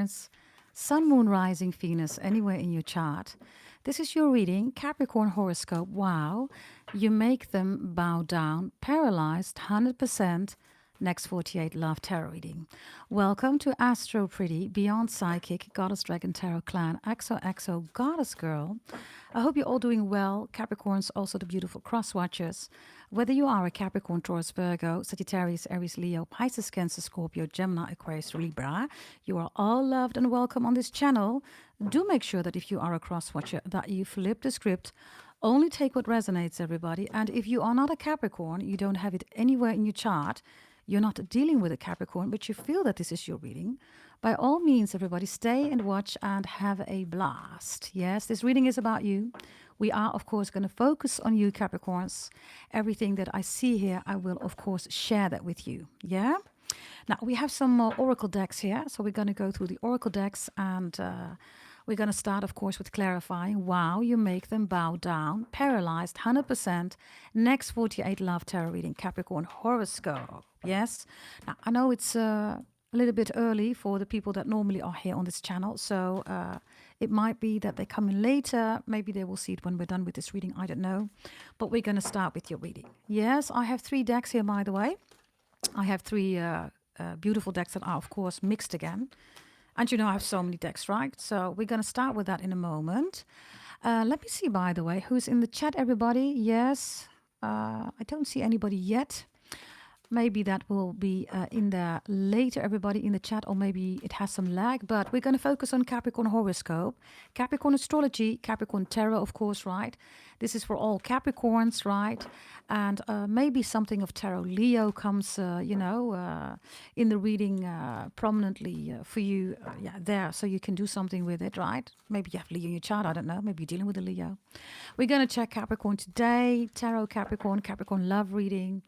Capricorns, Sun, Moon, Rising, Venus, anywhere in your chart. This is your reading, Capricorn horoscope. Wow, you make them bow down, paralyzed, 100%. Next 48 Love Tarot reading. Welcome to Astro Pretty, Beyond Psychic, Goddess Dragon Tarot Clan, XOXO Goddess Girl. I hope you're all doing well. Capricorns, also the beautiful cross watchers. Whether you are a Capricorn, Taurus, Virgo, Sagittarius, Aries, Leo, Pisces, Cancer, Scorpio, Gemini, Aquarius, Libra, you are all loved and welcome on this channel. Do make sure that if you are a cross watcher that you flip the script. Only take what resonates, everybody. And if you are not a Capricorn, you don't have it anywhere in your chart, you're not dealing with a Capricorn, but you feel that this is your reading, by all means, everybody, stay and watch and have a blast. Yes, this reading is about you. We are, of course, going to focus on you, Capricorns. Everything that I see here, I will, of course, share that with you. Yeah? Now, we have some oracle decks here. So we're going to go through the oracle decks and we're going to start, of course, with clarifying. Wow, you make them bow down, paralyzed, 100%. Next 48 Love Tarot reading, Capricorn horoscope. Yes. Now, I know it's a little bit early for the people that normally are here on this channel. So it might be that they come in later. Maybe they will see it when we're done with this reading. I don't know. But we're going to start with your reading. Yes, I have 3 decks here, by the way. I have 3 beautiful decks that are, of course, mixed again. And you know, I have so many decks, right? So we're going to start with that in a moment. Let me see, by the way, who's in the chat, everybody. Yes, I don't see anybody yet. Maybe that will be in there later, everybody in the chat, or maybe it has some lag. But we're going to focus on Capricorn horoscope, Capricorn astrology, Capricorn tarot, of course, right? This is for all Capricorns, right? And maybe something of tarot Leo comes, in the reading prominently for you, there, so you can do something with it, right? Maybe you have Leo in your chart, I don't know. Maybe you're dealing with a Leo. We're going to check Capricorn today, tarot Capricorn, Capricorn love reading.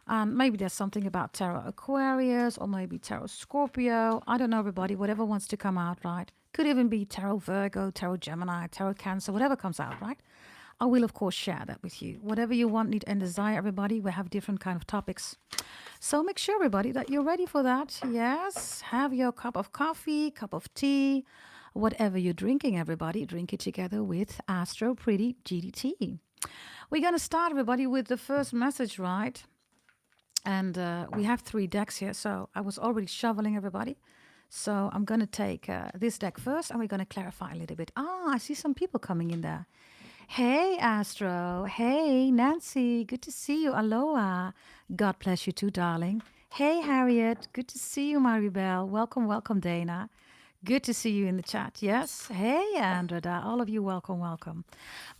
Maybe there's something about tarot Aquarius or maybe tarot Scorpio. I don't know, everybody, whatever wants to come out, right? Could even be tarot Virgo, tarot Gemini, tarot Cancer, whatever comes out, right? I will, of course, share that with you. Whatever you want, need, and desire, everybody. We have different kind of topics. So make sure, everybody, that you're ready for that. Yes, have your cup of coffee, cup of tea, whatever you're drinking, everybody. Drink it together with Astro Pretty GDT. We're going to start, everybody, with the first message, right? And we have 3 decks here, so I was already shoveling, everybody. So I'm going to take this deck first, and we're going to clarify a little bit. I see some people coming in there. Hey, Astro. Hey, Nancy. Good to see you. Aloha. God bless you too, darling. Hey, Harriet. Good to see you, Maribel. Welcome, welcome, Dana. Good to see you in the chat. Yes. Hey, Andreda. All of you, welcome, welcome.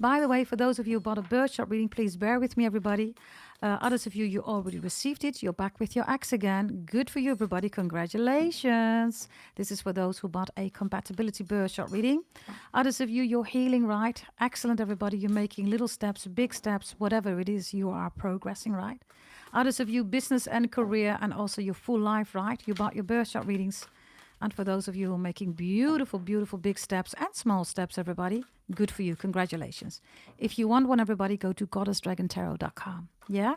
By the way, for those of you who bought a birdshot reading, please bear with me, everybody. Others of you, you already received it. You're back with your ex again. Good for you, everybody. Congratulations. This is for those who bought a compatibility birdshot reading. Others of you, you're healing, right? Excellent, everybody. You're making little steps, big steps, whatever it is, you are progressing, right? Others of you, business and career, and also your full life, right? You bought your birdshot readings. And for those of you who are making beautiful, beautiful big steps and small steps, everybody, good for you. Congratulations. If you want one, everybody, go to goddessdragontarot.com. Yeah?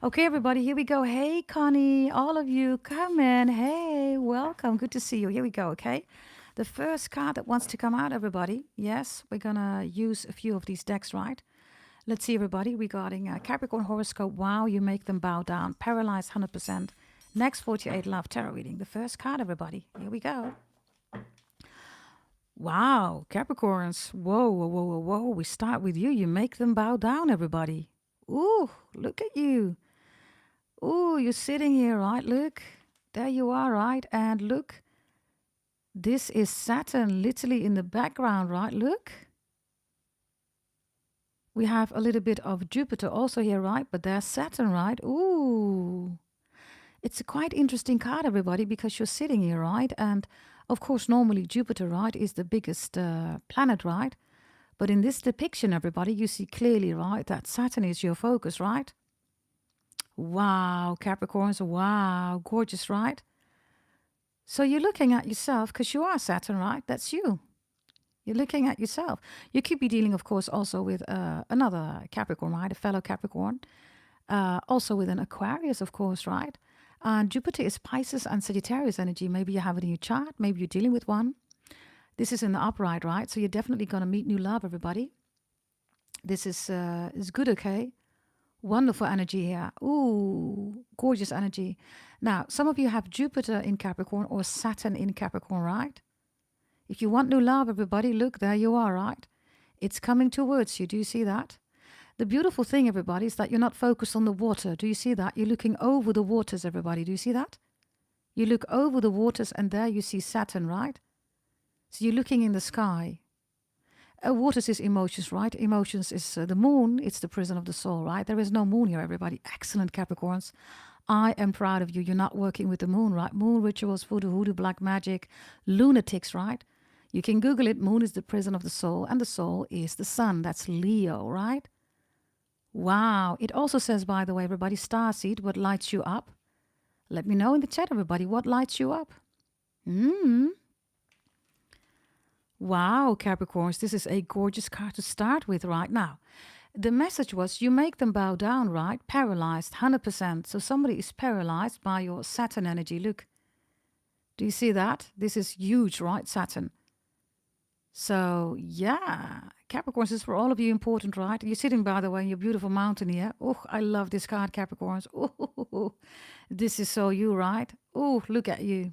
Okay, everybody, here we go. Hey, Connie, all of you, come in. Hey, welcome. Good to see you. Here we go, okay? The first card that wants to come out, everybody. Yes, we're going to use a few of these decks, right? Let's see, everybody, regarding Capricorn horoscope. Wow, you make them bow down. Paralyzed 100%. Next 48 Love Tarot reading. The first card, everybody. Here we go. Wow, Capricorns. Whoa, whoa, whoa, whoa, whoa. We start with you. You make them bow down, everybody. Ooh, look at you. Ooh, you're sitting here, right? Look. There you are, right? And look. This is Saturn literally in the background, right? Look. We have a little bit of Jupiter also here, right? But there's Saturn, right? Ooh. It's a quite interesting card, everybody, because you're sitting here, right? And, of course, normally Jupiter, right, is the biggest planet, right? But in this depiction, everybody, you see clearly, right, that Saturn is your focus, right? Wow, Capricorns, wow, gorgeous, right? So you're looking at yourself, because you are Saturn, right? That's you. You're looking at yourself. You could be dealing, of course, also with another Capricorn, right? A fellow Capricorn. Also with an Aquarius, of course, right? And Jupiter is Pisces and Sagittarius energy. Maybe you have it in your chart. Maybe you're dealing with one. This is in the upright, right? So you're definitely going to meet new love, everybody. This is good, okay? Wonderful energy here. Ooh, gorgeous energy. Now, some of you have Jupiter in Capricorn or Saturn in Capricorn, right? If you want new love, everybody, look, there you are, right? It's coming towards you. Do you see that? The beautiful thing, everybody, is that you're not focused on the water. Do you see that? You're looking over the waters, everybody. Do you see that? You look over the waters and there you see Saturn, right? So you're looking in the sky. Waters is emotions, right? Emotions is the moon. It's the prison of the soul, right? There is no moon here, everybody. Excellent, Capricorns. I am proud of you. You're not working with the moon, right? Moon rituals, voodoo, hoodoo, black magic, lunatics, right? You can Google it. Moon is the prison of the soul, and the soul is the sun. That's Leo, right? Wow. It also says, by the way, everybody, starseed, what lights you up? Let me know in the chat, everybody, what lights you up? Wow, Capricorns, this is a gorgeous card to start with right now. The message was you make them bow down, right? Paralyzed, 100%. So somebody is paralyzed by your Saturn energy. Look, do you see that? This is huge, right? Saturn. So, yeah, Capricorns is for all of you important, right? You're sitting, by the way, in your beautiful mountain here. Oh, I love this card, Capricorns. Oh, this is so you, right? Oh, look at you.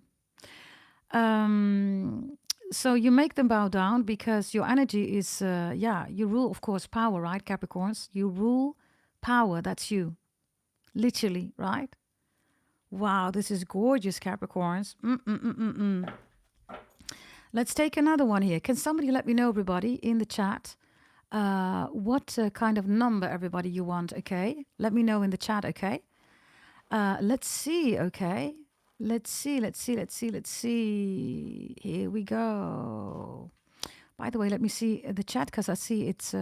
So you make them bow down because your energy is, you rule, of course, power, right, Capricorns? You rule power, that's you. Literally, right? Wow, this is gorgeous, Capricorns. Let's take another one here. Can somebody let me know, everybody, in the chat, what kind of number, everybody, you want, okay? Let me know in the chat, okay? Let's see, okay? Let's see. Here we go. By the way, let me see the chat because I see it's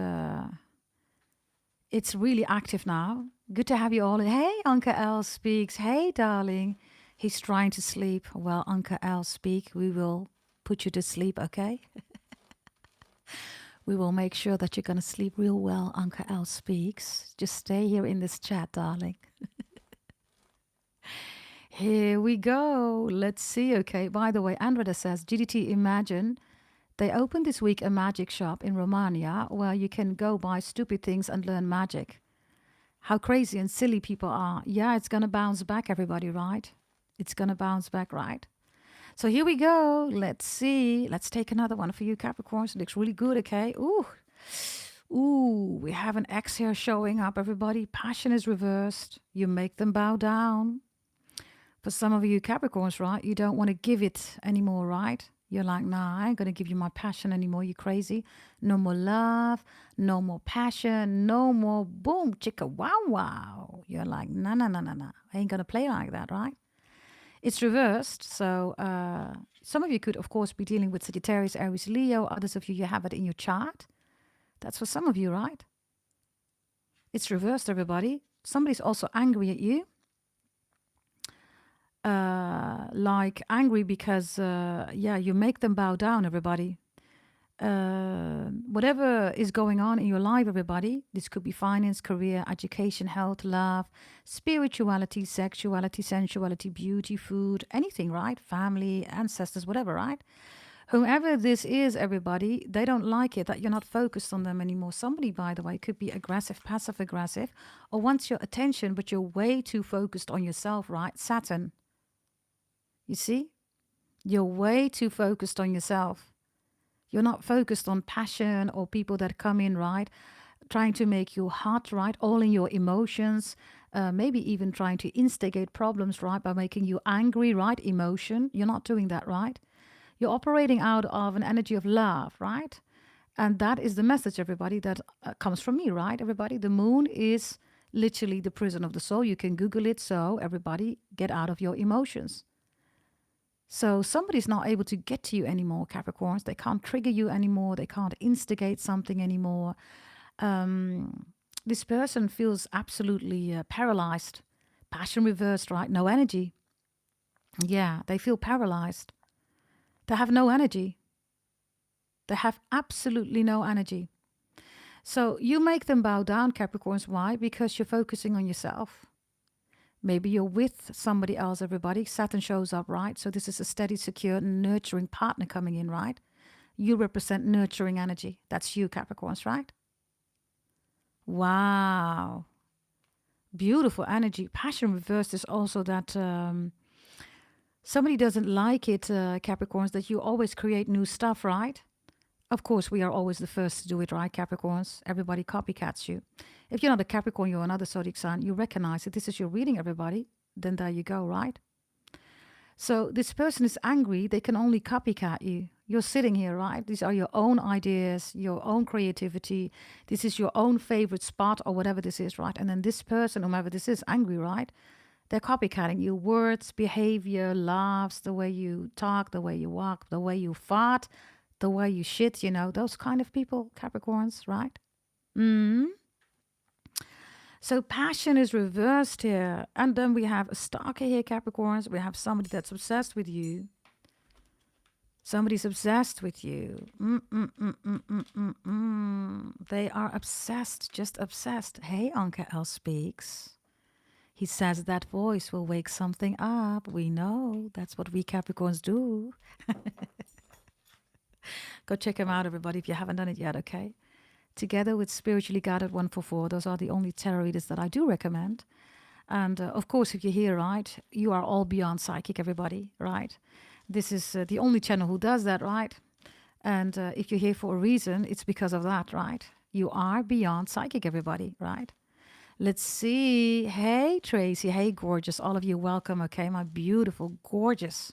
really active now. Good to have you all. Hey, Anke L speaks. Hey, darling. He's trying to sleep. Well, Anke L speak. We will put you to sleep, okay? We will make sure that you're going to sleep real well, Anke L speaks. Just stay here in this chat, darling. Here we go. Let's see. Okay. By the way, Andreda says, GDT, imagine they opened this week a magic shop in Romania where you can go buy stupid things and learn magic. How crazy and silly people are. Yeah, it's going to bounce back, everybody, right? It's going to bounce back, right? So here we go. Let's see. Let's take another one for you, Capricorns. It looks really good, okay? Ooh, we have an X here showing up, everybody. Passion is reversed. You make them bow down. For some of you Capricorns, right, you don't want to give it anymore, right? You're like, nah, I ain't going to give you my passion anymore. You crazy? No more love, no more passion, no more boom, chicka, wow, wow. You're like, nah. I ain't going to play like that, right? It's reversed. So some of you could, of course, be dealing with Sagittarius, Aries, Leo. Others of you, you have it in your chart. That's for some of you, right? It's reversed, everybody. Somebody's also angry at you. Like angry because, you make them bow down, everybody. Whatever is going on in your life, everybody, this could be finance, career, education, health, love, spirituality, sexuality, sensuality, beauty, food, anything, right? Family, ancestors, whatever, right? Whomever this is, everybody, they don't like it that you're not focused on them anymore. Somebody, by the way, could be aggressive, passive aggressive, or wants your attention, but you're way too focused on yourself, right? Saturn. You see? You're way too focused on yourself. You're not focused on passion or people that come in, right? Trying to make you hot, right? All in your emotions. Maybe even trying to instigate problems, right? By making you angry, right? Emotion. You're not doing that, right? You're operating out of an energy of love, right? And that is the message, everybody, that comes from me, right? Everybody, the moon is literally the prison of the soul. You can Google it. So everybody, get out of your emotions. So somebody's not able to get to you anymore, Capricorns. They can't trigger you anymore. They can't instigate something anymore. This person feels absolutely paralyzed. Passion reversed, right? No energy. Yeah, they feel paralyzed. They have no energy. They have absolutely no energy. So you make them bow down, Capricorns. Why? Because you're focusing on yourself. Maybe you're with somebody else, everybody. Saturn shows up, right? So this is a steady, secure, nurturing partner coming in, right? You represent nurturing energy. That's you, Capricorns, right? Wow. Beautiful energy. Passion reversed is also that somebody doesn't like it, Capricorns, that you always create new stuff, right? Of course, we are always the first to do it, right, Capricorns? Everybody copycats you. If you're not a Capricorn, you're another zodiac sign, you recognize that this is your reading, everybody. Then there you go, right? So this person is angry. They can only copycat you. You're sitting here, right? These are your own ideas, your own creativity. This is your own favorite spot or whatever this is, right? And then this person, whomever this is, angry, right? They're copycatting your words, behavior, laughs, the way you talk, the way you walk, the way you fart, the way you shit, you know, those kind of people, Capricorns, right? So passion is reversed here. And then we have a stalker here, Capricorns. We have somebody that's obsessed with you. Somebody's obsessed with you. They are obsessed, just obsessed. Hey, Anke L speaks. He says that voice will wake something up. We know that's what we Capricorns do. Go check him out, everybody, if you haven't done it yet, okay? Together with Spiritually Guided 144. Those are the only tarot readers that I do recommend. And of course, if you're here, right, you are all beyond psychic, everybody, right? This is the only channel who does that, right? And if you're here for a reason, it's because of that, right? You are beyond psychic, everybody, right? Let's see. Hey, Tracy. Hey, gorgeous. All of you, welcome, okay? My beautiful, gorgeous,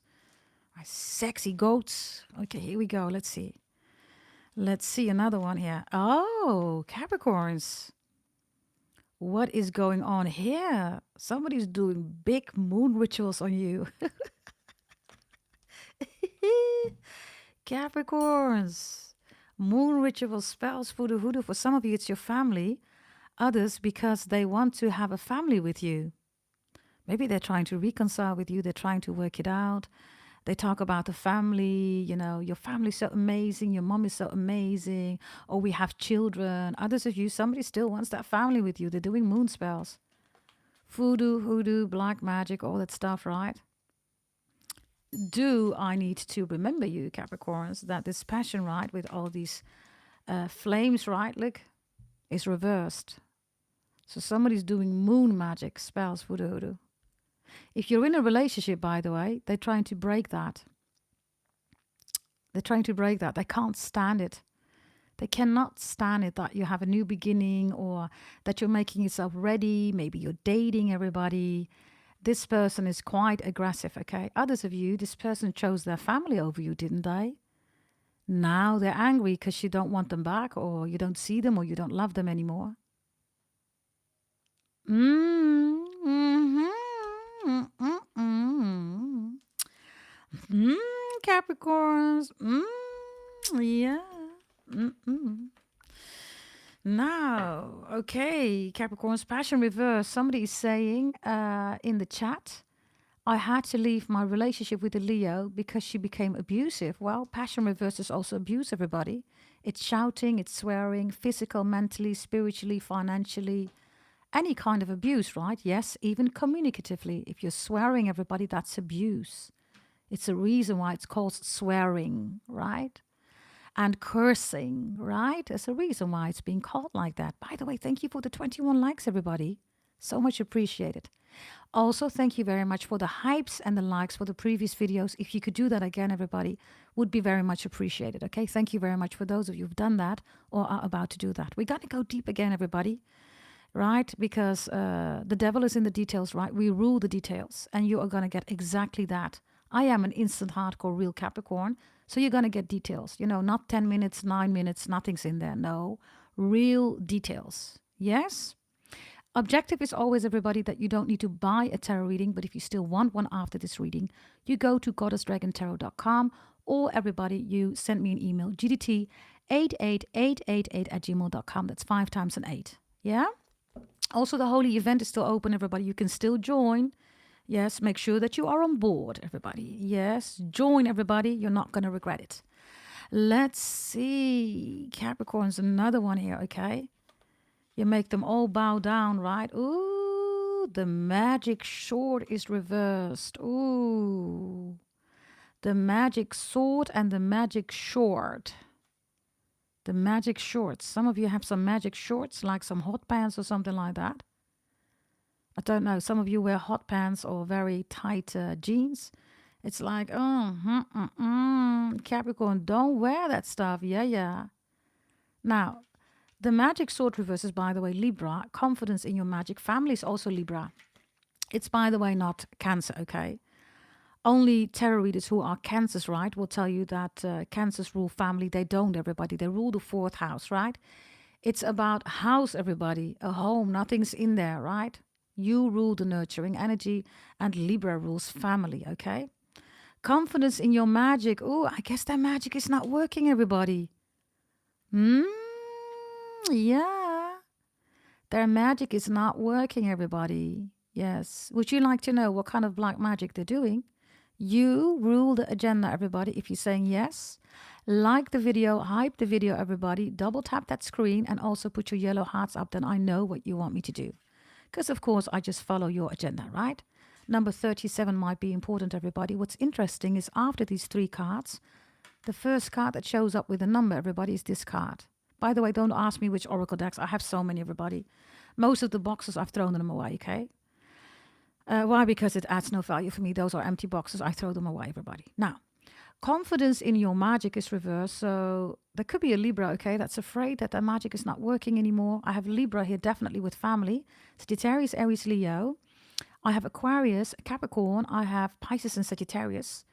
my sexy goats. Okay, here we go. Let's see. Let's see another one here. Oh, Capricorns. What is going on here? Somebody's doing big moon rituals on you. Capricorns. Moon rituals, spells, voodoo, hoodoo. For some of you, it's your family. Others, because they want to have a family with you. Maybe they're trying to reconcile with you. They're trying to work it out. They talk about the family, you know, your family's so amazing, your mom is so amazing, or we have children. Others of you, somebody still wants that family with you. They're doing moon spells. Voodoo, hoodoo, black magic, all that stuff, right? Do I need to remember you, Capricorns, that this passion, right, with all these flames, right, look, is reversed. So somebody's doing moon magic, spells, voodoo, hoodoo. If you're in a relationship, by the way, they're trying to break that. They're trying to break that. They can't stand it. They cannot stand it that you have a new beginning or that you're making yourself ready. Maybe you're dating everybody. This person is quite aggressive, okay? Others of you, this person chose their family over you, didn't they? Now they're angry because you don't want them back or you don't see them or you don't love them anymore. Capricorns. Yeah. Now, okay, Capricorns, passion reverse. Somebody is saying in the chat, I had to leave my relationship with a Leo because she became abusive. Well, passion reverse is also abuse, everybody. It's shouting, it's swearing, physical, mentally, spiritually, financially, any kind of abuse, right? Yes, even communicatively. If you're swearing, everybody, that's abuse. It's a reason why it's called swearing, right? And cursing, right? There's a reason why it's being called like that. By the way, thank you for the 21 likes, everybody. So much appreciated. Also, thank you very much for the hypes and the likes for the previous videos. If you could do that again, everybody, would be very much appreciated, okay? Thank you very much for those of you who've done that or are about to do that. We're going to go deep again, everybody, right? Because the devil is in the details, right? We rule the details, and you are going to get exactly that. I am an instant hardcore real Capricorn, so you're going to get details. You know, not 10 minutes, 9 minutes, nothing's in there. No, real details. Yes? Objective is always, everybody, that you don't need to buy a tarot reading, but if you still want one after this reading, you go to goddessdragontarot.com, or everybody, you send me an email, gdt88888@gmail.com. That's 5 times an 8. Yeah? Also, the holy event is still open, everybody. You can still join. Yes, make sure that you are on board, everybody. Yes, join, everybody. You're not going to regret it. Let's see. Capricorn's another one here, okay? You make them all bow down, right? Ooh, Ooh, the magic sword is reversed. Ooh. The magic sword and the magic short. The magic shorts. Some of you have some magic shorts, like some hot pants or something like that. I don't know. Some of you wear hot pants or very tight jeans. It's like, Capricorn, don't wear that stuff. Yeah. Now, the magic sword reverses, by the way, Libra. Confidence in your magic family is also Libra. It's, by the way, not Cancer, okay? Only tarot readers who are Cancers, right, will tell you that Cancers rule family. They don't, everybody. They rule the 4th house, right? It's about house, everybody. A home. Nothing's in there, right? You rule the nurturing energy and Libra rules family, okay? Confidence in your magic. Oh, I guess that magic is not working, everybody. Yeah. Their magic is not working, everybody. Yes. Would you like to know what kind of black magic they're doing? You rule the agenda, everybody. If you're saying yes, like the video, hype the video, everybody. Double tap that screen and also put your yellow hearts up. Then I know what you want me to do. Because, of course, I just follow your agenda, right? Number 37 might be important, everybody. What's interesting is after these 3 cards, the first card that shows up with a number, everybody, is this card. By the way, don't ask me which oracle decks. I have so many, everybody. Most of the boxes, I've thrown them away, okay? Why? Because it adds no value for me. Those are empty boxes. I throw them away, everybody. Now, confidence in your magic is reversed. So there could be a Libra, okay, that's afraid that their magic is not working anymore. I have Libra here definitely with family. Sagittarius, Aries, Leo. I have Aquarius, Capricorn. I have Pisces and Sagittarius.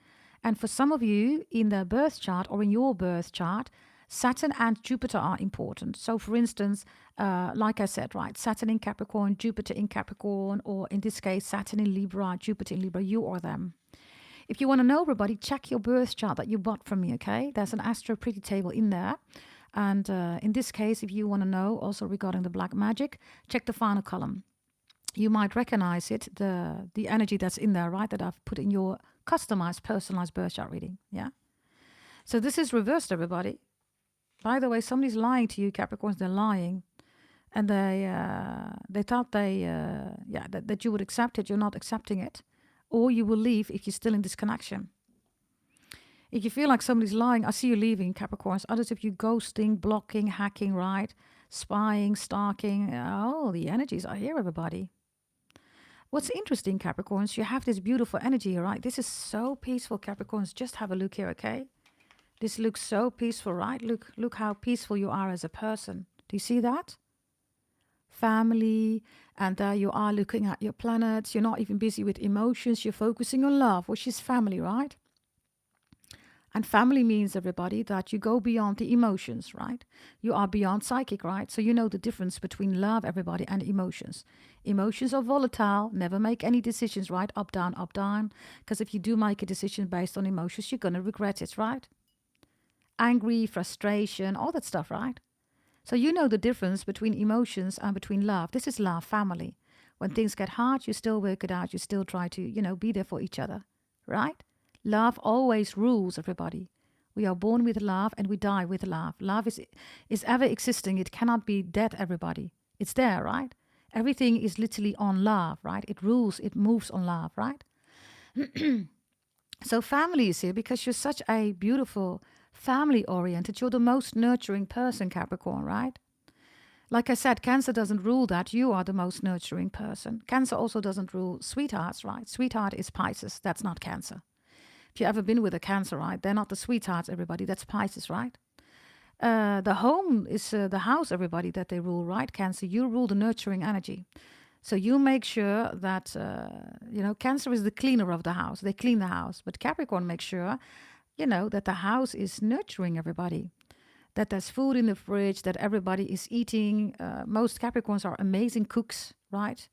And for some of you in their birth chart or in your birth chart, Saturn and Jupiter are important. So, for instance, like I said, right, Saturn in Capricorn, Jupiter in Capricorn, or in this case, Saturn in Libra, Jupiter in Libra, you or them. If you want to know, everybody, check your birth chart that you bought from me, okay? There's an Astro Pretty table in there. And in this case, if you want to know also regarding the black magic, check the final column. You might recognize it, the energy that's in there, right, that I've put in your customized, personalized birth chart reading, yeah? So this is reversed, everybody. By the way, somebody's lying to you, Capricorns. They're lying, and they thought that you would accept it. You're not accepting it, or you will leave if you're still in this connection. If you feel like somebody's lying, I see you leaving, Capricorns. Others of you ghosting, blocking, hacking, right, spying, stalking. Oh, the energies are here, everybody. What's interesting, Capricorns, you have this beautiful energy, right? This is so peaceful, Capricorns. Just have a look here, okay? This looks so peaceful, right? Look how peaceful you are as a person. Do you see that? Family, and there you are looking at your planets. You're not even busy with emotions. You're focusing on love, which is family, right? And family means, everybody, that you go beyond the emotions, right? You are beyond psychic, right? So you know the difference between love, everybody, and emotions. Emotions are volatile. Never make any decisions, right? Up, down, up, down. Because if you do make a decision based on emotions, you're going to regret it, right? Angry, frustration, all that stuff, right? So you know the difference between emotions and between love. This is love, family. When things get hard, you still work it out. You still try to, be there for each other, right? Love always rules, everybody. We are born with love and we die with love. Love is ever existing. It cannot be dead, everybody. It's there, right? Everything is literally on love, right? It rules, it moves on love, right? So family is here because you're such a beautiful, family-oriented. You're the most nurturing person, Capricorn, right? Like I said, Cancer doesn't rule that. You are the most nurturing person. Cancer also doesn't rule sweethearts, right? Sweetheart is Pisces. That's not Cancer. If you've ever been with a Cancer, right? They're not the sweethearts, everybody. That's Pisces, right? The home is the house, everybody, that they rule, right? Cancer, you rule the nurturing energy. So you make sure that, Cancer is the cleaner of the house. They clean the house. But Capricorn makes sure, that the house is nurturing everybody. That there's food in the fridge, that everybody is eating. Most Capricorns are amazing cooks, right?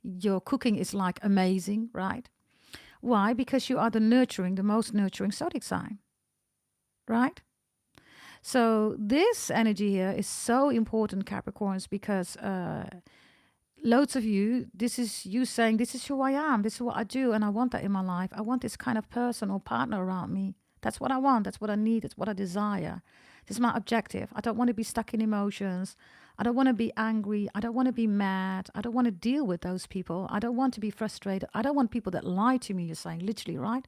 Your cooking is like amazing, right? Why? Because you are the most nurturing zodiac sign, right? So this energy here is so important, Capricorns, because loads of you, this is you saying, this is who I am, this is what I do, and I want that in my life. I want this kind of person or partner around me, That's what I want. That's what I need. That's what I desire. This is my objective. I don't want to be stuck in emotions. I don't want to be angry. I don't want to be mad. I don't want to deal with those people. I don't want to be frustrated. I don't want people that lie to me, you're saying, literally, right?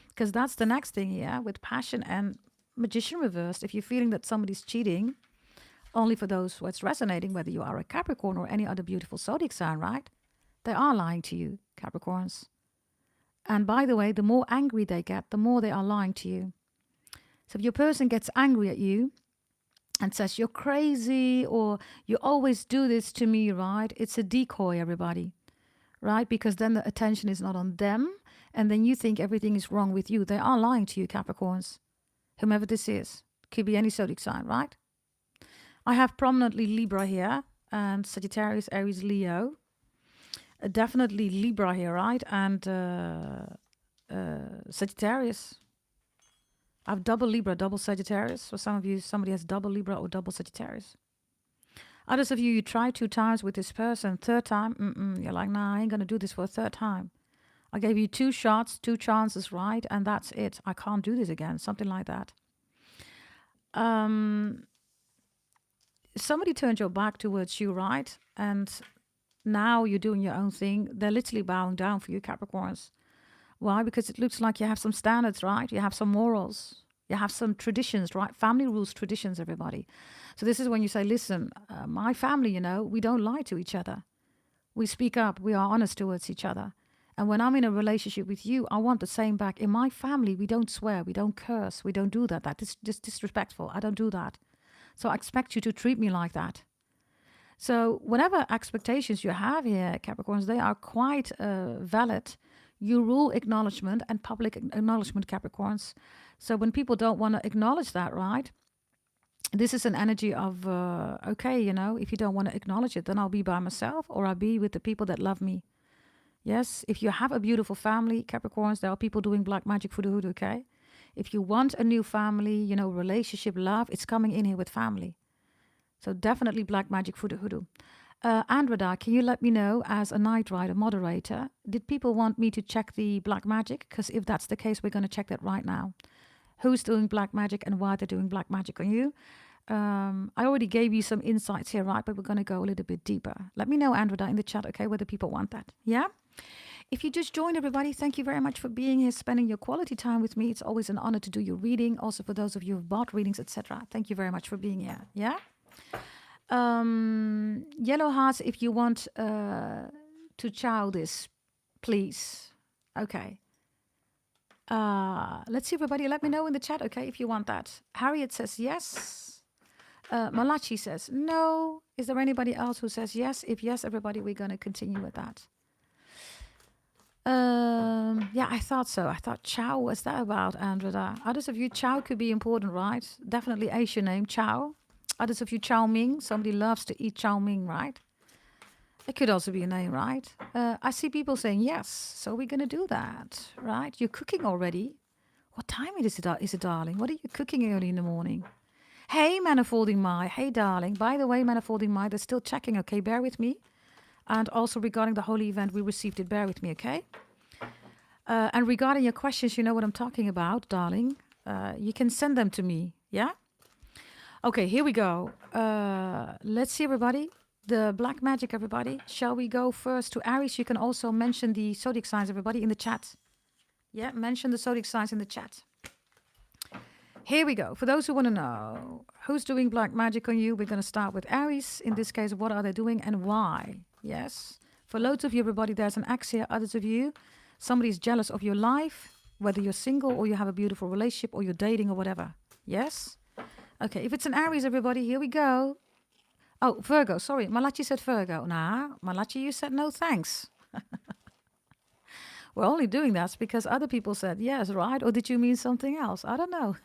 Because that's the next thing here with passion and magician reversed. If you're feeling that somebody's cheating, only for those who it's resonating, whether you are a Capricorn or any other beautiful zodiac sign, right? They are lying to you, Capricorns. And by the way, the more angry they get, the more they are lying to you. So if your person gets angry at you and says, you're crazy, or you always do this to me, right? It's a decoy, everybody, right? Because then the attention is not on them. And then you think everything is wrong with you. They are lying to you, Capricorns. Whomever this is. Could be any zodiac sign, right? I have prominently Libra here. And Sagittarius, Aries, Leo. Definitely Libra here, right? And Sagittarius. I have double Libra, double Sagittarius. For some of you, somebody has double Libra or double Sagittarius. Others of you, you try 2 times with this person. Third time, you're like, nah, I ain't going to do this for a third time. I gave you 2 shots, 2 chances, right? And that's it. I can't do this again. Something like that. Somebody turned your back towards you, right? And now you're doing your own thing. They're literally bowing down for you, Capricorns. Why? Because it looks like you have some standards, right? You have some morals. You have some traditions, right? Family rules, traditions, everybody. So this is when you say, listen, my family, you know, we don't lie to each other. We speak up. We are honest towards each other. And when I'm in a relationship with you, I want the same back. In my family, we don't swear. We don't curse. We don't do that. That is just disrespectful. I don't do that. So I expect you to treat me like that. So whatever expectations you have here, Capricorns, they are quite valid. You rule acknowledgement and public acknowledgement, Capricorns. So when people don't want to acknowledge that, right? This is an energy of, okay, you know, if you don't want to acknowledge it, then I'll be by myself or I'll be with the people that love me. Yes, if you have a beautiful family, Capricorns, there are people doing black magic for the hood, okay? If you want a new family, you know, relationship, love, it's coming in here with family. So definitely black magic for the hoodoo. Andreda, can you let me know as a Night Rider moderator, did people want me to check the black magic? Because if that's the case, we're going to check that right now. Who's doing black magic and why they're doing black magic on you? I already gave you some insights here, right? But we're going to go a little bit deeper. Let me know, Andreda, in the chat, okay, whether people want that. Yeah? If you just joined, everybody, thank you very much for being here, spending your quality time with me. It's always an honor to do your reading. Also for those of you who've bought readings, etc. Thank you very much for being here. Yeah? Yellow hearts, if you want to chow this, please. Okay. Let's see, everybody. Let me know in the chat, okay, if you want that. Harriet says yes. Malachi says no. Is there anybody else who says yes? If yes, everybody, we're going to continue with that. Yeah, I thought so. I thought chow, what's that about, Andreda? Others of you, chow could be important, right? Definitely Asian name, chow. Others of you, chow ming. Somebody loves to eat chow ming, right? It could also be a name, right? I see people saying yes, so we're going to do that, right? You're cooking already. What time is it, darling? What are you cooking early in the morning? Hey, Manifolding Mai. Hey, darling. By the way, Manifolding Mai, they're still checking, okay? Bear with me. And also regarding the holy event, we received it. Bear with me, okay? And regarding your questions, you know what I'm talking about, darling. You can send them to me, yeah? Okay, here we go. Let's see, everybody. The black magic, everybody. Shall we go first to Aries? You can also mention the zodiac signs, everybody, in the chat. Yeah, mention the zodiac signs in the chat. Here we go. For those who want to know who's doing black magic on you, we're going to start with Aries. In this case, what are they doing and why? Yes. For loads of you, everybody, there's an X here. Others of you, somebody's jealous of your life, whether you're single or you have a beautiful relationship or you're dating or whatever. Yes? Okay, if it's an Aries, everybody, here we go. Oh, Virgo, sorry. Malachi said Virgo. Nah, Malachi, you said no thanks. We're only doing that because other people said yes, right? Or did you mean something else? I don't know.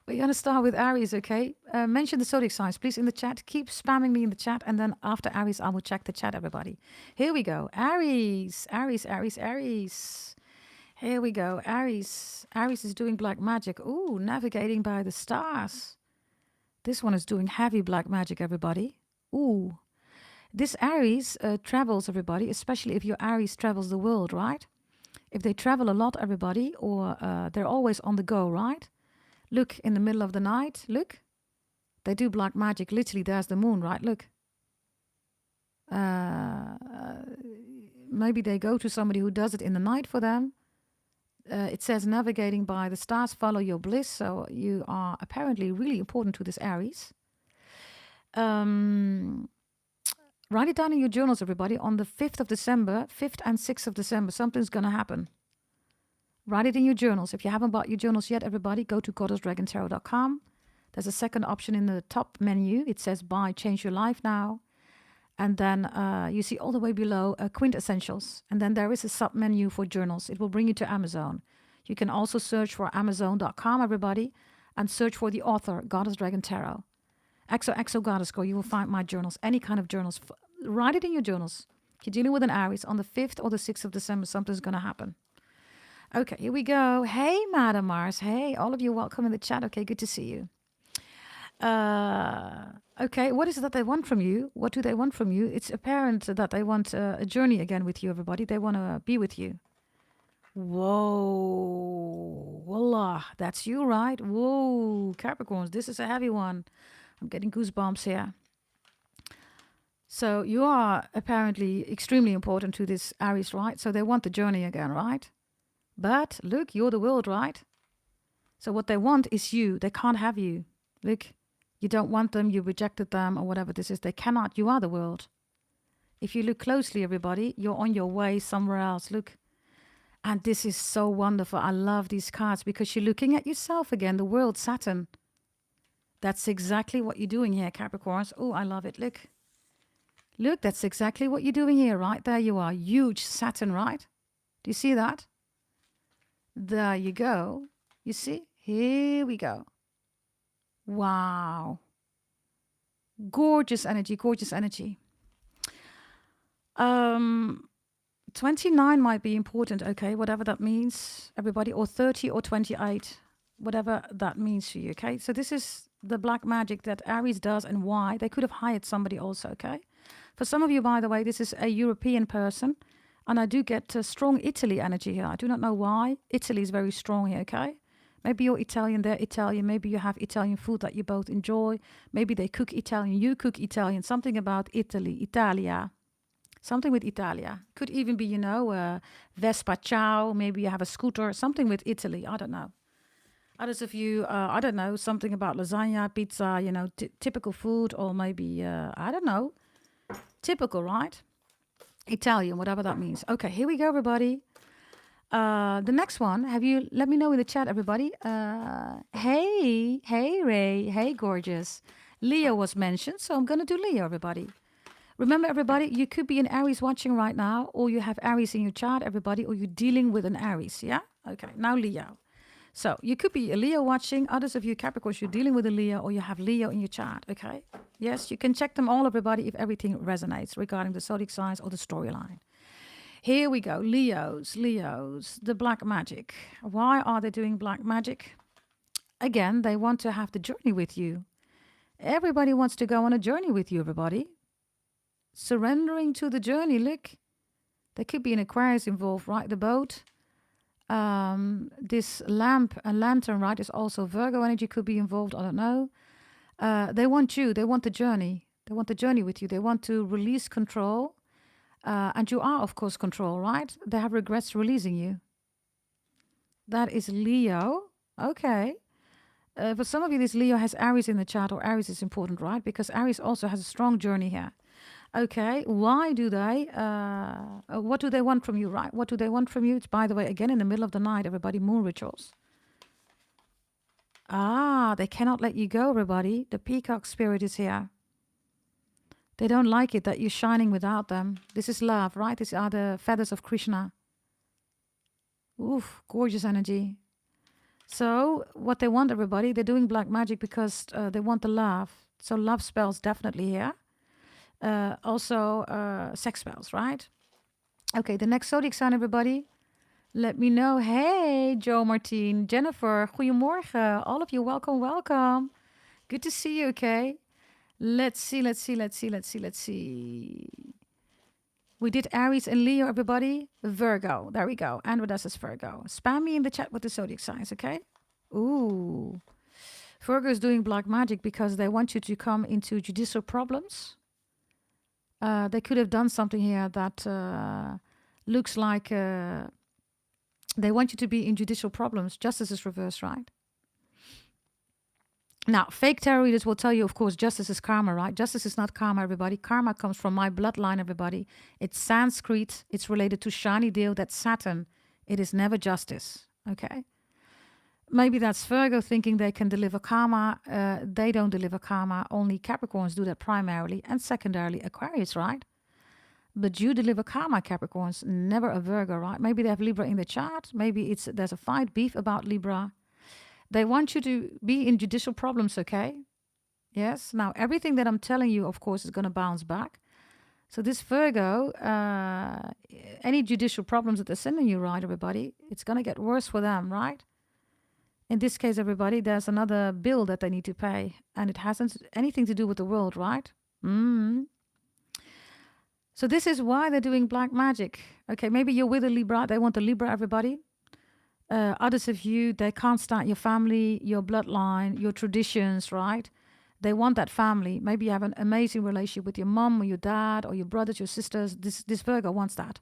We're going to start with Aries, okay? Mention the zodiac signs, please, in the chat. Keep spamming me in the chat. And then after Aries, I will check the chat, everybody. Here we go. Aries, Aries, Aries, Aries. Here we go. Aries. Aries is doing black magic. Ooh, navigating by the stars. This one is doing heavy black magic, everybody. Ooh. This Aries travels, everybody, especially if your Aries travels the world, right? if they travel a lot, everybody, or they're always on the go, right? Look, in the middle of the night, look. They do black magic. Literally, there's the moon, right? Look. Maybe they go to somebody who does it in the night for them. It says navigating by the stars, follow your bliss. So you are apparently really important to this Aries. Write it down in your journals, everybody. On the 5th of December, 5th and 6th of December, something's going to happen. Write it in your journals. If you haven't bought your journals yet, everybody, go to goddessdragontarot.com. There's a second option in the top menu. It says buy, change your life now. And then you see all the way below quintessentials. And then there is a sub menu for journals. It will bring you to Amazon. You can also search for Amazon.com, everybody, and search for the author, Goddess Dragon Tarot. XOXO Goddess Go. You will find my journals, any kind of journals. Write it in your journals. If you're dealing with an Aries, on the 5th or the 6th of December, something's going to happen. Okay, here we go. Hey, Madam Mars. Hey, all of you, welcome in the chat. Okay, good to see you. Okay, what is it that they want from you? What do they want from you? It's apparent that they want a journey again with you, everybody. They want to be with you. Whoa, voila, that's you, right? Whoa, Capricorns, this is a heavy one. I'm getting goosebumps here. So you are apparently extremely important to this Aries, right? So they want the journey again, right? But look, you're the world, right? So what they want is you. They can't have you. Look, you don't want them, you rejected them, or whatever this is. They cannot. You are the world. If you look closely, everybody, you're on your way somewhere else. Look. And this is so wonderful. I love these cards because you're looking at yourself again, the world, Saturn. That's exactly what you're doing here, Capricorns. Oh, I love it. Look. Look, that's exactly what you're doing here. Right there you are. Huge Saturn, right? Do you see that? There you go. You see? Here we go. Wow. Gorgeous energy, gorgeous energy. 29 might be important, okay, whatever that means, everybody, or 30 or 28, whatever that means for you, okay? So this is the black magic that Aries does and why. They could have hired somebody also, okay? For some of you, by the way, this is a European person, and I do get strong Italy energy here. I do not know why. Italy is very strong here, okay? Maybe you're Italian, they're Italian. Maybe you have Italian food that you both enjoy. Maybe they cook Italian, you cook Italian. Something about Italy, Italia. Something with Italia. Could even be, you know, Vespa Ciao. Maybe you have a scooter. Something with Italy. I don't know. Others of you, I don't know, something about lasagna, pizza, you know, typical food. Or maybe, I don't know, typical, right? Italian, whatever that means. Okay, here we go, everybody. The next one, let me know in the chat, everybody. Hey, Ray, hey, gorgeous. Leo was mentioned, so I'm going to do Leo, everybody. Remember, everybody, you could be an Aries watching right now, or you have Aries in your chart, everybody, or you're dealing with an Aries, yeah? Okay, now Leo. So you could be a Leo watching. Others of you Capricorns, you're dealing with a Leo, or you have Leo in your chart, okay? Yes, you can check them all, everybody, if everything resonates regarding the zodiac signs or the storyline. Here we go. Leos, the black magic. Why are they doing black magic? Again, they want to have the journey with you. Everybody wants to go on a journey with you, everybody. Surrendering to the journey. Look, there could be an Aquarius involved, right? The boat. This lamp and lantern, right, is also Virgo energy could be involved. I don't know. They want you. They want the journey. They want the journey with you. They want to release control. And you are, of course, control, right? They have regrets releasing you. That is Leo. Okay. For some of you, this Leo has Aries in the chart, or Aries is important, right? Because Aries also has a strong journey here. Okay. Why do they? What do they want from you, right? What do they want from you? It's, by the way, again, in the middle of the night, everybody, moon rituals. Ah, they cannot let you go, everybody. The peacock spirit is here. They don't like it that you're shining without them. This is love, right? These are the feathers of Krishna. Oof, gorgeous energy. So what they want, everybody, they're doing black magic because they want the love. So love spells definitely here. Also sex spells, right? Okay, the next zodiac sign, everybody. Let me know. Hey, Joe Martin, Jennifer, goedemorgen. All of you, welcome, welcome. Good to see you, okay? Let's see. We did Aries and Leo, everybody. Virgo. There we go. And what does this Virgo? Spam me in the chat with the zodiac signs, okay? Ooh. Virgo is doing black magic because they want you to come into judicial problems. They could have done something here that looks like they want you to be in judicial problems. Justice is reversed, right? Now, fake tarot readers will tell you, of course, justice is karma, right? Justice is not karma, everybody. Karma comes from my bloodline, everybody. It's Sanskrit. It's related to shiny deal. That's Saturn. It is never justice, okay? Maybe that's Virgo thinking they can deliver karma. They don't deliver karma. Only Capricorns do that primarily. And secondarily, Aquarius, right? But you deliver karma, Capricorns. Never a Virgo, right? Maybe they have Libra in the chart. Maybe there's a fight, beef about Libra. They want you to be in judicial problems, okay? Yes. Now, everything that I'm telling you, of course, is going to bounce back. So this Virgo, any judicial problems that they're sending you, right, everybody, it's going to get worse for them, right? In this case, everybody, there's another bill that they need to pay. And it hasn't anything to do with the world, right? So this is why they're doing black magic. Okay, maybe you're with a Libra. They want a Libra, everybody. Others of you, they can't stand your family, your bloodline, your traditions, right? They want that family. Maybe you have an amazing relationship with your mom or your dad or your brothers, your sisters. This Virgo wants that.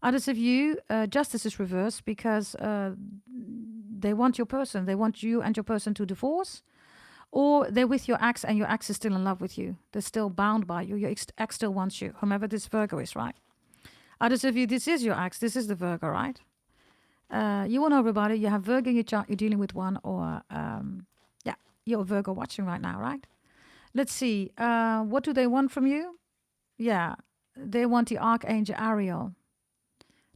Others of you, justice is reversed because they want your person. They want you and your person to divorce. Or they're with your ex and your ex is still in love with you. They're still bound by you. Your ex still wants you, whomever this Virgo is, right? Others of you, this is your ex. This is the Virgo, right? You will know, everybody, you have Virgo in your chart, you're dealing with one, or you're a Virgo watching right now, right? Let's see. What do they want from you? Yeah, they want the Archangel Ariel.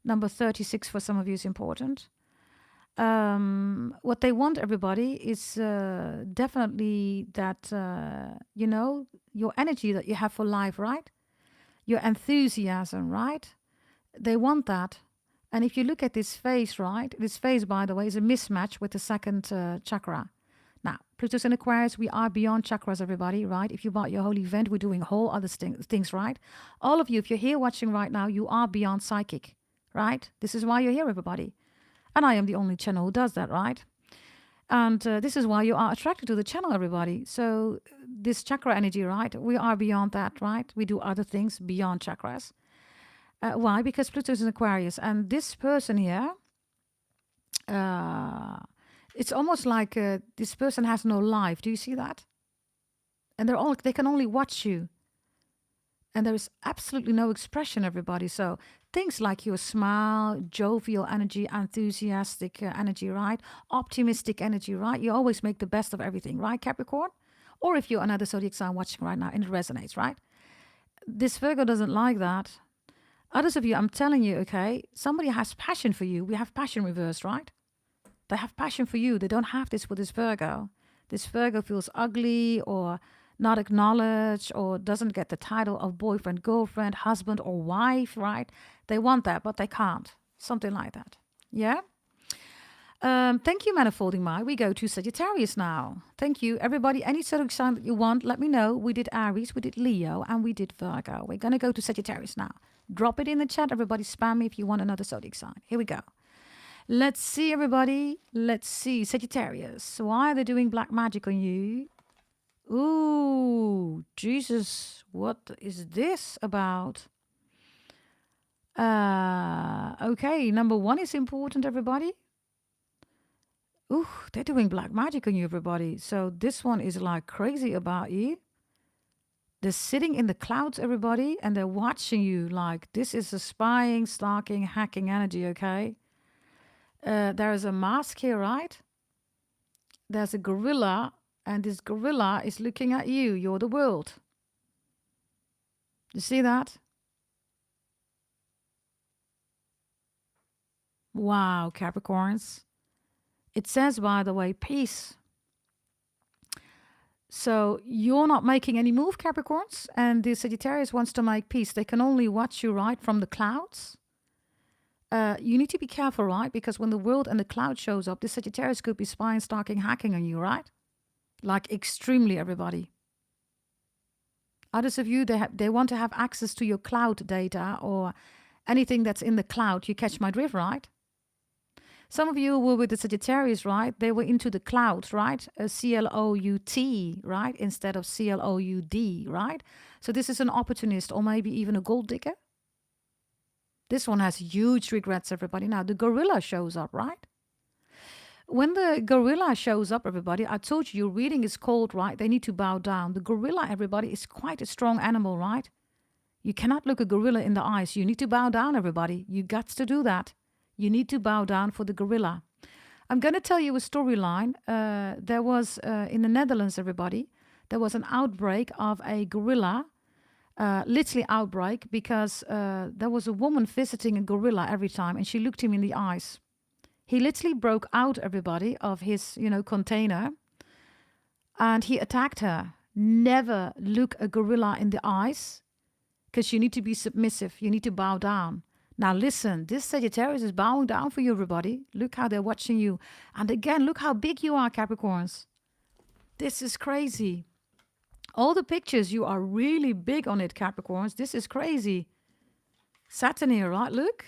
Number 36 for some of you is important. What they want, everybody, is definitely that, your energy that you have for life, right? Your enthusiasm, right? They want that. And if you look at this face, right? This face, by the way, is a mismatch with the second chakra. Now, Pluto's in Aquarius, we are beyond chakras, everybody, right? If you bought your whole event, we're doing whole other things, right? All of you, if you're here watching right now, you are beyond psychic, right? This is why you're here, everybody. And I am the only channel who does that, right? And this is why you are attracted to the channel, everybody. So this chakra energy, right? We are beyond that, right? We do other things beyond chakras. Why? Because Pluto is in Aquarius. And this person here, it's almost like this person has no life. Do you see that? And they can only watch you. And there is absolutely no expression, everybody. So things like your smile, jovial energy, enthusiastic energy, right? Optimistic energy, right? You always make the best of everything, right, Capricorn? Or if you're another zodiac sign watching right now and it resonates, right? This Virgo doesn't like that. Others of you, I'm telling you, okay, somebody has passion for you. We have passion reversed, right? They have passion for you. They don't have this with this Virgo. This Virgo feels ugly or not acknowledged or doesn't get the title of boyfriend, girlfriend, husband or wife, right? They want that, but they can't. Something like that. Yeah? Thank you, Manifolding Mind. We go to Sagittarius now. Thank you, everybody. Any zodiac sign that you want, let me know. We did Aries, we did Leo, and we did Virgo. We're going to go to Sagittarius now. Drop it in the chat. Everybody spam me if you want another zodiac sign. Here we go. Let's see, everybody. Let's see. Sagittarius. Why are they doing black magic on you? Ooh, Jesus. What is this about? Okay, number one is important, everybody. Ooh, they're doing black magic on you, everybody. So this one is like crazy about you. They're sitting in the clouds, everybody, and they're watching you like this is a spying, stalking, hacking energy, okay? There is a mask here, right? There's a gorilla, and this gorilla is looking at you. You're the world. You see that? Wow, Capricorns. It says, by the way, peace. So you're not making any move, Capricorns, and the Sagittarius wants to make peace. They can only watch you, right, from the clouds. You need to be careful, right? Because when the world and the cloud shows up, the Sagittarius could be spying, stalking, hacking on you, right? Like extremely, everybody. Others of you, they want to have access to your cloud data or anything that's in the cloud. You catch my drift, right? Some of you were with the Sagittarius, right? They were into the cloud, right? A CLOUT, right? Instead of CLOUD, right? So this is an opportunist or maybe even a gold digger. This one has huge regrets, everybody. Now, the gorilla shows up, right? When the gorilla shows up, everybody, I told you your reading is cold, right? They need to bow down. The gorilla, everybody, is quite a strong animal, right? You cannot look a gorilla in the eyes. You need to bow down, everybody. You got to do that. You need to bow down for the gorilla. I'm going to tell you a storyline. There was, in the Netherlands, everybody, there was an outbreak of a gorilla, literally outbreak, because there was a woman visiting a gorilla every time, and she looked him in the eyes. He literally broke out, everybody, of his, container, and he attacked her. Never look a gorilla in the eyes, because you need to be submissive. You need to bow down. Now listen, this Sagittarius is bowing down for you, everybody. Look how they're watching you. And again, look how big you are, Capricorns. This is crazy. All the pictures, you are really big on it, Capricorns. This is crazy. Saturn here, right? Look.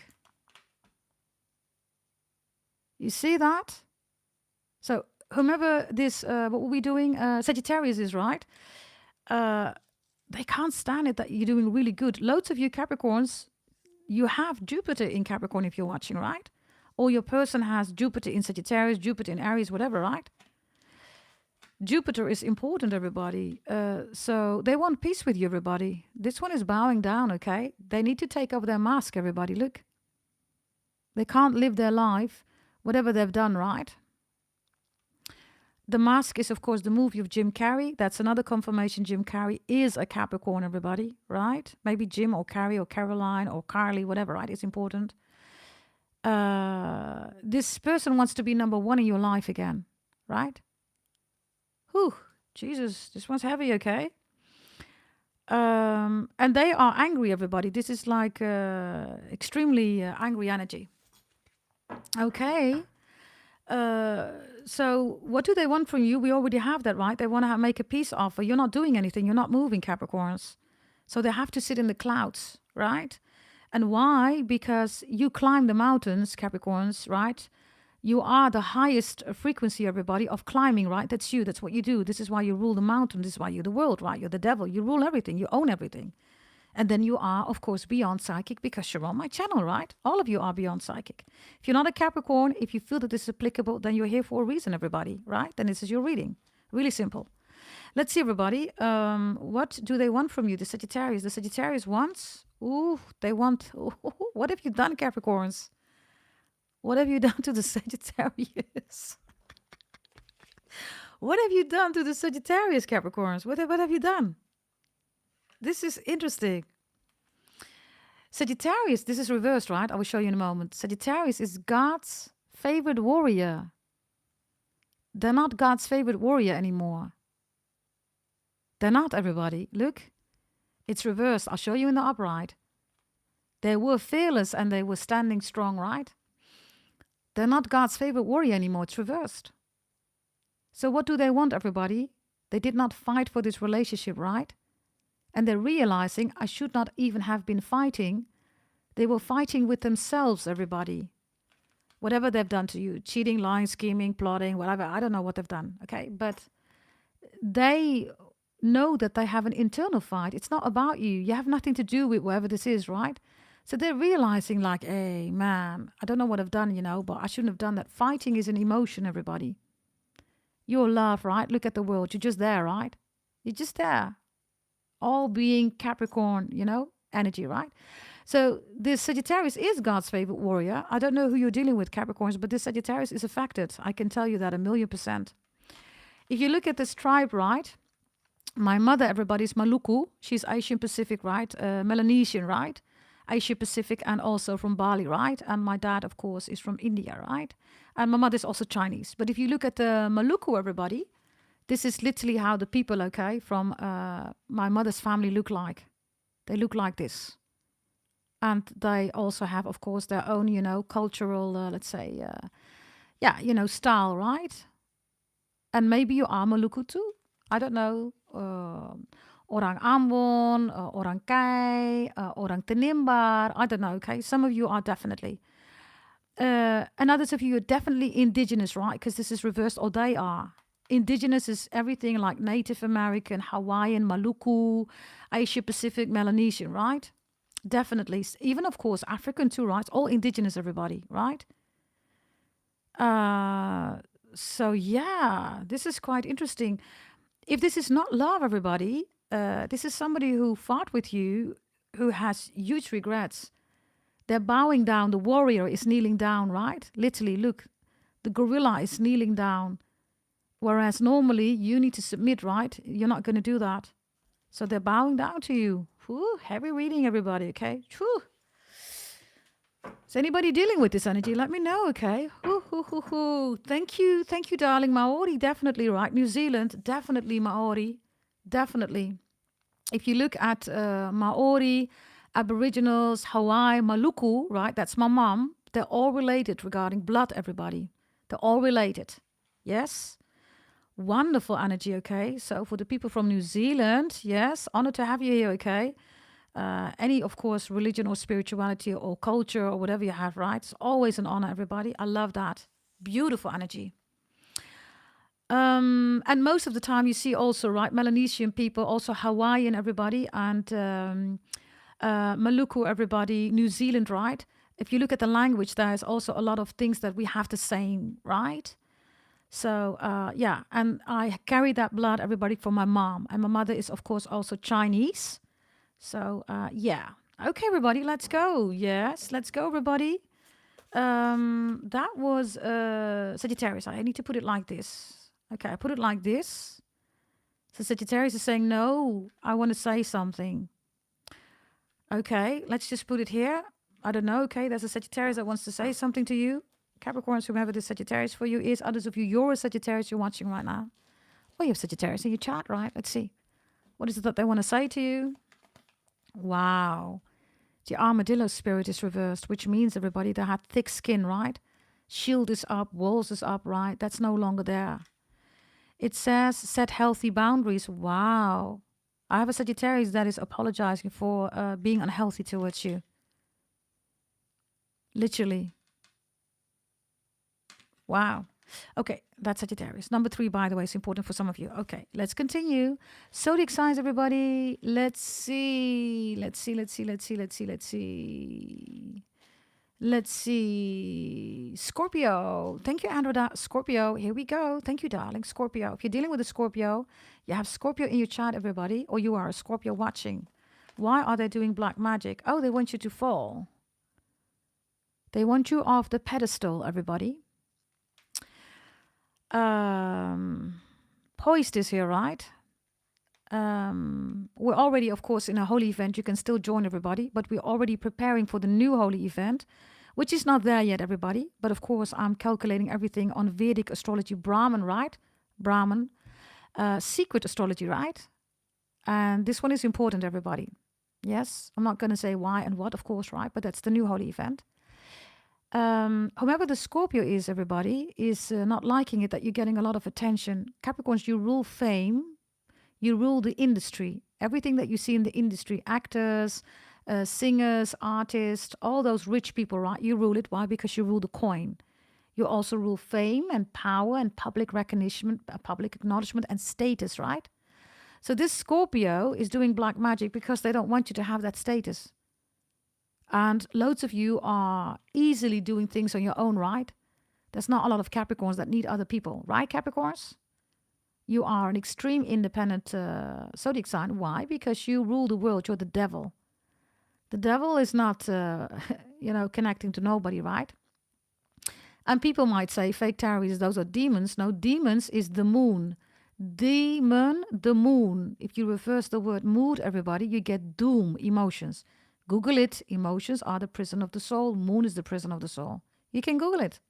You see that? So whomever this, what were we doing? Sagittarius is, right? They can't stand it that you're doing really good. Loads of you Capricorns, you have Jupiter in Capricorn if you're watching, right? Or your person has Jupiter in Sagittarius, Jupiter in Aries, whatever, right? Jupiter is important, everybody. So they want peace with you, everybody. This one is bowing down, okay? They need to take off their mask, everybody. Look. They can't live their life, whatever they've done, right? The mask is, of course, the movie of Jim Carrey. That's another confirmation. Jim Carrey is a Capricorn, everybody, right? Maybe Jim or Carrey or Caroline or Carly, whatever, right? It's important. This person wants to be number one in your life again, right? Whew, Jesus, this one's heavy, okay? And they are angry, everybody. This is like extremely angry energy. Okay. So what do they want from you? We already have that, right? They want to make a peace offer. You're not doing anything. You're not moving, Capricorns. So they have to sit in the clouds, right? And why? Because you climb the mountains, Capricorns, right? You are the highest frequency, everybody, of climbing, right? That's you. That's what you do. This is why you rule the mountain. This is why you're the world, right? You're the devil. You rule everything. You own everything. And then you are, of course, beyond psychic because you're on my channel, right? All of you are beyond psychic. If you're not a Capricorn, if you feel that this is applicable, then you're here for a reason, everybody, right? Then this is your reading. Really simple. Let's see, everybody. What do they want from you? The Sagittarius. The Sagittarius wants, they want, what have you done, Capricorns? What have you done to the Sagittarius? What have you done to the Sagittarius, Capricorns? What have you done? This is interesting. Sagittarius, this is reversed, right? I will show you in a moment. Sagittarius is God's favorite warrior. They're not God's favorite warrior anymore. They're not, everybody. Look, it's reversed. I'll show you in the upright. They were fearless and they were standing strong, right? They're not God's favorite warrior anymore. It's reversed. So what do they want, everybody? They did not fight for this relationship, right? And they're realizing I should not even have been fighting. They were fighting with themselves, everybody. Whatever they've done to you, cheating, lying, scheming, plotting, whatever. I don't know what they've done, okay? But they know that they have an internal fight. It's not about you. You have nothing to do with whatever this is, right? So they're realizing like, hey, man, I don't know what I've done, but I shouldn't have done that. Fighting is an emotion, everybody. You're love, right? Look at the world. You're just there, right? You're just there. All being Capricorn, energy, right? So this Sagittarius is God's favorite warrior. I don't know who you're dealing with, Capricorns, but this Sagittarius is affected. I can tell you that 1,000,000%. If you look at this tribe, right? My mother, everybody's Maluku. She's Asian Pacific, right? Melanesian, right? Asia Pacific and also from Bali, right? And my dad, of course, is from India, right? And my mother is also Chinese. But if you look at the Maluku, everybody, this is literally how the people, okay, from my mother's family look like. They look like this. And they also have, of course, their own, cultural, let's say, style, right? And maybe you are Maluku too. I don't know. orang Ambon, orang Kai, orang Tenimbar. I don't know, okay? Some of you are definitely. And others of you are definitely indigenous, right? Because this is reversed, or they are. Indigenous is everything like Native American, Hawaiian, Maluku, Asia Pacific, Melanesian, right? Definitely. Even, of course, African too, right? All indigenous, everybody, right? So, yeah, this is quite interesting. If this is not love, everybody, this is somebody who fought with you, who has huge regrets. They're bowing down. The warrior is kneeling down, right? Literally, look, the gorilla is kneeling down. Whereas normally you need to submit, right? You're not going to do that. So they're bowing down to you. Whew, heavy reading, everybody, okay? Whew. Is anybody dealing with this energy? Let me know, okay? Thank you, darling. Maori, definitely, right? New Zealand, definitely Maori, definitely. If you look at Maori, Aboriginals, Hawaii, Maluku, right? That's my mom. They're all related regarding blood, everybody. They're all related. Yes? Wonderful energy, okay? So for the people from New Zealand, yes, honored to have you here, okay? Any, of course, religion or spirituality or culture or whatever you have, right? It's always an honor, everybody. I love that. Beautiful energy. And most of the time you see also, right, Melanesian people, also Hawaiian, everybody, and Maluku, everybody, New Zealand, right? If you look at the language, there's also a lot of things that we have the same, right? So, yeah, and I carry that blood, everybody, from my mom. And my mother is, of course, also Chinese. So, yeah. Okay, everybody, let's go. Yes, let's go, everybody. That was Sagittarius. I need to put it like this. Okay, I put it like this. So Sagittarius is saying, no, I want to say something. Okay, let's just put it here. I don't know. Okay, there's a Sagittarius that wants to say something to you. Capricorns, whoever the Sagittarius for you is. Others of you, you're a Sagittarius you're watching right now. Well, you have Sagittarius in your chart, right? Let's see. What is it that they want to say to you? Wow. The armadillo spirit is reversed, which means, everybody, they had thick skin, right? Shield is up, walls is up, right? That's no longer there. It says set healthy boundaries. Wow. I have a Sagittarius that is apologizing for being unhealthy towards you. Literally. Wow. Okay, that's Sagittarius. Number 3, by the way, is important for some of you. Okay, let's continue. Zodiac signs, everybody. Let's see. Let's see. Scorpio. Thank you, Andrea. Scorpio. Here we go. Thank you, darling. Scorpio. If you're dealing with a Scorpio, you have Scorpio in your chart, everybody, or you are a Scorpio watching. Why are they doing black magic? Oh, they want you to fall. They want you off the pedestal, everybody. Poised is here, right? We're already, of course, in a holy event. You can still join, everybody, but we're already preparing for the new holy event, which is not there yet, everybody. But of course, I'm calculating everything on Vedic astrology, Brahman, right? Brahman, secret astrology, right? And this one is important, everybody. Yes, I'm not going to say why and what, of course, right? But that's the new holy event. Whomever the Scorpio is, everybody, is not liking it that you're getting a lot of attention. Capricorns, you rule fame. You rule the industry. Everything that you see in the industry, actors, singers, artists, all those rich people, right? You rule it. Why? Because you rule the coin. You also rule fame and power and public recognition, public acknowledgement and status, right? So this Scorpio is doing black magic because they don't want you to have that status. And loads of you are easily doing things on your own, right? There's not a lot of Capricorns that need other people, right, Capricorns? You are an extreme independent zodiac sign. Why? Because you rule the world. You're the devil. The devil is not, connecting to nobody, right? And people might say, fake tarots, those are demons. No, demons is the moon. Demon, the moon. If you reverse the word mood, everybody, you get doom, emotions. Google it. Emotions are the prison of the soul. Moon is the prison of the soul. You can Google it.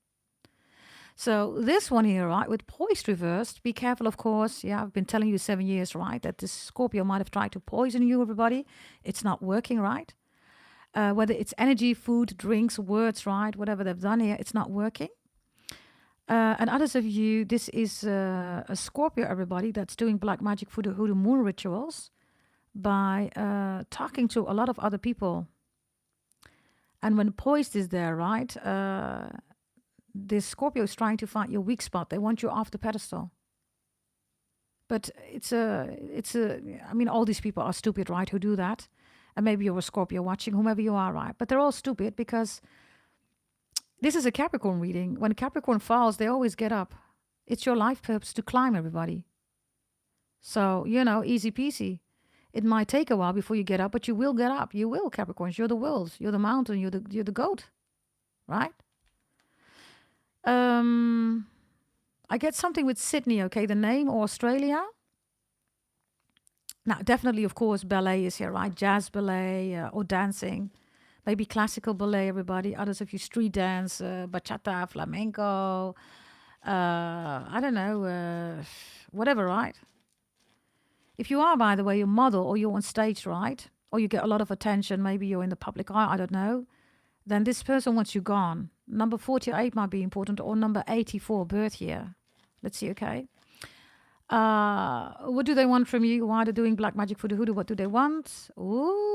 So this one here, right, with poised reversed, be careful, of course. Yeah, I've been telling you 7 years, right, that this Scorpio might have tried to poison you, everybody. It's not working, right? Whether it's energy, food, drinks, words, right, whatever they've done here, it's not working. And others of you, this is a Scorpio, everybody, that's doing black magic for the moon rituals. by talking to a lot of other people. And when poised is there, right? This Scorpio is trying to find your weak spot. They want you off the pedestal. But I mean, all these people are stupid, right, who do that. And maybe you're a Scorpio watching, whomever you are, right? But they're all stupid because this is a Capricorn reading. When Capricorn falls, they always get up. It's your life purpose to climb, everybody. So, easy peasy. It might take a while before you get up, but you will get up. You will, Capricorns. You're the wolves. You're the mountain. You're the goat, right? I get something with Sydney, okay, the name, or Australia. Now, definitely, of course, ballet is here, right? Jazz ballet or dancing. Maybe classical ballet, everybody. Others of you street dance, bachata, flamenco. I don't know, whatever, right? If you are, by the way, a model or you're on stage, right? Or you get a lot of attention, maybe you're in the public eye, I don't know. Then this person wants you gone. Number 48 might be important, or number 84, birth year. Let's see, okay? What do they want from you? Why are they doing black magic for the hoodoo? What do they want? Ooh.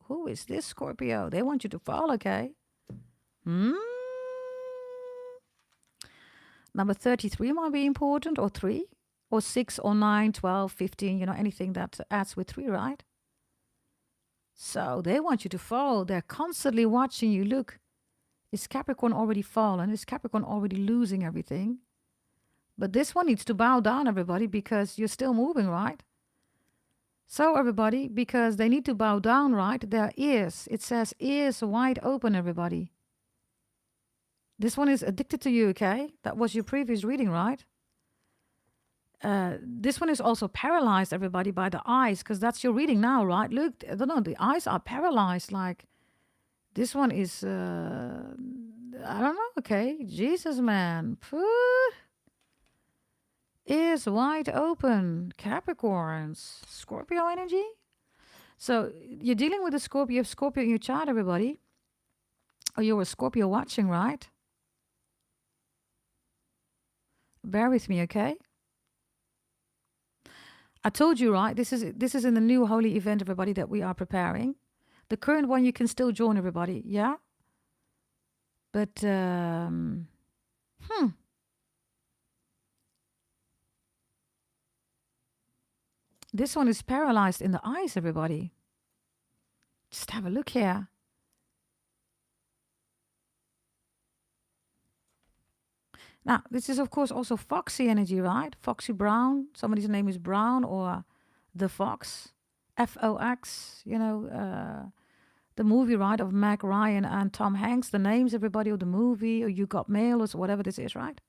Who is this Scorpio? They want you to fall, okay? Number 33 might be important, or 3, or 6, or 9, 12, 15, anything that adds with 3, right? So they want you to fall. They're constantly watching you. Look, is Capricorn already fallen? Is Capricorn already losing everything? But this one needs to bow down, everybody, because you're still moving, right? So, everybody, because they need to bow down, right? Their ears. It says ears wide open, everybody. This one is addicted to you, okay? That was your previous reading, right? This one is also paralyzed, everybody, by the eyes, because that's your reading now, right? Look, I don't know, the eyes are paralyzed. Like, this one is, I don't know, okay? Jesus, man. Ears wide open. Capricorns. Scorpio energy. So, you're dealing with a Scorpio. You have Scorpio in your chart, everybody. Or you're a Scorpio watching, right? Bear with me, okay? I told you, right? This is in the new holy event, everybody, that we are preparing. The current one you can still join, everybody, yeah? But this one is paralyzed in the eyes, everybody. Just have a look here. Now, this is, of course, also Foxy energy, right? Foxy Brown. Somebody's name is Brown, or The Fox. Fox, the movie, right, of Meg Ryan and Tom Hanks. The names, everybody, of the movie, or You Got Mail, or whatever this is, right?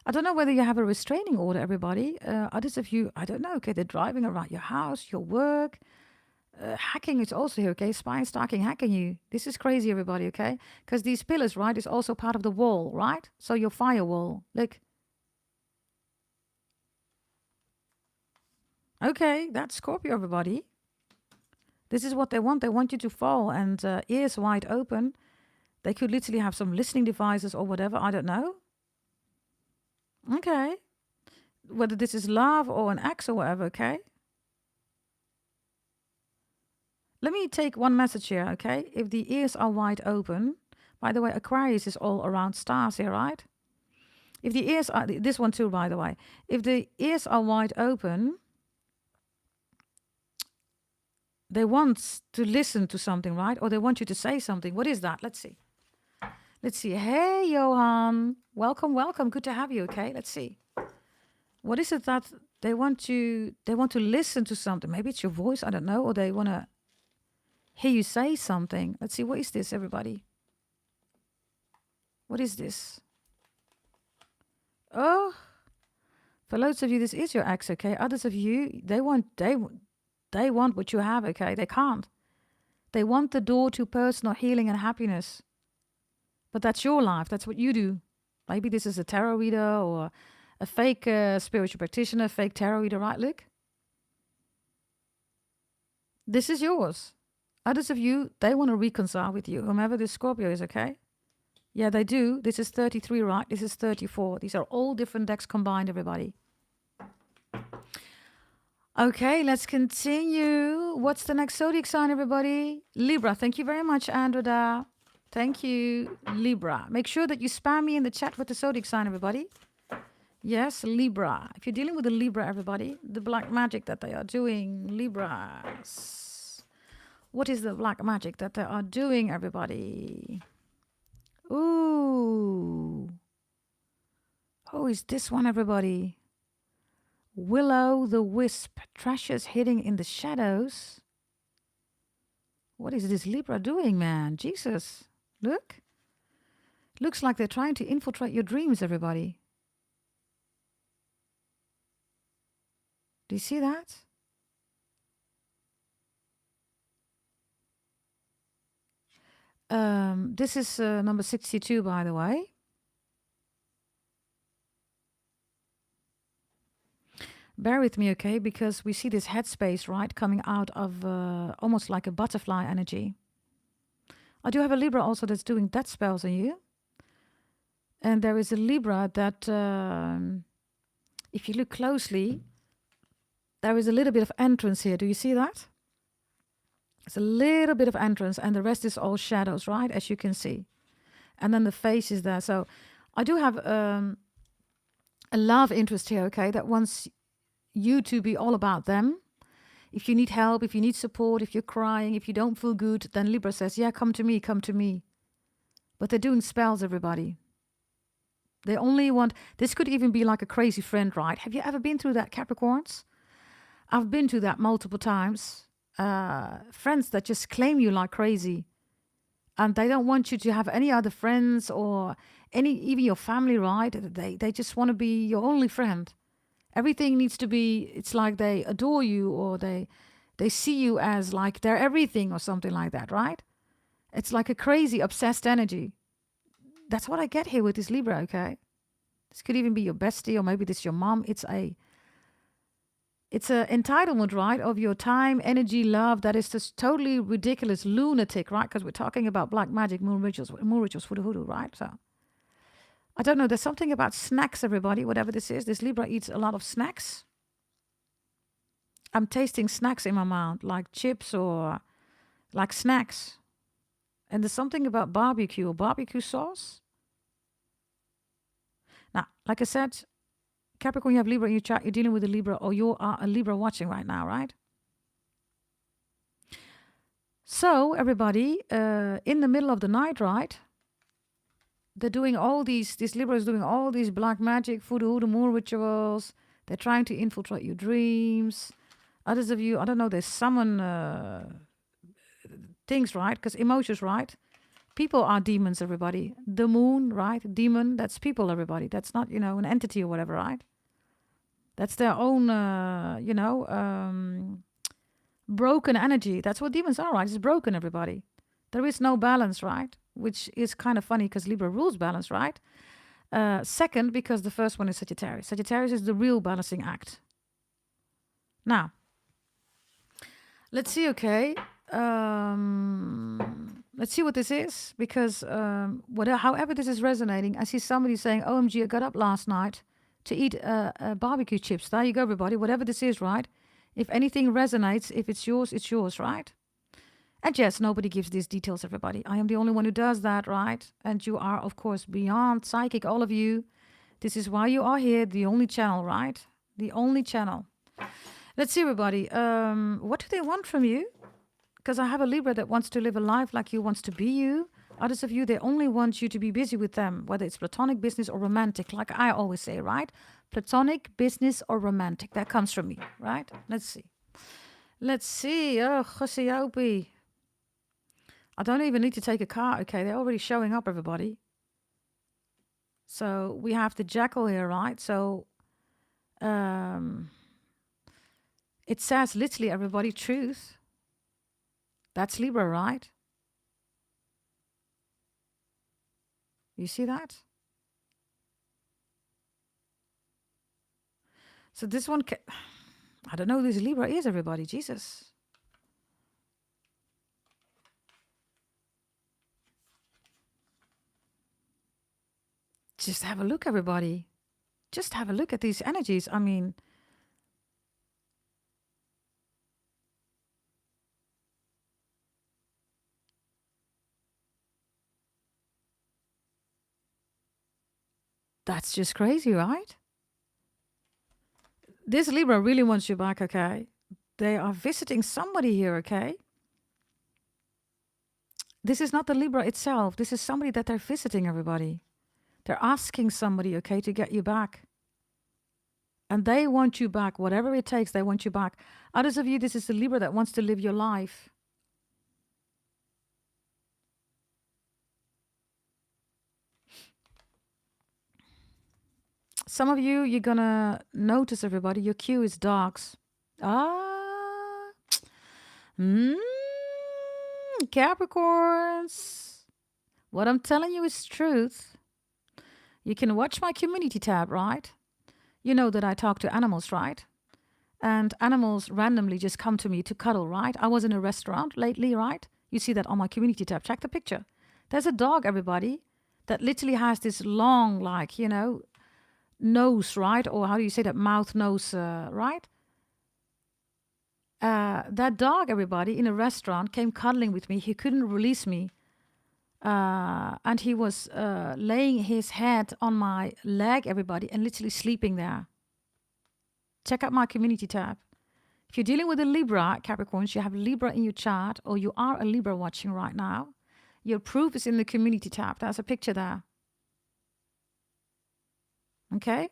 I don't know whether you have a restraining order, everybody. Others of you, I don't know, okay, they're driving around your house, your work. Hacking is also here, okay? Spying, stalking, hacking you. This is crazy, everybody, okay? Because these pillars, right, is also part of the wall, right? So your firewall. Look. Okay, that's Scorpio, everybody. This is what they want. They want you to fall, and ears wide open. They could literally have some listening devices or whatever. I don't know. Okay. Whether this is love or an ex or whatever, okay? Let me take one message here, okay? If the ears are wide open, by the way, Aquarius is all around stars here, right? If the ears are, this one too, by the way, if the ears are wide open, they want to listen to something, right? Or they want you to say something. What is that? Let's see. Let's see. Hey, Johan. Welcome, welcome. Good to have you, okay? Let's see. What is it that they want to listen to something? Maybe it's your voice, I don't know, or they want to hear you say something. Let's see, what is this, everybody? What is this? Oh, for loads of you, this is your ex, okay? Others of you, they want what you have, okay? They can't. They want the door to personal healing and happiness. But that's your life. That's what you do. Maybe this is a tarot reader or a fake spiritual practitioner, fake tarot reader, right, Luke? This is yours. Others of you, they want to reconcile with you, whomever this Scorpio is, okay? Yeah, they do. This is 33, right? This is 34. These are all different decks combined, everybody. Okay, let's continue. What's the next zodiac sign, everybody? Libra. Thank you very much, Andrea. Thank you, Libra. Make sure that you spam me in the chat with the zodiac sign, everybody. Yes, Libra. If you're dealing with a Libra, everybody, the black magic that they are doing, Libras. What is the black magic that they are doing, everybody? Ooh. Oh, is this one, everybody? Willow the Wisp, treasures hiding in the shadows. What is this Libra doing, man? Jesus. Look. Looks like they're trying to infiltrate your dreams, everybody. Do you see that? This is number 62, by the way. Bear with me, okay? Because we see this headspace, right? Coming out of almost like a butterfly energy. I do have a Libra also that's doing death spells on you. And there is a Libra that, if you look closely, there is a little bit of entrance here. Do you see that? It's a little bit of entrance and the rest is all shadows, right? As you can see. And then the face is there. So I do have a love interest here, okay? That wants you to be all about them. If you need help, if you need support, if you're crying, if you don't feel good, then Libra says, yeah, come to me, come to me. But they're doing spells, everybody. They only want, this could even be like a crazy friend, right? Have you ever been through that, Capricorns? I've been through that multiple times. Friends that just claim you like crazy. And they don't want you to have any other friends or even your family, right? They just want to be your only friend. Everything needs to be, it's like they adore you or they see you as like they're everything or something like that, right? It's like a crazy obsessed energy. That's what I get here with this Libra, okay? This could even be your bestie or maybe this is your mom. It's a entitlement, right, of your time, energy, love that is just totally ridiculous, lunatic, right? Because we're talking about black magic, moon rituals for the hoodoo, right? So I don't know. There's something about snacks, everybody, whatever this is. This Libra eats a lot of snacks. I'm tasting snacks in my mouth, like chips or like snacks. And there's something about barbecue or barbecue sauce. Now, like I said, Capricorn, you have Libra in your chart. You're dealing with a Libra or you are a Libra watching right now, right? So, everybody, in the middle of the night, right? They're doing all this Libra is doing all these black magic, voodoo, the moon rituals. They're trying to infiltrate your dreams. Others of you, I don't know, they summon things, right? Because emotions, right? People are demons, everybody. The moon, right? Demon, that's people, everybody. That's not, an entity or whatever, right? That's their own, broken energy. That's what demons are, right? It's broken, everybody. There is no balance, right? Which is kind of funny because Libra rules balance, right? Second, because the first one is Sagittarius. Sagittarius is the real balancing act. Now, let's see, okay? Let's see what this is, because however this is resonating, I see somebody saying, OMG, I got up last night to eat barbecue chips. There you go, everybody. Whatever this is, right? If anything resonates, if it's yours, right? And yes, nobody gives these details, everybody. I am the only one who does that, right? And you are, of course, beyond psychic, all of you. This is why you are here, the only channel, right? The only channel. Let's see, everybody. What do they want from you? Because I have a Libra that wants to live a life like you, wants to be you. Others of you, they only want you to be busy with them, whether it's platonic, business, or romantic, like I always say, right? Platonic, business, or romantic. That comes from me, right? Let's see. Oh, Josiopi. I don't even need to take a car. Okay, they're already showing up, everybody. So we have the jackal here, right? So it says literally, everybody, truth. That's Libra, right? You see that? So this one, I don't know who this Libra is, everybody. Jesus. just have a look, everybody. Just have a look at these energies. I mean, that's just crazy, right? This Libra really wants you back, okay? They are visiting somebody here, okay? This is not the Libra itself. This is somebody that they're visiting, everybody. They're asking somebody, okay, to get you back. And they want you back. Whatever it takes, they want you back. Others of you, this is the Libra that wants to live your life. Some of you, you're going to notice, everybody, your cue is dogs. Capricorns. What I'm telling you is truth. You can watch my community tab, right? You know that I talk to animals, right? And animals randomly just come to me to cuddle, right? I was in a restaurant lately, right? You see that on my community tab. Check the picture. There's a dog, everybody, that literally has this long, like, nose, right? Or how do you say that? Mouth, nose, right? That dog, everybody, in a restaurant came cuddling with me. He couldn't release me. And he was laying his head on my leg, everybody, and literally sleeping there. Check out my community tab. If you're dealing with a Libra, Capricorns, you have Libra in your chart, or you are a Libra watching right now, your proof is in the community tab. There's a picture there. Okay?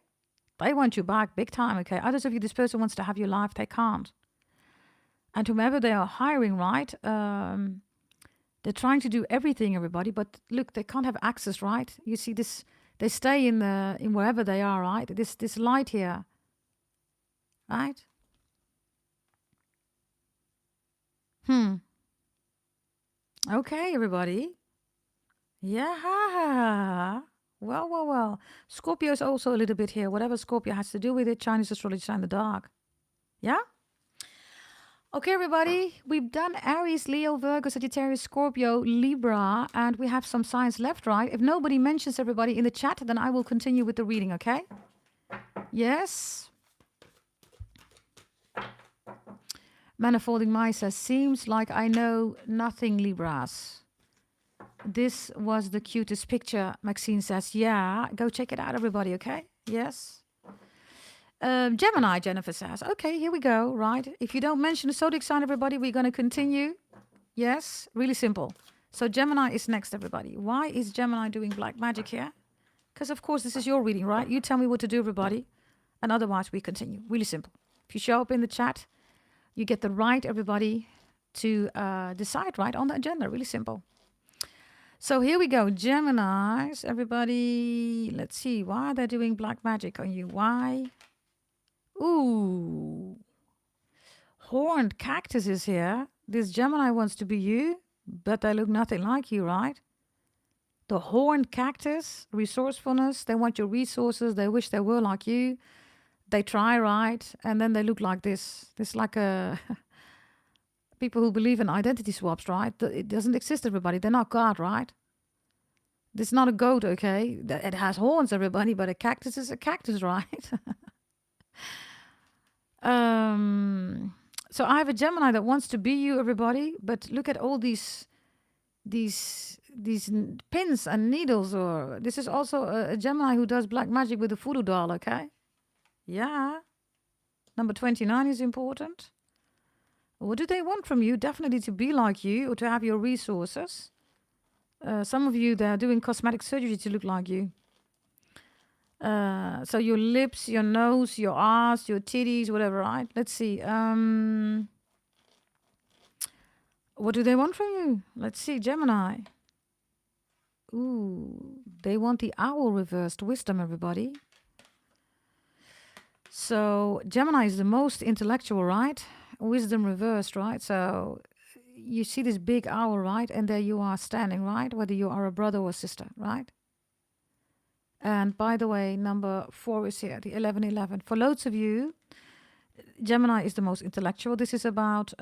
They want you back big time, okay? Others of you, this person wants to have your life, they can't. And whomever they are hiring, right, they're trying to do everything, everybody, but look, they can't have access, right? You see this, they stay in wherever they are, right? This light here, right? Okay, everybody. Yeah. Well. Scorpio is also a little bit here. Whatever Scorpio has to do with it, Chinese astrology sign the dog. Yeah? Okay, everybody. We've done Aries, Leo, Virgo, Sagittarius, Scorpio, Libra, and we have some signs left, right? If nobody mentions everybody in the chat, then I will continue with the reading, okay? Yes? Manifolding Mai says, seems like I know nothing, Libras. This was the cutest picture, Maxine says. Yeah, go check it out, everybody, okay? Yes. Gemini, Jennifer says. Okay, here we go, right? If you don't mention the zodiac sign, everybody, we're going to continue. Yes, really simple. So Gemini is next, everybody. Why is Gemini doing black magic here? Because, of course, this is your reading, right? You tell me what to do, everybody. And otherwise, we continue. Really simple. If you show up in the chat, you get the right, everybody, to decide right on the agenda. Really simple. So here we go. Geminis, everybody. Let's see. Why are they doing black magic on you? Why? Ooh. Horned cactus is here. This Gemini wants to be you, but they look nothing like you, right? The horned cactus, resourcefulness. They want your resources. They wish they were like you. They try, right? And then they look like this. This like a... people who believe in identity swaps, right? It doesn't exist, everybody. They're not God, right? This is not a goat, okay? It has horns, everybody, but a cactus is a cactus, right? So I have a Gemini that wants to be you, everybody, but look at all these pins and needles. Or this is also a Gemini who does black magic with a voodoo doll, okay? Yeah. Number 29 is important. What do they want from you? Definitely to be like you or to have your resources. Some of you, they're doing cosmetic surgery to look like you. So your lips, your nose, your ass, your titties, whatever, right? Let's see. What do they want from you? Let's see, Gemini. Ooh, they want the owl reversed wisdom, everybody. So Gemini is the most intellectual, right? Wisdom reversed, right? So you see this big owl, right? And there you are standing, right? Whether you are a brother or sister, right? And by the way, number 4 is here, the 1111. For loads of you, Gemini is the most intellectual. This is about...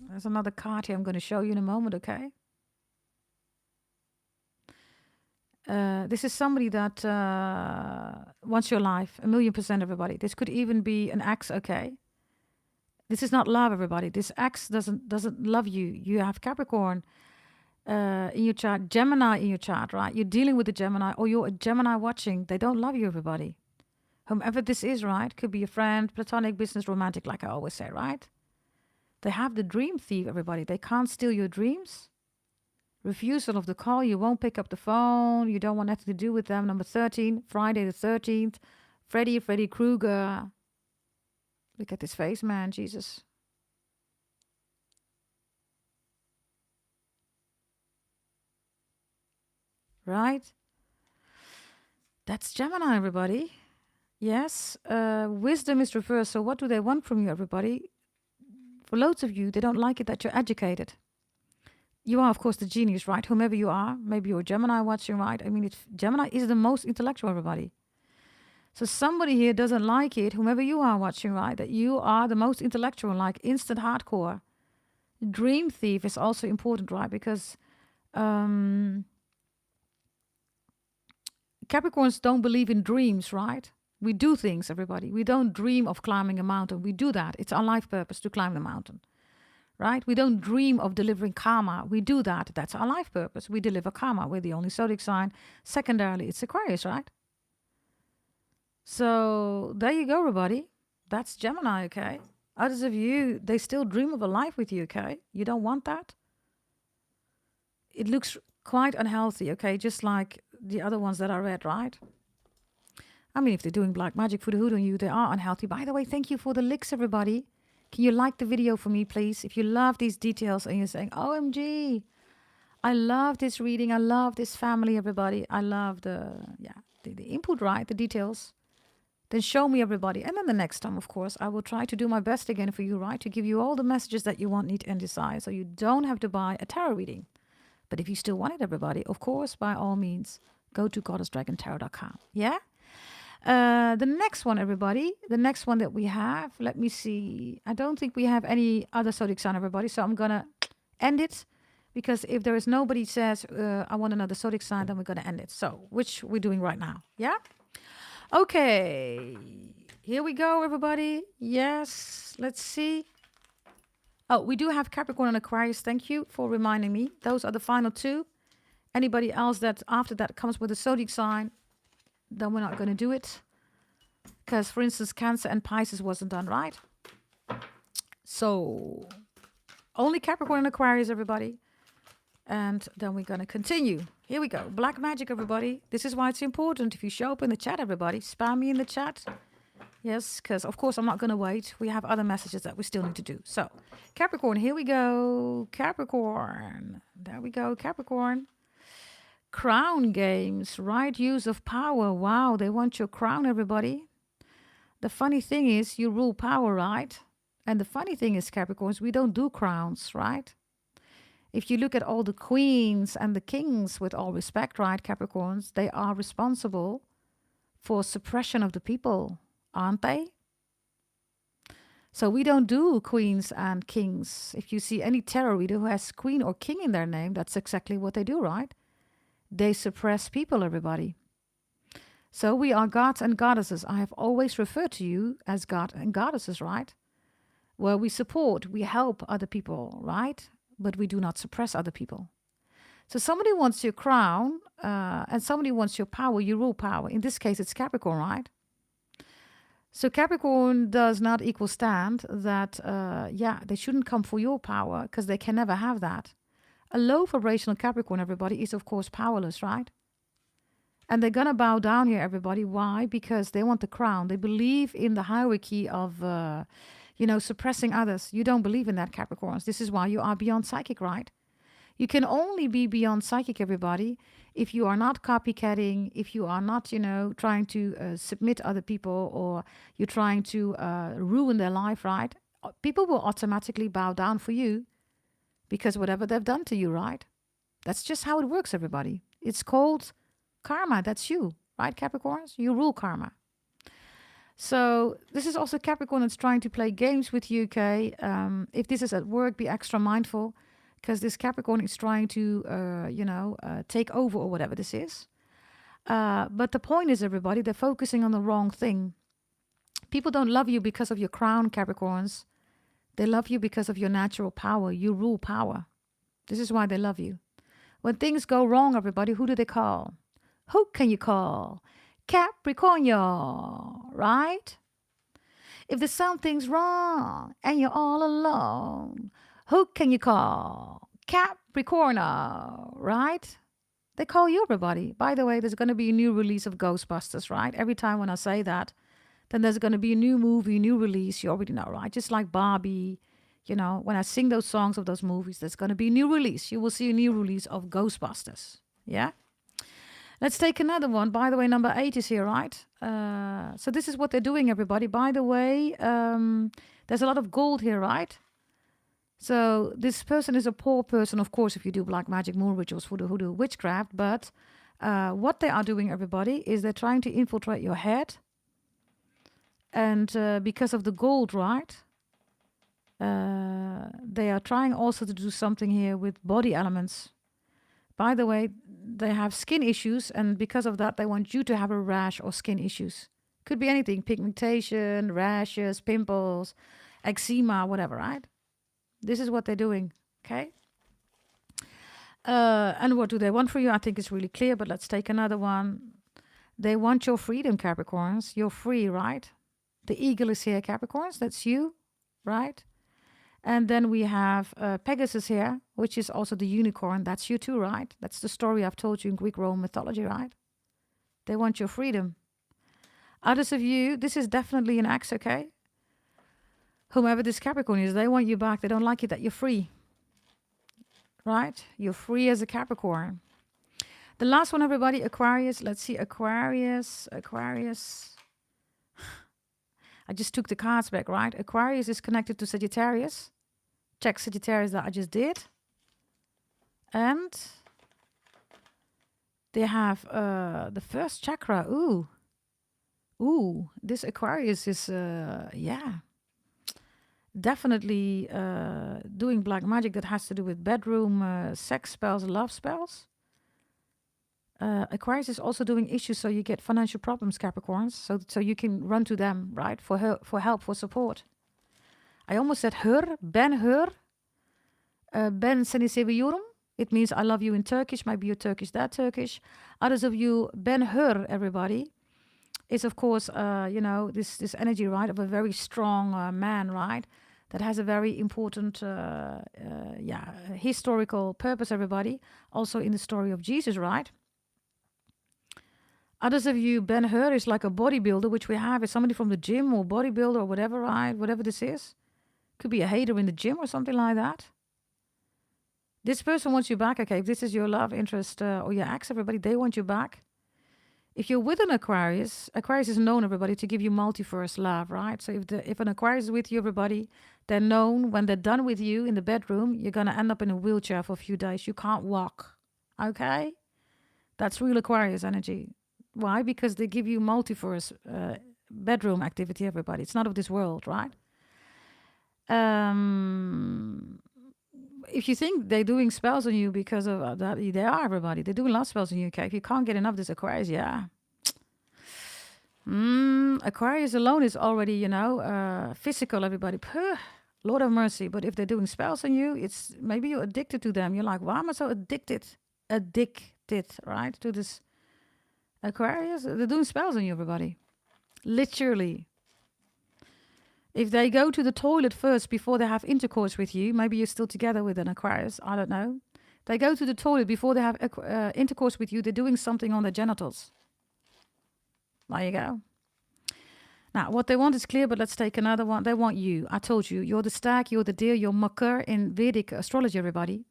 there's another card here I'm going to show you in a moment, okay? This is somebody that wants your life, 1,000,000%, everybody. This could even be an ex, okay? This is not love, everybody. This ex doesn't love you. You have Capricorn in your chart, Gemini in your chart, right? You're dealing with a Gemini, or you're a Gemini watching. They don't love you, everybody. Whomever this is, right? Could be a friend, platonic, business, romantic, like I always say, right? They have the dream thief, everybody. They can't steal your dreams. Refusal of the call. You won't pick up the phone. You don't want nothing to do with them. Number 13, Friday the 13th. Freddy Krueger. Look at this face, man. Jesus. Right? That's Gemini, everybody. Yes. Wisdom is reversed. So what do they want from you, everybody? For loads of you, they don't like it that you're educated. You are, of course, the genius, right? Whomever you are. Maybe you're a Gemini watching, right? I mean, Gemini is the most intellectual, everybody. So somebody here doesn't like it, whomever you are watching, right? That you are the most intellectual, like instant hardcore. Dream thief is also important, right? Because Capricorns don't believe in dreams, right? We do things, everybody. We don't dream of climbing a mountain. We do that. It's our life purpose to climb the mountain, right? We don't dream of delivering karma. We do that. That's our life purpose. We deliver karma. We're the only zodiac sign. Secondarily, it's Aquarius, right? So there you go, everybody. That's Gemini, okay? Others of you, they still dream of a life with you, okay? You don't want that? It looks quite unhealthy, okay? Just like the other ones that I read, right? I mean, if they're doing black magic for the hood on you, they are unhealthy. By the way, thank you for the licks, everybody. Can you like the video for me, please? If you love these details and you're saying, OMG, I love this reading. I love this family, everybody. I love the input, right? The details. Then show me, everybody. And then the next time, of course, I will try to do my best again for you, right? To give you all the messages that you want, need, and desire. So you don't have to buy a tarot reading. But if you still want it, everybody, of course, by all means, go to goddessdragontarot.com. Yeah? The next one, everybody. The next one that we have. Let me see. I don't think we have any other zodiac sign, everybody. So I'm going to end it. Because if there is nobody says, I want another zodiac sign, then we're going to end it. So, which we're doing right now. Yeah? Okay, here we go, everybody. Yes, let's see. Oh, we do have Capricorn and Aquarius. Thank you for reminding me. Those are the final two. Anybody else that after that comes with a zodiac sign, then we're not going to do it. Because, for instance, Cancer and Pisces wasn't done, right? So, only Capricorn and Aquarius, everybody. And then we're going to continue. Here we go. Black magic, everybody. This is why it's important. If you show up in the chat, everybody, spam me in the chat. Yes, because, of course, I'm not going to wait. We have other messages that we still need to do. So, Capricorn, here we go. Capricorn. There we go, Capricorn. Crown games. Right use of power. Wow, they want your crown, everybody. The funny thing is, you rule power, right? And the funny thing is, Capricorns, we don't do crowns, right? If you look at all the queens and the kings, with all respect, right, Capricorns, they are responsible for suppression of the people, aren't they? So we don't do queens and kings. If you see any tarot reader who has queen or king in their name, that's exactly what they do, right? They suppress people, everybody. So we are gods and goddesses. I have always referred to you as god and goddesses, right? Where we support, we help other people, right? But we do not suppress other people. So somebody wants your crown and somebody wants your power, you rule power. In this case, it's Capricorn, right? So Capricorn does not equal stand that, they shouldn't come for your power because they can never have that. A low vibrational Capricorn, everybody, is of course powerless, right? And they're going to bow down here, everybody. Why? Because they want the crown. They believe in the hierarchy of suppressing others. You don't believe in that, Capricorns. This is why you are beyond psychic, right? You can only be beyond psychic, everybody, if you are not copycatting, if you are not, trying to submit other people, or you're trying to ruin their life, right? People will automatically bow down for you because whatever they've done to you, right? That's just how it works, everybody. It's called karma. That's you, right, Capricorns? You rule karma. So this is also Capricorn that's trying to play games with you, okay? If this is at work, be extra mindful because this Capricorn is trying to, take over or whatever this is. But the point is, everybody, they're focusing on the wrong thing. People don't love you because of your crown, Capricorns. They love you because of your natural power. You rule power. This is why they love you. When things go wrong, everybody, who do they call? Who can you call? Capricornio, right? If there's something's wrong and you're all alone, who can you call? Capricorno, right? They call you, everybody. By the way, there's going to be a new release of Ghostbusters, right? Every time when I say that, then there's going to be a new movie, new release. You already know, right? Just like Barbie, you know, when I sing those songs of those movies, there's going to be a new release. You will see a new release of Ghostbusters. Yeah? Let's take another one. By the way, number 8 is here, right? So this is what they're doing, everybody. By the way, there's a lot of gold here, right? So this person is a poor person, of course, if you do black magic, moon rituals, voodoo, hoodoo, witchcraft. But what they are doing, everybody, is they're trying to infiltrate your head. And because of the gold, right? They are trying also to do something here with body elements. By the way, they have skin issues, and because of that, they want you to have a rash or skin issues. Could be anything, pigmentation, rashes, pimples, eczema, whatever, right? This is what they're doing, okay? And what do they want for you? I think it's really clear, but let's take another one. They want your freedom, Capricorns. You're free, right? The eagle is here, Capricorns. That's you, right? And then we have Pegasus here, which is also the unicorn. That's you too, right? That's the story I've told you in Greek Roman mythology, right? They want your freedom. Others of you, this is definitely an ex, okay? Whomever this Capricorn is, they want you back. They don't like it that you're free, right? You're free as a Capricorn. The last one, everybody, Aquarius. Let's see, Aquarius. I just took the cards back, right? Aquarius is connected to Sagittarius. Check Sagittarius that I just did. And they have the first chakra. Ooh, this Aquarius is, definitely doing black magic that has to do with bedroom, sex spells, love spells. Aquarius is also doing issues, so you get financial problems, Capricorns. So you can run to them, right, for help, for support. I almost said her, ben seni seviyorum. It means I love you in Turkish. Maybe you're Turkish, that Turkish. Others of you, ben her, everybody, is of course, this energy, right, of a very strong man, right, that has a very important, historical purpose, everybody. Also in the story of Jesus, right? Others of you, Ben-Hur is like a bodybuilder, which we have is somebody from the gym or bodybuilder or whatever, right? Whatever this is. Could be a hater in the gym or something like that. This person wants you back, okay? If this is your love interest or your ex, everybody, they want you back. If you're with an Aquarius is known, everybody, to give you multiverse love, right? So if an Aquarius is with you, everybody, they're known when they're done with you in the bedroom, you're going to end up in a wheelchair for a few days. You can't walk, okay? That's real Aquarius energy. Why? Because they give you multiverse bedroom activity, everybody. It's not of this world, right? If you think they're doing spells on you because of that, they are, everybody. They're doing love spells on you, okay? If you can't get enough of this Aquarius, yeah. Aquarius alone is already, physical, everybody. Puh, Lord of mercy. But if they're doing spells on you, it's maybe you're addicted to them. You're like, why am I so addicted, right, to this Aquarius? They're doing spells on you, everybody. Literally. If they go to the toilet first before they have intercourse with you, maybe you're still together with an Aquarius, I don't know. They go to the toilet before they have intercourse with you, they're doing something on their genitals. There you go. Now, what they want is clear, but let's take another one. They want you. I told you, you're the stag, you're the deer, you're Makar in Vedic astrology, everybody.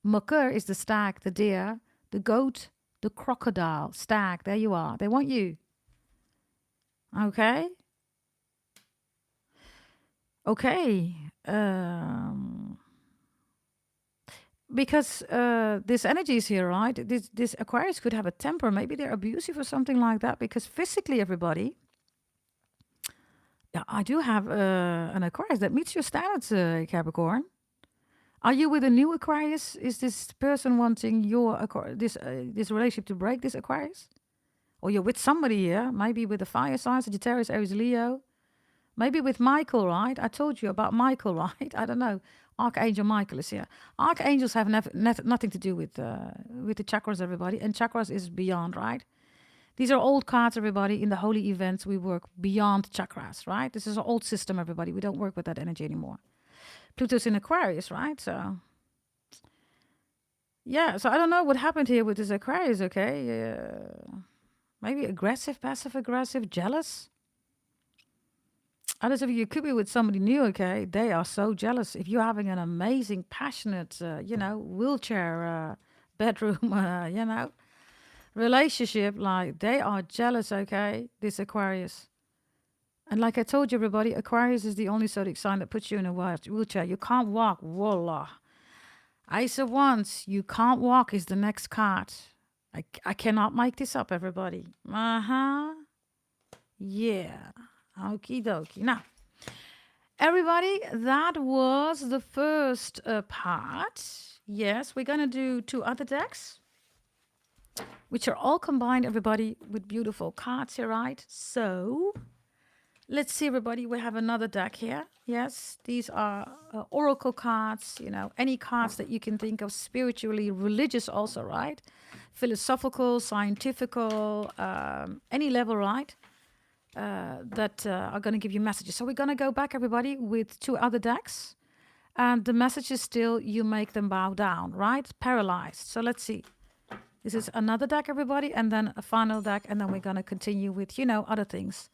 Makar is the stag, the deer, the goat, the crocodile, stag. There you are. They want you. Okay. Because this energy is here, right? This Aquarius could have a temper. Maybe they're abusive or something like that. Because physically, everybody, yeah, I do have an Aquarius that meets your standards, Capricorn. Are you with a new Aquarius? Is this person wanting this relationship to break, this Aquarius? Or you're with somebody here, maybe with a fire sign, Sagittarius, Aries, Leo. Maybe with Michael, right? I told you about Michael, right? I don't know. Archangel Michael is here. Archangels have nothing to do with the chakras, everybody. And chakras is beyond, right? These are old cards, everybody. In the holy events, we work beyond chakras, right? This is an old system, everybody. We don't work with that energy anymore. Pluto's in Aquarius, right? So, yeah. So I don't know what happened here with this Aquarius, okay? Maybe aggressive, passive-aggressive, jealous. Others of you could be with somebody new, okay? They are so jealous. If you're having an amazing, passionate, wheelchair bedroom, relationship, like they are jealous, okay? This Aquarius. And like I told you, everybody, Aquarius is the only zodiac sign that puts you in a wheelchair. You can't walk. Voila. Ace of Wands, you can't walk is the next card. I cannot make this up, everybody. Uh-huh. Yeah. Okie dokie. Now, everybody, that was the first part. Yes, we're going to do 2 other decks, which are all combined, everybody, with beautiful cards here, right? So, let's see, everybody. We have another deck here. Yes, these are oracle cards, any cards that you can think of, spiritually, religious also, right? Philosophical, scientifical, any level, right? That are going to give you messages. So we're going to go back, everybody, with 2 other decks. And the message is still, you make them bow down, right? Paralyzed. So let's see. This is another deck, everybody, and then a final deck. And then we're going to continue with, other things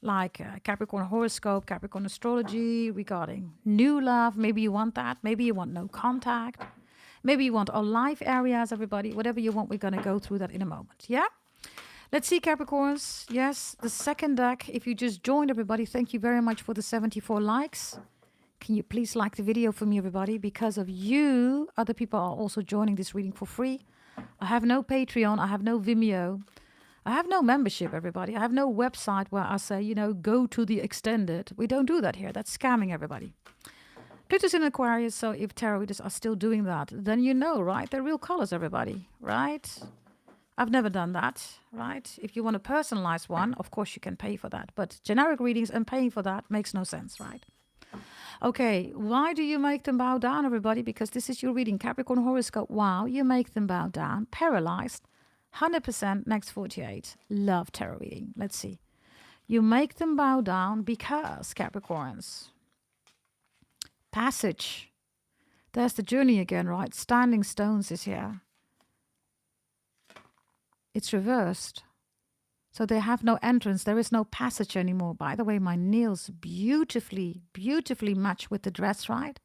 like Capricorn horoscope, Capricorn astrology regarding new love. Maybe you want that. Maybe you want no contact. Maybe you want all life areas, everybody. Whatever you want, we're going to go through that in a moment. Yeah? Let's see, Capricorns. Yes, the second deck. If you just joined, everybody, thank you very much for the 74 likes. Can you please like the video for me, everybody? Because of you, other people are also joining this reading for free. I have no Patreon. I have no Vimeo. I have no membership, everybody. I have no website where I say, go to the extended. We don't do that here. That's scamming, everybody. Pluto's in Aquarius, so if tarot readers are still doing that, then right? They're real colors, everybody, right? I've never done that, right? If you want a personalized one, of course you can pay for that. But generic readings and paying for that makes no sense, right? Okay, why do you make them bow down, everybody? Because this is your reading, Capricorn horoscope. Wow, you make them bow down, paralyzed, 100% next 48. Love tarot reading. Let's see. You make them bow down because, Capricorns, passage. There's the journey again, right? Standing stones is here. It's reversed. So they have no entrance. There is no passage anymore. By the way, my nails beautifully, beautifully match with the dress, right?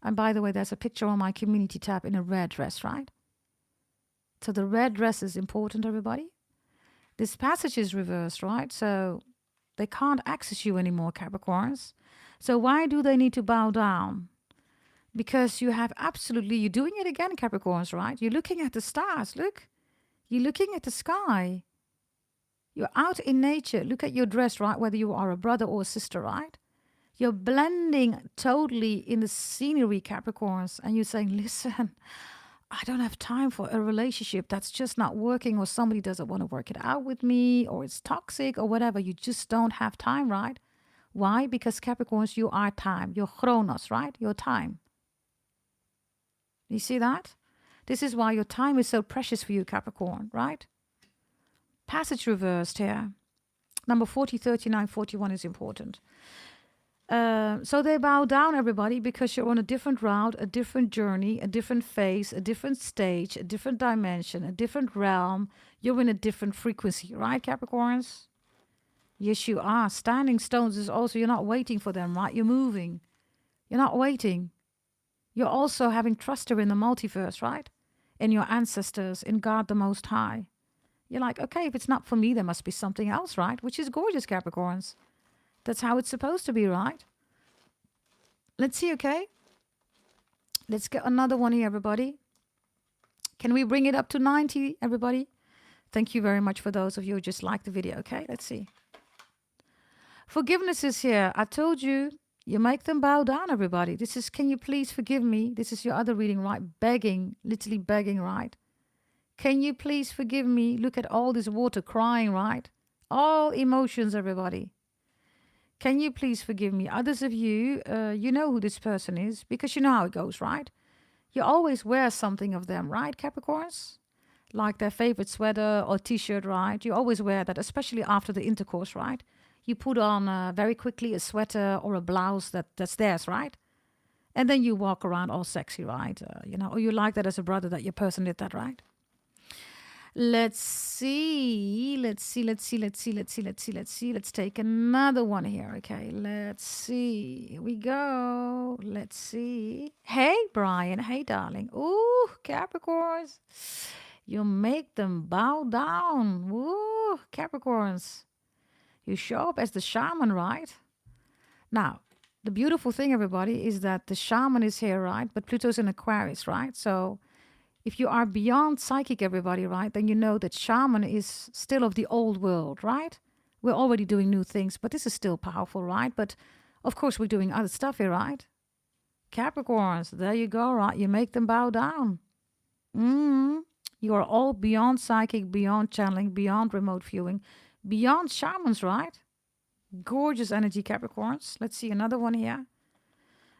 And by the way, there's a picture on my community tab in a red dress, right? So the red dress is important, everybody. This passage is reversed, right? So they can't access you anymore, Capricorns. So why do they need to bow down? Because you have you're doing it again, Capricorns, right? You're looking at the stars, look. You're looking at the sky. You're out in nature. Look at your dress, right? Whether you are a brother or a sister, right? You're blending totally in the scenery, Capricorns. And you're saying, listen, I don't have time for a relationship that's just not working, or somebody doesn't want to work it out with me, or it's toxic or whatever. You just don't have time, right? Why? Because Capricorns, you are time. You're chronos, right? Your time. You see that? This is why your time is so precious for you, Capricorn, right? Passage reversed here. Number 40, 39, 41 is important. So they bow down, everybody, because you're on a different route, a different journey, a different phase, a different stage, a different dimension, a different realm. You're in a different frequency, right, Capricorns? Yes, you are. Standing stones is also, you're not waiting for them, right? You're moving. You're not waiting. You're also having trust in the multiverse, right? In your ancestors, in God the Most High. You're like, okay, if it's not for me, there must be something else, right? Which is gorgeous, Capricorns. That's how it's supposed to be, right? Let's see, okay? Let's get another one here, everybody. Can we bring it up to 90, everybody? Thank you very much for those of you who just liked the video, okay? Let's see. Forgiveness is here. I told you You make them bow down, everybody. This is, can you please forgive me? This is your other reading, right? Begging, literally begging, right? Can you please forgive me? Look at all this water crying, right? All emotions, everybody. Can you please forgive me? Others of you, you know who this person is because you know how it goes, right? You always wear something of them, right, Capricorns? Like their favorite sweater or t-shirt, right? You always wear that, especially after the intercourse, right? You put on very quickly a sweater or a blouse that's theirs, right? And then you walk around all sexy, right? Or you like that as a brother that your person did that, right? Let's see. Let's take another one here. Okay, let's see. Here we go. Let's see. Hey, Brian. Hey, darling. Ooh, Capricorns. You make them bow down. Ooh, Capricorns. You show up as the shaman, right? Now, the beautiful thing, everybody, is that the shaman is here, right? But Pluto's in Aquarius, right? So if you are beyond psychic, everybody, right, then you know that shaman is still of the old world, right? We're already doing new things, but this is still powerful, right? But of course, we're doing other stuff here, right? Capricorns, there you go, right? You make them bow down. You are all beyond psychic, beyond channeling, beyond remote viewing, beyond shamans, right? Gorgeous energy, Capricorns. Let's see another one here.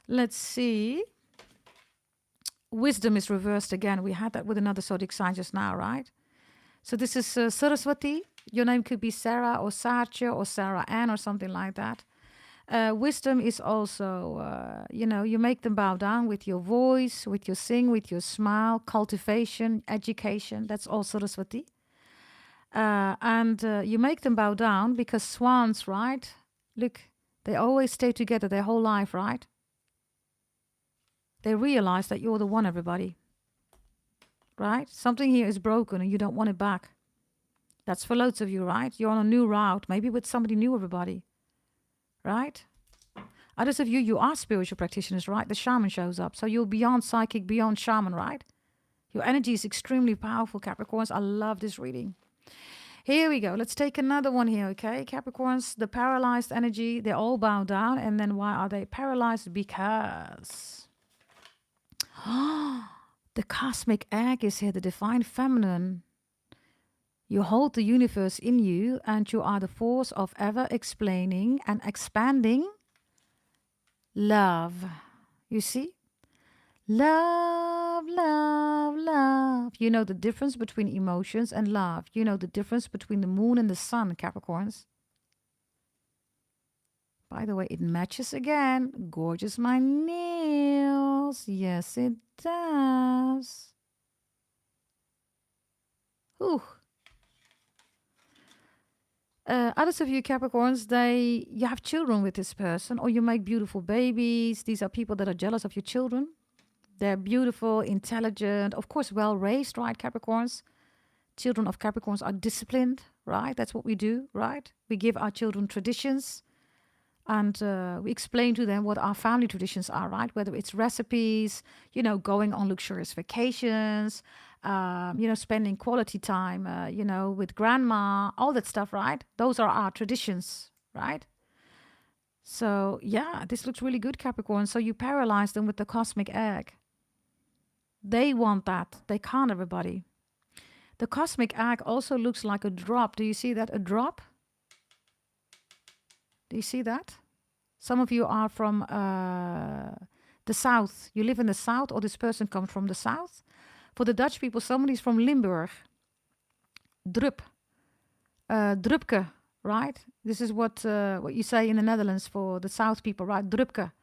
Let's see. Wisdom is reversed again. We had that with another zodiac sign just now, right? So this is Saraswati. Your name could be Sarah or Satya or Sarah Ann or something like that. Wisdom is also, you make them bow down with your voice, with your sing, with your smile, cultivation, education. That's all Saraswati. And you make them bow down because swans, right? Look, they always stay together their whole life, right? They realize that you're the one, everybody. Right? Something here is broken and you don't want it back. That's for loads of you, right? You're on a new route, maybe with somebody new, everybody. Right? Others of you, you are spiritual practitioners, right? The shaman shows up. So you're beyond psychic, beyond shaman, right? Your energy is extremely powerful, Capricorns. I love this reading. Here we go. Let's take another one here, okay? Capricorns, the paralyzed energy, they all bow down. And then why are they paralyzed? Because the cosmic egg is here, the divine feminine. You hold the universe in you and you are the force of ever explaining and expanding love. You see? Love, love, love. You know the difference between emotions and love. You know the difference between the moon and the sun, Capricorns. By the way, it matches again. Gorgeous, my nails. Yes, it does. Ooh. Others of you Capricorns, you have children with this person or you make beautiful babies. These are people that are jealous of your children. They're beautiful, intelligent, of course, well-raised, right, Capricorns? Children of Capricorns are disciplined, right? That's what we do, right? We give our children traditions. And we explain to them what our family traditions are, right? Whether it's recipes, going on luxurious vacations, spending quality time, with grandma, all that stuff, right? Those are our traditions, right? So, yeah, this looks really good, Capricorn. So you paralyze them with the cosmic egg. They want that. They can't, everybody. The cosmic egg also looks like a drop. Do you see that? A drop? Do you see that? Some of you are from the south. You live in the south, or this person comes from the south. For the Dutch people, somebody's from Limburg. Drup. Drupke, right? This is what you say in the Netherlands for the south people, right? Drupke.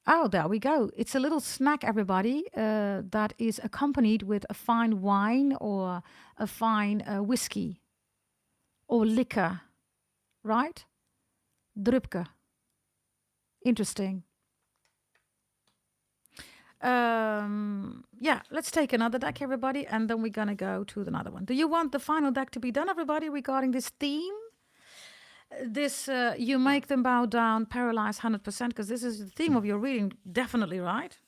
Oh, there we go. It's a little snack, everybody, that is accompanied with a fine wine or a fine whiskey or liquor, right? Drupke. Interesting. Yeah, let's take another deck, everybody, and then we're going to go to another one. Do you want the final deck to be done, everybody, regarding this theme? This, you make them bow down, paralyze 100%, because this is the theme of your reading, definitely, right?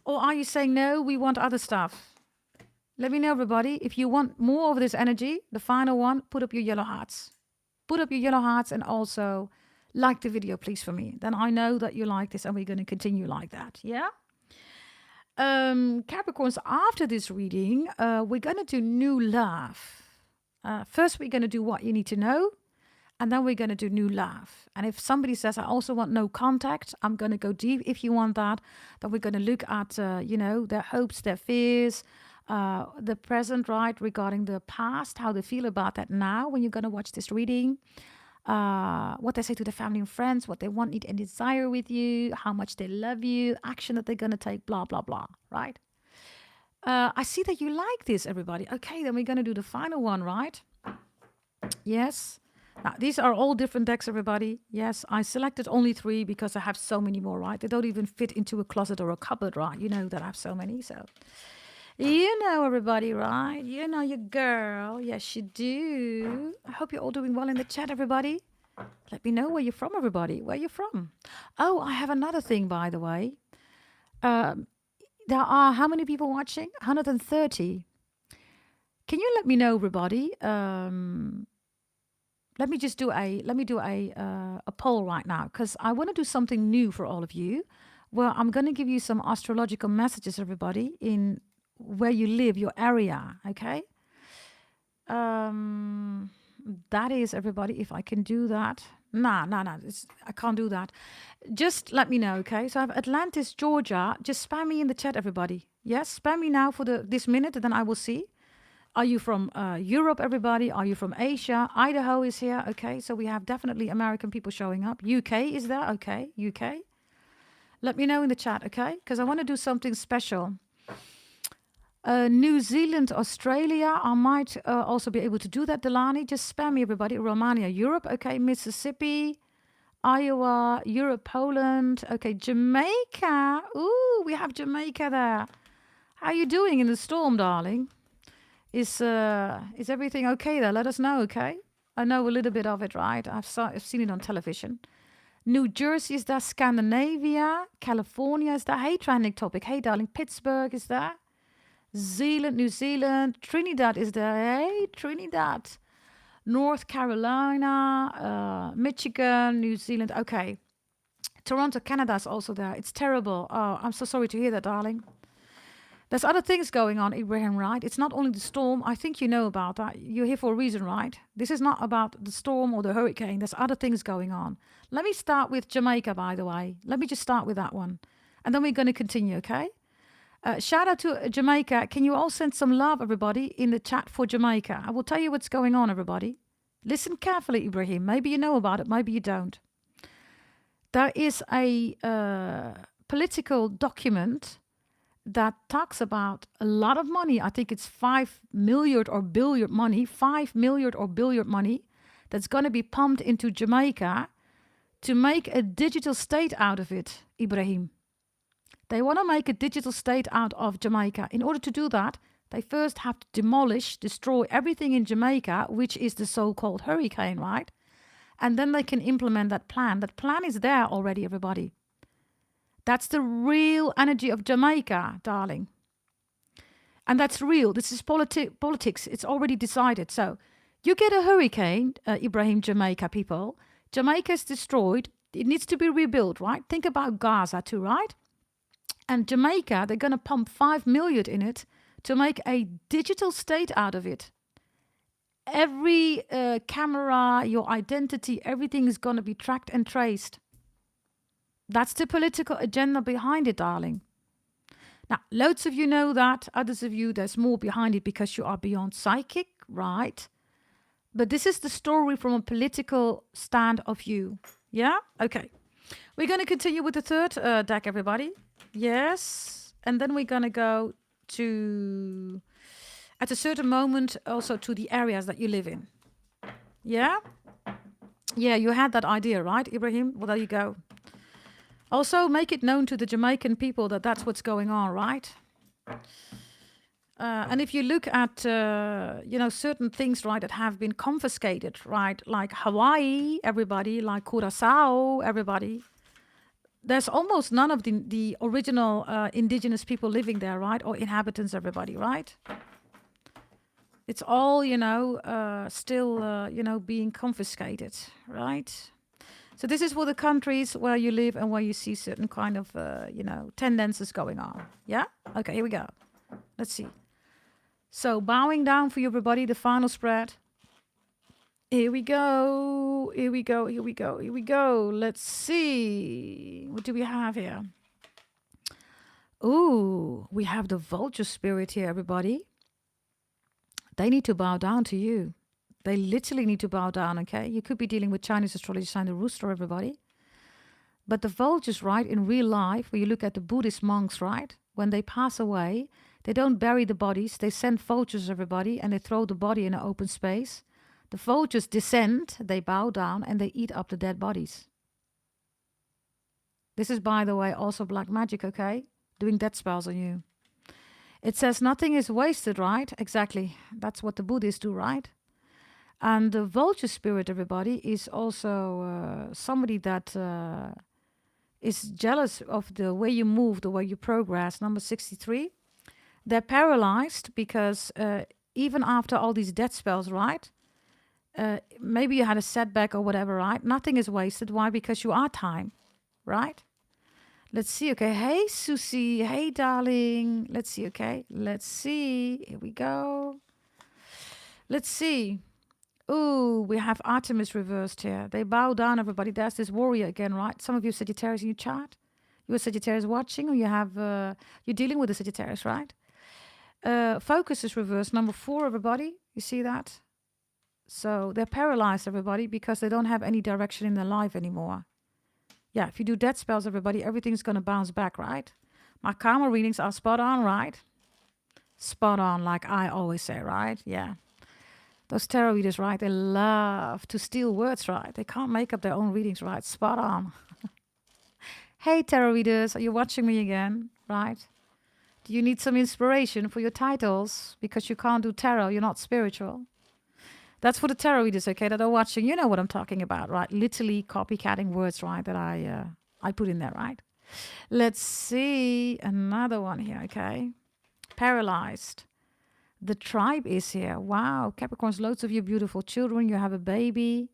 Or are you saying, no, we want other stuff? Let me know, everybody. If you want more of this energy, the final one, put up your yellow hearts. Put up your yellow hearts and also like the video, please, for me. Then I know that you like this and we're going to continue like that. Yeah? Capricorns, after this reading, we're going to do new love. First, we're going to do what you need to know. And then we're going to do new love. And if somebody says, I also want no contact, I'm going to go deep. If you want that, then we're going to look at, their hopes, their fears, the present, right, regarding the past, how they feel about that now when you're going to watch this reading, what they say to their family and friends, what they want, need, and desire with you, how much they love you, action that they're going to take, blah, blah, blah, right? I see that you like this, everybody. Okay, then we're going to do the final one, right? Yes. Now, these are all different decks, everybody. Yes, I selected only 3 because I have so many more, right? They don't even fit into a closet or a cupboard, right? You know that I have so many, so... You know everybody, right? You know your girl. Yes, you do. I hope you're all doing well in the chat, everybody. Let me know where you're from, everybody. Where you're from. Oh, I have another thing, by the way. There are how many people watching? 130. Can you let me know, everybody? Let me do a poll right now, because I want to do something new for all of you, where I'm going to give you some astrological messages, everybody, in where you live, your area. Okay. That is, everybody, if I can do that. Nah, I can't do that. Just let me know, okay? So I have Atlantis, Georgia. Just spam me in the chat, everybody. Yes, spam me now for this minute, and then I will see. Are you from Europe, everybody? Are you from Asia? Idaho is here, okay? So we have definitely American people showing up. UK is there, okay? UK. Let me know in the chat, okay? Because I want to do something special. New Zealand, Australia, I might also be able to do that, Delani. Just spam me, everybody. Romania, Europe, okay. Mississippi, Iowa, Europe, Poland, okay. Jamaica, ooh, we have Jamaica there. How you doing in the storm, darling? Is everything okay there? Let us know, okay? I know a little bit of it, right? I've seen it on television. New Jersey is there, Scandinavia, California is there. Hey, trending topic. Hey, darling, Pittsburgh is there. Zealand, New Zealand, Trinidad is there. Hey, Trinidad. North Carolina, Michigan, New Zealand. Okay. Toronto, Canada is also there. It's terrible. Oh, I'm so sorry to hear that, darling. There's other things going on, Ibrahim, right? It's not only the storm. I think you know about that. You're here for a reason, right? This is not about the storm or the hurricane. There's other things going on. Let me start with Jamaica, by the way. Let me just start with that one. And then we're going to continue, okay? Shout out to Jamaica. Can you all send some love, everybody, in the chat for Jamaica? I will tell you what's going on, everybody. Listen carefully, Ibrahim. Maybe you know about it. Maybe you don't. There is a political document that talks about a lot of money. I think it's 5 million or billion money. 5 million or billion money that's going to be pumped into Jamaica to make a digital state out of it, Ibrahim. They want to make a digital state out of Jamaica. In order to do that, they first have to destroy everything in Jamaica, which is the so-called hurricane, right? And then they can implement that plan. That plan is there already, everybody. That's the real energy of Jamaica, darling. And that's real. This is politics. It's already decided. So you get a hurricane, Ibrahim, Jamaica people. Jamaica is destroyed. It needs to be rebuilt, right? Think about Gaza too, right? And Jamaica, they're going to pump 5 million in it to make a digital state out of it. Every camera, your identity, everything is going to be tracked and traced. That's the political agenda behind it, darling. Now, loads of you know that. Others of you, there's more behind it because you are beyond psychic, right? But this is the story from a political stand of view. Yeah? Okay. We're going to continue with the third deck, everybody. Yes. And then we're going to go to, at a certain moment, also to the areas that you live in. Yeah? Yeah, you had that idea, right, Ibrahim? Well, there you go. Also, make it known to the Jamaican people that that's what's going on, right? And if you look at, certain things, right, that have been confiscated, right, like Hawaii, everybody, like Curacao, everybody, there's almost none of the original indigenous people living there, right, or inhabitants, everybody, right? It's all, still, being confiscated, right? So this is for the countries where you live and where you see certain kind of, tendencies going on. Yeah? Okay, here we go. Let's see. So bowing down for you, everybody, the final spread. Here we go. Here we go. Here we go. Here we go. Let's see. What do we have here? Ooh, we have the vulture spirit here, everybody. They need to bow down to you. They literally need to bow down, okay? You could be dealing with Chinese astrology sign, the rooster, everybody. But the vultures, right, in real life, when you look at the Buddhist monks, right, when they pass away, they don't bury the bodies. They send vultures, everybody, and they throw the body in an open space. The vultures descend, they bow down, and they eat up the dead bodies. This is, by the way, also black magic, okay? Doing death spells on you. It says nothing is wasted, right? Exactly. That's what the Buddhists do, right? And the vulture spirit, everybody, is also somebody that is jealous of the way you move, the way you progress. Number 63. They're paralyzed because even after all these death spells, right? Maybe you had a setback or whatever, right? Nothing is wasted. Why? Because you are time, right? Let's see, okay. Hey, Susie. Hey, darling. Let's see, okay. Let's see. Here we go. Let's see. Ooh, we have Artemis reversed here. They bow down, everybody. There's this warrior again, right? Some of you Sagittarius in your chart. You're Sagittarius watching, or you have you're dealing with a Sagittarius, right? Focus is reversed. Number 4, everybody. You see that? So they're paralyzed, everybody, because they don't have any direction in their life anymore. Yeah, if you do death spells, everybody, everything's going to bounce back, right? My karma readings are spot on, right? Spot on, like I always say, right? Yeah. Those tarot readers, right? They love to steal words, right? They can't make up their own readings, right? Spot on. Hey, tarot readers, are you watching me again, right? Do you need some inspiration for your titles? Because you can't do tarot, you're not spiritual. That's for the tarot readers, okay, that are watching. You know what I'm talking about, right? Literally copycatting words, right, that I put in there, right? Let's see another one here, okay? Paralyzed. The tribe is here. Wow, Capricorns, loads of you beautiful children. You have a baby.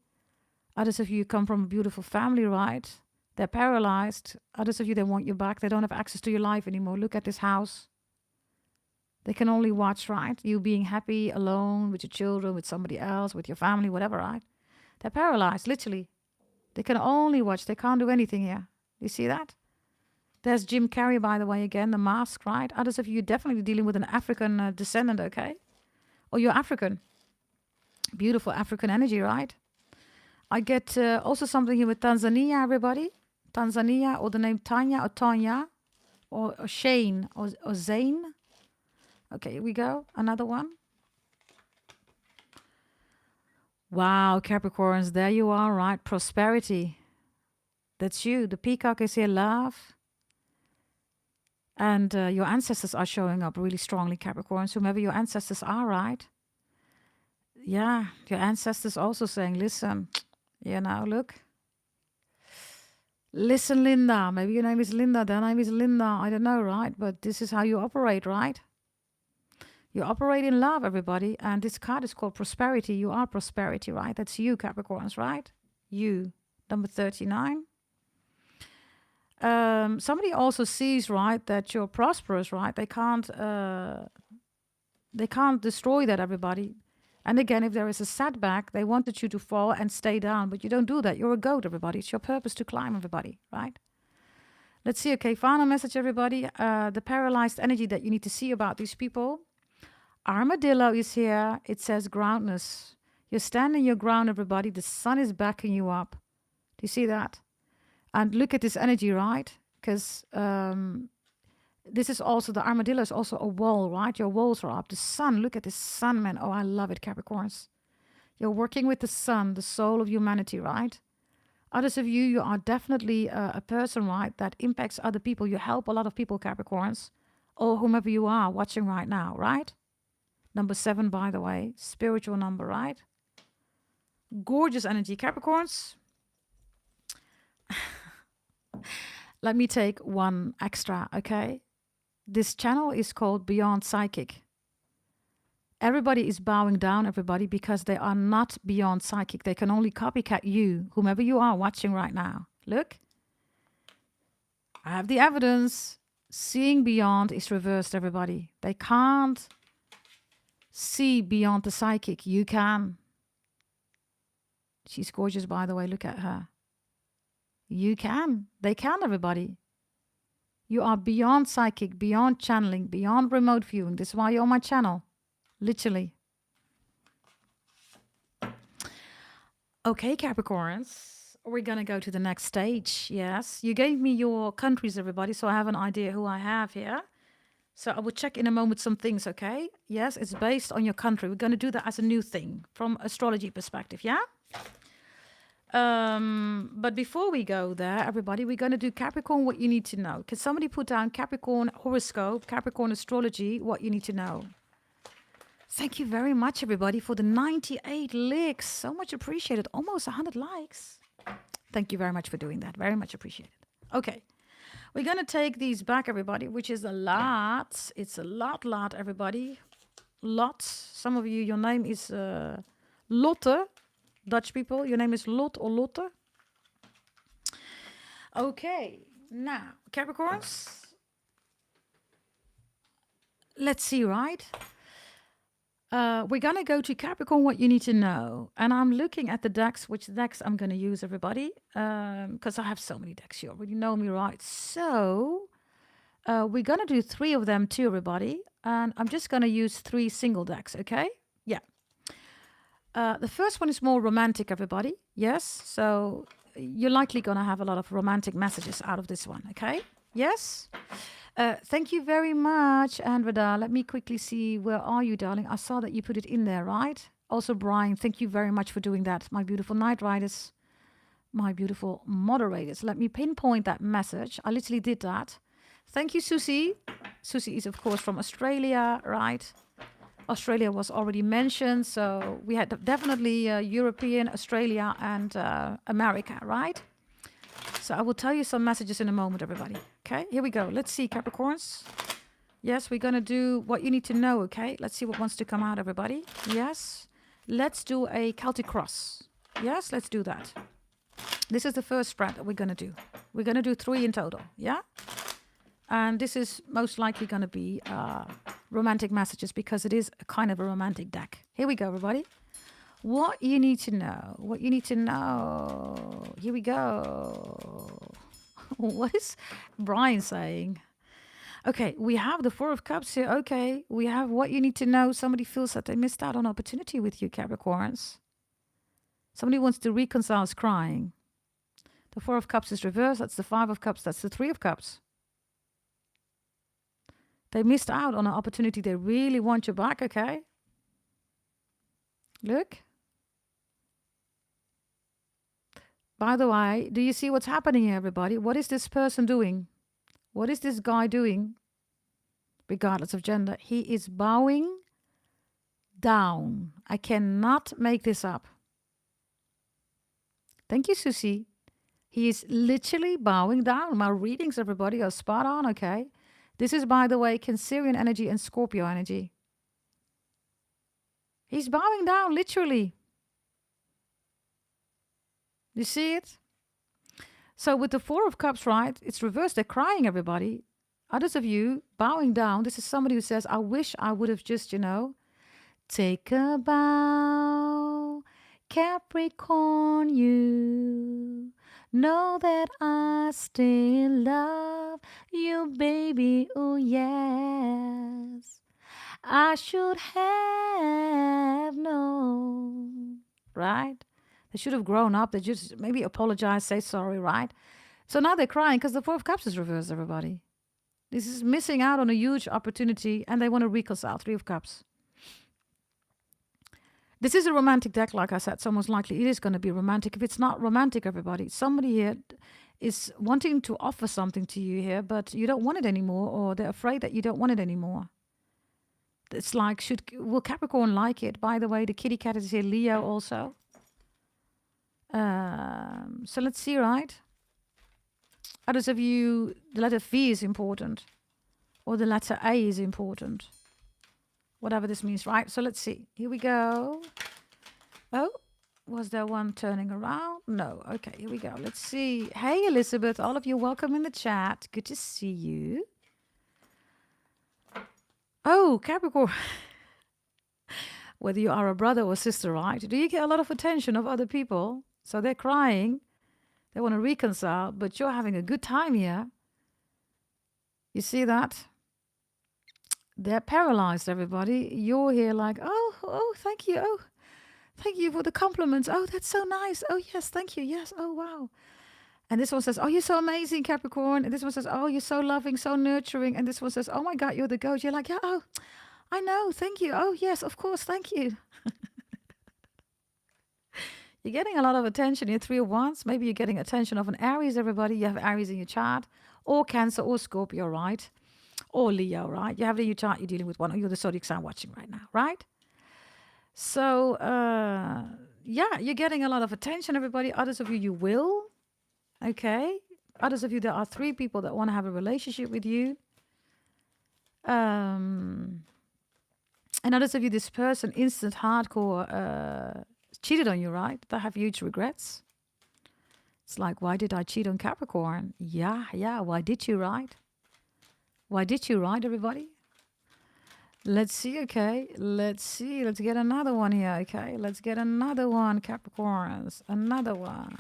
Others of you come from a beautiful family, right? They're paralyzed. Others of you, they want you back. They don't have access to your life anymore. Look at this house. They can only watch, right? You being happy alone with your children, with somebody else, with your family, whatever, right? They're paralyzed, literally. They can only watch. They can't do anything here. You see that? There's Jim Carrey, by the way, again, the mask, right? Others of you definitely dealing with an African descendant, okay? Or you're African. Beautiful African energy, right? I get also something here with Tanzania, everybody. Tanzania, or the name Tanya or Tanya, or Shane, or Zane. Okay, here we go. Another one. Wow, Capricorns, there you are, right? Prosperity. That's you. The peacock is here, love. And your ancestors are showing up really strongly, Capricorns. Whomever your ancestors are, right? Yeah, your ancestors also saying, listen, look. Listen, Linda. Maybe your name is Linda. Their name is Linda. I don't know, right? But this is how you operate, right? You operate in love, everybody. And this card is called prosperity. You are prosperity, right? That's you, Capricorns, right? You. Number 39. Somebody also sees, right, that you're prosperous, right? They can't destroy that, everybody. And again, if there is a setback, they wanted you to fall and stay down, but you don't do that. You're a goat, everybody. It's your purpose to climb, everybody, right? Let's see. Okay, final message, everybody. The paralyzed energy that you need to see about these people. Armadillo is here. It says groundness. You're standing your ground, everybody. The sun is backing you up. Do you see that? And look at this energy, right? Because this is also, the armadillo is also a wall, right? Your walls are up. The sun, look at the sun, man. Oh, I love it, Capricorns. You're working with the sun, the soul of humanity, right? Others of you, you are definitely a person, right, that impacts other people. You help a lot of people, Capricorns, or whomever you are watching right now, right? Number 7, by the way, spiritual number, right? Gorgeous energy, Capricorns. Let me take one extra, okay? This channel is called Beyond Psychic. Everybody is bowing down, everybody, because they are not beyond psychic. They can only copycat you, whomever you are watching right now. Look, I have the evidence. Seeing beyond is reversed, everybody. They can't see beyond the psychic. You can. She's gorgeous, by the way. Look at her. You can. They can, everybody. You are beyond psychic, beyond channeling, beyond remote viewing. This is why you're on my channel. Literally. Okay, Capricorns. We're going to go to the next stage. Yes. You gave me your countries, everybody, so I have an idea who I have here. So I will check in a moment some things, okay? Yes, it's based on your country. We're going to do that as a new thing from astrology perspective, yeah? But before we go there, everybody, we're going to do Capricorn, what you need to know. Can somebody put down Capricorn horoscope, Capricorn astrology, what you need to know? Thank you very much, everybody, for the 98 likes. So much appreciated. Almost 100 likes. Thank you very much for doing that. Very much appreciated. Okay. We're going to take these back, everybody, which is a lot. It's a lot, everybody. Lot. Some of you, your name is Lotte. Dutch people, your name is Lot or Lotte. Okay. Now, Capricorns. Let's see, right? We're going to go to Capricorn, what you need to know. And I'm looking at the decks, which decks I'm going to use, everybody. Because I have so many decks. You already know me, right? So, we're going to do 3 of them too, everybody. And I'm just going to use 3 single decks, okay? Yeah. The first one is more romantic, everybody. Yes? So, you're likely going to have a lot of romantic messages out of this one, okay? Yes? Thank you very much, Andreda. Let me quickly see. Where are you, darling? I saw that you put it in there, right? Also, Brian, thank you very much for doing that. My beautiful night riders, my beautiful moderators. Let me pinpoint that message. I literally did that. Thank you, Susie. Susie is, of course, from Australia, right? Australia was already mentioned. So we had definitely European, Australia, and America, right? So I will tell you some messages in a moment, everybody. Okay, here we go. Let's see, Capricorns. Yes, we're going to do what you need to know, okay? Let's see what wants to come out, everybody. Yes. Let's do a Celtic cross. Yes, let's do that. This is the first spread that we're going to do. We're going to do 3 in total, yeah? And this is most likely going to be romantic messages because it is a kind of a romantic deck. Here we go, everybody. What you need to know. What you need to know. Here we go. What is Brian saying? Okay, we have the 4 of Cups here. Okay, we have what you need to know. Somebody feels that they missed out on opportunity with you, Capricorns. Somebody wants to reconcile is crying. The 4 of Cups is reversed. That's the 5 of Cups. That's the 3 of Cups. They missed out on an opportunity. They really want you back, okay? Look. By the way, do you see what's happening here, everybody? What is this person doing? What is this guy doing? Regardless of gender, he is bowing down. I cannot make this up. Thank you, Susie. He is literally bowing down. My readings, everybody, are spot on, okay? This is, by the way, Cancerian energy and Scorpio energy. He's bowing down, literally. You see it? So with the 4 of Cups, right, it's reversed. They're crying, everybody. Others of you bowing down. This is somebody who says, I wish I would have just, take a bow, Capricorn, you. Know that I still love you, baby, oh yes. I should have known, right? They should have grown up. They just maybe apologize, say sorry, right? So now they're crying because the 4 of Cups is reversed, everybody. This is missing out on a huge opportunity and they want to reconcile. 3 of Cups. This is a romantic deck, like I said, so most likely it is going to be romantic. If it's not romantic, everybody, somebody here is wanting to offer something to you here, but you don't want it anymore, or they're afraid that you don't want it anymore. It's like, will Capricorn like it? By the way, the kitty cat is here, Leo also. So let's see, right? Others of you, the letter V is important, or the letter A is important. whatever this means, right? So let's see. Here we go. Oh, was there one turning around? No. Okay, here we go. Let's see. Hey, Elizabeth, all of you, welcome in the chat. Good to see you. Oh, Capricorn. Whether you are a brother or sister, right? Do you get a lot of attention of other people? So they're crying. They want to reconcile, but you're having a good time here. You see that? They're paralyzed, everybody. You're here like, oh, thank you. Oh, thank you for the compliments. Oh, that's so nice. Oh, yes, thank you. Yes. Oh, wow. And this one says, oh, you're so amazing, Capricorn. And this one says, oh, you're so loving, so nurturing. And this one says, oh my God, you're the goat. You're like, yeah, oh, I know. Thank you. Oh, yes, of course. Thank you. You're getting a lot of attention here, 3 of Wands. Maybe you're getting attention of an Aries, everybody. You have Aries in your chart, or Cancer, or Scorpio, right? Or Leo, right? You have it in your chart, you're dealing with one, or you're the zodiac sign watching right now, right? So, yeah, you're getting a lot of attention, everybody. Others of you, you will. Okay. Others of you, there are 3 people that want to have a relationship with you. And others of you, this person, instant, hardcore, cheated on you, right? They have huge regrets. It's like, why did I cheat on Capricorn? Yeah. Why did you, right? Why did you, right, everybody? Let's see, okay. Let's see. Let's get another one here, okay. Let's get another one, Capricorns. Another one.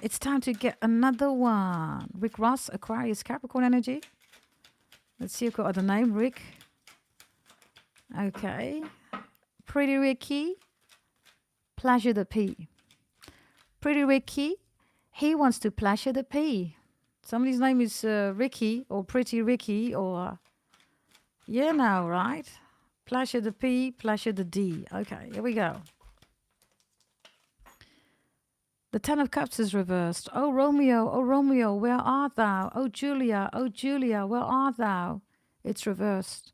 It's time to get another one. Rick Ross, Aquarius, Capricorn energy. Let's see, I've got the name, Rick. Okay. Pretty Ricky. Pleasure the P. Pretty Ricky. He wants to pleasure the P. Somebody's name is Ricky or Pretty Ricky or... Yeah, now, right? Pleasure the P, pleasure the D. Okay, here we go. The 10 of Cups is reversed. Oh, Romeo, where art thou? Oh, Julia, where art thou? It's reversed.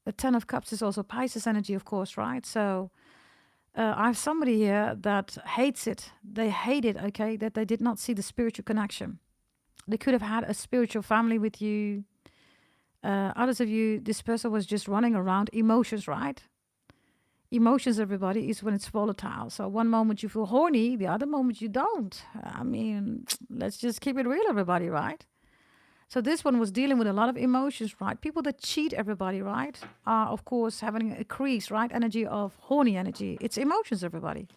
The 10 of Cups is also Pisces energy, of course, right? So I have somebody here that hates it. They hate it, okay, that they did not see the spiritual connection. They could have had a spiritual family with you. Others of you, this person was just running around. Emotions, right? Emotions, everybody, is when it's volatile. So one moment you feel horny, the other moment you don't. I mean, let's just keep it real, everybody, right? So this one was dealing with a lot of emotions, right? People that cheat, everybody, right, are, of course, having a crease, right? Energy of horny energy. It's emotions, everybody.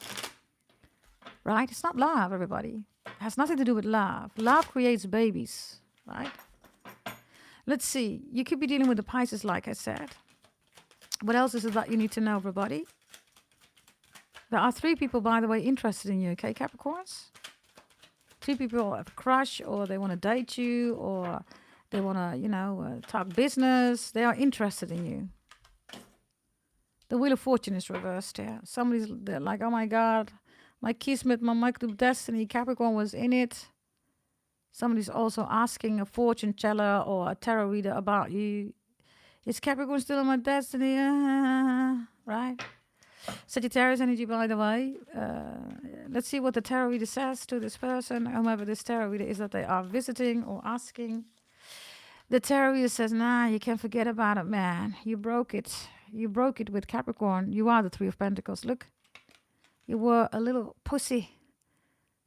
Right? It's not love, everybody. It has nothing to do with love. Love creates babies, right? Let's see. You could be dealing with the Pisces, like I said. What else is it that you need to know, everybody? There are 3 people, by the way, interested in you, okay, Capricorns? 3 people have a crush, or they want to date you, or they want to, talk business. They are interested in you. The Wheel of Fortune is reversed here. Somebody's like, oh my God, my Kismet, my Maktub Destiny, Capricorn was in it. Somebody's also asking a fortune teller or a tarot reader about you. Is Capricorn still in my destiny? Right? Sagittarius energy, by the way. Let's see what the tarot reader says to this person, whomever this tarot reader is that they are visiting or asking. The tarot reader says, nah, you can forget about it, man. You broke it. You broke it with Capricorn. You are the 3 of Pentacles. Look. You were a little pussy.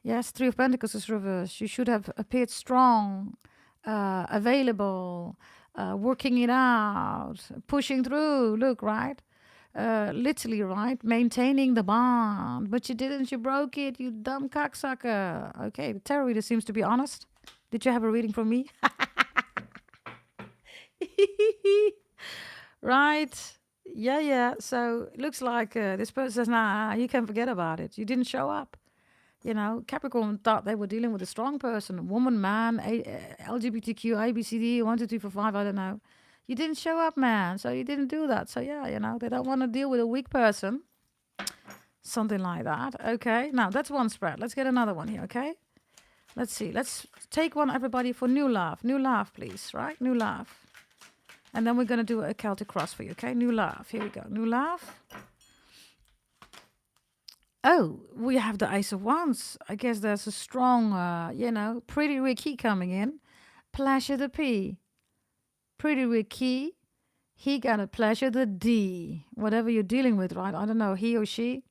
Yes, 3 of Pentacles is reversed. You should have appeared strong, available, working it out, pushing through. Look, right? Literally, right? Maintaining the bond. But you didn't. You broke it, you dumb cocksucker. Okay, the tarot reader seems to be honest. Did you have a reading from me? Right? Yeah. So it looks like this person says, nah, you can forget about it. You didn't show up. Capricorn thought they were dealing with a strong person, woman, man, LGBTQ, ABCD, 1, 2, 3, 4, 5, I don't know. You didn't show up, man, so you didn't do that. So yeah, they don't want to deal with a weak person. Something like that. Okay, now that's one spread. Let's get another one here, okay? Let's see. Let's take one, everybody, for new love. New love, please, right? New love. And then we're going to do a Celtic cross for you, okay? New love. Here we go. New love. Oh, we have the Ace of Wands. I guess there's a strong, Pretty Ricky coming in. Pleasure the P. Pretty Ricky. He gonna pleasure the D. Whatever you're dealing with, right? I don't know, he or she.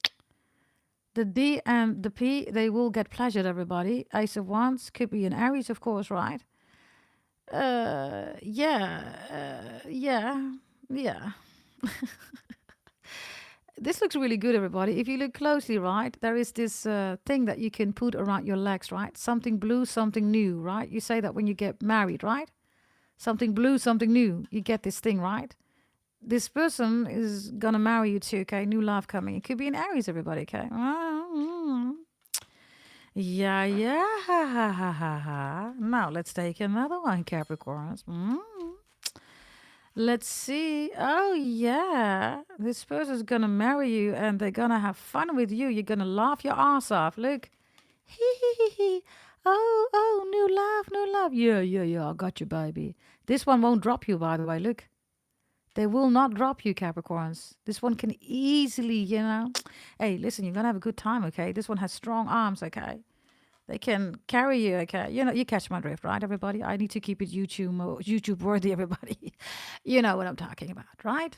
The D and the P, they will get pleasured, everybody. Ace of Wands could be an Aries, of course, right? Yeah. This looks really good, everybody. If you look closely, right, there is this thing that you can put around your legs, right? Something blue, something new, right? You say that when you get married, right? Something blue, something new. You get this thing, right? This person is gonna marry you too, okay? New love coming. It could be an Aries, everybody, okay? Yeah. Now let's take another one, Capricorns. Let's see. Oh, yeah. This person's gonna marry you and they're gonna have fun with you. You're gonna laugh your ass off. Look. Hee. Oh, new love. Yeah. I got you, baby. This one won't drop you, by the way. Look. They will not drop you, Capricorns. This one can easily, Hey, listen, you're gonna have a good time, okay? This one has strong arms, okay? They can carry you, okay? You catch my drift, right, everybody? I need to keep it YouTube worthy, everybody. You know what I'm talking about, right?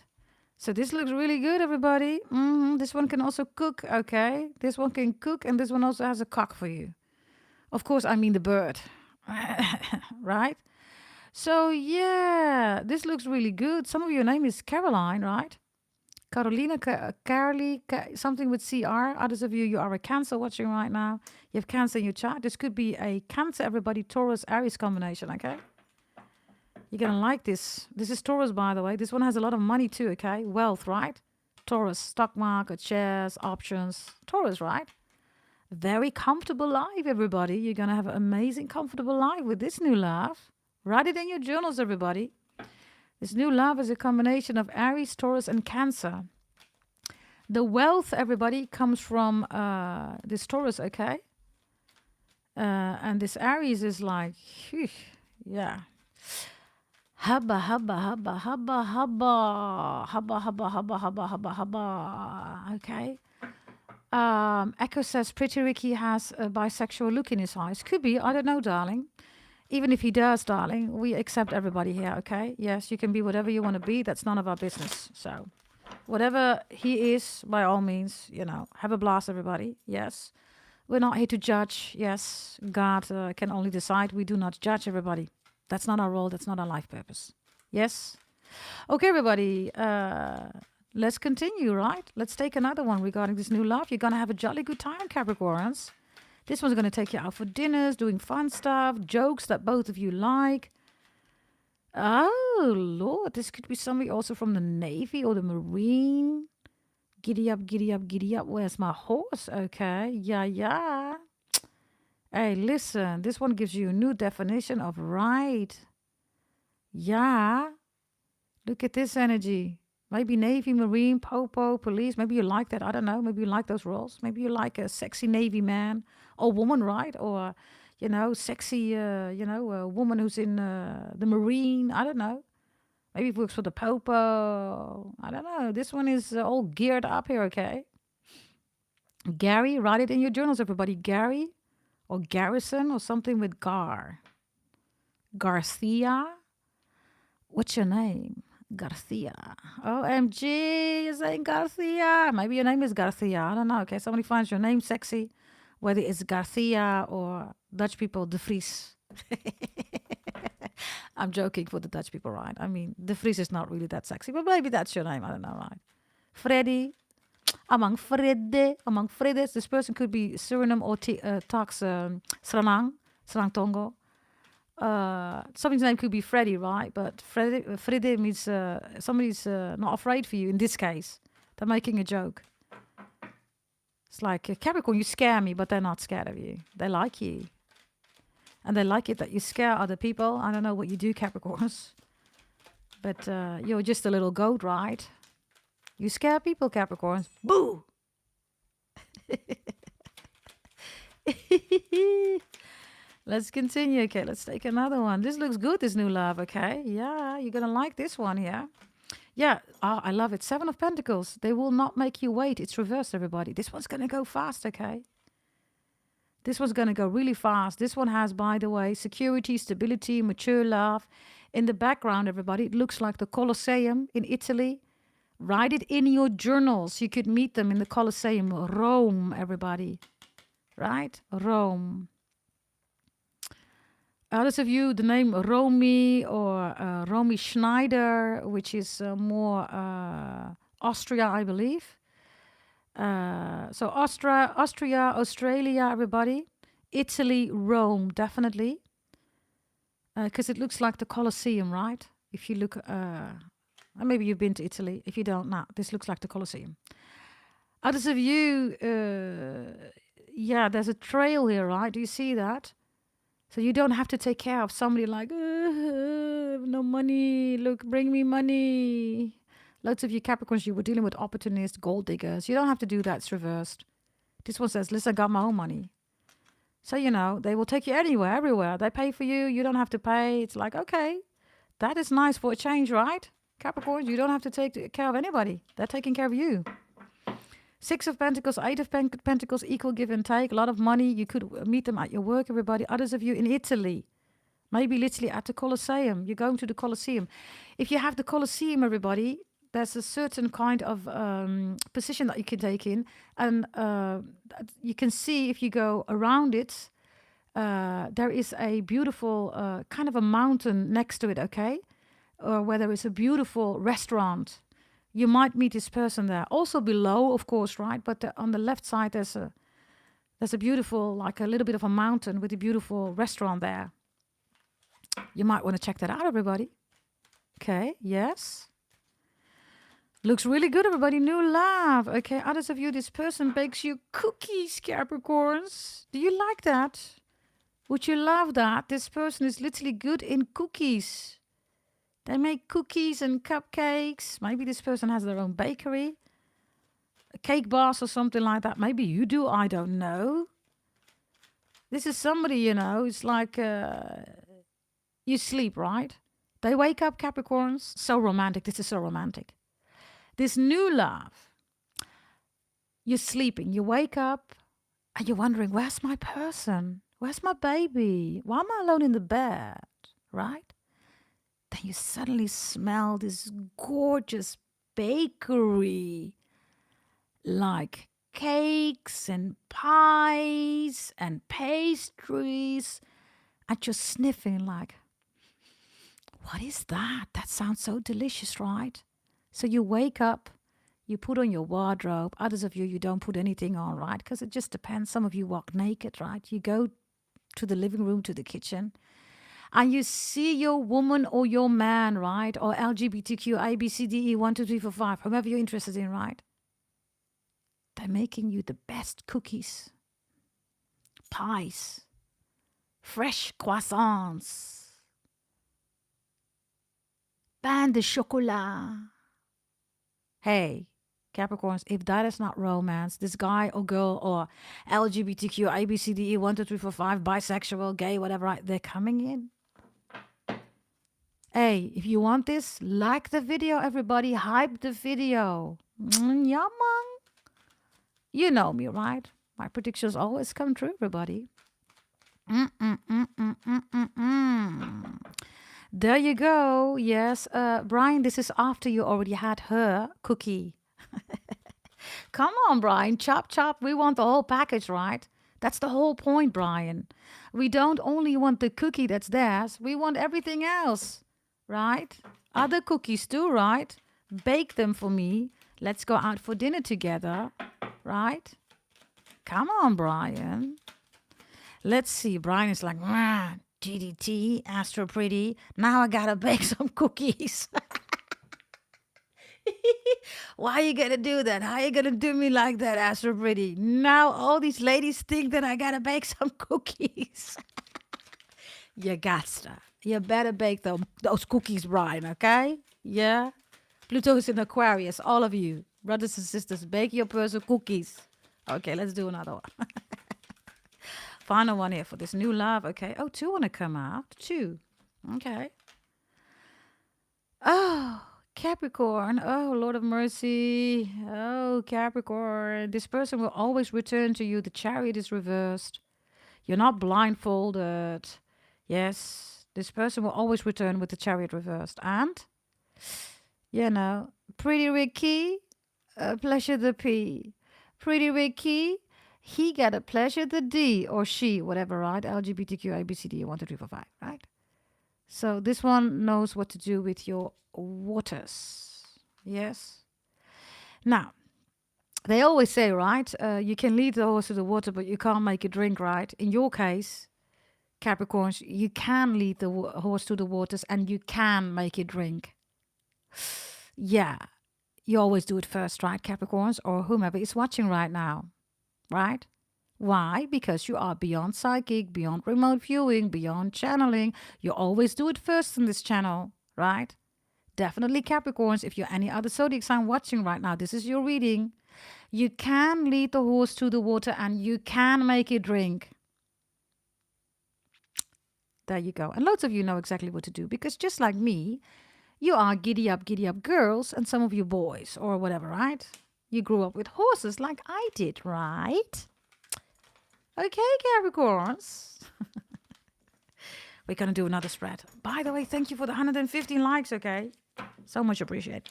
So this looks really good, everybody. This one can also cook, okay? This one can cook, and this one also has a cock for you. Of course, I mean the bird, right? So yeah, this looks really good. Some of your name is Caroline, right? Carolina, something with CR. Others of you are a Cancer watching right now. You have Cancer in your chart. This could be a Cancer, everybody, Taurus, Aries combination, okay? You're going to like this. This is Taurus, by the way. This one has a lot of money too, okay? Wealth, right? Taurus, stock market, shares, options. Taurus, right? Very comfortable life, everybody. You're going to have an amazing, comfortable life with this new love. Write it in your journals, everybody. This new love is a combination of Aries, Taurus, and Cancer. The wealth, everybody, comes from this Taurus, okay? And this Aries is like, phew, yeah. Hubba. Okay. Echo says, Pretty Ricky has a bisexual look in his eyes. Could be, I don't know, darling. Even if he does, darling, we accept everybody here, okay? Yes, you can be whatever you want to be. That's none of our business. So whatever he is, by all means, have a blast, everybody. Yes. We're not here to judge. Yes. God can only decide. We do not judge everybody. That's not our role. That's not our life purpose. Yes. Okay, everybody. Let's continue, right? Let's take another one regarding this new love. You're going to have a jolly good time, Capricorns. This one's going to take you out for dinners, doing fun stuff, jokes that both of you like. Oh, Lord. This could be somebody also from the Navy or the Marine. Giddy up. Where's my horse? Okay. Yeah. Hey, listen. This one gives you a new definition of right. Yeah. Look at this energy. Maybe Navy, Marine, Popo, police. Maybe you like that. I don't know. Maybe you like those roles. Maybe you like a sexy Navy man or woman, right? Or, sexy, a woman who's in the Marine. I don't know. Maybe it works for the Popo. I don't know. This one is all geared up here, okay? Gary, write it in your journals, everybody. Gary or Garrison or something with Gar. Garcia. What's your name? Garcia. OMG, you're saying Garcia. Maybe your name is Garcia. I don't know. Okay, somebody finds your name sexy, whether it's Garcia or Dutch people, De Vries. I'm joking for the Dutch people, right? I mean, De Vries is not really that sexy, but maybe that's your name. I don't know, right? Freddy. Among Fredes, this person could be Suriname or talks Sranang Tongo. Somebody's name could be Freddy, right? But Freddy means somebody's not afraid for you in this case. They're making a joke. It's like, Capricorn, you scare me, but they're not scared of you. They like you. And they like it that you scare other people. I don't know what you do, Capricorns. But you're just a little goat, right? You scare people, Capricorns. Boo! Let's continue. Okay, let's take another one. This looks good, this new love, okay? Yeah, you're going to like this one here. Yeah, I love it. 7 of Pentacles. They will not make you wait. It's reversed, everybody. This one's going to go fast, okay? This one's going to go really fast. This one has, by the way, security, stability, mature love. In the background, everybody, it looks like the Colosseum in Italy. Write it in your journals. You could meet them in the Colosseum, Rome, everybody. Right? Rome. Others of you, the name Romy or Romy Schneider, which is more Austria, I believe. So Austria, Australia, everybody. Italy, Rome, definitely. Because it looks like the Colosseum, right? If you look, maybe you've been to Italy. If you don't, nah, this looks like the Colosseum. Others of you, yeah, there's a trail here, right? Do you see that? So you don't have to take care of somebody like, no money, look, bring me money. Lots of you Capricorns, you were dealing with opportunists, gold diggers. You don't have to do that, it's reversed. This one says, listen, I got my own money. So, you know, they will take you anywhere, everywhere. They pay for you, you don't have to pay. It's like, okay, that is nice for a change, right? Capricorns, you don't have to take care of anybody. They're taking care of you. 6 of Pentacles, 8 of Pentacles, equal give and take. A lot of money. You could meet them at your work, everybody. Others of you in Italy. Maybe literally at the Colosseum. You're going to the Colosseum. If you have the Colosseum, everybody, there's a certain kind of position that you can take in. And you can see if you go around it, there is a beautiful kind of a mountain next to it, okay? Or where there is a beautiful restaurant. You might meet this person there. Also below, of course, right? But on the left side, there's a beautiful, like a little bit of a mountain with a beautiful restaurant there. You might want to check that out, everybody. Okay, yes. Looks really good, everybody. New love. Okay, others of you, this person bakes you cookies, Capricorns. Do you like that? Would you love that? This person is literally good in cookies. They make cookies and cupcakes. Maybe this person has their own bakery. A cake boss or something like that. Maybe you do. I don't know. This is somebody, you know, it's like you sleep, right? They wake up, Capricorns. So romantic. This is so romantic. This new love. You're sleeping. You wake up and you're wondering, where's my person? Where's my baby? Why am I alone in the bed? Right? Then you suddenly smell this gorgeous bakery, like cakes and pies and pastries, and you're sniffing like, what is that? That sounds so delicious, right? So you wake up, you put on your wardrobe. Others of you, you don't put anything on, right? Because it just depends. Some of you walk naked, right? You go to the living room, to the kitchen. And you see your woman or your man, right? Or LGBTQ, A, B, C, D, E, 1, 2, 3, 4, 5, whoever you're interested in, right? They're making you the best cookies, pies, fresh croissants, pain de chocolat. Hey, Capricorns, if that is not romance, this guy or girl or LGBTQ, A, B, C, D, E, 1, 2, 3, 4, 5, bisexual, gay, whatever, right? They're coming in. Hey, if you want this, like the video, everybody. Hype the video. Yeah, man. You know me, right? My predictions always come true, everybody. There you go. Yes, Brian, this is after you already had her cookie. Come on, Brian. Chop, chop. We want the whole package, right? That's the whole point, Brian. We don't only want the cookie that's theirs. We want everything else. Right? Other cookies too, right? Bake them for me. Let's go out for dinner together. Right? Come on, Brian. Let's see. Brian is like, GDT, Astro Pretty. Now I gotta bake some cookies. Why are you gonna do that? How are you gonna do me like that, Astro Pretty? Now all these ladies think that I gotta bake some cookies. You gotcha. You better bake those cookies, Brian, okay? Yeah? Pluto is in Aquarius. All of you, brothers and sisters, bake your person cookies. Okay, let's do another one. Final one here for this new love, okay? Oh, 2 want to come out. 2. Okay. Oh, Capricorn. Oh, Lord of Mercy. Oh, Capricorn. This person will always return to you. The Chariot is reversed. You're not blindfolded. Yes. This person will always return with the Chariot reversed. And, you know, Pretty Ricky, pleasure the P. Pretty Ricky, he got a pleasure the D, or she, whatever, right? LGBTQ, ABCD, 1, 2, 3, 4, 5, right? So this one knows what to do with your waters. Yes. Now, they always say, right, you can lead the horse to the water, but you can't make it drink, right? In your case, Capricorns, you can lead the horse to the waters and you can make it drink. Yeah, you always do it first, right, Capricorns, or whomever is watching right now, right? Why? Because you are beyond psychic, beyond remote viewing, beyond channeling. You always do it first in this channel, right? Definitely Capricorns, if you're any other zodiac sign watching right now, this is your reading. You can lead the horse to the water and you can make it drink. There you go. And loads of you know exactly what to do because just like me, you are giddy up girls and some of you boys or whatever, right? You grew up with horses like I did, right? Okay, Capricorns. We're going to do another spread. By the way, thank you for the 115 likes, okay? So much appreciated.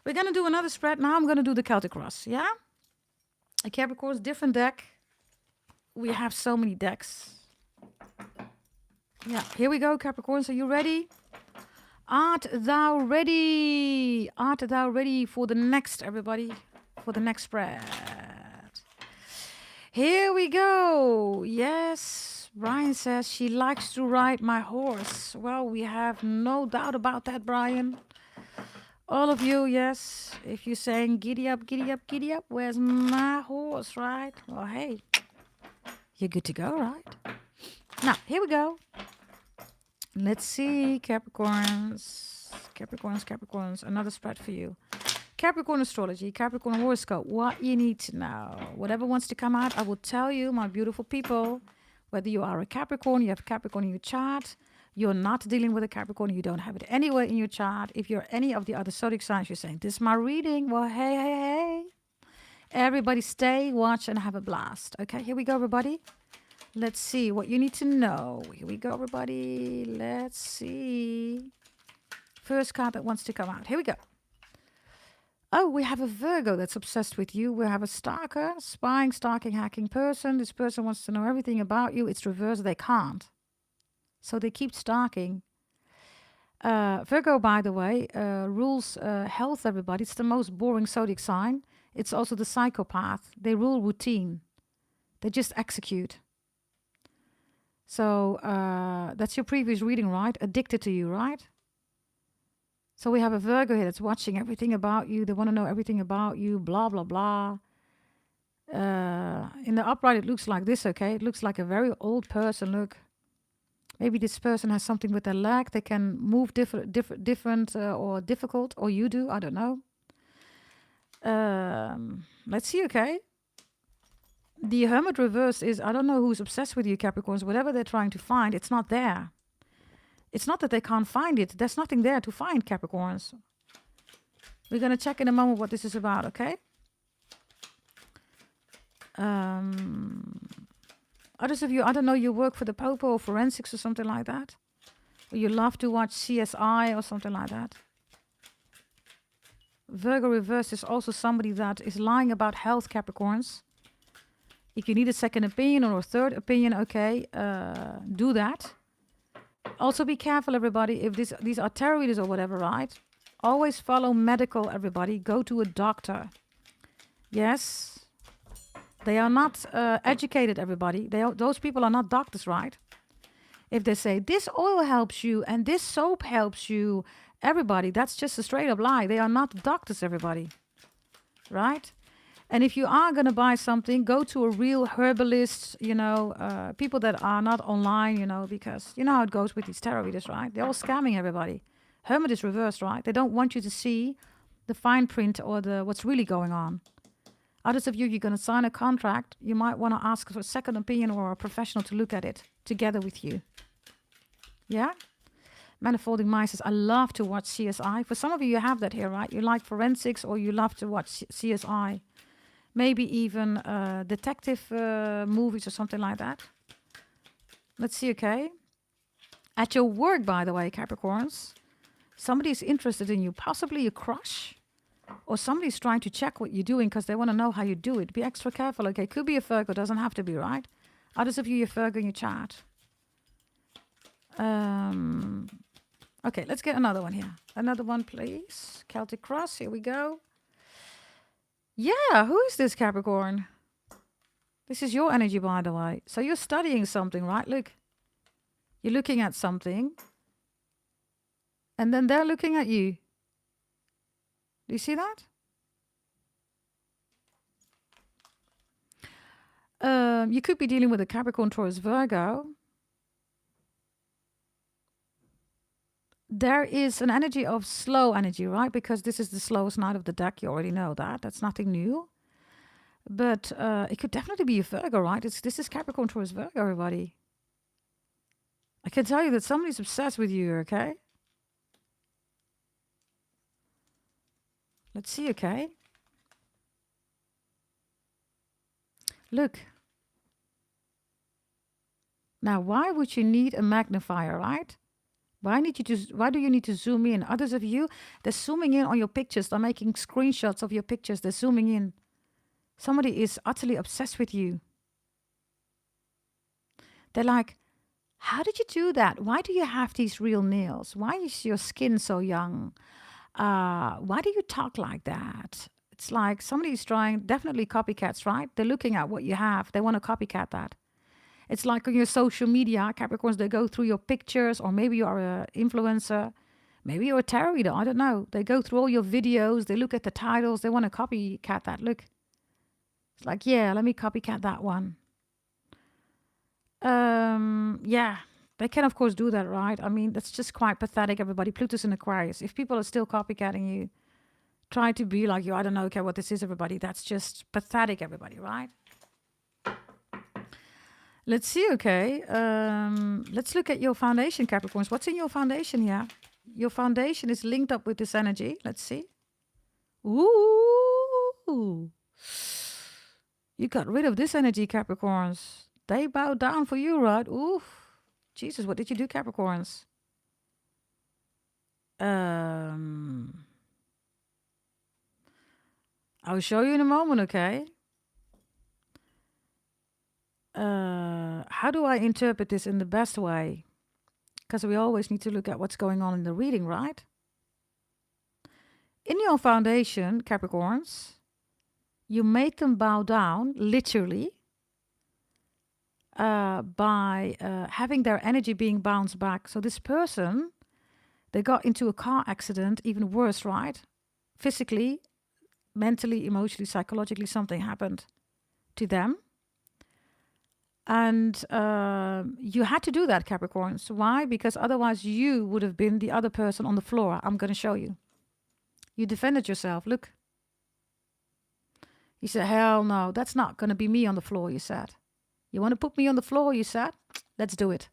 We're going to do another spread. Now I'm going to do the Celtic Cross, yeah? A Capricorns, different deck. We have so many decks. Yeah, here we go, Capricorns. Are you ready? Art thou ready? Art thou ready for the next, everybody? For the next spread. Here we go. Yes, Brian says she likes to ride my horse. Well, we have no doubt about that, Brian. All of you, yes. If you're saying giddy up, giddy up, giddy up, where's my horse, right? Well, hey, you're good to go, right? Now, here we go. Let's see, Capricorns. Capricorns. Another spread for you. Capricorn astrology, Capricorn horoscope, what you need to know. Whatever wants to come out, I will tell you, my beautiful people, whether you are a Capricorn, you have a Capricorn in your chart, you're not dealing with a Capricorn, you don't have it anywhere in your chart. If you're any of the other zodiac signs, you're saying, this is my reading. Well, hey. Everybody stay, watch, and have a blast. Okay, here we go, everybody. Let's see what you need to know. Here we go, everybody. Let's see. First card that wants to come out. Here we go. Oh, we have a Virgo that's obsessed with you. We have a stalker, spying, stalking, hacking person. This person wants to know everything about you. It's reversed. They can't. So they keep stalking. Virgo, by the way, rules health, everybody. It's the most boring zodiac sign. It's also the psychopath. They rule routine. They just execute. So that's your previous reading, right? Addicted to you, right? So we have a Virgo here that's watching everything about you. They want to know everything about you, blah, blah, blah. In the upright, it looks like this, okay? It looks like a very old person, look. Maybe this person has something with their leg. They can move different or difficult, or you do, I don't know. Let's see, okay? The Hermit reverse is, I don't know who's obsessed with you, Capricorns. Whatever they're trying to find, it's not there. It's not that they can't find it. There's nothing there to find, Capricorns. We're going to check in a moment what this is about, okay? Others of you, I don't know, you work for the Popo or forensics or something like that. Or you love to watch CSI or something like that. Virgo reverse is also somebody that is lying about health, Capricorns. If you need a second opinion or a third opinion, okay, do that. Also be careful, everybody, if these are tarot readers or whatever, right? Always follow medical, everybody. Go to a doctor. Yes. They are not educated, everybody. Those people are not doctors, right? If they say, this oil helps you and this soap helps you, everybody, that's just a straight up lie. They are not doctors, everybody. Right? And if you are going to buy something, go to a real herbalist, you know, people that are not online, you know, because you know how it goes with these tarot readers, right? They're all scamming everybody. Hermit is reversed, right? They don't want you to see the fine print or what's really going on. Others of you, you're going to sign a contract. You might want to ask for a second opinion or a professional to look at it together with you. Yeah? Manifolding Mind says, I love to watch CSI. For some of you, you have that here, right? You like forensics or you love to watch CSI. Maybe even detective movies or something like that. Let's see, okay? At your work, by the way, Capricorns, somebody is interested in you, possibly a crush, or somebody's trying to check what you're doing because they want to know how you do it. Be extra careful, okay? Could be a Virgo, doesn't have to be, right? Others of you, you're Virgo in your chart. Okay, let's get another one here. Another one, please. Celtic Cross, here we go. Yeah, who is this Capricorn? This is your energy, by the way. So you're studying something, right? Look, you're looking at something. And then they're looking at you. Do you see that? You could be dealing with a Capricorn, Taurus, Virgo. There is an energy of slow energy, right? Because this is the slowest night of the deck. You already know that. That's nothing new. But it could definitely be a Virgo, right? This is Capricorn, Taurus, Virgo, everybody. I can tell you that somebody's obsessed with you, okay? Let's see, okay? Look. Now, why would you need a magnifier, right? Why do you need to zoom in? Others of you, they're zooming in on your pictures. They're making screenshots of your pictures. They're zooming in. Somebody is utterly obsessed with you. They're like, how did you do that? Why do you have these real nails? Why is your skin so young? Why do you talk like that? It's like somebody's trying, definitely copycats, right? They're looking at what you have. They want to copycat that. It's like on your social media, Capricorns, they go through your pictures, or maybe you're an influencer. Maybe you're a tarot reader, I don't know. They go through all your videos. They look at the titles. They want to copycat that. Look. It's like, yeah, let me copycat that one. Yeah, they can, of course, do that, right? I mean, that's just quite pathetic, everybody. Pluto's in Aquarius. If people are still copycatting you, try to be like you. I don't know, okay, what this is, everybody. That's just pathetic, everybody, right? Let's see, okay. Let's look at your foundation, Capricorns. What's in your foundation here? Your foundation is linked up with this energy. Let's see. Ooh. You got rid of this energy, Capricorns. They bow down for you, right? Ooh. Jesus, what did you do, Capricorns? I'll show you in a moment, okay? How do I interpret this in the best way? Because we always need to look at what's going on in the reading, right? In your foundation, Capricorns, you made them bow down, literally, by having their energy being bounced back. So this person, they got into a car accident, even worse, right? Physically, mentally, emotionally, psychologically, something happened to them. And you had to do that, Capricorns. Why? Because otherwise you would have been the other person on the floor. I'm going to show you. You defended yourself. Look. You said, hell no, that's not going to be me on the floor, you said. You want to put me on the floor, you said? Let's do it.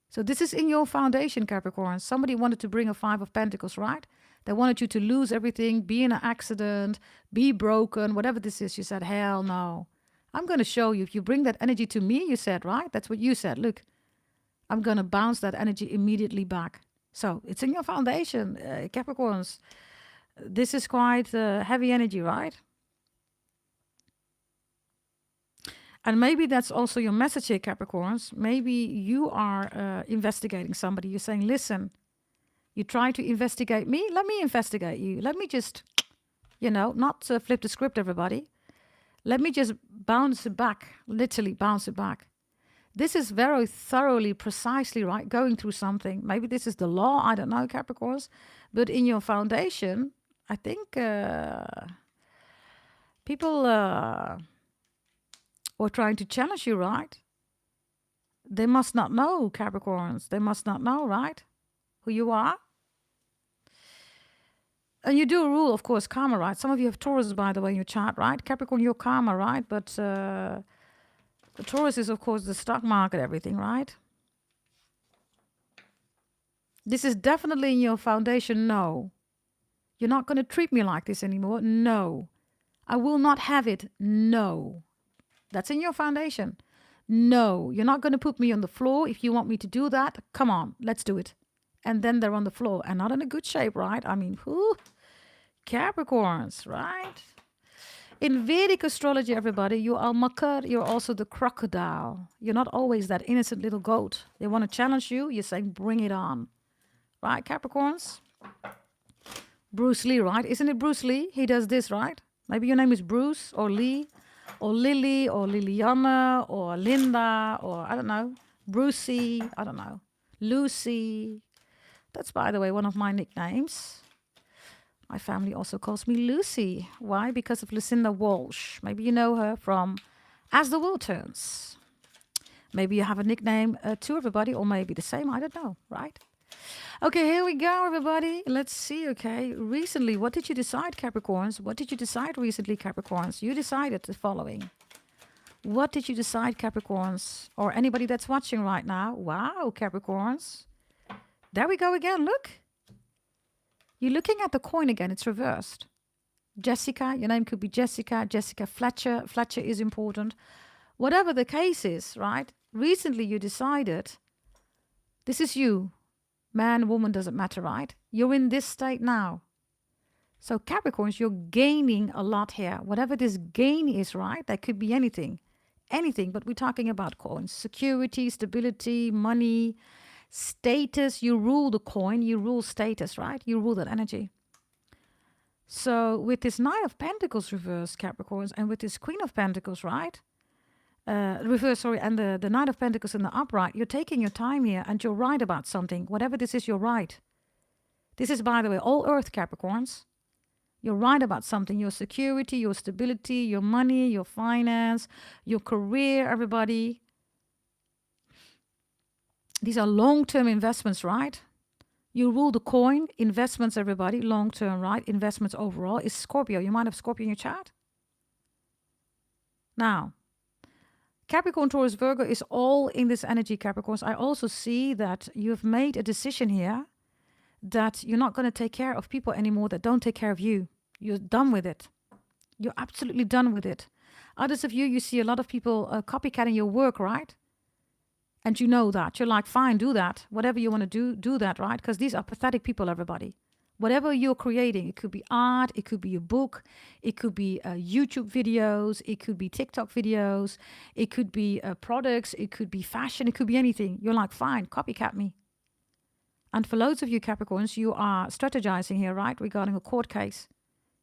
So this is in your foundation, Capricorn. Somebody wanted to bring a 5 of Pentacles, right? They wanted you to lose everything, be in an accident, be broken, whatever this is. You said, hell no. I'm going to show you. If you bring that energy to me, you said, right? That's what you said. Look, I'm going to bounce that energy immediately back. So it's in your foundation, Capricorns. This is quite heavy energy, right? And maybe that's also your message here, Capricorns. Maybe you are investigating somebody. You're saying, listen, you try to investigate me. Let me investigate you. Let me just, not flip the script, everybody. Let me just bounce it back, literally bounce it back. This is very thoroughly, precisely, right? Going through something. Maybe this is the law. I don't know, Capricorns. But in your foundation, I think people are trying to challenge you, right? They must not know, Capricorns. They must not know, right? Who you are. And you do rule, of course, karma, right? Some of you have Taurus, by the way, in your chart, right? Capricorn, you're karma, right? But the Taurus is, of course, the stock market, everything, right? This is definitely in your foundation, no. You're not going to treat me like this anymore, no. I will not have it, no. That's in your foundation. No, you're not going to put me on the floor. If you want me to do that, come on, let's do it. And then they're on the floor and not in a good shape, right? I mean, whew, Capricorns, right? In Vedic astrology, everybody, you are Makar, you're also the crocodile. You're not always that innocent little goat. They want to challenge you, you're saying, bring it on. Right, Capricorns? Bruce Lee, right? Isn't it Bruce Lee? He does this, right? Maybe your name is Bruce or Lee or Lily or Liliana or Linda or I don't know. Brucey, I don't know. Lucy. That's, by the way, one of my nicknames. My family also calls me Lucy. Why? Because of Lucinda Walsh. Maybe you know her from As the World Turns. Maybe you have a nickname too, everybody, or maybe the same. I don't know, right? Okay, here we go, everybody. Let's see, okay. Recently, what did you decide, Capricorns? What did you decide recently, Capricorns? You decided the following. What did you decide, Capricorns? Or anybody that's watching right now? Wow, Capricorns. There we go again, look. You're looking at the coin again, it's reversed. Jessica, your name could be Jessica, Jessica Fletcher. Fletcher is important. Whatever the case is, right? Recently you decided, this is you. Man, woman, doesn't matter, right? You're in this state now. So Capricorns, you're gaining a lot here. Whatever this gain is, right? That could be anything. Anything, but we're talking about coins. Security, stability, money, status. You rule the coin, you rule status, right? You rule that energy. So with this Knight of Pentacles reverse, Capricorns, and with this Queen of Pentacles, right? Reverse, sorry, and the Knight of Pentacles in the upright, you're taking your time here and you're right about something. Whatever this is, you're right. This is, by the way, all earth, Capricorns. You're right about something. Your security, your stability, your money, your finance, your career, everybody. These are long-term investments, right? You rule the coin. Investments, everybody, long-term, right? Investments overall is Scorpio. You might have Scorpio in your chart. Now, Capricorn, Taurus, Virgo is all in this energy, Capricorns. I also see that you've made a decision here that you're not going to take care of people anymore that don't take care of you. You're done with it. You're absolutely done with it. Others of you, you see a lot of people copycatting your work, right? And you know that. You're like, fine, do that. Whatever you want to do, do that, right? Because these are pathetic people, everybody. Whatever you're creating, it could be art, it could be a book, it could be YouTube videos, it could be TikTok videos, it could be products, it could be fashion, it could be anything. You're like, fine, copycat me. And for loads of you Capricorns, you are strategizing here, right, regarding a court case.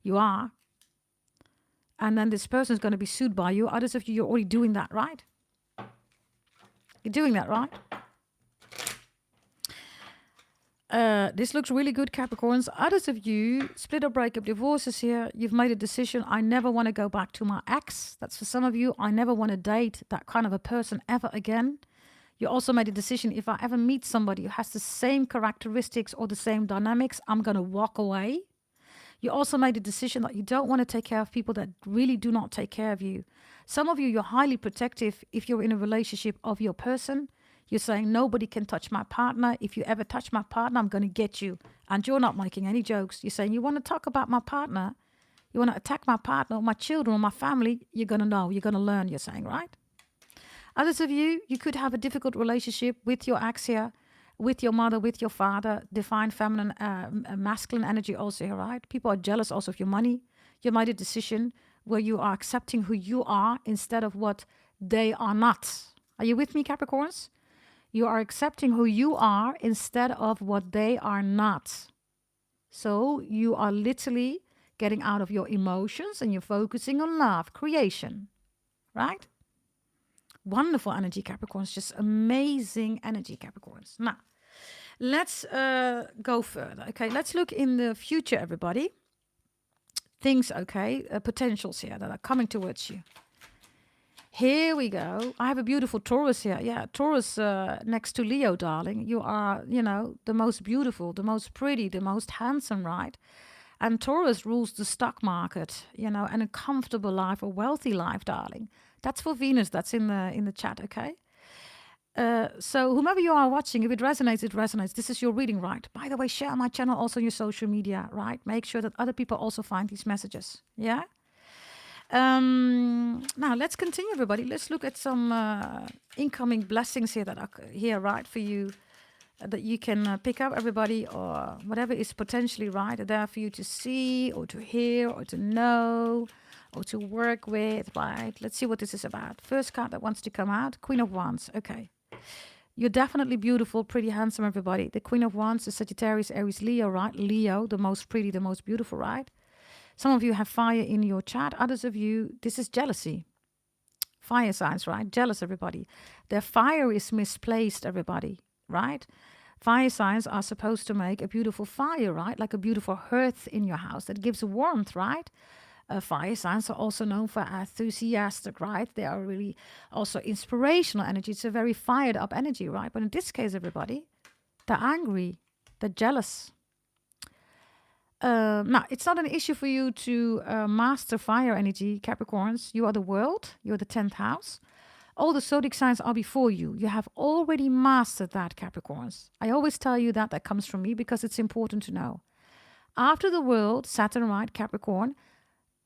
You are. And then this person is going to be sued by you. Others of you, you're already doing that, right? You're doing that, right? This looks really good, Capricorns. Others of you, split or break up, divorces here. You've made a decision. I never want to go back to my ex. That's for some of you. I never want to date that kind of a person ever again. You also made a decision. If I ever meet somebody who has the same characteristics or the same dynamics, I'm going to walk away. You also made a decision that you don't want to take care of people that really do not take care of you. Some of you, you're highly protective if you're in a relationship of your person. You're saying, nobody can touch my partner. If you ever touch my partner, I'm going to get you. And you're not making any jokes. You're saying, you want to talk about my partner? You want to attack my partner or my children or my family? You're going to know. You're going to learn, you're saying, right? Others of you, you could have a difficult relationship with your ex here, with your mother, with your father, divine feminine, masculine energy also here, right? People are jealous also of your money. You made a decision where you are accepting who you are instead of what they are not. Are you with me, Capricorns? You are accepting who you are instead of what they are not. So you are literally getting out of your emotions and you're focusing on love, creation, right? Wonderful energy, Capricorns. Just amazing energy, Capricorns. Now, let's go further. Okay, let's look in the future, everybody. Things, okay, potentials here that are coming towards you. Here we go. I have a beautiful Taurus here. Yeah, Taurus next to Leo, darling. You are, you know, the most beautiful, the most pretty, the most handsome, right? And Taurus rules the stock market, you know, and a comfortable life, a wealthy life, darling. That's for Venus. That's in the chat, okay? So whomever you are watching, if it resonates, it resonates. This is your reading, right? By the way, share my channel also on your social media, right? Make sure that other people also find these messages, yeah? Now let's continue, everybody. Let's look at some incoming blessings here that are here, right, for you, that you can pick up, everybody, or whatever is potentially right there for you to see or to hear or to know or to work with, right? Let's see what this is about. First card that wants to come out, Queen of Wands. Okay. You're definitely beautiful, pretty handsome, everybody. The Queen of Wands is Sagittarius, Aries, Leo, right? Leo, the most pretty, the most beautiful, right? Some of you have fire in your chart. Others of you, this is jealousy. Fire signs, right? Jealous, everybody. Their fire is misplaced, everybody, right? Fire signs are supposed to make a beautiful fire, right? Like a beautiful hearth in your house that gives warmth, right? Fire signs are also known for enthusiastic, right? They are really also inspirational energy. It's a very fired up energy, right? But in this case, everybody, they're angry, they're jealous. Now, it's not an issue for you to master fire energy, Capricorns. You are the world. You're the 10th house. All the zodiac signs are before you. You have already mastered that, Capricorns. I always tell you that. That comes from me because it's important to know. After the world, Saturn, right, Capricorn,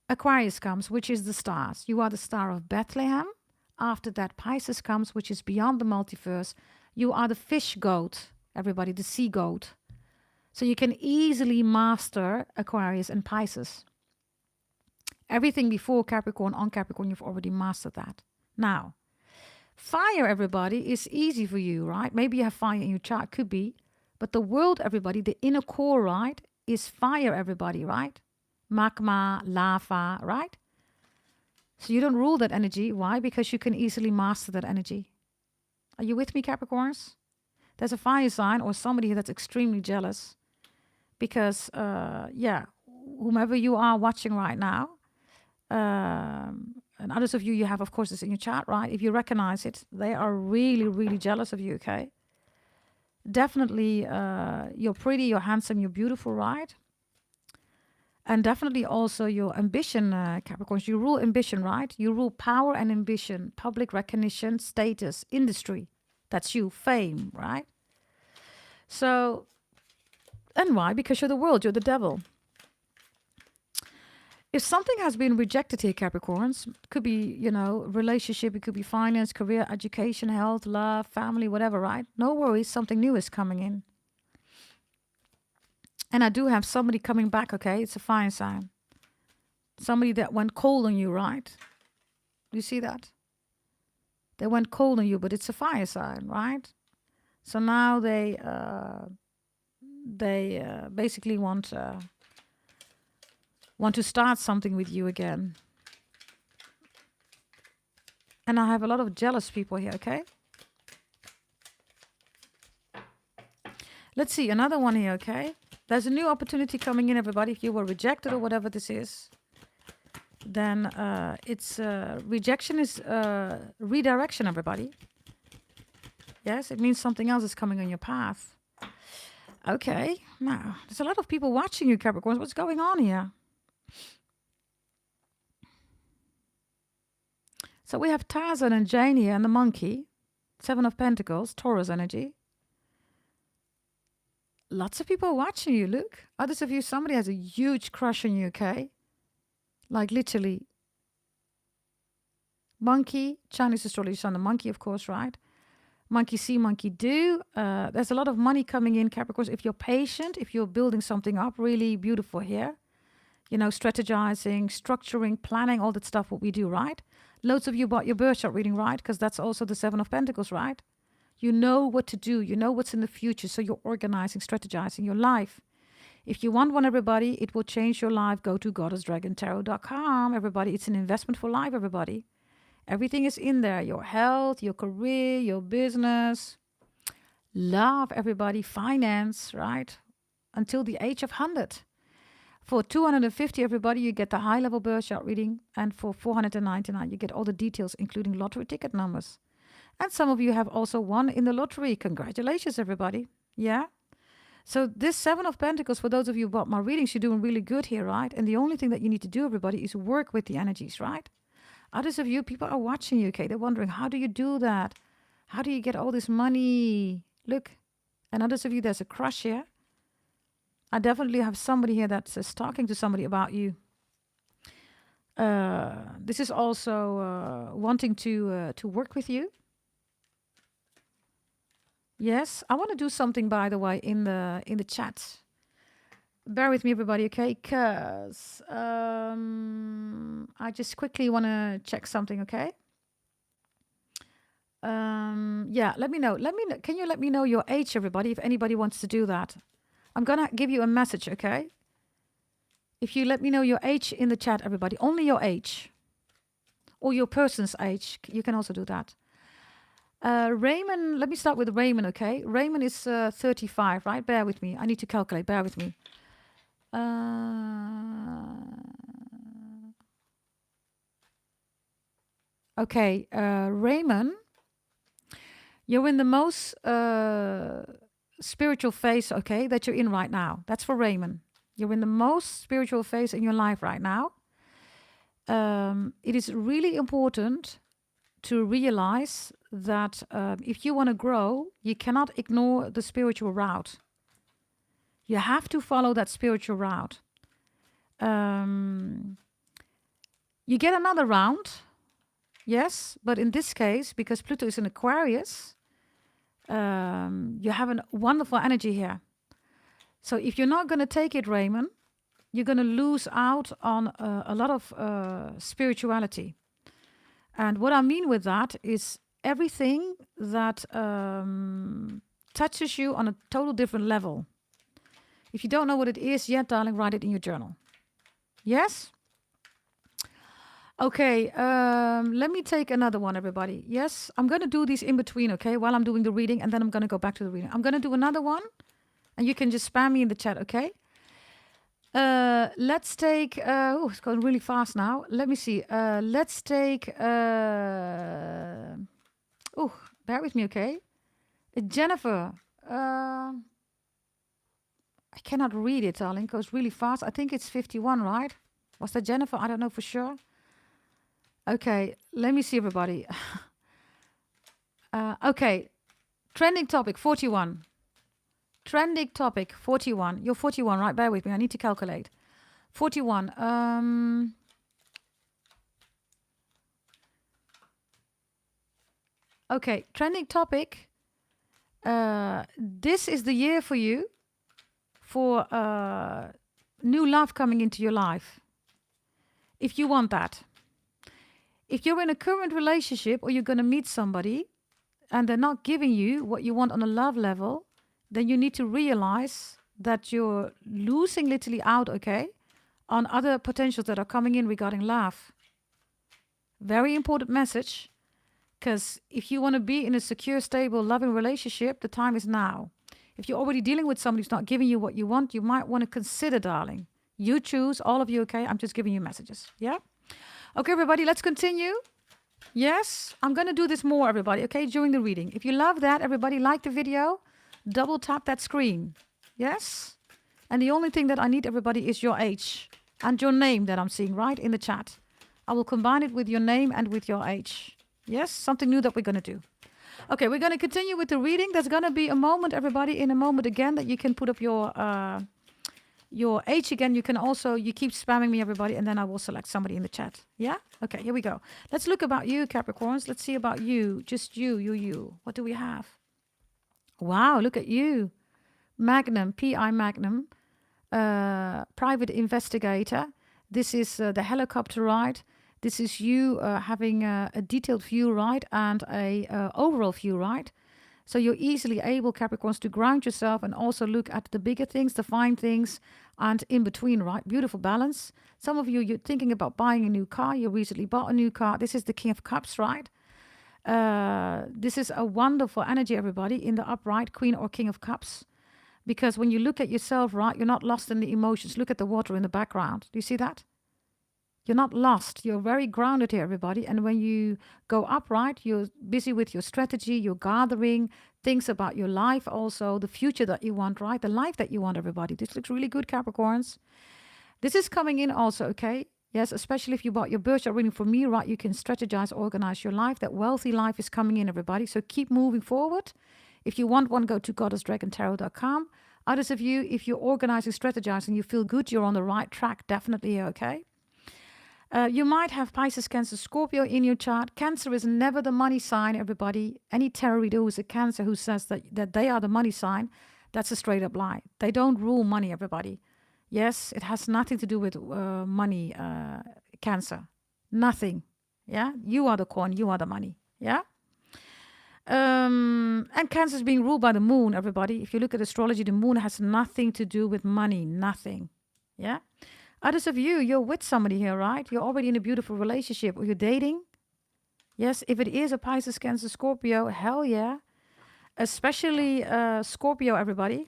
Aquarius comes, which is the stars. You are the star of Bethlehem. After that, Pisces comes, which is beyond the multiverse. You are the fish goat, everybody, the sea goat. So you can easily master Aquarius and Pisces. Everything before Capricorn, on Capricorn, you've already mastered that. Now, fire, everybody, is easy for you, right? Maybe you have fire in your chart, could be. But the world, everybody, the inner core, right, is fire, everybody, right? Magma, lava, right? So you don't rule that energy. Why? Because you can easily master that energy. Are you with me, Capricorns? There's a fire sign or somebody that's extremely jealous. Because, whomever you are watching right now, and others of you, you have, of course, this in your chart, right? If you recognize it, they are really, really jealous of you, okay? Definitely, you're pretty, you're handsome, you're beautiful, right? And definitely also your ambition, Capricorns. You rule ambition, right? You rule power and ambition, public recognition, status, industry. That's you, fame, right? So, and why? Because you're the world, you're the devil. If something has been rejected here, Capricorns, it could be, relationship, it could be finance, career, education, health, love, family, whatever, right? No worries, something new is coming in. And I do have somebody coming back, okay? It's a fire sign. Somebody that went cold on you, right? You see that? They went cold on you, but it's a fire sign, right? So now they basically want to start something with you again. And I have a lot of jealous people here, okay? Let's see, another one here, okay? There's a new opportunity coming in, everybody. If you were rejected or whatever this is, then rejection is redirection, everybody. Yes, it means something else is coming on your path. Okay, now, there's a lot of people watching you, Capricorns. What's going on here? So we have Tarzan and Jane here and the monkey. 7 of Pentacles, Taurus energy. Lots of people watching you, look. Others of you, somebody has a huge crush on you, okay? Like literally. Monkey, Chinese astrology on the monkey, of course, right? Monkey see, monkey do. There's a lot of money coming in, Capricorns. If you're patient, if you're building something up, really beautiful here. Strategizing, structuring, planning, all that stuff, what we do, right? Loads of you bought your birth chart reading, right? Because that's also the 7 of Pentacles, right? You know what to do. You know what's in the future. So you're organizing, strategizing your life. If you want one, everybody, it will change your life. Go to goddessdragontarot.com, everybody. It's an investment for life, everybody. Everything is in there. Your health, your career, your business, love, everybody, finance, right? Until the age of 100. For 250, everybody, you get the high-level birth chart reading. And for 499, you get all the details, including lottery ticket numbers. And some of you have also won in the lottery. Congratulations, everybody. Yeah? So this 7 of Pentacles, for those of you who bought my readings, you're doing really good here, right? And the only thing that you need to do, everybody, is work with the energies, right? Others of you, people are watching you, okay? They're wondering, how do you do that? How do you get all this money? Look. And others of you, there's a crush here. I definitely have somebody here that's talking to somebody about you. This is also wanting to work with you. Yes, I want to do something, by the way, in the chat. Bear with me, everybody, okay? Because I just quickly want to check something, okay? Yeah, let me know. Can you let me know your age, everybody, if anybody wants to do that? I'm gonna give you a message, okay? If you let me know your age in the chat, everybody, only your age or your person's age, you can also do that. Raymond, let me start with Raymond, okay? Raymond is 35, right? Bear with me. I need to calculate. Bear with me. Okay, Raymond, you're in the most spiritual phase, okay, that you're in right now. That's for Raymond. You're in the most spiritual phase in your life right now. It is really important to realize that if you want to grow, you cannot ignore the spiritual route. You have to follow that spiritual route. You get another round, yes, but in this case, because Pluto is in Aquarius, you have a wonderful energy here. So if you're not going to take it, Raymond, you're going to lose out on a lot of spirituality. And what I mean with that is everything that touches you on a total different level. If you don't know what it is yet, darling, write it in your journal. Yes? Okay, let me take another one, everybody. Yes, I'm going to do these in between, okay, while I'm doing the reading, and then I'm going to go back to the reading. I'm going to do another one, and you can just spam me in the chat, okay? Let's take... oh, it's going really fast now. Let me see. Let's take... oh, bear with me, okay? Jennifer. I cannot read it, darling. It goes really fast. I think it's 51, right? Was that Jennifer? I don't know for sure. Okay, let me see, everybody. Okay, trending topic, 41. Trending topic, 41. You're 41, right? Bear with me. I need to calculate. 41. Okay, trending topic. This is the year for you for new love coming into your life. If you want that. If you're in a current relationship or you're going to meet somebody and they're not giving you what you want on a love level, then you need to realize that you're losing literally out, okay, on other potentials that are coming in regarding love. Very important message, because if you want to be in a secure, stable, loving relationship, the time is now. If you're already dealing with somebody who's not giving you what you want, you might want to consider, darling. You choose, all of you, okay? I'm just giving you messages, yeah? Okay, everybody, let's continue. Yes, I'm going to do this more, everybody, okay, during the reading. If you love that, everybody, like the video, double tap that screen. Yes? And the only thing that I need, everybody, is your age and your name that I'm seeing right in the chat. I will combine it with your name and with your age. Yes, something new that we're going to do. Okay, we're going to continue with the reading. There's going to be a moment, everybody, in a moment again that you can put up your age again. You can also, you keep spamming me, everybody, and then I will select somebody in the chat. Yeah? Okay, here we go. Let's look about you, Capricorns. Let's see about you. Just you. What do we have? Wow, look at you. Magnum, PI Magnum, private investigator. This is the helicopter ride. This is you having a detailed view, right, and a overall view, right? So you're easily able, Capricorns, to ground yourself and also look at the bigger things, the fine things, and in between, right? Beautiful balance. Some of you, you're thinking about buying a new car. You recently bought a new car. This is the King of Cups, right? This is a wonderful energy, everybody, in the upright, Queen or King of Cups. Because when you look at yourself, right, you're not lost in the emotions. Look at the water in the background. Do you see that? You're not lost. You're very grounded here, everybody. And when you go upright, you're busy with your strategy. You're gathering things about your life also, the future that you want, right? The life that you want, everybody. This looks really good, Capricorns. This is coming in also, okay? Yes, especially if you bought your birth chart reading from me, right? You can strategize, organize your life. That wealthy life is coming in, everybody. So keep moving forward. If you want one, go to goddessdragontarot.com. Others of you, if you're organizing, strategizing, you feel good, you're on the right track, definitely, okay? You might have Pisces, Cancer, Scorpio in your chart. Cancer is never the money sign, everybody. Any tarot reader who is a Cancer who says that they are the money sign, that's a straight up lie. They don't rule money, everybody. Yes, it has nothing to do with money, Cancer. Nothing. Yeah? You are the coin, you are the money. Yeah? And Cancer is being ruled by the moon, everybody. If you look at astrology, the moon has nothing to do with money. Nothing. Yeah? Others of you, you're with somebody here, right? You're already in a beautiful relationship or you're dating. Yes, if it is a Pisces, Cancer, Scorpio, hell yeah. Especially Scorpio, everybody.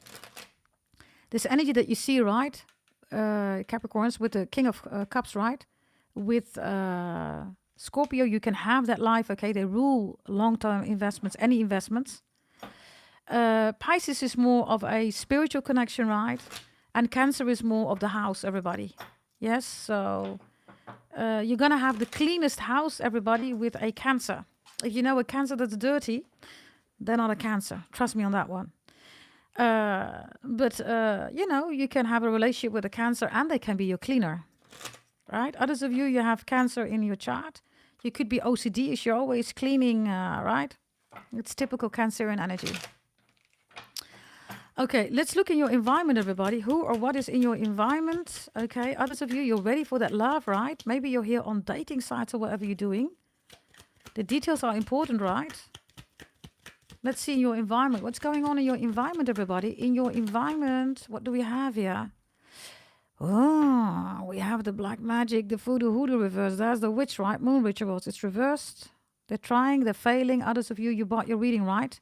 This energy that you see, right? Capricorns with the King of Cups, right? With Scorpio, you can have that life, okay? They rule long-term investments, any investments. Pisces is more of a spiritual connection, right? And Cancer is more of the house, everybody. Yes, so you're going to have the cleanest house, everybody, with a Cancer. If you know a Cancer that's dirty, they're not a Cancer. Trust me on that one. But you know, you can have a relationship with a Cancer and they can be your cleaner, right? Others of you, you have Cancer in your chart. You could be OCD-ish. You're always cleaning, right? It's typical Cancerian energy. Okay, let's look in your environment, everybody. Who or what is in your environment? Okay, others of you, you're ready for that love, right? Maybe you're here on dating sites or whatever you're doing. The details are important, right? Let's see your environment. What's going on in your environment, everybody? In your environment, what do we have here? Oh, we have the black magic, the voodoo hoodoo reverse. There's the witch, right? Moon rituals. It's reversed. They're trying, they're failing. Others of you, you bought your reading, right?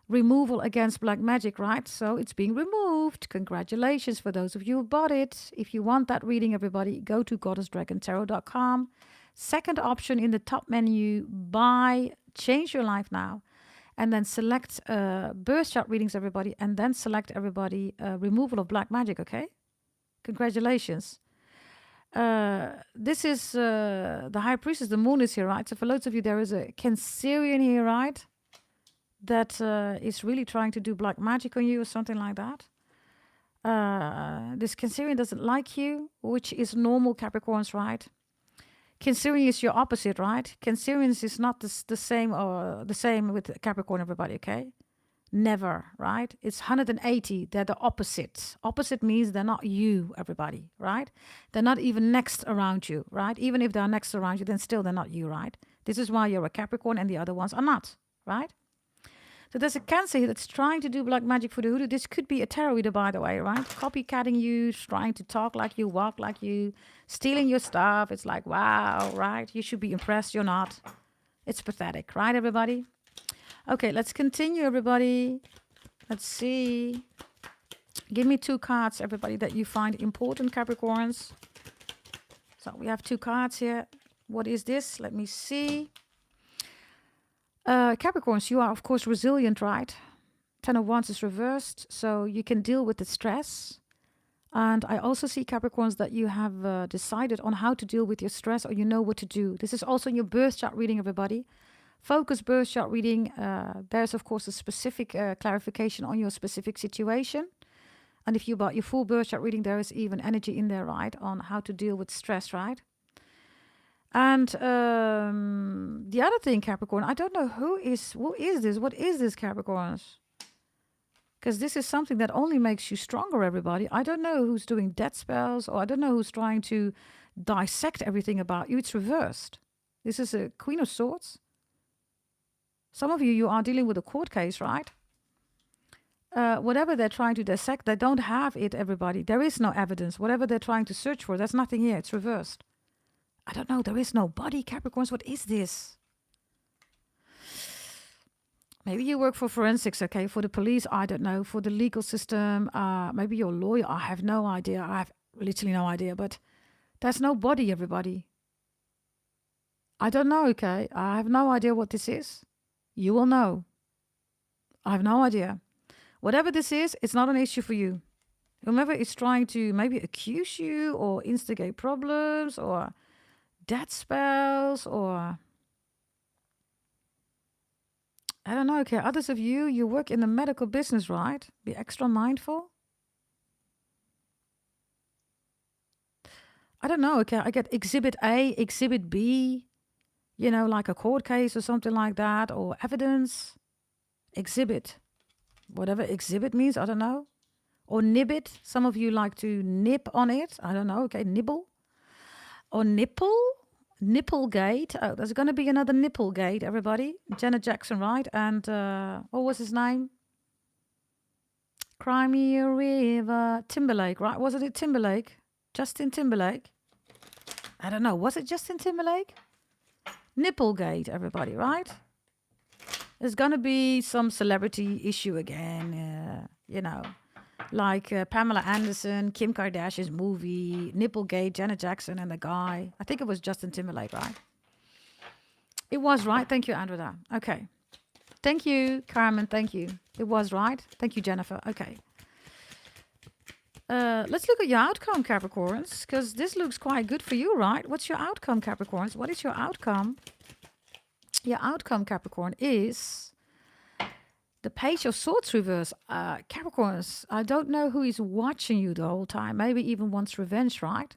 Removal against black magic, right? So it's being removed. Congratulations for those of you who bought it. If you want that reading, everybody, go to goddessdragontarot.com. Second option in the top menu, buy, change your life now. And then select birth chart readings, everybody. And then select, everybody, removal of black magic, okay? Congratulations. This is the High Priestess. The moon is here, right? So for loads of you, there is a Cancerian here, right? That is really trying to do black magic on you or something like that. This Cancerian doesn't like you, which is normal, Capricorns, right? Cancerian is your opposite, right? Cancerians is not the same or the same with Capricorn, everybody, okay? Never, right? It's 180. They're the opposite. Opposite means they're not you, everybody, right? They're not even next around you, right? Even if they're next around you, then still they're not you, right? This is why you're a Capricorn and the other ones are not, right? So there's a Cancer here that's trying to do black magic for the hoodoo. This could be a tarot reader, by the way, right? Copycatting you, trying to talk like you, walk like you, stealing your stuff. It's like, wow, right? You should be impressed. You're not. It's pathetic, right, everybody? Okay, let's continue, everybody. Let's see. Give me 2 cards, everybody, that you find important, Capricorns. So we have 2 cards here. What is this? Let me see. Capricorns, you are, of course, resilient, right? 10 of Wands is reversed, so you can deal with the stress. And I also see, Capricorns, that you have decided on how to deal with your stress, or you know what to do. This is also in your birth chart reading, everybody. Focus birth chart reading. There's, of course, a specific clarification on your specific situation. And if you bought your full birth chart reading, there is even energy in there, right, on how to deal with stress, right? And the other thing, Capricorn, I don't know who is this? What is this, Capricorns? Because this is something that only makes you stronger, everybody. I don't know who's doing death spells, or I don't know who's trying to dissect everything about you. It's reversed. This is a Queen of Swords. Some of you, you are dealing with a court case, right? Whatever they're trying to dissect, they don't have it, everybody. There is no evidence. Whatever they're trying to search for, there's nothing here. It's reversed. I don't know. There is no body, Capricorns. What is this? Maybe you work for forensics, okay? For the police, I don't know. For the legal system, maybe you're a lawyer. I have no idea. I have literally no idea. But there's no body, everybody. I don't know, okay? I have no idea what this is. You will know. I have no idea. Whatever this is, it's not an issue for you. Whomever is trying to maybe accuse you or instigate problems or death spells or I don't know, okay, others of you, you work in the medical business, right? Be extra mindful. I don't know. Okay, I get Exhibit A, Exhibit B, you know, like a court case or something like that, or evidence. Exhibit, whatever exhibit means, I don't know. Or nibbit. Some of you like to nip on it. I don't know. Okay, nibble. Or nipple. Nipplegate. Oh, there's going to be another Nipplegate, everybody. Janet Jackson, right? And what was his name? Cry Me a River. Timberlake, right? Wasn't it Timberlake? Justin Timberlake? I don't know. Was it Justin Timberlake? Nipplegate, everybody, right? There's going to be some celebrity issue again, you know. Like Pamela Anderson, Kim Kardashian's movie, Nipplegate, Janet Jackson and the guy. I think it was Justin Timberlake, right? It was right. Thank you, Andrea. Okay. Thank you, Carmen. Thank you. It was right. Thank you, Jennifer. Okay. Let's look at your outcome, Capricorns, because this looks quite good for you, right? What's your outcome, Capricorns? What is your outcome? Your outcome, Capricorn, is the Page of Swords reverse. Capricorns, I don't know who is watching you the whole time. Maybe even wants revenge, right?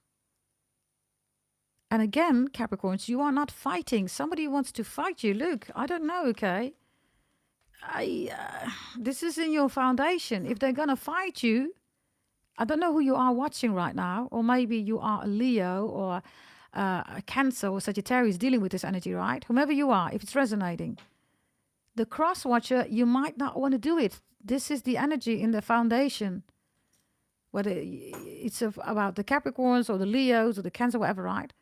And again, Capricorns, you are not fighting. Somebody wants to fight you. Look, I don't know, okay? This is in your foundation. If they're going to fight you, I don't know who you are watching right now. Or maybe you are a Leo or a Cancer or Sagittarius dealing with this energy, right? Whomever you are, if it's resonating. The cross watcher, you might not want to do it. This is the energy in the foundation. Whether it's about the Capricorns or the Leos or the Cancer, whatever, right?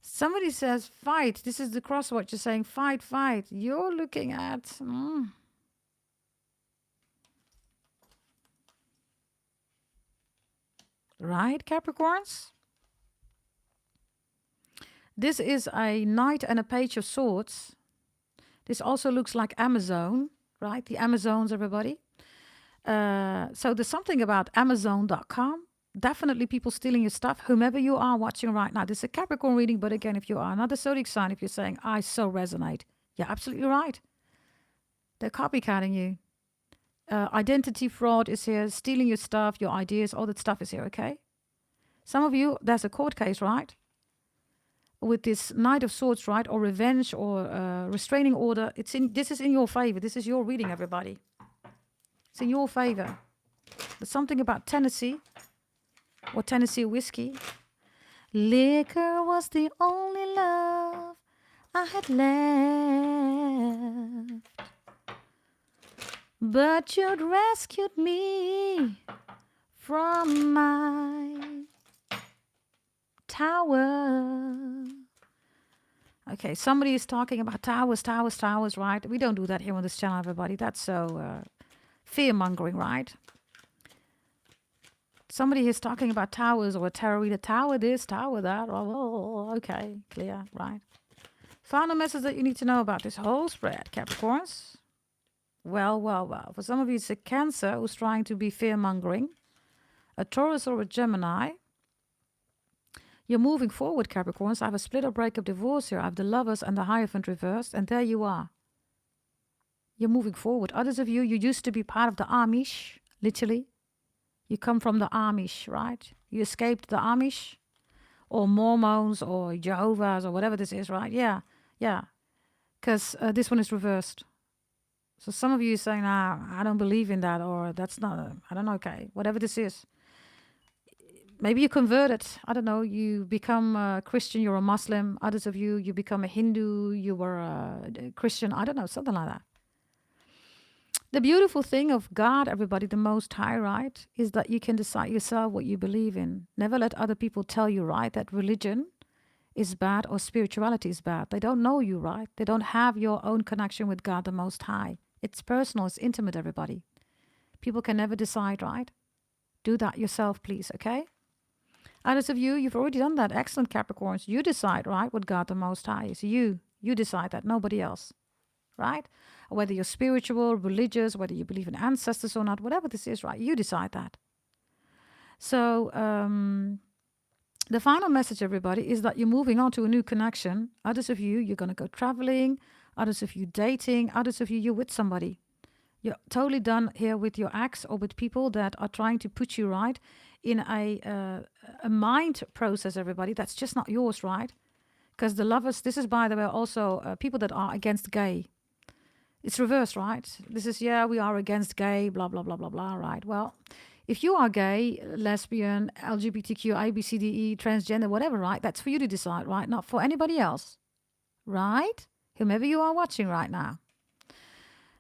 Somebody says, fight. This is the cross watcher saying, fight, fight. You're looking at... Right, Capricorns? This is a Knight and a Page of Swords. This also looks like Amazon, right? The Amazons, everybody. So there's something about Amazon.com. Definitely people stealing your stuff, whomever you are watching right now. This is a Capricorn reading, but again, if you are another zodiac sign, if you're saying, I so resonate, you're absolutely right. They're copycatting you. Identity fraud is here, stealing your stuff, your ideas, all that stuff is here, okay? Some of you, there's a court case, right? With this Knight of Swords, right? Or revenge or restraining order. This is in your favor. This is your reading, everybody. It's in your favor. There's something about Tennessee or Tennessee whiskey. Liquor was the only love I had left. But you'd rescued me from my tower. Okay, somebody is talking about towers, right? We don't do that here on this channel, everybody. That's so fear-mongering, right? Somebody is talking about towers or a tarot reader. Tower this, tower that. Oh, okay, clear, right? Final message that you need to know about this whole spread, Capricorns. Well. For some of you, it's a Cancer who's trying to be fear-mongering. A Taurus or a Gemini. You're moving forward, Capricorns. I have a split or breakup divorce here. I have the Lovers and the Hierophant reversed. And there you are. You're moving forward. Others of you, you used to be part of the Amish, literally. You come from the Amish, right? You escaped the Amish. Or Mormons or Jehovah's or whatever this is, right? Yeah. Because this one is reversed. So some of you are saying, I don't believe in that, or that's not, I don't know, okay, whatever this is. Maybe you converted, I don't know, you become a Christian, you're a Muslim. Others of you, you become a Hindu, you were a Christian, I don't know, something like that. The beautiful thing of God, everybody, the Most High, right, is that you can decide yourself what you believe in. Never let other people tell you, right, that religion is bad or spirituality is bad. They don't know you, right? They don't have your own connection with God, the Most High. It's personal, it's intimate, everybody. People can never decide, right? Do that yourself, please, okay? Others of you, you've already done that. Excellent, Capricorns. You decide, right, what God the Most High is. You decide that, nobody else, right? Whether you're spiritual, religious, whether you believe in ancestors or not, whatever this is, right? You decide that. So, the final message, everybody, is that you're moving on to a new connection. Others of you, you're going to go traveling. Others of you dating. Others of you, you're with somebody. You're totally done here with your ex or with people that are trying to put you right in a mind process, everybody, that's just not yours, right? Because the lovers, this is, by the way, also people that are against gay. It's reversed, right? This is, yeah, we are against gay, blah, blah, blah, blah, blah, right? Well, if you are gay, lesbian, LGBTQ, IBCDE, transgender, whatever, right? That's for you to decide, right? Not for anybody else, right? Whomever you are watching right now.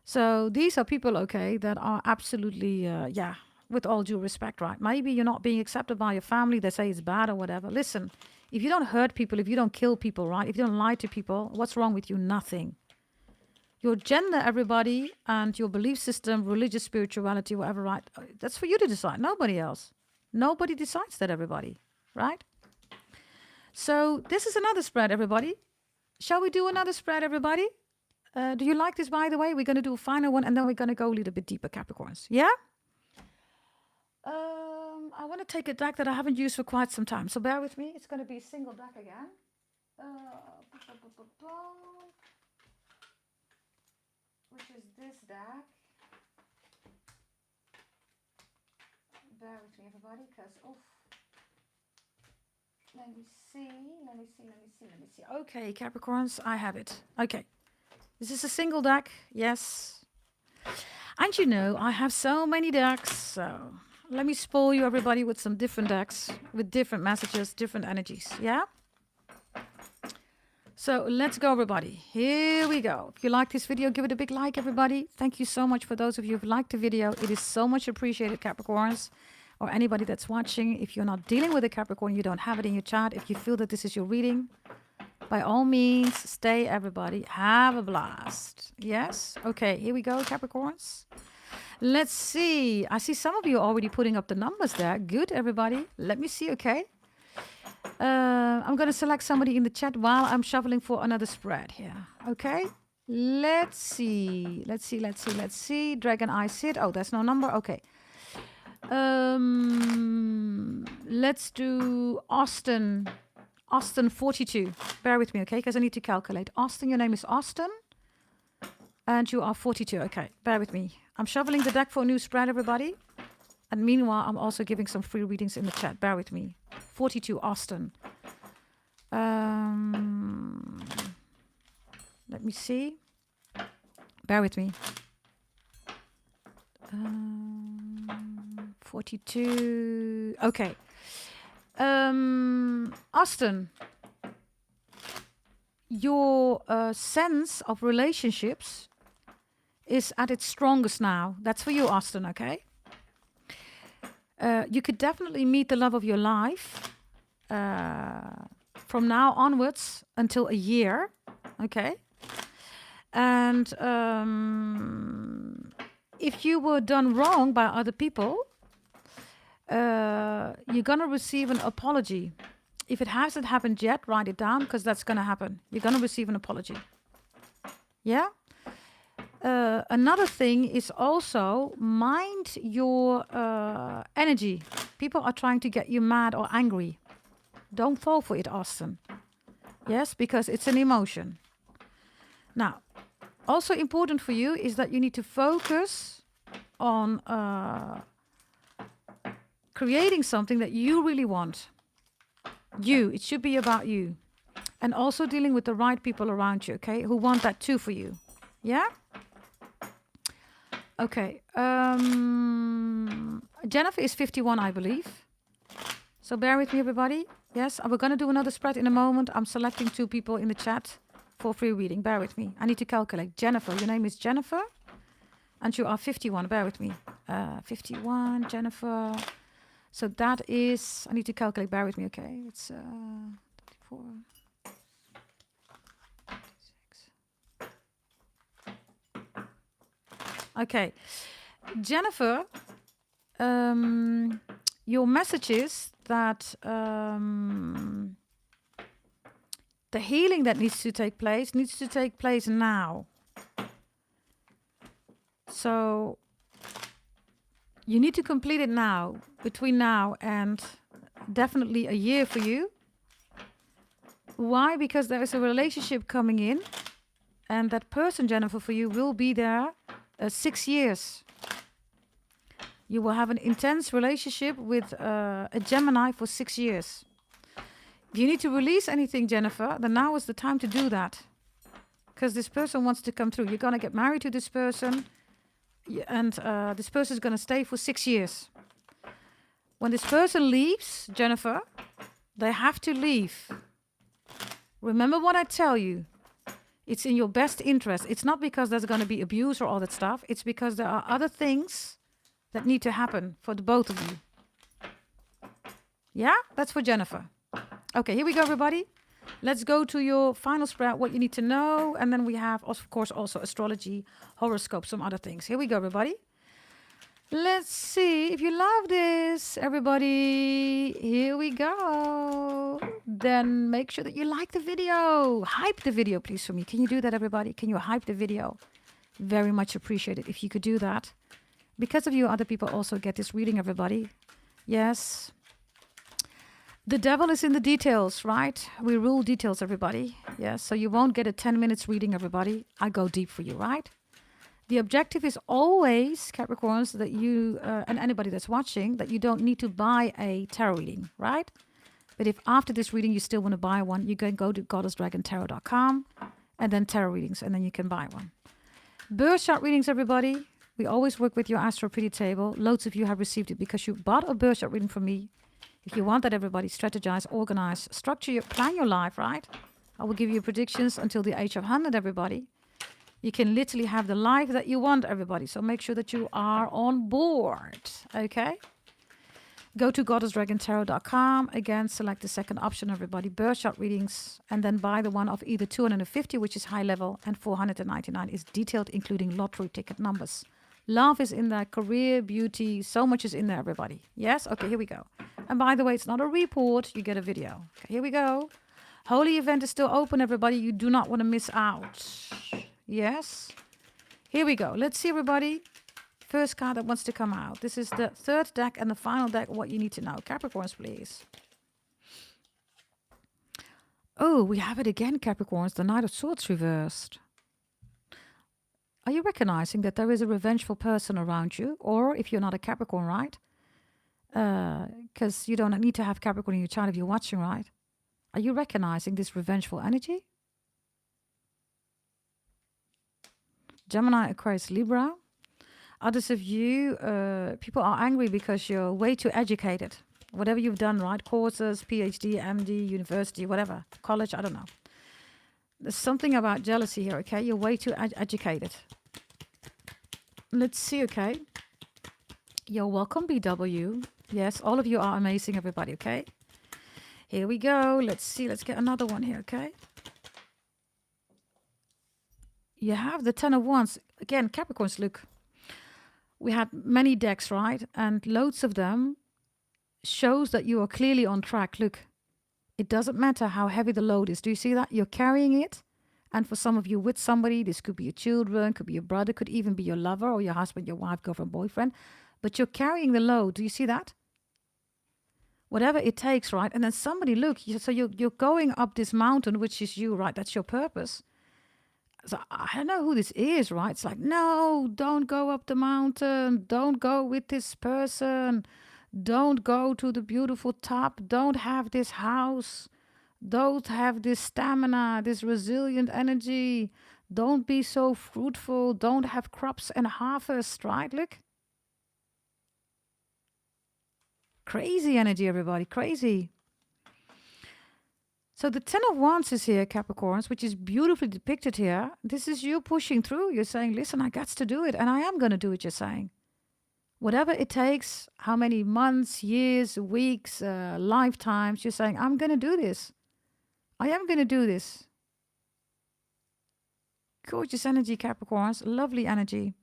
So these are people, okay, that are absolutely, yeah, with all due respect, right? Maybe you're not being accepted by your family. They say it's bad or whatever. Listen, if you don't hurt people, if you don't kill people, right? If you don't lie to people, what's wrong with you? Nothing. Your gender, everybody, and your belief system, religious, spirituality, whatever, right? That's for you to decide. Nobody else. Nobody decides that, everybody, right? So this is another spread, everybody. Shall we do another spread, everybody? Do you like this, by the way? We're going to do a final one, and then we're going to go a little bit deeper, Capricorns. Yeah? I want to take a deck that I haven't used for quite some time. So bear with me. It's going to be a single deck again. Which is this deck. Bear with me, everybody, because let me see. Okay, Capricorns, I have it. Okay, this is a single deck. Yes, and you know I have so many decks. So let me spoil you, everybody, with some different decks with different messages, different energies. Yeah. So let's go, everybody. Here we go. If you like this video, give it a big like, everybody. Thank you so much for those of you who've liked the video. It is so much appreciated, Capricorns, or anybody that's watching. If you're not dealing with a Capricorn, you don't have it in your chart. If you feel that this is your reading, by all means, stay, everybody. Have a blast. Yes? Okay, here we go, Capricorns. Let's see. I see some of you already putting up the numbers there. Good, everybody. Let me see, okay? I'm going to select somebody in the chat while I'm shuffling for another spread here. Okay, let's see. Dragon Eye Sid. Oh, there's no number. Okay. Let's do Austin. Austin 42. Bear with me, okay? Because I need to calculate. Austin, your name is Austin. And you are 42. Okay, bear with me. I'm shuffling the deck for a new spread, everybody. And meanwhile, I'm also giving some free readings in the chat. Bear with me. 42, Austin. Let me see. Bear with me. 42. Okay. Austin, your sense of relationships is at its strongest now. That's for you, Austin, okay? You could definitely meet the love of your life from now onwards until a year, okay? And if you were done wrong by other people, you're going to receive an apology. If it hasn't happened yet, write it down, because that's going to happen. You're going to receive an apology. Yeah? Another thing is also mind your energy. People are trying to get you mad or angry. Don't fall for it, Austin. Yes, because it's an emotion. Now, also important for you is that you need to focus on creating something that you really want. You, it should be about you. And also dealing with the right people around you, okay, who want that too for you. Yeah? Okay. Jennifer is 51, I believe. So bear with me, everybody. Yes, we're going to do another spread in a moment. I'm selecting 2 people in the chat for free reading. Bear with me. I need to calculate. Jennifer, your name is Jennifer. And you are 51. Bear with me. 51, Jennifer. So that is... I need to calculate. Bear with me, okay? It's 34... Okay, Jennifer, your message is that the healing that needs to take place now. So you need to complete it now, between now and definitely a year for you. Why? Because there is a relationship coming in, and that person, Jennifer, for you will be there 6 years. You will have an intense relationship with a Gemini for 6 years. If you need to release anything, Jennifer, then now is the time to do that. Because this person wants to come through. You're going to get married to this person. And this person is going to stay for 6 years. When this person leaves, Jennifer, they have to leave. Remember what I tell you. It's in your best interest. It's not because there's going to be abuse or all that stuff. It's because there are other things that need to happen for the both of you. Yeah, that's for Jennifer. Okay, here we go, everybody. Let's go to your final spread, what you need to know. And then we have, of course, also astrology, horoscope, some other things. Here we go, everybody. Let's see if you love this, everybody. Here we go. Then make sure that you like the video. Hype the video, please, for me. Can you do that, everybody? Can you hype the video? Very much appreciated if you could do that. Because of you, other people also get this reading, everybody. Yes. The devil is in the details, right? We rule details, everybody. Yes, so you won't get a 10 minutes reading, everybody. I go deep for you, right? The objective is always, Capricorns, that you, and anybody that's watching, that you don't need to buy a tarot reading, right? But if after this reading you still want to buy one, you can go to goddessdragontarot.com and then tarot readings, and then you can buy one. Birth chart readings, everybody. We always work with your Astro Pretty Table. Loads of you have received it because you bought a birth chart reading from me. If you want that, everybody, strategize, organize, structure, plan your life, right? I will give you predictions until the age of 100, everybody. You can literally have the life that you want, everybody. So make sure that you are on board, okay? Go to goddessdragontarot.com. Again, select the second option, everybody, birth chart readings, and then buy the one of either 250, which is high level, and 499 is detailed, including lottery ticket numbers. Love is in there, career, beauty, so much is in there, everybody. Yes? Okay, here we go. And by the way, it's not a report, you get a video. Okay, here we go. Holy event is still open, everybody. You do not want to miss out. Yes? Here we go. Let's see, everybody. First card that wants to come out. This is the third deck and the final deck, what you need to know. Capricorns, please. Oh, we have it again, Capricorns. The Knight of Swords reversed. Are you recognizing that there is a revengeful person around you? Or if you're not a Capricorn, right? Because you don't need to have Capricorn in your chart if you're watching, right? Are you recognizing this revengeful energy? Gemini, Aquarius, Libra. Others of you, people are angry because you're way too educated. Whatever you've done, right? Courses, PhD, MD, university, whatever. College, I don't know. There's something about jealousy here, okay? You're way too educated. Let's see, okay? You're welcome, BW. Yes, all of you are amazing, everybody, okay? Here we go. Let's see. Let's get another one here, okay? You have the Ten of Wands. Again, Capricorns, look. We had many decks, right? And loads of them shows that you are clearly on track. Look, it doesn't matter how heavy the load is. Do you see that? You're carrying it. And for some of you with somebody, this could be your children, could be your brother, could even be your lover or your husband, your wife, girlfriend, boyfriend. But you're carrying the load. Do you see that? Whatever it takes, right? And then somebody, look, so you're going up this mountain, which is you, right? That's your purpose. So I don't know who this is, right? It's like, no, don't go up the mountain. Don't go with this person. Don't go to the beautiful top. Don't have this house. Don't have this stamina, this resilient energy. Don't be so fruitful. Don't have crops and harvest, right? Look. Crazy energy, everybody. Crazy. So the Ten of Wands is here, Capricorns, which is beautifully depicted here. This is you pushing through. You're saying, listen, I got to do it. And I am going to do it, you're saying. Whatever it takes, how many months, years, weeks, lifetimes, you're saying, I'm going to do this. I am going to do this. Gorgeous energy, Capricorns. Lovely energy.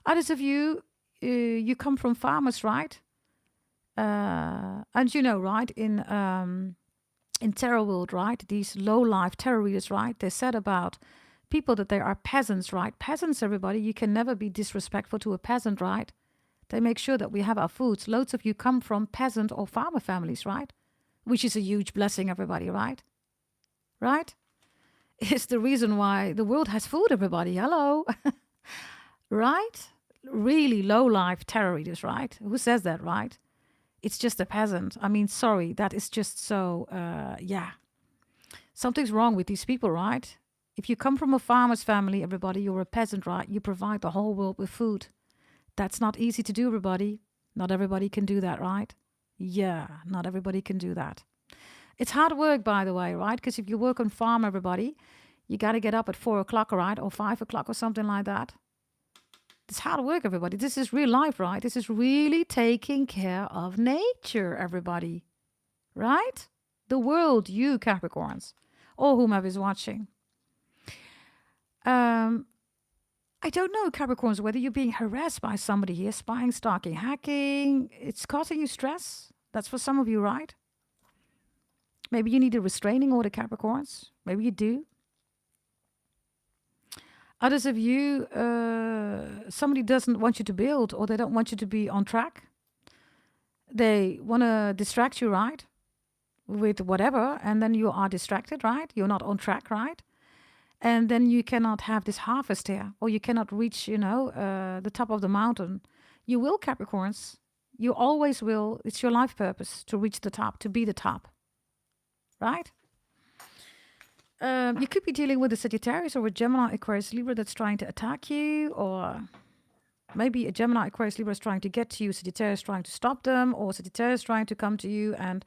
Others of you, you come from farmers, right? And you know, right, in tarot world, right, these low-life tarot readers, right, they said about people that they are peasants, right? Peasants, everybody, you can never be disrespectful to a peasant, right? They make sure that we have our foods. Loads of you come from peasant or farmer families, right? Which is a huge blessing, everybody, right? Right? It's the reason why the world has food, everybody. Hello. Right? really low-life tarot readers, right? Who says that, right? It's just a peasant. I mean, sorry, that is just so, yeah. Something's wrong with these people, right? If you come from a farmer's family, everybody, you're a peasant, right? You provide the whole world with food. That's not easy to do, everybody. Not everybody can do that, right? Yeah, not everybody can do that. It's hard work, by the way, right? Because if you work on farm, everybody, you got to get up at 4 o'clock, right? Or 5 o'clock or something like that. It's hard work, everybody. This is real life, right? This is really taking care of nature, everybody. Right? The world, you Capricorns, or whomever is watching. I don't know, Capricorns, whether you're being harassed by somebody here, spying, stalking, hacking. It's causing you stress. That's for some of you, right? Maybe you need a restraining order, Capricorns. Maybe you do. Others of you, somebody doesn't want you to build, or they don't want you to be on track. They want to distract you, right? With whatever, and then you are distracted, right? You're not on track, right? And then you cannot have this harvest here, or you cannot reach, the top of the mountain. You will, Capricorns. You always will. It's your life purpose to reach the top, to be the top, right? You could be dealing with a Sagittarius or a Gemini, Aquarius, Libra that's trying to attack you, or maybe a Gemini, Aquarius, Libra is trying to get to you, Sagittarius trying to stop them, or Sagittarius trying to come to you, and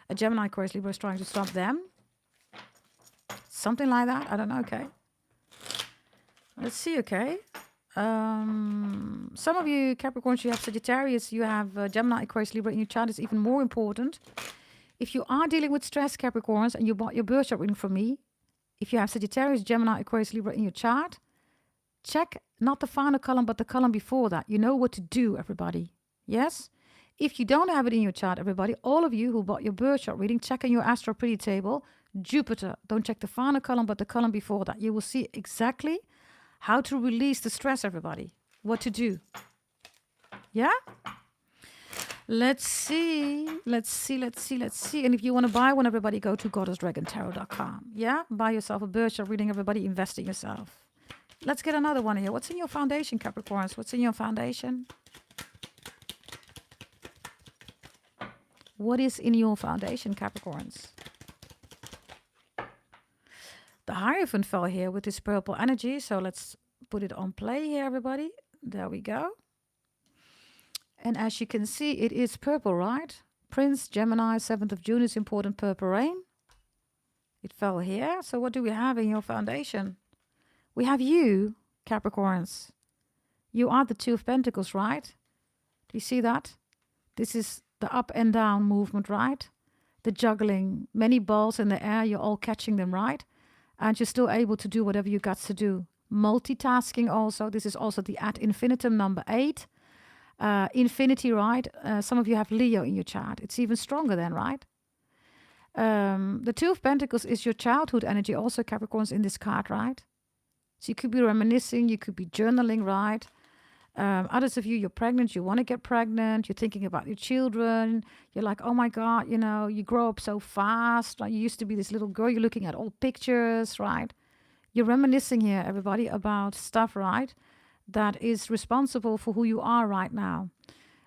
a Gemini, Aquarius, Libra is trying to stop them. Something like that. I don't know. Okay. Let's see. Okay. Some of you Capricorns, you have Sagittarius, you have Gemini, Aquarius, Libra in your chart. Is even more important. If you are dealing with stress, Capricorns, and you bought your birth chart reading from me, if you have Sagittarius, Gemini, Aquarius, Libra in your chart, check not the final column, but the column before that. You know what to do, everybody. Yes? If you don't have it in your chart, everybody, all of you who bought your birth chart reading, check in your astro pretty table, Jupiter. Don't check the final column, but the column before that. You will see exactly how to release the stress, everybody. What to do. Yeah? Let's see. And if you want to buy one, everybody, go to goddessdragontarot.com. Yeah? Buy yourself a birth chart reading, everybody. Invest in yourself. Let's get another one here. What's in your foundation, Capricorns? What's in your foundation? What is in your foundation, Capricorns? The Hierophant fell here with this purple energy. So let's put it on play here, everybody. There we go. And as you can see, it is purple, right? Prince, Gemini, 7th of June is important purple rain. It fell here. So what do we have in your foundation? We have you, Capricorns. You are the Two of Pentacles, right? Do you see that? This is the up and down movement, right? The juggling, many balls in the air, you're all catching them, right? And you're still able to do whatever you got to do. Multitasking also. This is also the ad infinitum number 8. Infinity, right? Some of you have Leo in your chart. It's even stronger then, right? The Two of Pentacles is your childhood energy, also Capricorns in this card, right? So you could be reminiscing, you could be journaling, right? Others of you, you're pregnant, you want to get pregnant, you're thinking about your children, you're like, oh my God, you grow up so fast. Like you used to be this little girl, you're looking at old pictures, right? You're reminiscing here, everybody, about stuff, right? That is responsible for who you are right now.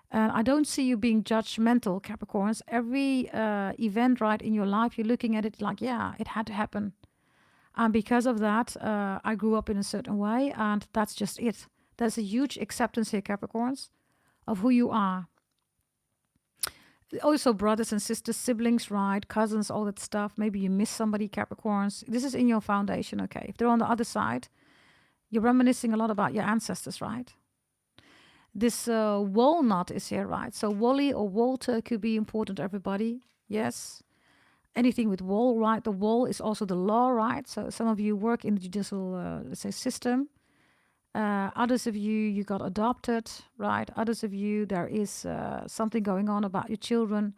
And I don't see you being judgmental, Capricorns. Every event, right, in your life, you're looking at it like, yeah, it had to happen. And because of that, I grew up in a certain way, and that's just it. There's a huge acceptance here, Capricorns, of who you are. Also, brothers and sisters, siblings, right? Cousins, all that stuff. Maybe you miss somebody, Capricorns. This is in your foundation, okay? If they're on the other side, you're reminiscing a lot about your ancestors, right? This walnut is here, right? So Wally or Walter could be important, everybody. Yes. Anything with wall, right? The wall is also the law, right? So some of you work in the judicial, let's say, system. Others of you, you got adopted, right? Others of you, there is something going on about your children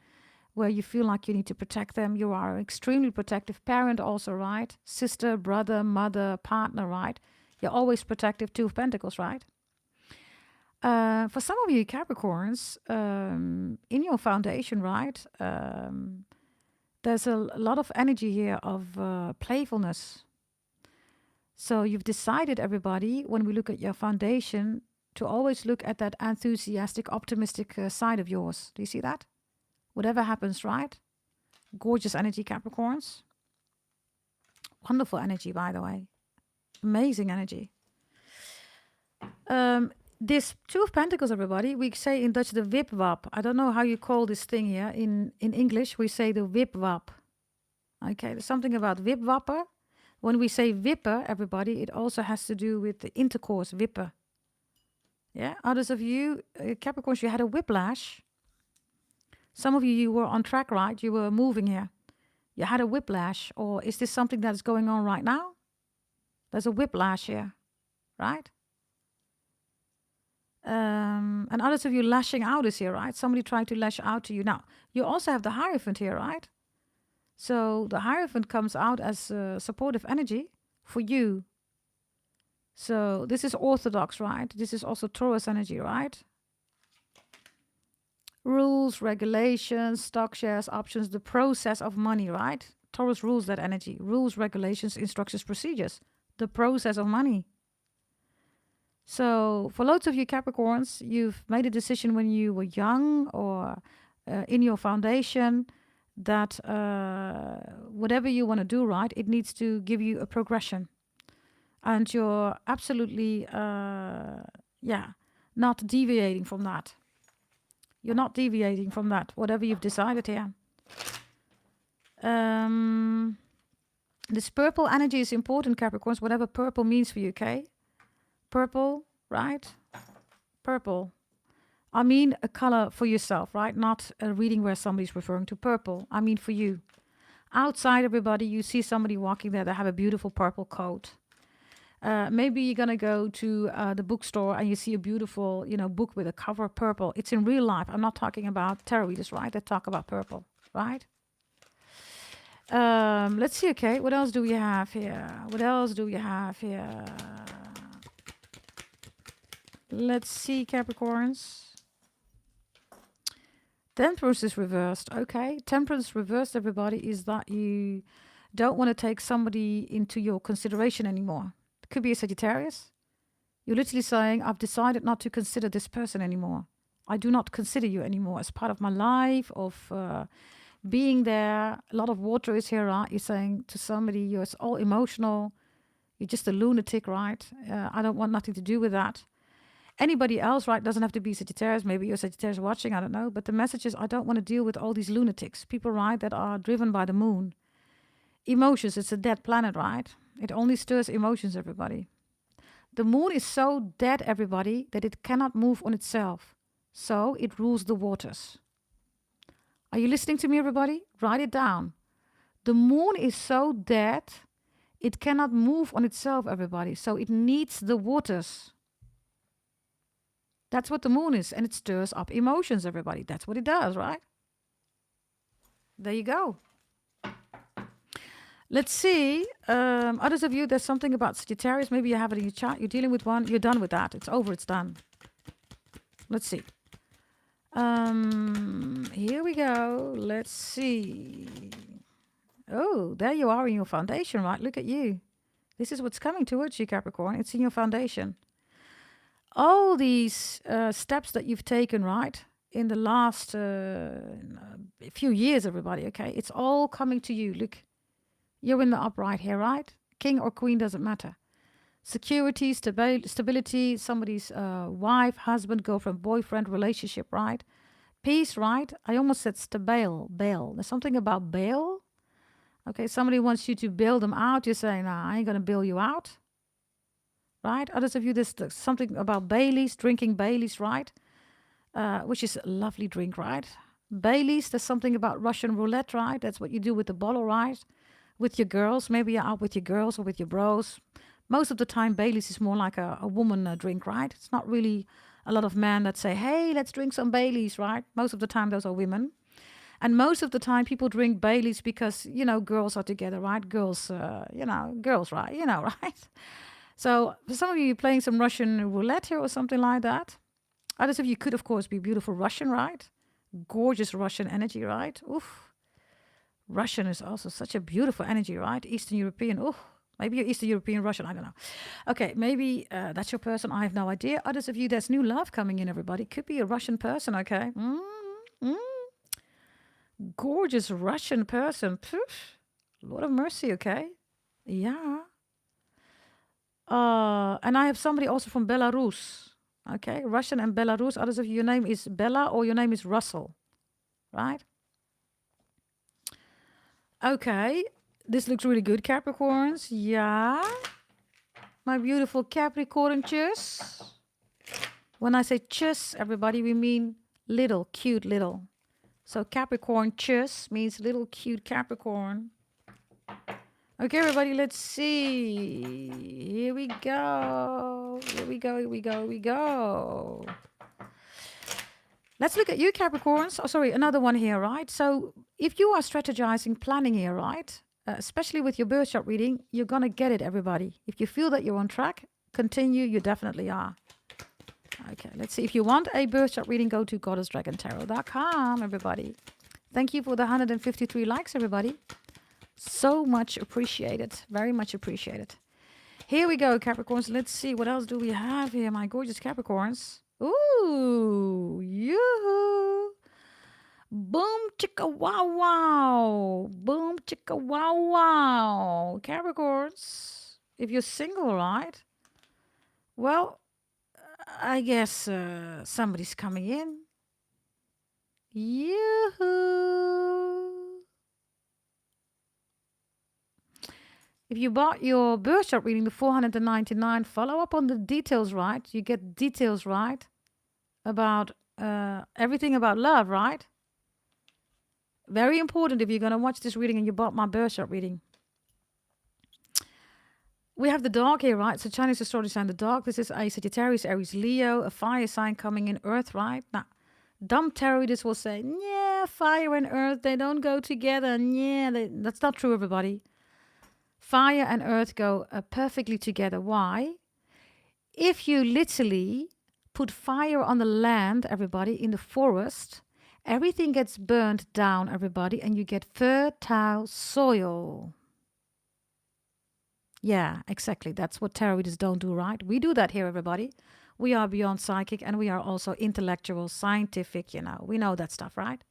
where you feel like you need to protect them. You are an extremely protective parent also, right? Sister, brother, mother, partner, right? You're always protective, Two of Pentacles, right? For some of you Capricorns, in your foundation, right? There's a lot of energy here of playfulness. So you've decided, everybody, when we look at your foundation, to always look at that enthusiastic, optimistic side of yours. Do you see that? Whatever happens, right? Gorgeous energy, Capricorns. Wonderful energy, by the way. Amazing energy. This Two of Pentacles, everybody, we say in Dutch the wipwap. I don't know how you call this thing here. In English, we say the wipwap. Okay, there's something about wipwapper. When we say wipper, everybody, it also has to do with the intercourse, wipper. Yeah, others of you, Capricorns, you had a whiplash. Some of you, you were on track, right? You were moving here. You had a whiplash, or is this something that's going on right now? There's a whiplash here, right? And others of you lashing out is here, right? Somebody tried to lash out to you. Now, you also have the Hierophant here, right? So the Hierophant comes out as supportive energy for you. So this is orthodox, right? This is also Taurus energy, right? Rules, regulations, stock shares, options, the process of money, right? Taurus rules that energy. Rules, regulations, instructions, procedures. The process of money. So for loads of you Capricorns, you've made a decision when you were young or in your foundation that whatever you want to do, right, it needs to give you a progression. And you're absolutely, not deviating from that. You're not deviating from that, whatever you've decided here. This purple energy is important, Capricorns, whatever purple means for you, okay? Purple, right? Purple. I mean a color for yourself, right? Not a reading where somebody's referring to purple. I mean for you. Outside, everybody, you see somebody walking there that have a beautiful purple coat. Maybe you're going to go to the bookstore and you see a beautiful, book with a cover purple. It's in real life. I'm not talking about tarot readers, right? They talk about purple, right? Let's see, okay. What else do we have here? Let's see, Capricorns. Temperance is reversed. Okay. Temperance reversed, everybody, is that you don't want to take somebody into your consideration anymore. It could be a Sagittarius. You're literally saying, I've decided not to consider this person anymore. I do not consider you anymore as part of my life, of being there. A lot of water is here, right? You're saying to somebody, you're all emotional. You're just a lunatic, right? I don't want nothing to do with that. Anybody else, right, doesn't have to be Sagittarius. Maybe you're Sagittarius watching, I don't know. But the message is, I don't want to deal with all these lunatics. People, right, that are driven by the moon. Emotions, it's a dead planet, right? It only stirs emotions, everybody. The moon is so dead, everybody, that it cannot move on itself. So it rules the waters. Are you listening to me, everybody? Write it down. The moon is so dead, it cannot move on itself, everybody. So it needs the waters. That's what the moon is, and it stirs up emotions, everybody. That's what it does, right? There you go. Let's see. Others of you, there's something about Sagittarius. Maybe you have it in your chart. You're dealing with one. You're done with that. It's over. It's done. Let's see. Here we go. Let's see. Oh, there you are in your foundation, right? Look at you. This is what's coming towards you, Capricorn. It's in your foundation. All these steps that you've taken, right, in the last few years, everybody, okay, it's all coming to you. Look, you're in the upright here, right? King or queen, doesn't matter. Security, stability, somebody's wife, husband, girlfriend, boyfriend, relationship, right? Peace, right? I almost said bail. There's something about bail. Okay, somebody wants you to bail them out. You're saying, nah, I ain't going to bail you out. Right? Others of you, there's something about Baileys, drinking Baileys, right? Which is a lovely drink, right? Baileys, there's something about Russian roulette, right? That's what you do with the bottle, right? With your girls. Maybe you're out with your girls or with your bros. Most of the time, Baileys is more like a woman drink, right? It's not really a lot of men that say, hey, let's drink some Baileys, right? Most of the time, those are women. And most of the time, people drink Baileys because, girls are together, right? Girls, girls, right? Right? So for some of you, you're playing some Russian roulette here or something like that. Others of you could, of course, be beautiful Russian, right? Gorgeous Russian energy, right? Oof. Russian is also such a beautiful energy, right? Eastern European, oof. Maybe you're Eastern European, Russian, I don't know. Okay, maybe that's your person. I have no idea. Others of you, there's new love coming in, everybody. Could be a Russian person, okay? Gorgeous Russian person. Poof. Lord of mercy, okay? Yeah. And I have somebody also from Belarus. Okay, Russian and Belarus. Others of you, your name is Bella or your name is Russell, right? Okay, this looks really good, Capricorns. Yeah. My beautiful Capricorn-chus. When I say chus, everybody, we mean little, cute little. So Capricorn-chus means little, cute Capricorn. Okay, everybody, let's see. Here we go. Here we go, here we go, here we go. Let's look at you, Capricorns. Oh, sorry, another one here, right? So if you are strategizing, planning here, right? Especially with your birth chart reading, you're going to get it, everybody. If you feel that you're on track, continue. You definitely are. Okay, let's see. If you want a birth chart reading, go to goddessdragontarot.com, everybody. Thank you for the 153 likes, everybody. So much appreciated. Very much appreciated. Here we go, Capricorns. Let's see. What else do we have here, my gorgeous Capricorns? Ooh, yoo-hoo. Boom, chicka, wow, wow. Boom, chicka, wow, wow. Capricorns, if you're single, right? Well, I guess somebody's coming in. Yoo-hoo. If you bought your birth chart reading, the 499, follow up on the details, right? You get details, right? About everything about love, right? Very important if you're going to watch this reading and you bought my birth chart reading. We have the dog here, right? So Chinese astrology sign, the dog. This is a Sagittarius, Aries, Leo, a fire sign coming in, Earth, right? Now, dumb tarot will say, yeah, fire and Earth, they don't go together. Yeah, that's not true, everybody. Fire and Earth go perfectly together. Why? If you literally put fire on the land, everybody, in the forest, everything gets burned down, everybody, and you get fertile soil. Yeah, exactly. That's what tarot readers don't do, right? We do that here, everybody. We are beyond psychic and we are also intellectual, scientific, you know. We know that stuff, right?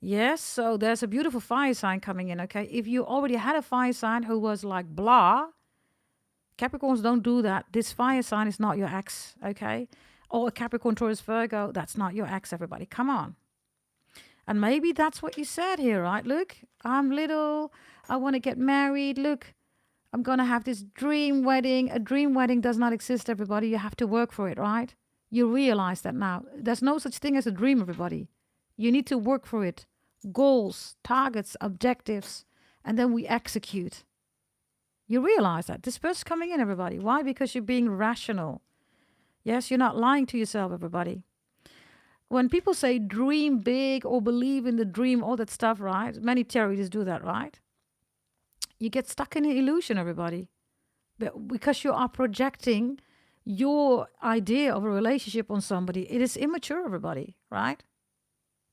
Yes, so there's a beautiful fire sign coming in, okay? If you already had a fire sign who was like blah, Capricorns don't do that. This fire sign is not your ex, okay? Or a Capricorn, Taurus, Virgo, that's not your ex, everybody. Come on. And maybe that's what you said here, right? Look, I'm little, I want to get married. Look, I'm going to have this dream wedding. A dream wedding does not exist, everybody. You have to work for it, right? You realize that now. There's no such thing as a dream, everybody. You need to work for it. Goals, targets, objectives, and then we execute. You realize that. This person's coming in, everybody. Why? Because you're being rational. Yes, you're not lying to yourself, everybody. When people say dream big or believe in the dream, all that stuff, right? Many charities do that, right? You get stuck in an illusion, everybody. But because you are projecting your idea of a relationship on somebody, it is immature, everybody, right?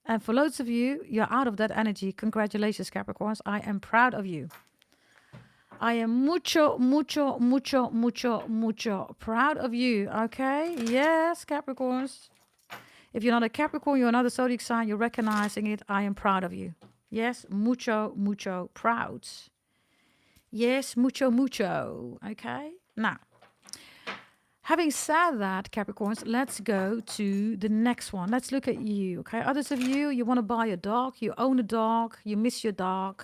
And for loads of you, you're out of that energy. Congratulations, Capricorns. I am proud of you. I am mucho, mucho, mucho, mucho, mucho proud of you. Okay? Yes, Capricorns. If you're not a Capricorn, you're another zodiac sign, you're recognizing it. I am proud of you. Yes, mucho, mucho proud. Yes, mucho, mucho. Okay? Now, having said that, Capricorns, let's go to the next one. Let's look at you, okay? Others of you, you want to buy a dog, you own a dog, you miss your dog.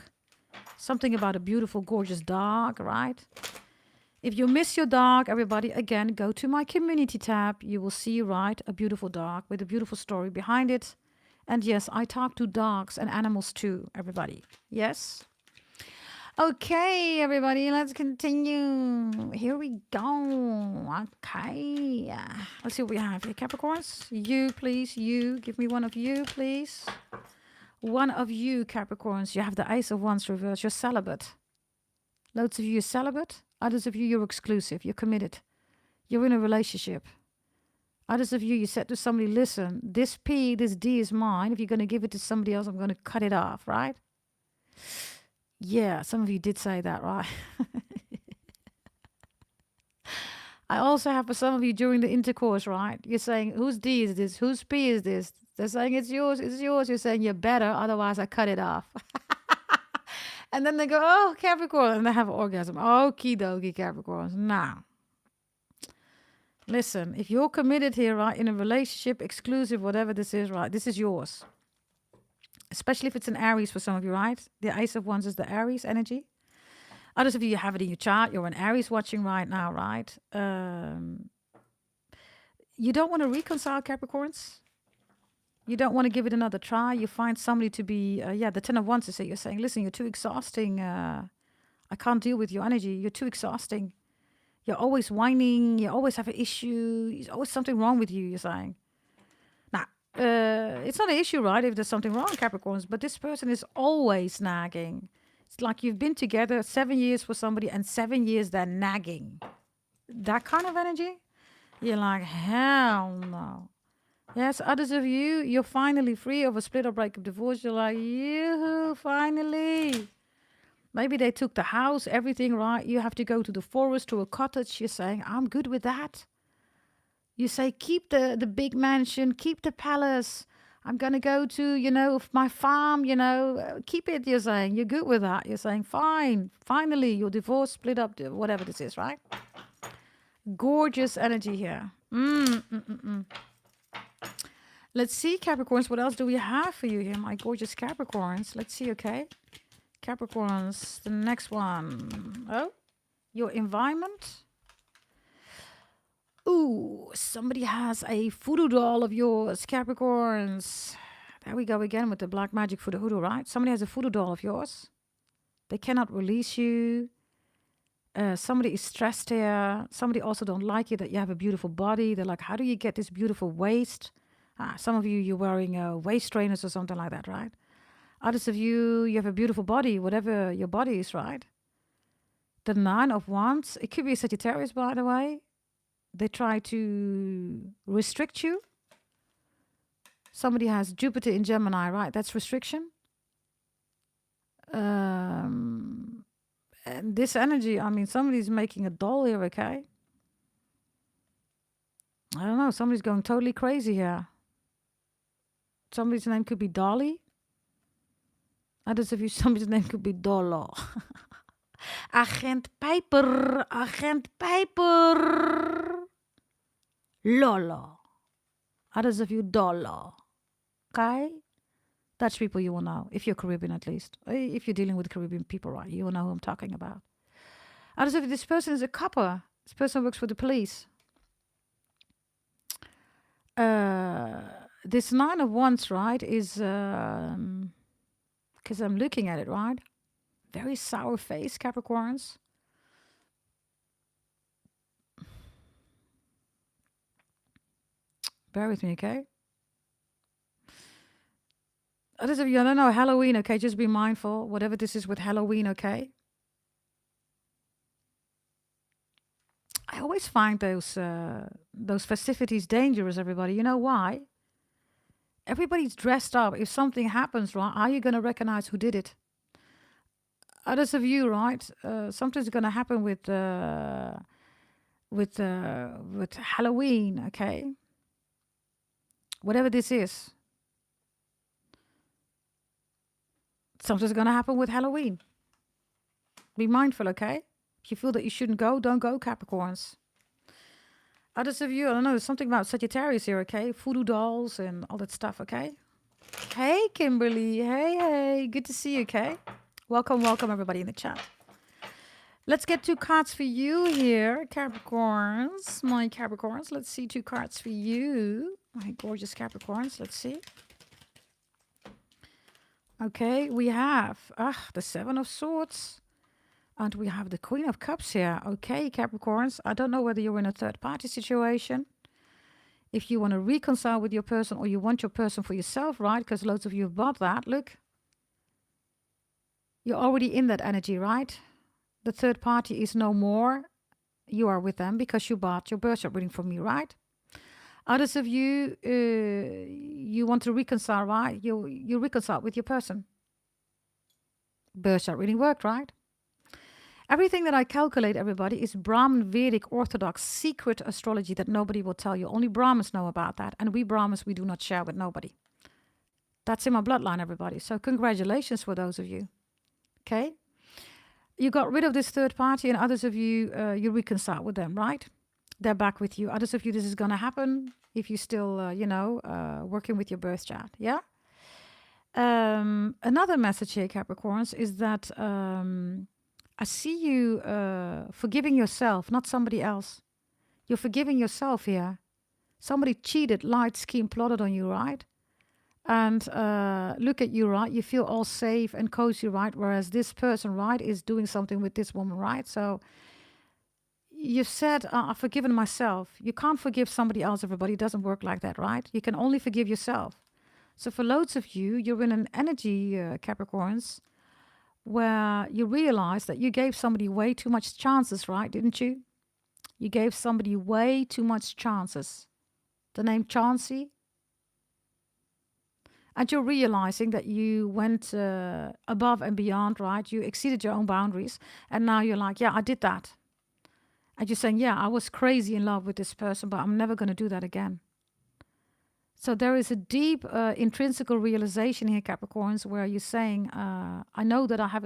Something about a beautiful, gorgeous dog, right? If you miss your dog, everybody, again, go to my community tab. You will see, right, a beautiful dog with a beautiful story behind it. And yes, I talk to dogs and animals too, everybody. Yes? Okay, everybody, let's continue. Here we go. Okay. Let's see what we have here. Capricorns, you, please. You. Give me one of you, please. One of you, Capricorns. You have the Ace of Wands reversed. You're celibate. Loads of you are celibate. Others of you, you're exclusive. You're committed. You're in a relationship. Others of you, you said to somebody, listen, this P, this D is mine. If you're going to give it to somebody else, I'm going to cut it off, right? Yeah, some of you did say that, right? I also have for some of you during the intercourse, right? You're saying, whose D is this? Whose P is this? They're saying, it's yours, it's yours. You're saying, you're better, otherwise I cut it off. And then they go, oh, Capricorn, and they have an orgasm. Okie dokie, Capricorns. Now, listen, if you're committed here, right, in a relationship, exclusive, whatever this is, right, this is yours. Especially if it's an Aries for some of you, right? The Ace of Wands is the Aries energy. Others of you have it in your chart. You're an Aries watching right now, right? You don't want to reconcile, Capricorns. You don't want to give it another try. You find somebody to be, the Ten of Wands is it. You're saying, listen, you're too exhausting. I can't deal with your energy. You're too exhausting. You're always whining. You always have an issue. There's always something wrong with you, you're saying. Now, it's not an issue, right, if there's something wrong, Capricorns, but this person is always nagging. It's like you've been together 7 years for somebody and 7 years they're nagging. That kind of energy? You're like, hell no. Yes, others of you, you're finally free of a split or breakup divorce. You're like, yoo-hoo, finally. Maybe they took the house, everything, right? You have to go to the forest, to a cottage. You're saying, I'm good with that. You say, keep the big mansion, keep the palace. I'm going to go to, my farm, keep it, you're saying. You're good with that. You're saying, fine, finally, your divorce, split up, whatever this is, right? Gorgeous energy here. Let's see, Capricorns, what else do we have for you here, my gorgeous Capricorns? Let's see, okay? Capricorns, the next one. Oh, your environment. Ooh, somebody has a voodoo doll of yours, Capricorns. There we go again with the black magic for the hoodoo, right? Somebody has a voodoo doll of yours. They cannot release you. Somebody is stressed here. Somebody also don't like you that you have a beautiful body. They're like, how do you get this beautiful waist? Some of you, you're wearing waist trainers or something like that, right? Others of you, you have a beautiful body, whatever your body is, right? The Nine of Wands, it could be a Sagittarius, by the way. They try to restrict you. Somebody has Jupiter in Gemini, right? That's restriction. And this energy, I mean, somebody's making a doll here, okay? I don't know. Somebody's going totally crazy here. Somebody's name could be Dolly. Others of you, somebody's name could be Dolo. Agent Piper. Agent Piper. Lolo. Others of you, Dolo. Okay? Dutch people you will know. If you're Caribbean, at least. If you're dealing with Caribbean people, right? You will know who I'm talking about. Others of you, this person is a copper. This person works for the police. This Nine of Wands, right, is, because I'm looking at it, right? Very sour face, Capricorns. Bear with me, okay? Others of you, I don't know, Halloween, okay? Just be mindful, whatever this is with Halloween, okay? I always find those festivities dangerous, everybody. You know why? Everybody's dressed up. If something happens, right, how are you going to recognize who did it? Others of you, right? Something's going to happen with Halloween, okay? Whatever this is, something's going to happen with Halloween. Be mindful, okay? If you feel that you shouldn't go, don't go, Capricorns. Others of you, I don't know, there's something about Sagittarius here, okay? Voodoo dolls and all that stuff, okay? Hey, Kimberly. Hey. Good to see you, okay? Welcome, everybody in the chat. Let's get 2 cards for you here, Capricorns. My Capricorns. Let's see 2 cards for you. My gorgeous Capricorns. Let's see. Okay, we have the 7 of Swords. And we have the Queen of Cups here. Okay, Capricorns. I don't know whether you're in a third-party situation. If you want to reconcile with your person or you want your person for yourself, right? Because loads of you have bought that. Look. You're already in that energy, right? The third party is no more. You are with them because you bought your birth chart reading from me, right? Others of you, you want to reconcile, right? You reconcile with your person. Birth chart reading worked, right? Everything that I calculate, everybody, is Brahmin, Vedic, Orthodox, secret astrology that nobody will tell you. Only Brahmins know about that. And we Brahmins, we do not share with nobody. That's in my bloodline, everybody. So congratulations for those of you. Okay? You got rid of this third party, and others of you, you reconcile with them, right? They're back with you. Others of you, this is going to happen if you're still, working with your birth chart. Yeah? Another message here, Capricorns, is that I see you forgiving yourself, not somebody else. You're forgiving yourself here. Somebody cheated, lied, schemed, plotted on you, right? And look at you, right? You feel all safe and cozy, right? Whereas this person, right, is doing something with this woman, right? So you said, I've forgiven myself. You can't forgive somebody else, everybody. It doesn't work like that, right? You can only forgive yourself. So for loads of you, you're in an energy, Capricorns, where you realize that you gave somebody way too much chances, right? Didn't you? You gave somebody way too much chances. The name Chauncey. And you're realizing that you went above and beyond, right? You exceeded your own boundaries. And now you're like, yeah, I did that. And you're saying, yeah, I was crazy in love with this person, but I'm never going to do that again. So there is a deep intrinsic realization here, Capricorns, where you're saying, I know that I have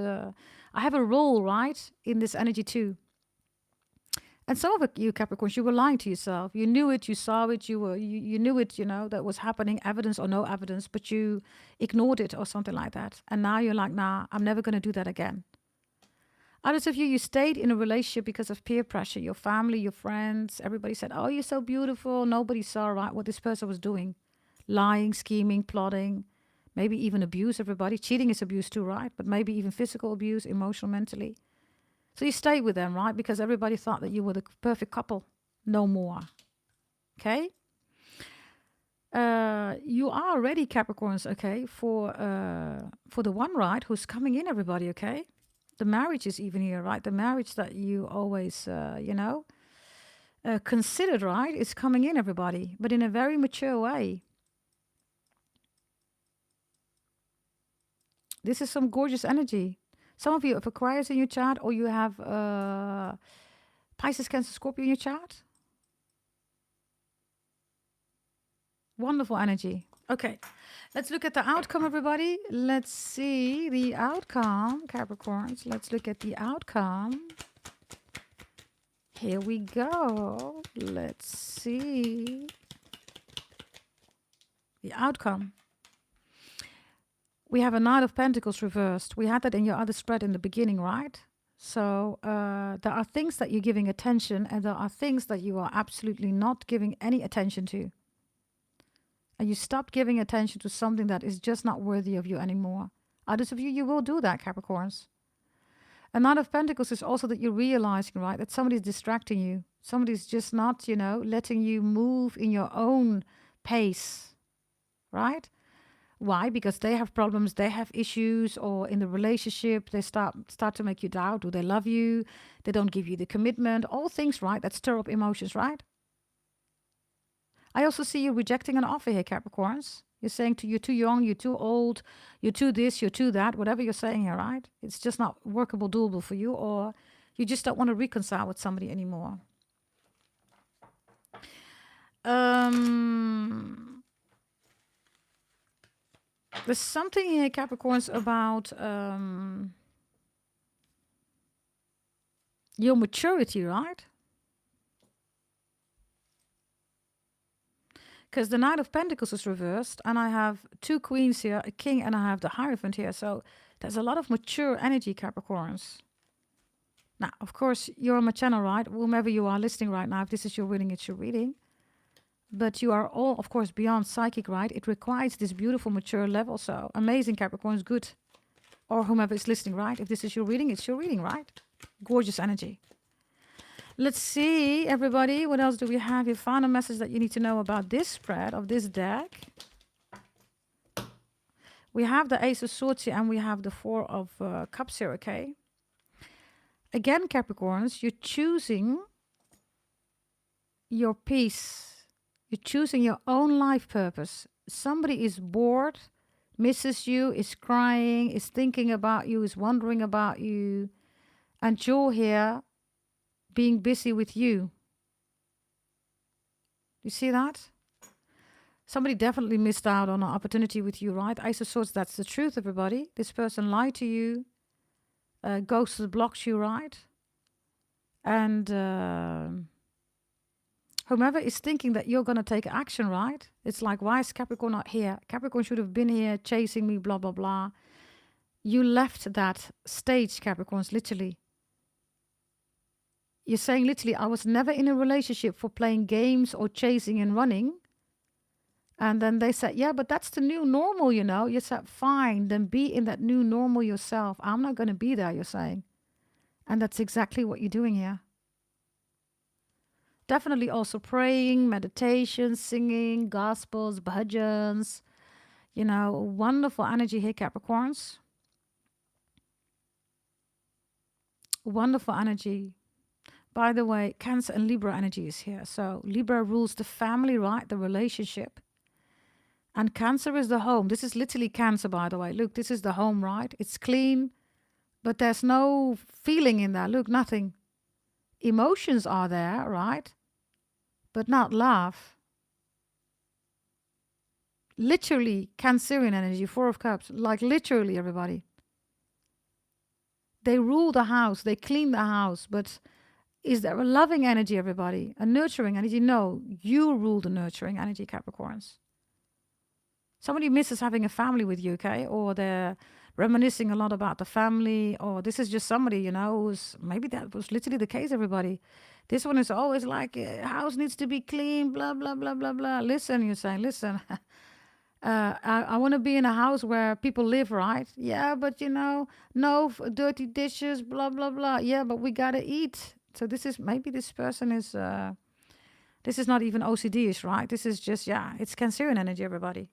a role, right, in this energy too. And some of you Capricorns, you were lying to yourself. You knew it, you saw it, you knew it, that was happening, evidence or no evidence, but you ignored it or something like that. And now you're like, nah, I'm never going to do that again. Others of you, you stayed in a relationship because of peer pressure. Your family, your friends, everybody said, oh, you're so beautiful. Nobody saw, right, what this person was doing. Lying, scheming, plotting, maybe even abuse, everybody. Cheating is abuse too, right? But maybe even physical abuse, emotional, mentally. So you stayed with them, right? Because everybody thought that you were the perfect couple. No more. Okay? You are ready, Capricorns, okay, for the one, right, who's coming in, everybody, okay? The marriage is even here, right? The marriage that you always, considered, right, is coming in, everybody, but in a very mature way. This is some gorgeous energy. Some of you have Aquarius in your chart, or you have Pisces, Cancer, Scorpio in your chart. Wonderful energy. Okay, let's look at the outcome, everybody. Let's see the outcome, Capricorns. Let's look at the outcome. Here we go. Let's see the outcome. We have a Knight of Pentacles reversed. We had that in your other spread in the beginning, right? So there are things that you're giving attention, and there are things that you are absolutely not giving any attention to. And you stop giving attention to something that is just not worthy of you anymore. Others of you, you will do that, Capricorns. A Knight of Pentacles is also that you're realizing, right, that somebody's distracting you. Somebody's just not, letting you move in your own pace, right? Why? Because they have problems, they have issues, or in the relationship, they start to make you doubt. Do they love you? They don't give you the commitment. All things, right, that stir up emotions, right? I also see you rejecting an offer here, Capricorns. You're saying you're too young, you're too old, you're too this, you're too that, whatever you're saying here, right? It's just not workable, doable for you, or you just don't want to reconcile with somebody anymore. There's something here, Capricorns, about your maturity, right? Because the Knight of Pentacles is reversed, and I have two queens here, a king, and I have the Hierophant here. So there's a lot of mature energy, Capricorns. Now, of course, you're on my channel, right? Whomever you are listening right now, if this is your reading, it's your reading. But you are all, of course, beyond psychic, right? It requires this beautiful, mature level. So amazing, Capricorns, good. Or whomever is listening, right? If this is your reading, it's your reading, right? Gorgeous energy. Let's see, everybody. What else do we have? Your final message that you need to know about this spread of this deck. We have the Ace of Swords here, and we have the Four of Cups here, okay? Again, Capricorns, you're choosing your peace. You're choosing your own life purpose. Somebody is bored, misses you, is crying, is thinking about you, is wondering about you. And you're here being busy with you. You see that? Somebody definitely missed out on an opportunity with you, right? Ace of Swords, that's the truth, everybody. This person lied to you, ghosted, blocks you, right? And whomever is thinking that you're going to take action, right? It's like, why is Capricorn not here? Capricorn should have been here chasing me, blah, blah, blah. You left that stage, Capricorns, literally. You're saying literally, I was never in a relationship for playing games or chasing and running. And then they said, yeah, but that's the new normal, you know. You said, fine, then be in that new normal yourself. I'm not going to be there, you're saying. And that's exactly what you're doing here. Definitely also praying, meditation, singing, gospels, bhajans. You know, wonderful energy here, Capricorns. Wonderful energy. By the way, Cancer and Libra energy is here. So Libra rules the family, right? The relationship. And Cancer is the home. This is literally Cancer, by the way. Look, this is the home, right? It's clean, but there's no feeling in there. Look, nothing. Emotions are there, right? But not love. Literally, Cancerian energy, Four of Cups. Like literally, everybody. They rule the house. They clean the house. But is there a loving energy, everybody? A nurturing energy? No, you rule the nurturing energy, Capricorns. Somebody misses having a family with you, okay? Or they're reminiscing a lot about the family. Or this is just somebody, you know, who's, maybe that was literally the case, everybody. This one is always like, house needs to be clean, blah, blah, blah, blah, blah. Listen, you're saying, listen, I want to be in a house where people live, right? Yeah, but you know, no dirty dishes, blah, blah, blah. Yeah, but we got to eat. So this is, maybe this person is, this is not even OCD-ish, right? This is just, yeah, it's Cancerian energy, everybody.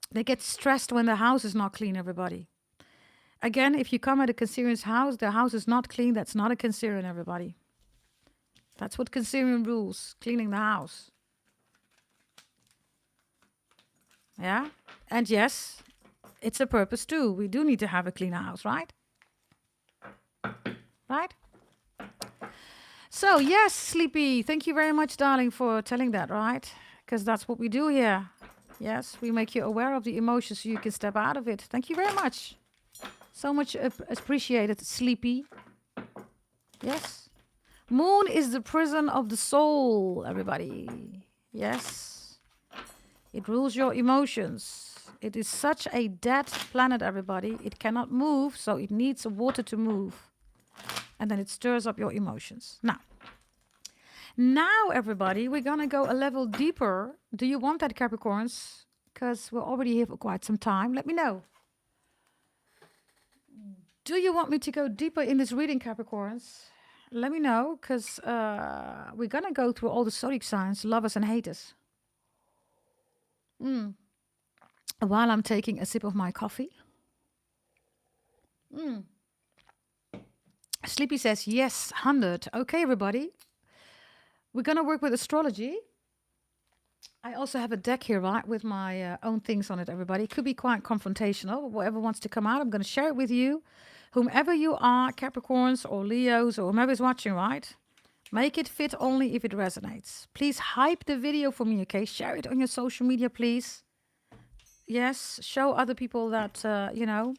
They get stressed when the house is not clean, everybody. Again, if you come at a Cancerian's house, the house is not clean, that's not a Cancerian, everybody. That's what Cancerian rules, cleaning the house. Yeah? And yes, it's a purpose too. We do need to have a clean house, right? Right? So, yes, Sleepy, thank you very much, darling, for telling that, right? Because that's what we do here. Yes, we make you aware of the emotions so you can step out of it. Thank you very much. So much appreciated, Sleepy. Yes. Moon is the prison of the soul, everybody. Yes. It rules your emotions. It is such a dead planet, everybody. It cannot move, so it needs water to move. And then it stirs up your emotions. Now, everybody, we're going to go a level deeper. Do you want that, Capricorns? Because we're already here for quite some time. Let me know. Do you want me to go deeper in this reading, Capricorns? Let me know, because we're going to go through all the zodiac signs, lovers and haters. While I'm taking a sip of my coffee. Sleepy says, yes, 100. Okay, everybody. We're going to work with astrology. I also have a deck here, right, with my own things on it, everybody. It could be quite confrontational, but whatever wants to come out, I'm going to share it with you. Whomever you are, Capricorns or Leos or whomever is watching, right? Make it fit only if it resonates. Please hype the video for me, okay? Share it on your social media, please. Yes, show other people that, you know,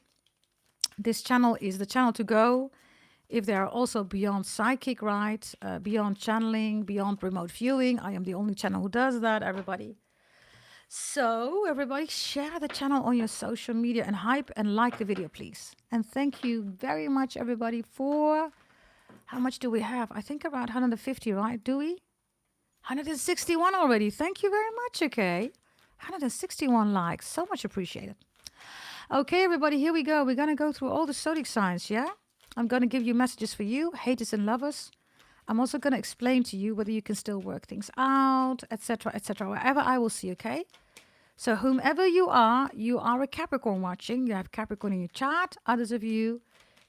this channel is the channel to go. If they are also beyond psychic, right? Beyond channeling, beyond remote viewing. I am the only channel who does that, everybody. So, everybody, share the channel on your social media and hype and like the video, please. And thank you very much, everybody, for... How much do we have? I think around 150, right? Do we? 161 already. Thank you very much, okay? 161 likes. So much appreciated. Okay, everybody, here we go. We're going to go through all the zodiac signs, yeah? I'm going to give you messages for you, haters and lovers. I'm also going to explain to you whether you can still work things out, etc., wherever I will see, okay? So whomever you are a Capricorn watching. You have Capricorn in your chart. Others of you,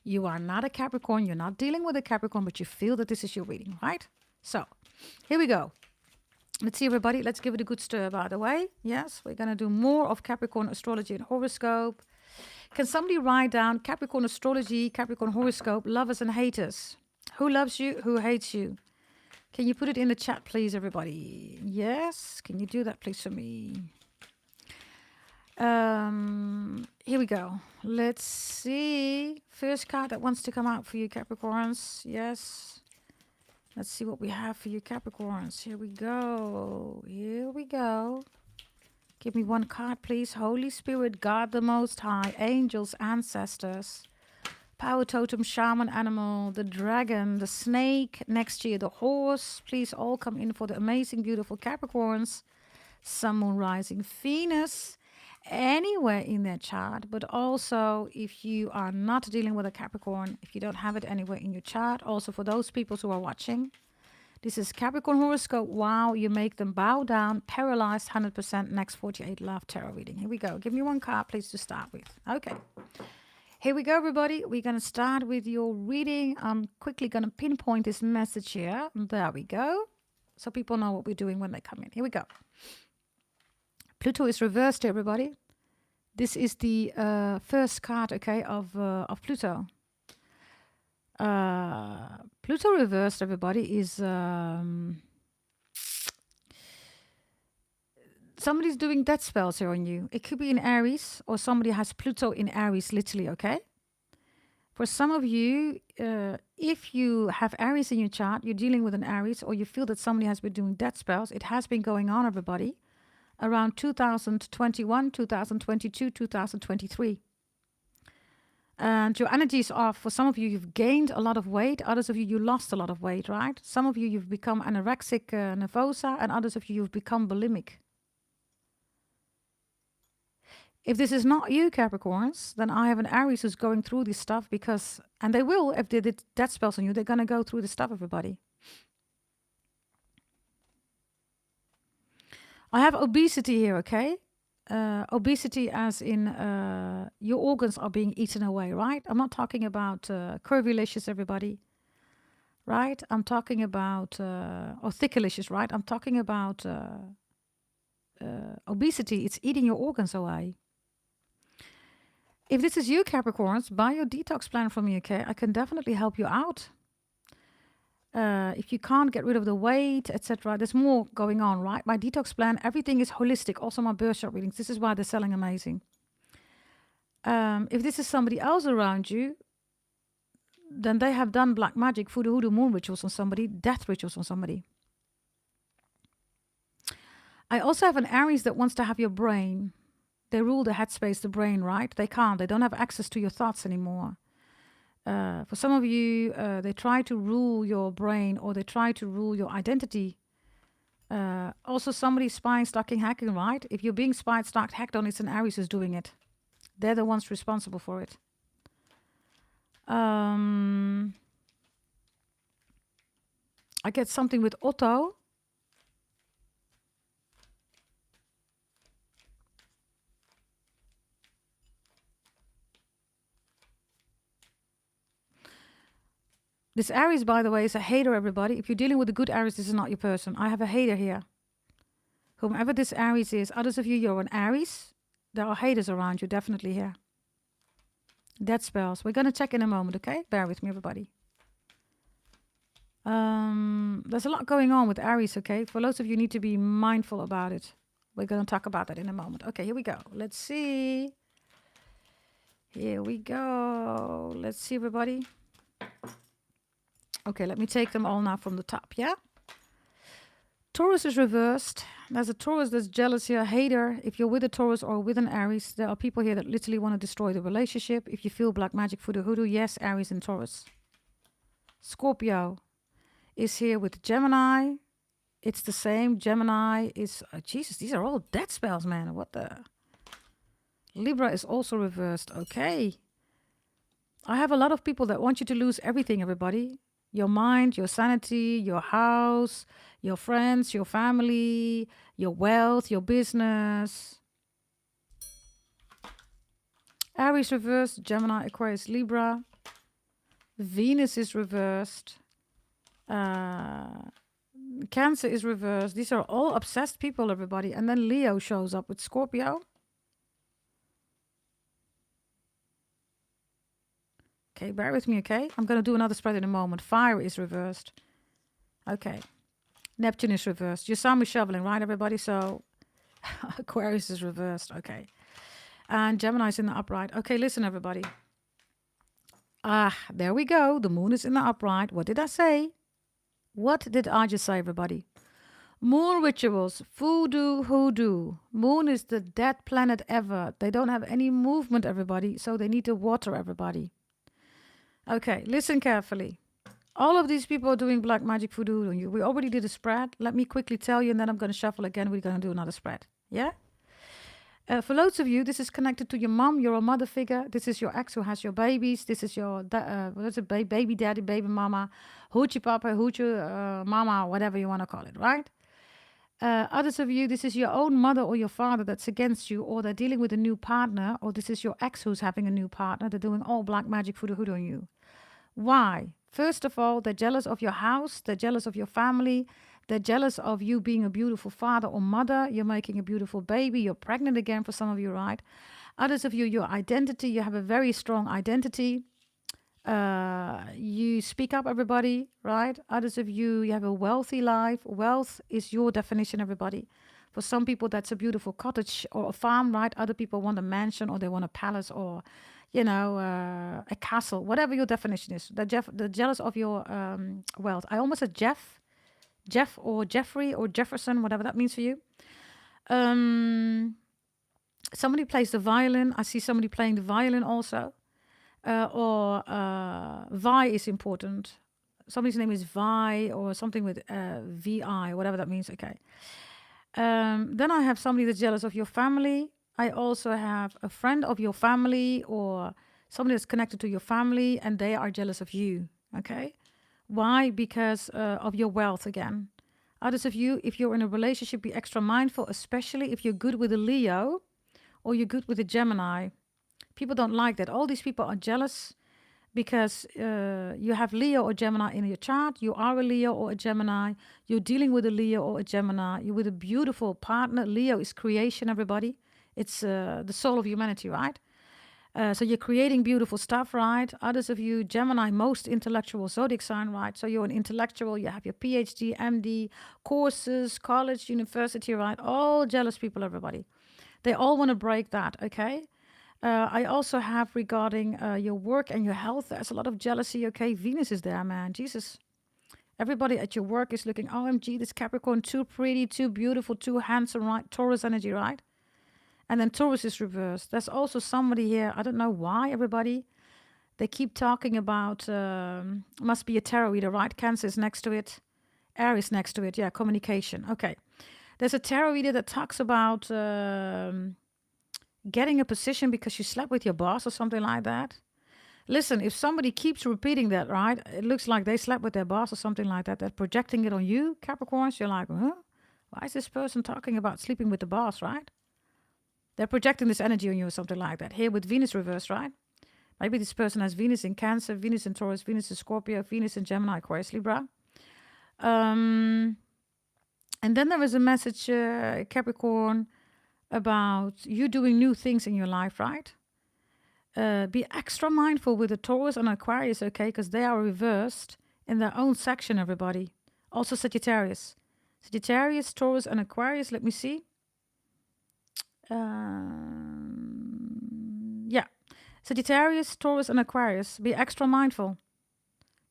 you are not a Capricorn. You're not dealing with a Capricorn, but you feel that this is your reading, right? So here we go. Let's see, everybody. Let's give it a good stir, by the way. Yes, we're going to do more of Capricorn astrology and horoscope. Can somebody write down Capricorn astrology, Capricorn horoscope, lovers and haters? Who loves you? Who hates you? Can you put it in the chat, please, everybody? Yes. Can you do that, please, for me? Here we go. Let's see. First card that wants to come out for you, Capricorns. Yes. Let's see what we have for you, Capricorns. Here we go. Here we go. Give me one card, please. Holy Spirit, God the Most High, angels, ancestors, power totem, shaman, animal, the dragon, the snake, next year the horse. Please all come in for the amazing, beautiful Capricorns. Sun, Moon, Rising, Venus, anywhere in their chart. But also, if you are not dealing with a Capricorn, if you don't have it anywhere in your chart, also for those people who are watching, this is Capricorn horoscope. Wow, you make them bow down, paralyzed, 100%, next 48 love tarot reading. Here we go. Give me one card, please, to start with. Okay. Here we go, everybody. We're going to start with your reading. I'm quickly going to pinpoint this message here. There we go. So people know what we're doing when they come in. Here we go. Pluto is reversed, everybody. This is the first card, okay, of Pluto. Pluto reversed, everybody, is somebody's doing death spells here on you. It could be in Aries, or somebody has Pluto in Aries, literally, okay? For some of you, if you have Aries in your chart, you're dealing with an Aries, or you feel that somebody has been doing death spells. It has been going on, everybody, around 2021, 2022, 2023. And your energies are, for some of you, you've gained a lot of weight. Others of you, you lost a lot of weight, right? Some of you, you've become anorexic nervosa, and others of you, you've become bulimic. If this is not you, Capricorns, then I have an Aries who's going through this stuff because, and they will, if they did death spells on you, they're going to go through this stuff, everybody. I have obesity here, okay? Obesity as in your organs are being eaten away, right? I'm not talking about curvylicious, everybody, right? I'm talking about, or thickylicious, right? I'm talking about obesity. It's eating your organs away. If this is you, Capricorns, buy your detox plan from me, okay? I can definitely help you out. If you can't get rid of the weight, etc., there's more going on, right? My detox plan, everything is holistic. Also, my birth chart readings. This is why they're selling amazing. If this is somebody else around you, then they have done black magic, voodoo, hoodoo, moon rituals on somebody, death rituals on somebody. I also have an Aries that wants to have your brain. They rule the headspace, the brain, right? They can't. They don't have access to your thoughts anymore. For some of you, they try to rule your brain, or they try to rule your identity. Also, somebody's spying, stalking, hacking, right? If you're being spied, stalked, hacked on, it's an Aries who's doing it. They're the ones responsible for it. I get something with Otto. This Aries, by the way, is a hater, everybody. If you're dealing with a good Aries, this is not your person. I have a hater here. Whomever this Aries is, others of you, you're an Aries. There are haters around you, definitely here. Death spells. We're going to check in a moment, okay? Bear with me, everybody. There's a lot going on with Aries, okay? For lots of you, need to be mindful about it. We're going to talk about that in a moment. Okay, here we go. Let's see. Here we go. Let's see, everybody. Okay, let me take them all now from the top, yeah? Taurus is reversed. There's a Taurus that's jealous here, a hater. If you're with a Taurus or with an Aries, there are people here that literally want to destroy the relationship. If you feel black magic, voodoo, hoodoo, yes, Aries and Taurus. Scorpio is here with Gemini. It's the same. Gemini is, Jesus, these are all death spells, man. What the? Libra is also reversed. Okay. I have a lot of people that want you to lose everything, everybody. Your mind, your sanity, your house, your friends, your family, your wealth, your business. Aries reversed, Gemini, Aquarius, Libra. Venus is reversed. Cancer is reversed. These are all obsessed people, everybody. And then Leo shows up with Scorpio. Okay, bear with me, okay? I'm going to do another spread in a moment. Fire is reversed. Okay. Neptune is reversed. You saw me shoveling, right, everybody? So Aquarius is reversed. Okay. And Gemini is in the upright. Okay, listen, everybody. There we go. The moon is in the upright. What did I say? What did I just say, everybody? Moon rituals, voodoo, hoodoo. Moon is the dead planet ever. They don't have any movement, everybody, so they need to water everybody. Okay, listen carefully. All of these people are doing black magic voodoo on you. We already did a spread. Let me quickly tell you, and then I'm going to shuffle again. We're going to do another spread. Yeah? For loads of you, this is connected to your mom. You're a mother figure. This is your ex who has your babies. This is your baby daddy, baby mama, hoochie papa, hoochie mama, whatever you want to call it, right? Others of you, this is your own mother or your father that's against you, or they're dealing with a new partner, or this is your ex who's having a new partner. They're doing all black magic voodoo on you. Why? First of all, they're jealous of your house. They're jealous of your family. They're jealous of you being a beautiful father or mother. You're making a beautiful baby. You're pregnant again for some of you, right? Others of you, your identity, you have a very strong identity. You speak up, everybody, right? Others of you, you have a wealthy life. Wealth is your definition, everybody. For some people, that's a beautiful cottage or a farm, right? Other people want a mansion, or they want a palace, or, you know, a castle, whatever your definition is. They're jealous of your wealth. I almost said Jeff or Jeffrey or Jefferson, whatever that means for you. Somebody plays the violin. I see somebody playing the violin also. Vi is important. Somebody's name is Vi, or something with VI, whatever that means. Okay. Then I have somebody that's jealous of your family. I also have a friend of your family, or somebody that's connected to your family, and they are jealous of you. Okay. Why? Because of your wealth again. Others of you, if you're in a relationship, be extra mindful, especially if you're good with a Leo or you're good with a Gemini. People don't like that. All these people are jealous because you have Leo or Gemini in your chart. You are a Leo or a Gemini. You're dealing with a Leo or a Gemini. You're with a beautiful partner. Leo is creation, everybody. It's the soul of humanity, right? So you're creating beautiful stuff, right? Others of you, Gemini, most intellectual zodiac sign, right? So you're an intellectual. You have your PhD, MD, courses, college, university, right? All jealous people, everybody. They all want to break that, okay? I also have regarding your work and your health, there's a lot of jealousy, okay? Venus is there, man. Jesus. Everybody at your work is looking, OMG, this Capricorn, too pretty, too beautiful, too handsome, right? Taurus energy, right? And then Taurus is reversed. There's also somebody here, I don't know why, everybody. They keep talking about, must be a tarot reader, right? Cancer is next to it. Aries next to it, yeah, communication. Okay. There's a tarot reader that talks about getting a position because you slept with your boss or something like that. Listen, if somebody keeps repeating that, right, it looks like they slept with their boss or something like that. They're projecting it on you, Capricorns. You're like, huh? Why is this person talking about sleeping with the boss, right? They're projecting this energy on you or something like that. Here with Venus reversed, right? Maybe this person has Venus in Cancer, Venus in Taurus, Venus in Scorpio, Venus in Gemini, Aquarius, Libra. And then there is a message, Capricorn, about you doing new things in your life, right? Be extra mindful with the Taurus and Aquarius, okay? Because they are reversed in their own section, everybody. Also Sagittarius. Sagittarius, Taurus, and Aquarius, let me see. Yeah. Sagittarius, Taurus, and Aquarius. Be extra mindful.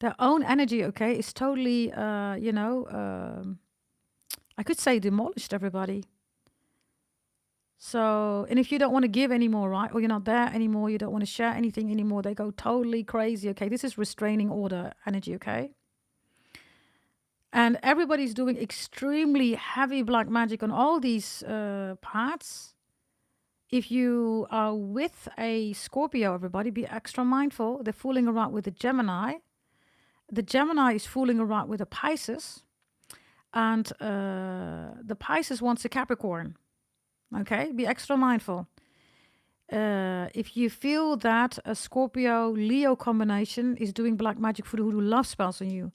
Their own energy, okay, is totally, I could say demolished, everybody. So, and if you don't want to give anymore, right, or you're not there anymore, you don't want to share anything anymore, they go totally crazy, okay? This is restraining order energy, okay? And everybody's doing extremely heavy black magic on all these parts. If you are with a Scorpio, everybody, be extra mindful. They're fooling around with the Gemini. The Gemini is fooling around with a Pisces. And the Pisces wants a Capricorn. Okay, be extra mindful. If you feel that a Scorpio-Leo combination is doing black magic voodoo love spells on you,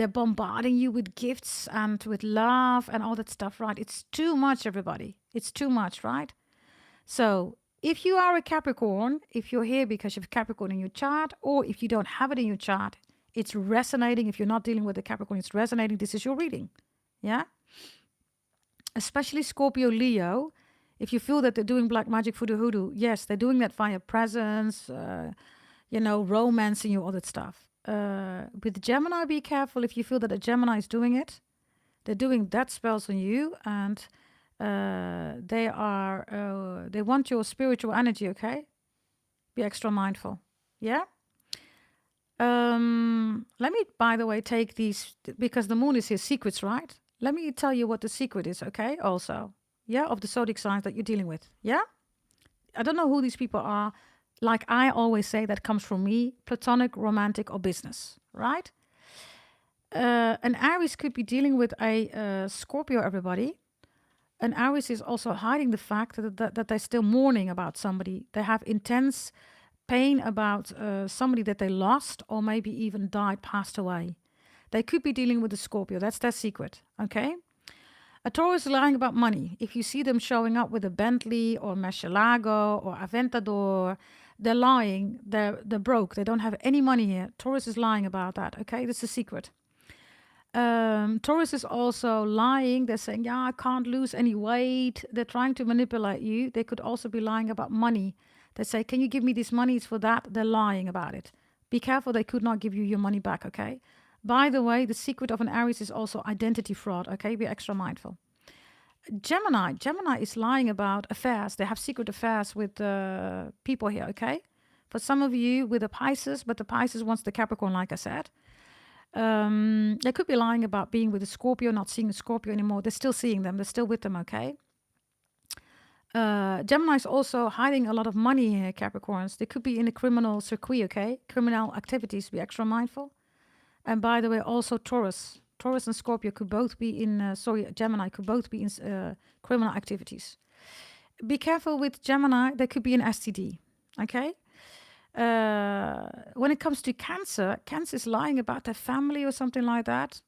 They're bombarding you with gifts and with love and all that stuff, right? It's too much, everybody. It's too much, right? So if you are a Capricorn, if you're here because you have Capricorn in your chart, or if you don't have it in your chart, it's resonating. If you're not dealing with the Capricorn, it's resonating. This is your reading. Yeah? Especially Scorpio, Leo. If you feel that they're doing black magic, voodoo, hoodoo, yes, they're doing that via presence, romancing you, all that stuff. With Gemini, be careful if you feel that a Gemini is doing it. They're doing that spells on you, and they want your spiritual energy, okay? Be extra mindful. Yeah? Let me, by the way, take these, because the moon is here, secrets, right? Let me tell you what the secret is, okay? Also, yeah, of the zodiac signs that you're dealing with. Yeah? I don't know who these people are. Like I always say, that comes from me, platonic, romantic, or business, right? An Aries could be dealing with a Scorpio, everybody. An Aries is also hiding the fact that they're still mourning about somebody. They have intense pain about somebody that they lost or maybe even died, passed away. They could be dealing with a Scorpio. That's their secret, okay? A Taurus is lying about money. If you see them showing up with a Bentley or Murcielago or Aventador, they're lying. They're broke. They don't have any money here. Taurus is lying about that, okay? That's a secret. Taurus is also lying. They're saying, yeah, I can't lose any weight. They're trying to manipulate you. They could also be lying about money. They say, can you give me this money? It's for that. They're lying about it. Be careful. They could not give you your money back, okay? By the way, the secret of an Aries is also identity fraud, okay? Be extra mindful. Gemini is lying about affairs. They have secret affairs with people here, okay? For some of you with a Pisces, but the Pisces wants the Capricorn, like I said. They could be lying about being with a Scorpio, not seeing a Scorpio anymore. They're still seeing them. They're still with them, okay? Gemini is also hiding a lot of money here, Capricorns. They could be in a criminal circuit, okay? Criminal activities. Be extra mindful. And by the way, also Taurus and Scorpio could both be in, Gemini could both be in criminal activities. Be careful with Gemini. There could be an STD, okay? When it comes to Cancer is lying about their family or something like that.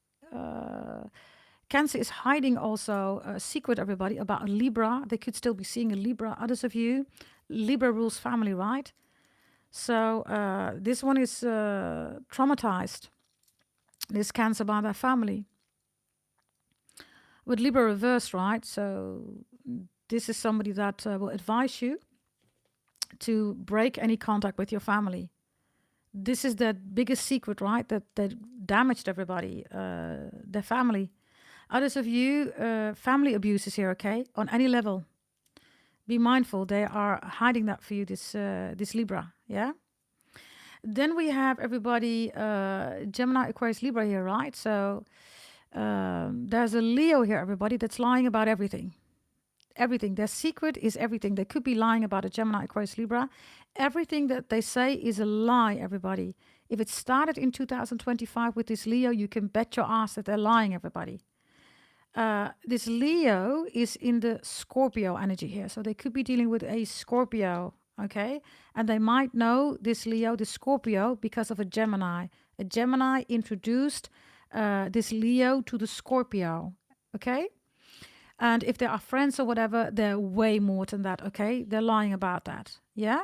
Cancer is hiding also a secret, everybody, about a Libra. They could still be seeing a Libra. Others of you, Libra rules family, right? So this one is traumatized. This Cancer about their family. With Libra reversed, right? So this is somebody that will advise you to break any contact with your family. This is the biggest secret, right? That damaged everybody, their family. Others of you, family abuse is here, okay? On any level. Be mindful. They are hiding that for you, this Libra, yeah? Then we have everybody, Gemini, Aquarius, Libra here, right? So there's a Leo here, everybody, that's lying about everything. Everything. Their secret is everything. They could be lying about a Gemini, Aquarius, Libra. Everything that they say is a lie, everybody. If it started in 2025 with this Leo, you can bet your ass that they're lying, everybody. This Leo is in the Scorpio energy here. So they could be dealing with a Scorpio, okay? And they might know this Leo, the Scorpio, because of a Gemini. A Gemini introduced this Leo to the Scorpio, okay? And if they are friends or whatever, they're way more than that, okay? They're lying about that, yeah?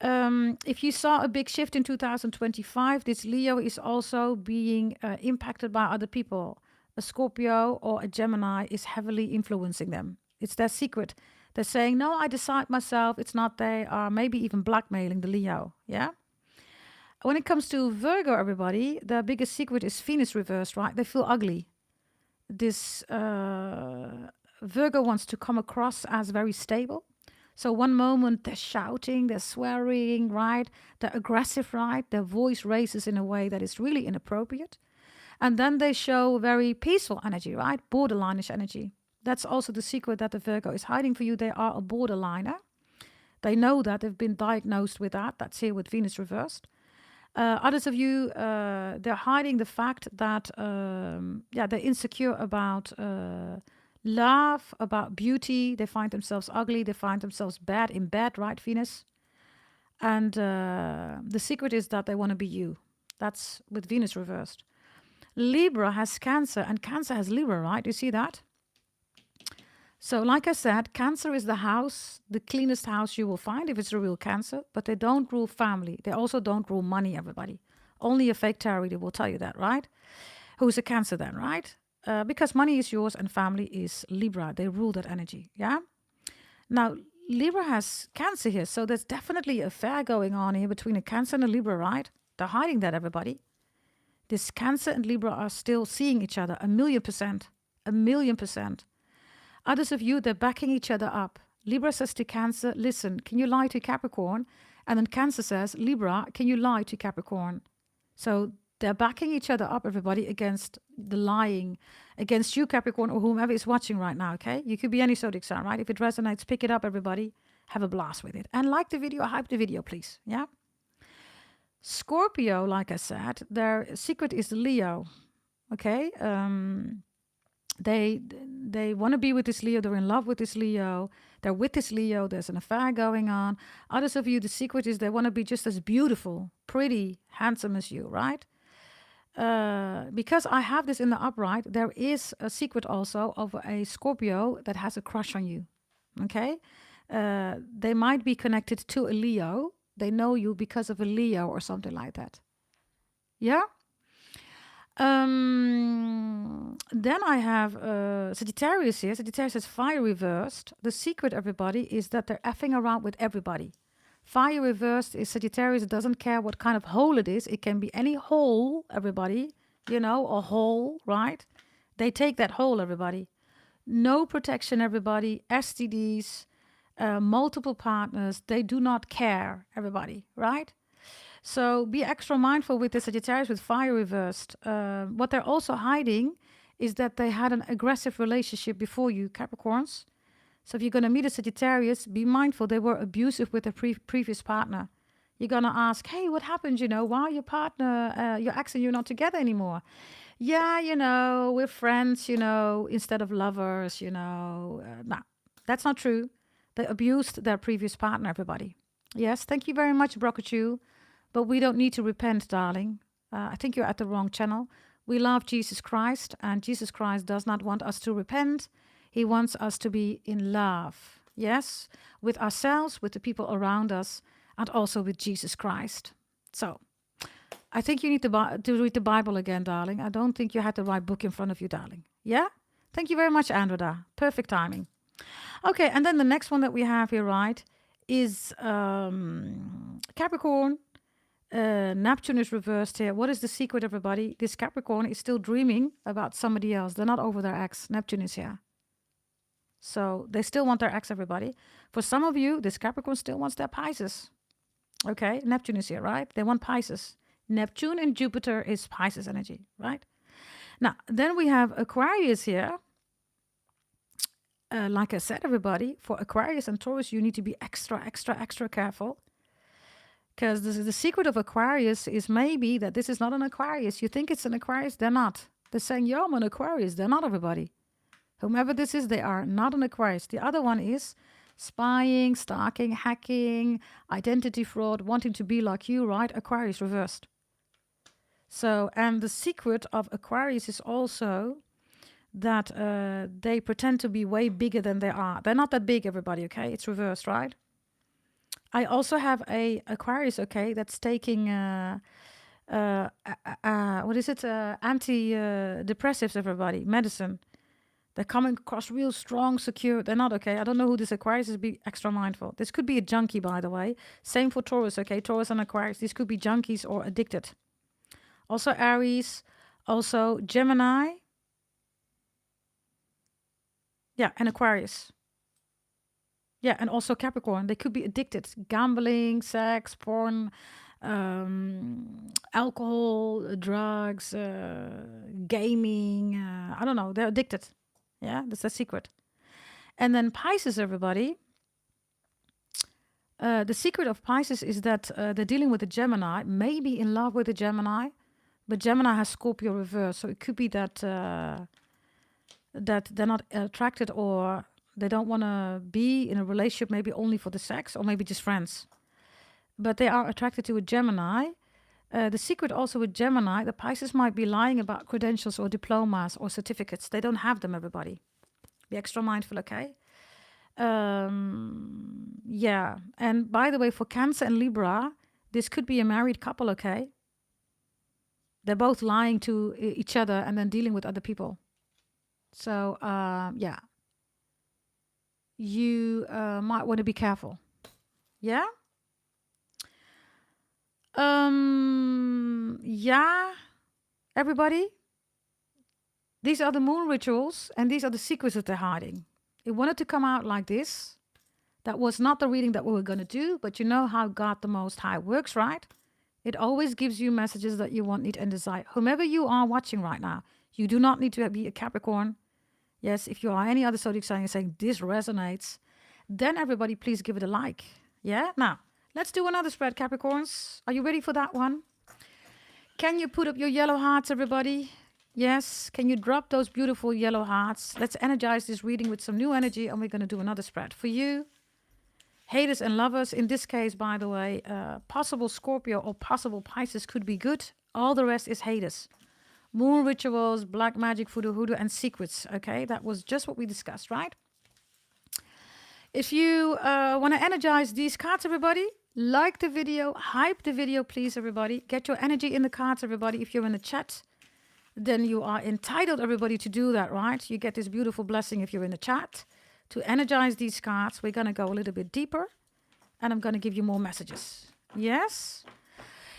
If you saw a big shift in 2025, this Leo is also being impacted by other people. A Scorpio or a Gemini is heavily influencing them. It's their secret. They're saying, no, I decide myself. It's not they are maybe even blackmailing the Leo, yeah? When it comes to Virgo, everybody, the biggest secret is Venus reversed, right? They feel ugly. This Virgo wants to come across as very stable. So one moment they're shouting, they're swearing, right? They're aggressive, right? Their voice raises in a way that is really inappropriate. And then they show very peaceful energy, right? Borderline-ish energy. That's also the secret that the Virgo is hiding for you. They are a borderliner. They know that. They've been diagnosed with that. That's here with Venus reversed. Others of you, they're hiding the fact that, they're insecure about love, about beauty. They find themselves ugly. They find themselves bad in bed, right, Venus? And the secret is that they want to be you. That's with Venus reversed. Libra has Cancer, and Cancer has Libra, right? You see that? So like I said, Cancer is the house, the cleanest house you will find if it's a real Cancer, but they don't rule family. They also don't rule money, everybody. Only a fake tarot reader will tell you that, right? Who's a Cancer then, right? Because money is yours and family is Libra. They rule that energy, yeah? Now, Libra has Cancer here, so there's definitely a affair going on here between a Cancer and a Libra, right? They're hiding that, everybody. This Cancer and Libra are still seeing each other 1,000,000%. 1,000,000%. Others of you, they're backing each other up. Libra says to Cancer, listen, can you lie to Capricorn? And then Cancer says, Libra, can you lie to Capricorn? So they're backing each other up, everybody, against the lying, against you, Capricorn, or whomever is watching right now, okay? You could be any zodiac sign, right? If it resonates, pick it up, everybody. Have a blast with it. And like the video, hype the video, please, yeah? Scorpio, like I said, their secret is the Leo, okay? They want to be with this Leo. They're in love with this Leo. They're with this Leo. There's an affair going on. Others of you, the secret is they want to be just as beautiful, pretty, handsome as you, right? Because I have this in the upright, there is a secret also of a Scorpio that has a crush on you, okay? They might be connected to a Leo. They know you because of a Leo or something like that. Yeah? Then I have Sagittarius here. Sagittarius has fire reversed. The secret, everybody, is that they're effing around with everybody. Fire reversed is Sagittarius doesn't care what kind of hole it is. It can be any hole, everybody. You know, a hole, right? They take that hole, everybody. No protection, everybody. STDs, multiple partners. They do not care, everybody, right? So be extra mindful with the Sagittarius with fire reversed. What they're also hiding is that they had an aggressive relationship before you, Capricorns. So if you're going to meet a Sagittarius, be mindful they were abusive with their previous partner. You're going to ask, hey, what happened? You know, why your partner, your ex and you're not together anymore? Yeah, you know, we're friends, you know, instead of lovers, you know. No, that's not true. They abused their previous partner, everybody. Yes, thank you very much, Brokachu. But we don't need to repent, darling. I think you're at the wrong channel. We love Jesus Christ, and Jesus Christ does not want us to repent. He wants us to be in love, yes, with ourselves, with the people around us, and also with Jesus Christ. So, I think you need to read the Bible again, darling. I don't think you had the right book in front of you, darling. Yeah? Thank you very much, Andreda. Perfect timing. Okay, and then the next one that we have here, right, is Capricorn. Neptune is reversed here. What is the secret, everybody? This Capricorn is still dreaming about somebody else. They're not over their ex. Neptune is here. So they still want their ex, everybody. For some of you, this Capricorn still wants their Pisces. Okay, Neptune is here, right? They want Pisces. Neptune and Jupiter is Pisces energy, right? Now, then we have Aquarius here. Like I said, everybody, for Aquarius and Taurus, you need to be extra, extra, extra careful. Because the secret of Aquarius is maybe that this is not an Aquarius. You think it's an Aquarius, they're not. They're saying, yo, I'm an Aquarius. They're not, everybody. Whomever this is, they are not an Aquarius. The other one is spying, stalking, hacking, identity fraud, wanting to be like you, right? Aquarius reversed. So, and the secret of Aquarius is also that they pretend to be way bigger than they are. They're not that big, everybody, okay? It's reversed, right? I also have a Aquarius, okay, that's taking what is it? Antidepressives, everybody, medicine. They're coming across real strong, secure. They're not, okay. I don't know who this Aquarius is. Be extra mindful. This could be a junkie, by the way. Same for Taurus, okay. Taurus and Aquarius. These could be junkies or addicted. Also Aries. Also Gemini. Yeah, and Aquarius. Yeah, and also Capricorn. They could be addicted. Gambling, sex, porn, alcohol, drugs, gaming. I don't know. They're addicted. Yeah, that's the secret. And then Pisces, everybody. The secret of Pisces is that they're dealing with a Gemini, maybe in love with a Gemini, but Gemini has Scorpio reverse. So it could be that that they're not attracted or they don't want to be in a relationship, maybe only for the sex or maybe just friends. But they are attracted to a Gemini. The secret also with Gemini, the Pisces might be lying about credentials or diplomas or certificates. They don't have them, everybody. Be extra mindful, okay? Yeah. And by the way, for Cancer and Libra, this could be a married couple, okay? They're both lying to each other and then dealing with other people. So, yeah. You might want to be careful. Yeah? Yeah, everybody. These are the moon rituals, and these are the secrets that they're hiding. It wanted to come out like this. That was not the reading that we were going to do, but you know how God the Most High works, right? It always gives you messages that you want, need, and desire. Whomever you are watching right now, you do not need to be a Capricorn. Yes, if you are any other zodiac sign and saying this resonates, then everybody please give it a like. Yeah? Now, let's do another spread, Capricorns. Are you ready for that one? Can you put up your yellow hearts, everybody? Yes. Can you drop those beautiful yellow hearts? Let's energize this reading with some new energy, and we're going to do another spread for you. Haters and lovers. In this case, by the way, possible Scorpio or possible Pisces could be good. All the rest is haters. Moon rituals, black magic, voodoo, hoodoo, and secrets. Okay, that was just what we discussed, right? If you want to energize these cards, everybody, like the video, hype the video, please, everybody. Get your energy in the cards, everybody. If you're in the chat, then you are entitled, everybody, to do that, right? You get this beautiful blessing if you're in the chat. To energize these cards, we're going to go a little bit deeper, and I'm going to give you more messages. Yes?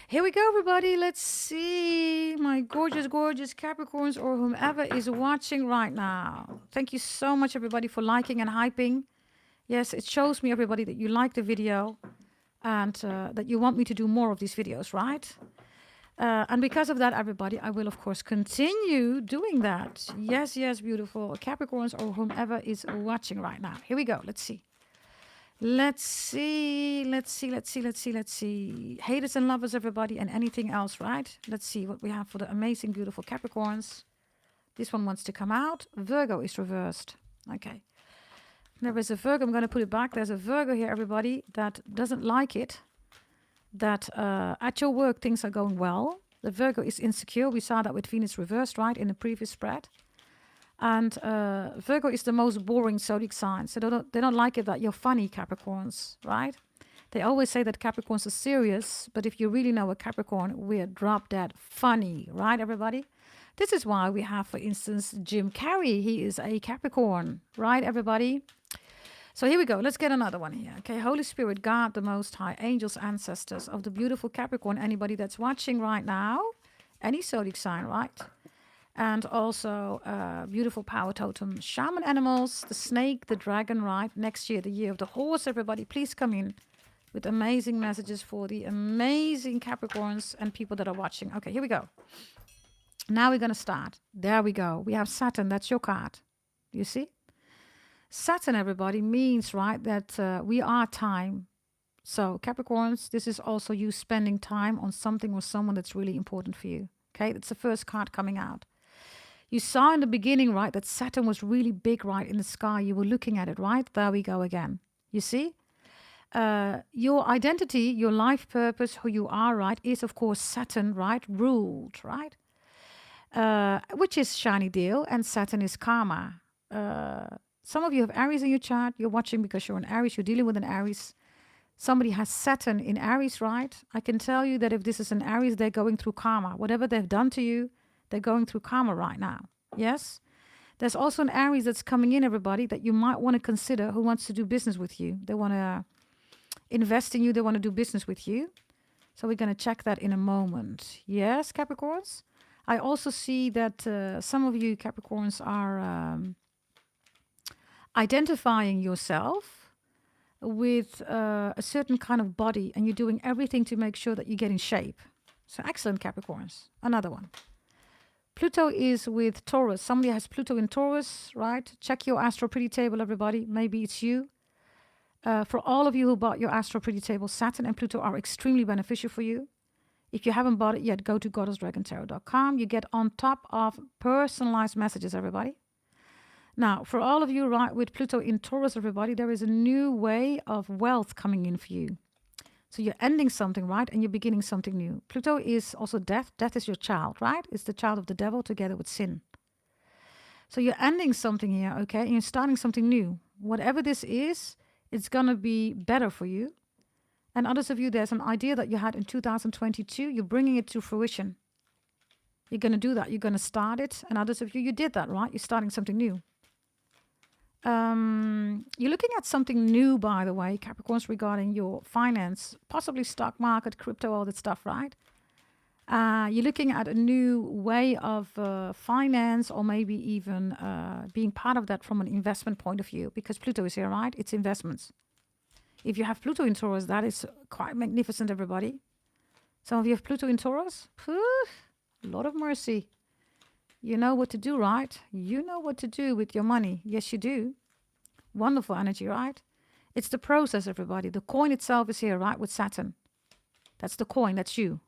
Here we go, everybody. Let's see my gorgeous, gorgeous Capricorns or whomever is watching right now. Thank you so much, everybody, for liking and hyping. Yes, it shows me, everybody, that you like the video and that you want me to do more of these videos, right? And because of that, everybody, I will, of course, continue doing that. Yes, yes, beautiful Capricorns or whomever is watching right now. Here we go. Let's see. Let's see. Haters and lovers, everybody, and anything else, right? Let's see what we have for the amazing, beautiful Capricorns. This one wants to come out. Virgo is reversed. Okay. There is a Virgo. I'm going to put it back. There's a Virgo here, everybody, that doesn't like it. That at your work things are going well. The Virgo is insecure. We saw that with Venus reversed, right, in the previous spread. And Virgo is the most boring zodiac sign. So they don't like it that you're funny, Capricorns, right? They always say that Capricorns are serious. But if you really know a Capricorn, we're drop dead funny, right, everybody? This is why we have, for instance, Jim Carrey. He is a Capricorn, right, everybody? So here we go. Let's get another one here. Okay, Holy Spirit, God, the Most High, angels, ancestors of the beautiful Capricorn. Anybody that's watching right now, any zodiac sign, right? And also beautiful power totem, shaman animals, the snake, the dragon, right? Next year, the year of the horse, everybody. Please come in with amazing messages for the amazing Capricorns and people that are watching. Okay, here we go. Now we're going to start. There we go. We have Saturn. That's your card. You see? Saturn, everybody, means, right, that we are time. So Capricorns, this is also you spending time on something or someone that's really important for you. Okay, that's the first card coming out. You saw in the beginning, right, that Saturn was really big, right, in the sky. You were looking at it, right? There we go again. You see? Your identity, your life purpose, who you are, right, is, of course, Saturn, right, ruled, right? Which is shiny deal, and Saturn is karma. Some of you have Aries in your chart. You're watching because you're an Aries. You're dealing with an Aries. Somebody has Saturn in Aries, right? I can tell you that if this is an Aries, they're going through karma. Whatever they've done to you, they're going through karma right now. Yes? There's also an Aries that's coming in, everybody, that you might want to consider who wants to do business with you. They want to invest in you. They want to do business with you. So we're going to check that in a moment. Yes, Capricorns? I also see that some of you Capricorns are identifying yourself with a certain kind of body, and you're doing everything to make sure that you get in shape. So excellent, Capricorns. Another one. Pluto is with Taurus. Somebody has Pluto in Taurus, right? Check your Astro Pretty Table, everybody. Maybe it's you. For all of you who bought your Astro Pretty Table, Saturn and Pluto are extremely beneficial for you. If you haven't bought it yet, go to goddessdragontarot.com. You get on top of personalized messages, everybody. Now, for all of you, right, with Pluto in Taurus, everybody, there is a new way of wealth coming in for you. So you're ending something, right? And you're beginning something new. Pluto is also death. Death is your child, right? It's the child of the devil together with sin. So you're ending something here, okay? And you're starting something new. Whatever this is, it's going to be better for you. And others of you, there's an idea that you had in 2022. You're bringing it to fruition. You're going to do that. You're going to start it. And others of you, you did that, right? You're starting something new. You're looking at something new, by the way, Capricorns, regarding your finance, possibly stock market, crypto, all that stuff, right? You're looking at a new way of finance, or maybe even being part of that from an investment point of view, because Pluto is here, right? It's investments. If you have Pluto in Taurus, that is quite magnificent, everybody. Some of you have Pluto in Taurus. Lord of mercy. You know what to do, right? You know what to do with your money. Yes, you do. Wonderful energy, right? It's the process, everybody. The coin itself is here, right? With Saturn. That's the coin. That's you,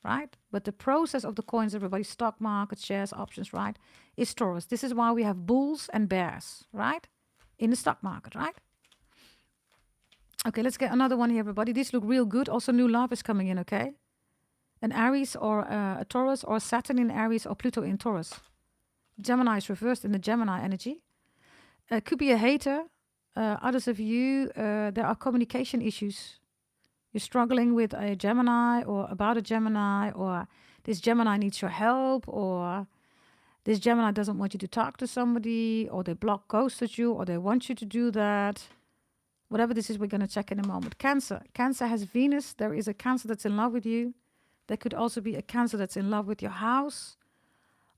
right? But the process of the coins, everybody, stock market, shares, options, right, is Taurus. This is why we have bulls and bears, right? In the stock market, right? Okay, let's get another one here, everybody. These look real good. Also, new love is coming in, okay? An Aries or a Taurus, or Saturn in Aries or Pluto in Taurus. Gemini is reversed in the Gemini energy. Could be a hater. Others of you, there are communication issues. You're struggling with a Gemini, or about a Gemini, or this Gemini needs your help, or this Gemini doesn't want you to talk to somebody, or they ghosted you, or they want you to do that. Whatever this is, we're going to check in a moment. Cancer. Cancer has Venus. There is a Cancer that's in love with you. There could also be a Cancer that's in love with your house,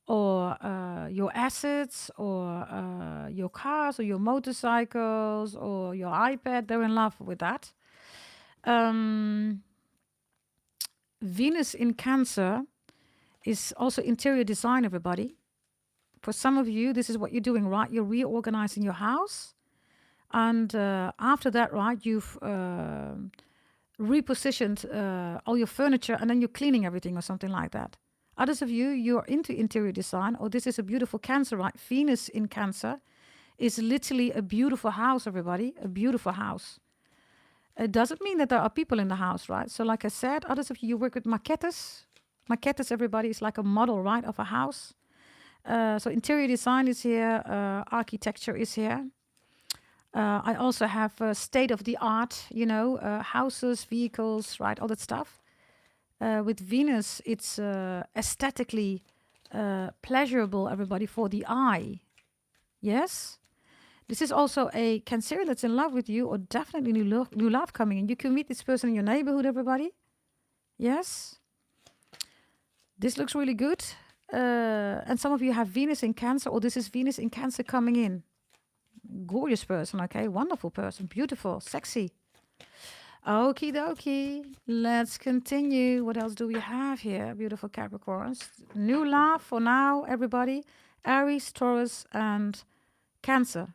or your assets, or your cars, or your motorcycles, or your iPad. They're in love with that. Venus in Cancer is also interior design, everybody. For some of you, this is what you're doing, right? You're reorganizing your house. And after that, right, you've repositioned all your furniture, and then you're cleaning everything or something like that. Others of you, you're into interior design. Oh, this is a beautiful Cancer, right? Venus in Cancer is literally a beautiful house, everybody. A beautiful house. It doesn't mean that there are people in the house, right? So like I said, others of you work with maquettes. Maquettes, everybody, is like a model, right, of a house. So interior design is here. Architecture is here. I also have state-of-the-art, houses, vehicles, right, all that stuff. With Venus, it's aesthetically pleasurable, everybody, for the eye. Yes? This is also a Cancer that's in love with you, or definitely new love coming in. You can meet this person in your neighborhood, everybody. Yes? This looks really good. And some of you have Venus in Cancer, or this is Venus in Cancer coming in. Gorgeous person, okay? Wonderful person. Beautiful. Sexy. Okie dokie. Let's continue. What else do we have here? Beautiful Capricorns. New love for now, everybody. Aries, Taurus, and Cancer.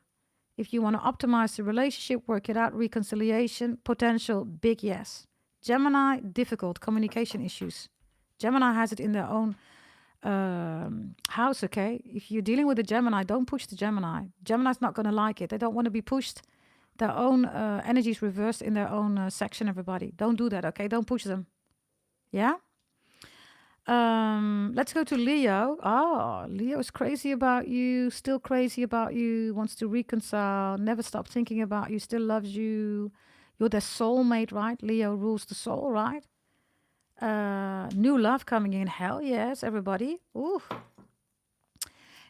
If you want to optimize the relationship, work it out, reconciliation, potential, big yes. Gemini, difficult communication issues. Gemini has it in their own house, okay? If you're dealing with a Gemini, don't push the Gemini. Gemini's not going to like it. They don't want to be pushed. Their own energies reversed in their own section, everybody. Don't do that, okay? Don't push them. Yeah? Let's go to Leo. Oh, Leo is crazy about you, still crazy about you, wants to reconcile, never stop thinking about you, still loves you. You're their soulmate, right? Leo rules the soul, right? New love coming in. Hell yes, everybody. Ooh.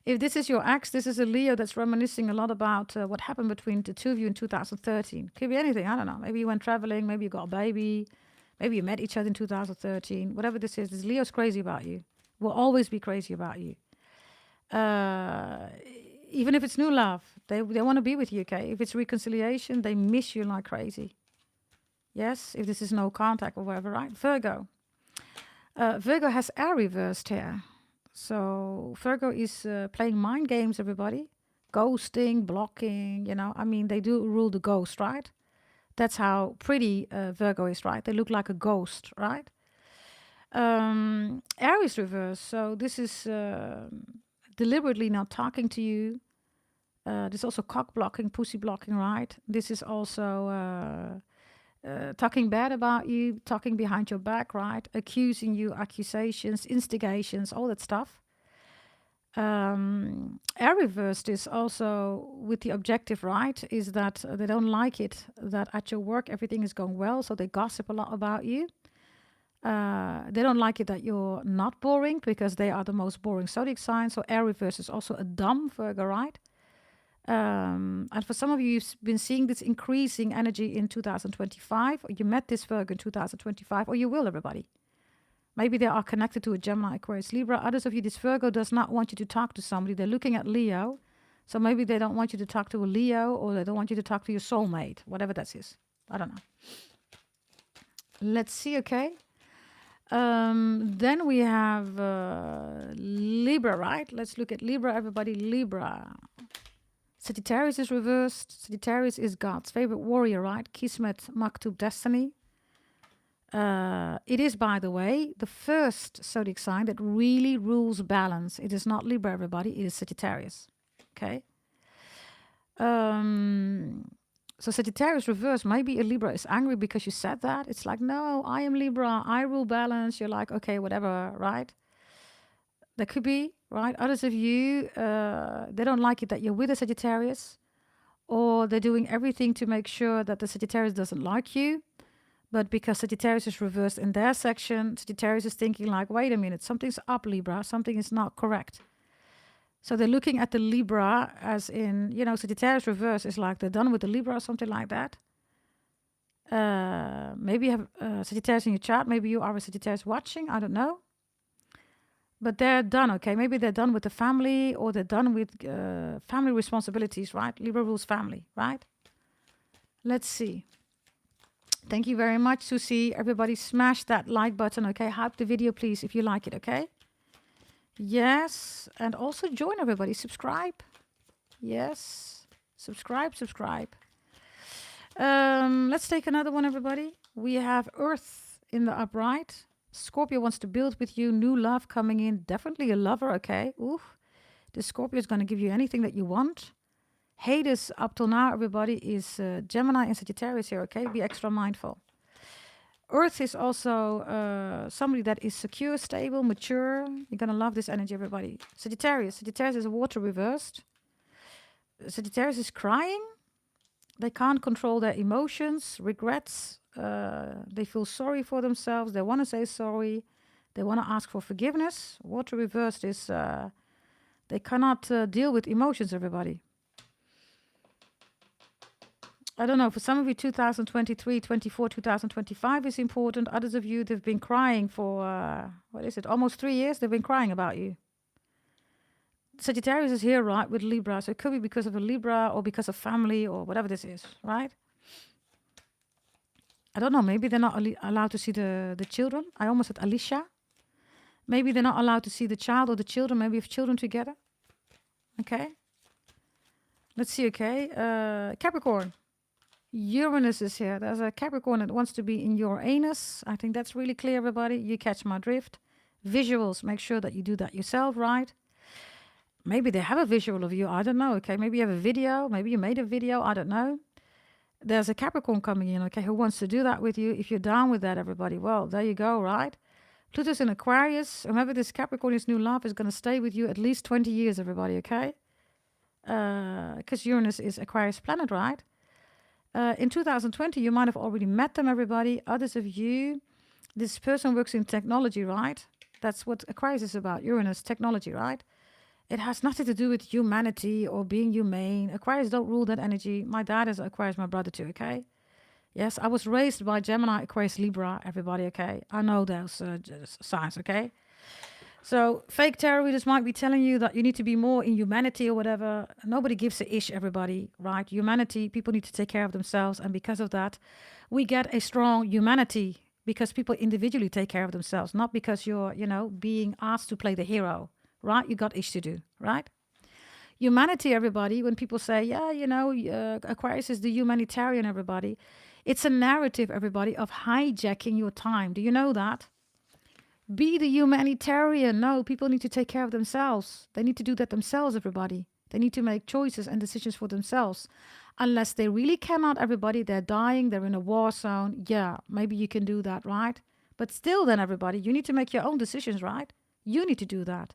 If this is your ex, this is a Leo that's reminiscing a lot about what happened between the two of you in 2013. Could be anything, I don't know. Maybe you went traveling, maybe you got a baby, maybe you met each other in 2013. Whatever this is, this Leo's crazy about you. Will always be crazy about you. Even if it's new love, they want to be with you, okay? If it's reconciliation, they miss you like crazy. Yes, if this is no contact or whatever, right? Virgo. Virgo has air reversed here. So Virgo is playing mind games, everybody. Ghosting, blocking, I mean, they do rule the ghost, right? That's how pretty Virgo is, right? They look like a ghost, right? Aries reverse. So this is deliberately not talking to you. This is also cock blocking, pussy blocking, right? This is also talking bad about you, talking behind your back, right? Accusing you, accusations, instigations, all that stuff. Air reversed is also with the objective, right? Is that they don't like it that at your work everything is going well, so they gossip a lot about you. They don't like it that you're not boring because they are the most boring zodiac sign. So air reverse is also a dumb Virgo, right? And for some of you, you've been seeing this increasing energy in 2025, or you met this Virgo in 2025, or you will, everybody. Maybe they are connected to a Gemini, Aquarius, Libra. Others of you, this Virgo does not want you to talk to somebody. They're looking at Leo. So maybe they don't want you to talk to a Leo, or they don't want you to talk to your soulmate, whatever that is. I don't know. Let's see, okay? Then we have Libra, right? Let's look at Libra, everybody. Libra. Sagittarius is reversed. Sagittarius is God's favorite warrior, right? Kismet, Maktub, destiny. It is, by the way, the first zodiac sign that really rules balance. It is not Libra, everybody. It is Sagittarius. Okay. So Sagittarius reverse, maybe a Libra is angry because you said that. It's like, no, I am Libra. I rule balance. You're like, okay, whatever, right? That could be, right? Others of you, they don't like it that you're with a Sagittarius, or they're doing everything to make sure that the Sagittarius doesn't like you. But because Sagittarius is reversed in their section, Sagittarius is thinking like, wait a minute, something's up, Libra. Something is not correct. So they're looking at the Libra as in, you know, Sagittarius reverse is like they're done with the Libra or something like that. Maybe you have Sagittarius in your chart. Maybe you are a Sagittarius watching. I don't know. But they're done, okay? Maybe they're done with the family, or they're done with family responsibilities, right? Libra rules family, right? Let's see. Thank you very much, Susie. Everybody smash that like button, okay? Hype the video, please, if you like it, okay? Yes. And also join everybody. Subscribe. Yes. Subscribe. Let's take another one, everybody. We have Earth in the upright. Scorpio wants to build with you. New love coming in. Definitely a lover, okay? Ooh. The Scorpio is going to give you anything that you want. Hades up till now, everybody, is Gemini and Sagittarius here, okay? Be extra mindful. Earth is also somebody that is secure, stable, mature. You're going to love this energy, everybody. Sagittarius is water reversed. Sagittarius is crying. They can't control their emotions, regrets. They feel sorry for themselves. They want to say sorry. They want to ask for forgiveness. Water reversed is they cannot deal with emotions, everybody. I don't know, for some of you, 2023, 24, 2025 is important. Others of you, they've been crying for, almost 3 years. They've been crying about you. Sagittarius is here, right, with Libra. So it could be because of a Libra or because of family or whatever this is, right? I don't know, maybe they're not allowed to see the children. I almost said Alicia. Maybe they're not allowed to see the child or the children. Maybe have children together. Okay. Let's see, okay. Capricorn. Uranus is here. There's a Capricorn that wants to be in your anus. I think that's really clear, everybody. You catch my drift. Visuals, make sure that you do that yourself, right? Maybe they have a visual of you. I don't know, okay? Maybe you have a video. Maybe you made a video. I don't know. There's a Capricorn coming in, okay, who wants to do that with you. If you're down with that, everybody, well, there you go, right? Pluto's in Aquarius. Remember, this Capricorn, his new love, is going to stay with you at least 20 years, everybody, okay? Because Uranus is Aquarius planet, right? In 2020, you might have already met them, everybody. Others of you, this person works in technology, right? That's what Aquarius is about, Uranus, technology, right? It has nothing to do with humanity or being humane. Aquarius don't rule that energy. My dad is Aquarius, my brother too, okay? Yes, I was raised by Gemini, Aquarius, Libra, everybody, okay? I know those signs, okay? So fake tarot readers might be telling you that you need to be more in humanity or whatever. Nobody gives a ish, everybody, right? Humanity, people need to take care of themselves. And because of that, we get a strong humanity because people individually take care of themselves, not because you're, being asked to play the hero, right? You got ish to do, right? Humanity, everybody, when people say, Aquarius is the humanitarian, everybody, it's a narrative, everybody, of hijacking your time. Do you know that? Be the humanitarian. No, people need to take care of themselves. They need to do that themselves, everybody. They need to make choices and decisions for themselves. Unless they really cannot, everybody, they're dying, they're in a war zone. Yeah, maybe you can do that, right? But still, then, everybody, you need to make your own decisions, right? You need to do that.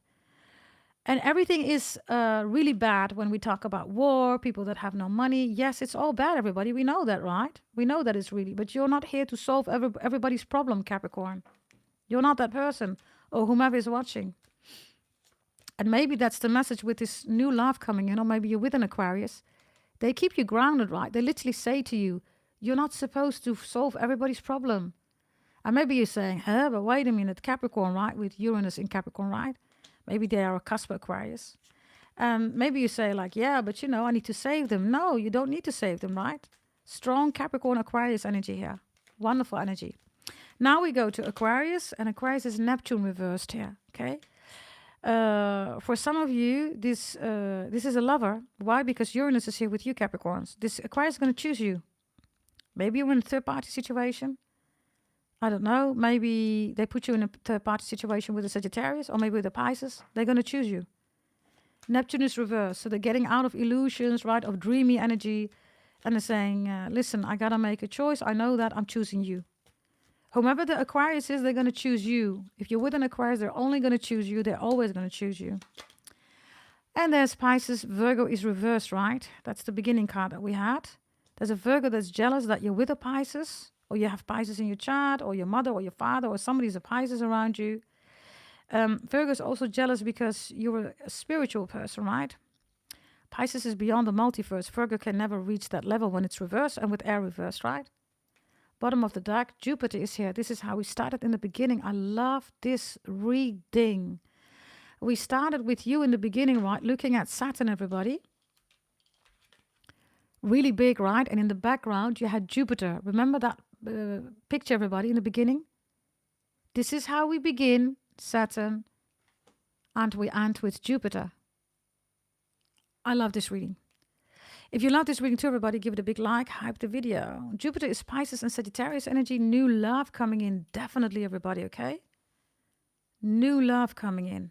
And everything is really bad when we talk about war, people that have no money. Yes, it's all bad, everybody. We know that, right? We know that it's really, but you're not here to solve everybody's problem, Capricorn. You're not that person, or whomever is watching. And maybe that's the message with this new love coming in, or maybe you're with an Aquarius. They keep you grounded, right? They literally say to you, you're not supposed to solve everybody's problem. And maybe you're saying, but wait a minute, Capricorn, right? With Uranus in Capricorn, right? Maybe they are a cusp Aquarius. Maybe you say like, yeah, but I need to save them. No, you don't need to save them, right? Strong Capricorn Aquarius energy here. Wonderful energy. Now we go to Aquarius, and Aquarius is Neptune reversed here, okay? For some of you, this is a lover. Why? Because Uranus is here with you, Capricorns. This Aquarius is going to choose you. Maybe you're in a third-party situation. I don't know. Maybe they put you in a third-party situation with a Sagittarius, or maybe with a Pisces. They're going to choose you. Neptune is reversed, so they're getting out of illusions, right, of dreamy energy, and they're saying, listen, I got to make a choice. I know that I'm choosing you. Whomever the Aquarius is, they're going to choose you. If you're with an Aquarius, they're only going to choose you. They're always going to choose you. And there's Pisces. Virgo is reversed, right? That's the beginning card that we had. There's a Virgo that's jealous that you're with a Pisces, or you have Pisces in your chart, or your mother or your father, or somebody's a Pisces around you. Virgo is also jealous because you're a spiritual person, right? Pisces is beyond the multiverse. Virgo can never reach that level when it's reversed, and with air reversed, right? Bottom of the deck, Jupiter is here. This is how we started in the beginning. I love this reading. We started with you in the beginning, right? Looking at Saturn, everybody. Really big, right? And in the background, you had Jupiter. Remember that picture, everybody, in the beginning? This is how we begin, Saturn, and we end with Jupiter. I love this reading. If you love this reading too, everybody, give it a big like, hype the video. Jupiter is Pisces and Sagittarius energy. New love coming in. Definitely, everybody, okay? New love coming in.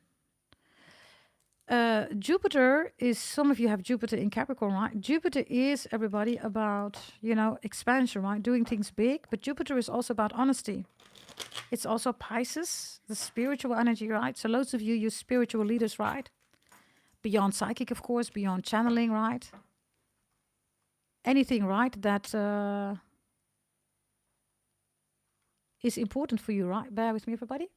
Jupiter is, some of you have Jupiter in Capricorn, right? Jupiter is, everybody, about, expansion, right? Doing things big. But Jupiter is also about honesty. It's also Pisces, the spiritual energy, right? So loads of you, you're spiritual leaders, right? Beyond psychic, of course, beyond channeling, right? Anything, right, that is important for you, right? Bear with me, everybody.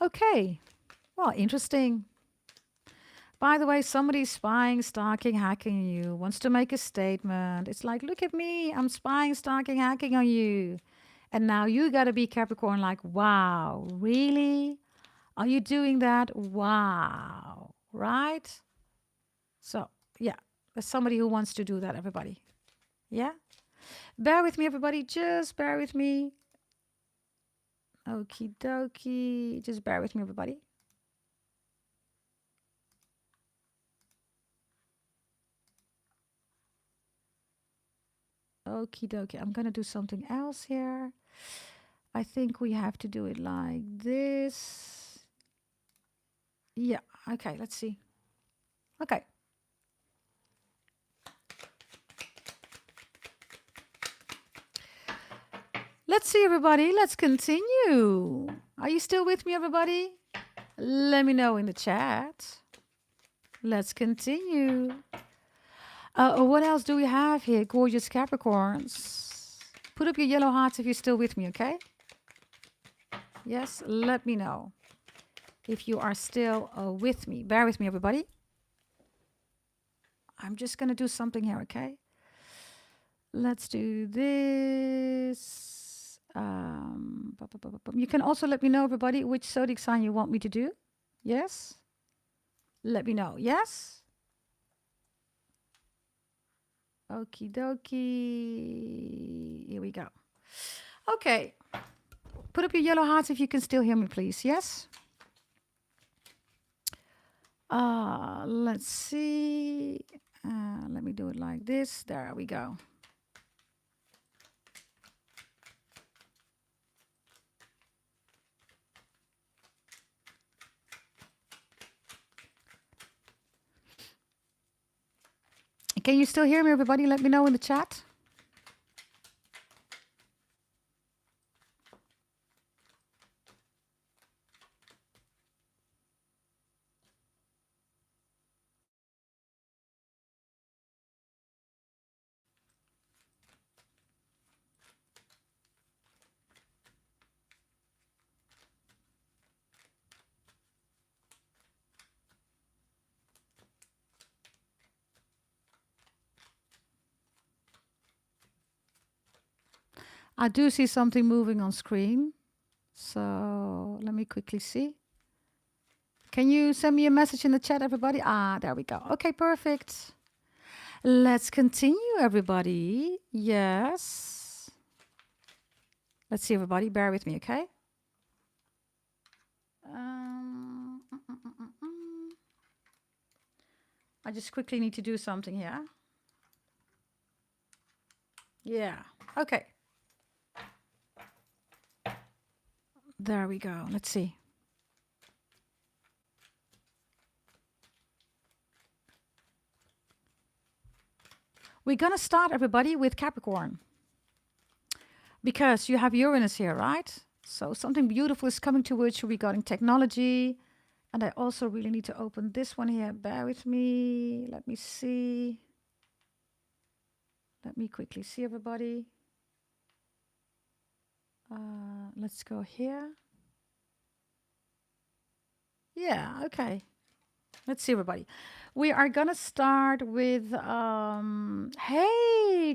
Okay. Well, interesting. By the way, somebody's spying, stalking, hacking you, wants to make a statement. It's like, look at me, I'm spying, stalking, hacking on you. And now you got to be Capricorn like, wow, really? Are you doing that? Wow. Right? So, yeah, there's somebody who wants to do that, everybody. Yeah? Bear with me, everybody. Just bear with me. Okie dokie. Just bear with me, everybody. Okie dokie. I'm going to do something else here. I think we have to do it like this. Yeah. Okay, let's see. Okay. Let's see, everybody. Let's continue. Are you still with me, everybody? Let me know in the chat. Let's continue. What else do we have here? Gorgeous Capricorns. Put up your yellow hearts if you're still with me, okay? Yes, let me know if you are still with me. Bear with me, everybody. I'm just going to do something here, okay? Let's do this. You can also let me know, everybody, which zodiac sign you want me to do. Yes? Let me know. Yes? Okie dokie. Here we go. Okay. Put up your yellow hearts if you can still hear me, please. Yes? Let's see. Let me do it like this. There we go. Can you still hear me, everybody? Let me know in the chat. I do see something moving on screen. So let me quickly see. Can you send me a message in the chat, everybody? Ah, there we go. Okay, perfect. Let's continue, everybody. Yes. Let's see, everybody. Bear with me, okay? Um, mm, mm, mm, mm, mm. I just quickly need to do something here. Yeah. Okay. There we go. Let's see. We're going to start, everybody, with Capricorn. Because you have Uranus here, right? So something beautiful is coming towards you regarding technology. And I also really need to open this one here. Bear with me. Let me see. Let me quickly see, everybody. Let's go here. Yeah, okay. Let's see, everybody. We are going to start with, hey,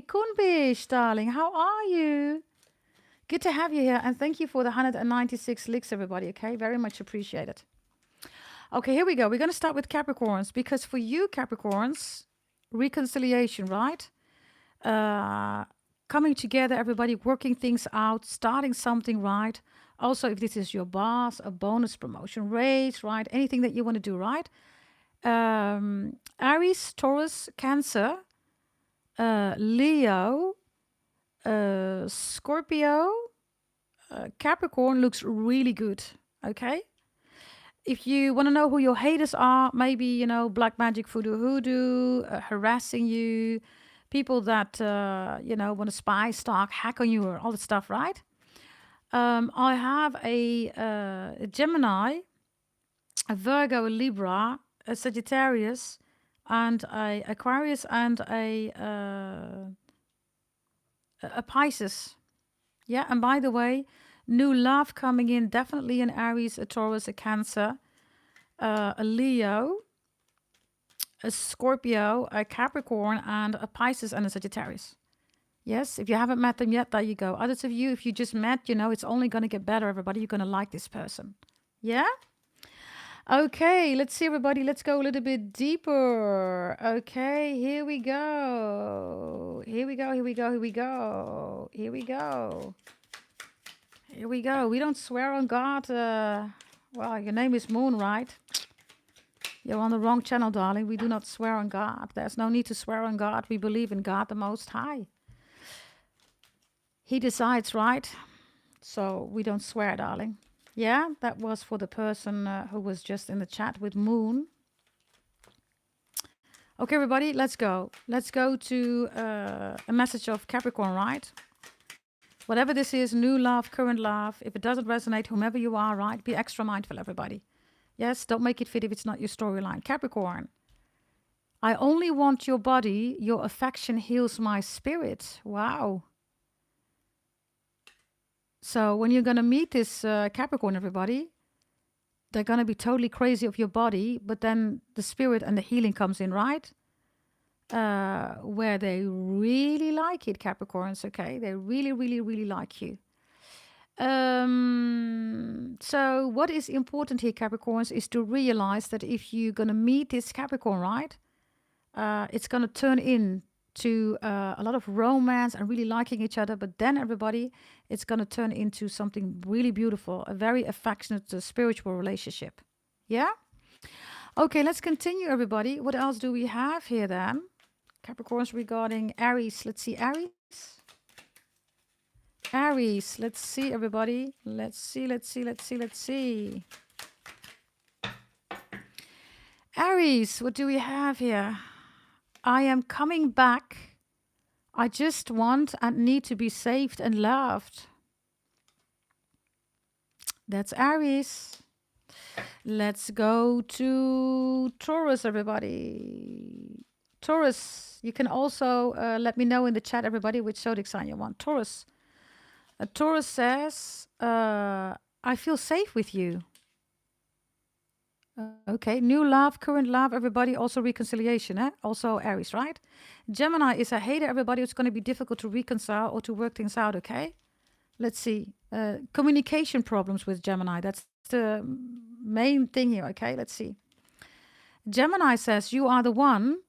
Koenbish, darling, how are you? Good to have you here. And thank you for the 196 licks, everybody, okay? Very much appreciated. Okay, here we go. We're going to start with Capricorns because for you, Capricorns, reconciliation, right? Coming together, everybody, working things out, starting something right. Also, if this is your boss, a bonus, promotion, raise, right? Anything that you want to do, right? Aries, Taurus, Cancer, Leo, Scorpio, Capricorn looks really good, okay? If you want to know who your haters are, maybe, you know, black magic, voodoo, hoodoo, harassing you, people that, you know, want to spy, stalk, hack on you, or all that stuff, right? I have a Gemini, a Virgo, a Libra, a Sagittarius, and a Aquarius, and a Pisces. Yeah, and by the way, new love coming in, definitely an Aries, a Taurus, a Cancer, a Leo, a Scorpio, a Capricorn, and a Pisces and a Sagittarius. Yes, if you haven't met them yet, there you go. Others of you, if you just met, you know, it's only going to get better, everybody. You're going to like this person. Yeah? Okay, let's see, everybody. Let's go a little bit deeper. Okay, here we go. Here we go, here we go, here we go. Here we go. Here we go. We don't swear on God. Well, your name is Moon, right? You're on the wrong channel, darling. We do not swear on God. There's no need to swear on God. We believe in God the Most High. He decides, right? So we don't swear, darling. Yeah, that was for the person who was just in the chat with Moon. Okay, everybody, let's go. Let's go to a message of Capricorn, right? Whatever this is, new love, current love, if it doesn't resonate, whomever you are, right? Be extra mindful, everybody. Yes, don't make it fit if it's not your storyline. Capricorn, I only want your body. Your affection heals my spirit. Wow. So when you're going to meet this Capricorn, everybody, they're going to be totally crazy of your body, but then the spirit and the healing comes in, right? Where they really like it, Capricorns, okay? They really, really, really like you. So what is important here, Capricorns, is to realize that if you're going to meet this Capricorn, right, it's going to turn into a lot of romance and really liking each other. But then, everybody, it's going to turn into something really beautiful, a very affectionate spiritual relationship. Yeah? Okay, let's continue, everybody. What else do we have here then? Capricorns regarding Aries. Let's see, Aries. Aries, let's see, everybody. Let's see. Aries, what do we have here? I am coming back. I just want and need to be saved and loved. That's Aries. Let's go to Taurus, everybody. Taurus, you can also let me know in the chat, everybody, which zodiac sign you want. Taurus. Taurus says, I feel safe with you. Okay, new love, current love, everybody. Also reconciliation, eh? Also Aries, right? Gemini is a hater, everybody. It's going to be difficult to reconcile or to work things out, okay? Let's see. Communication problems with Gemini. That's the main thing here, okay? Let's see. Gemini says, you are the one.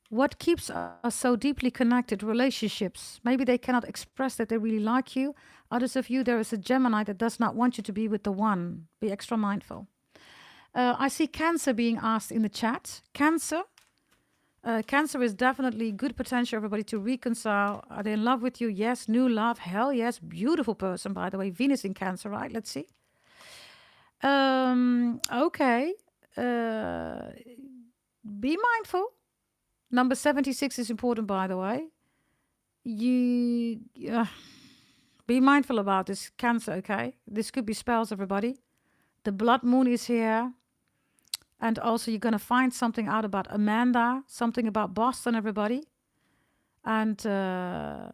What keeps us so deeply connected? Relationships. Maybe they cannot express that they really like you. Others of you, there is a Gemini that does not want you to be with the one. Be extra mindful. I see Cancer being asked in the chat. Cancer. Cancer is definitely good potential, everybody, to reconcile. Are they in love with you? Yes. New love. Hell yes. Beautiful person, by the way. Venus in Cancer, right? Let's see. Okay. Be mindful. Number 76 is important, by the way. You be mindful about this Cancer, okay? This could be spells, everybody. The blood moon is here. And also you're going to find something out about Amanda, something about Boston, everybody. And I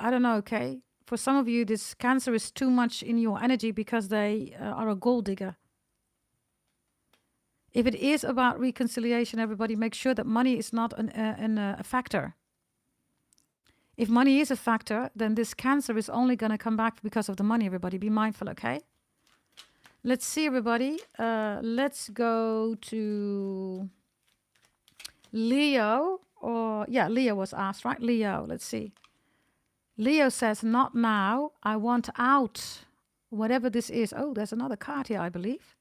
don't know, okay? For some of you, this Cancer is too much in your energy because they are a gold digger. If it is about reconciliation, everybody, make sure that money is not a factor. If money is a factor, then this Cancer is only going to come back because of the money, everybody. Be mindful, okay? Let's see, everybody. Let's go to Leo. Leo was asked, right? Leo, let's see. Leo says, not now. I want out. Whatever this is. Oh, there's another card here, I believe.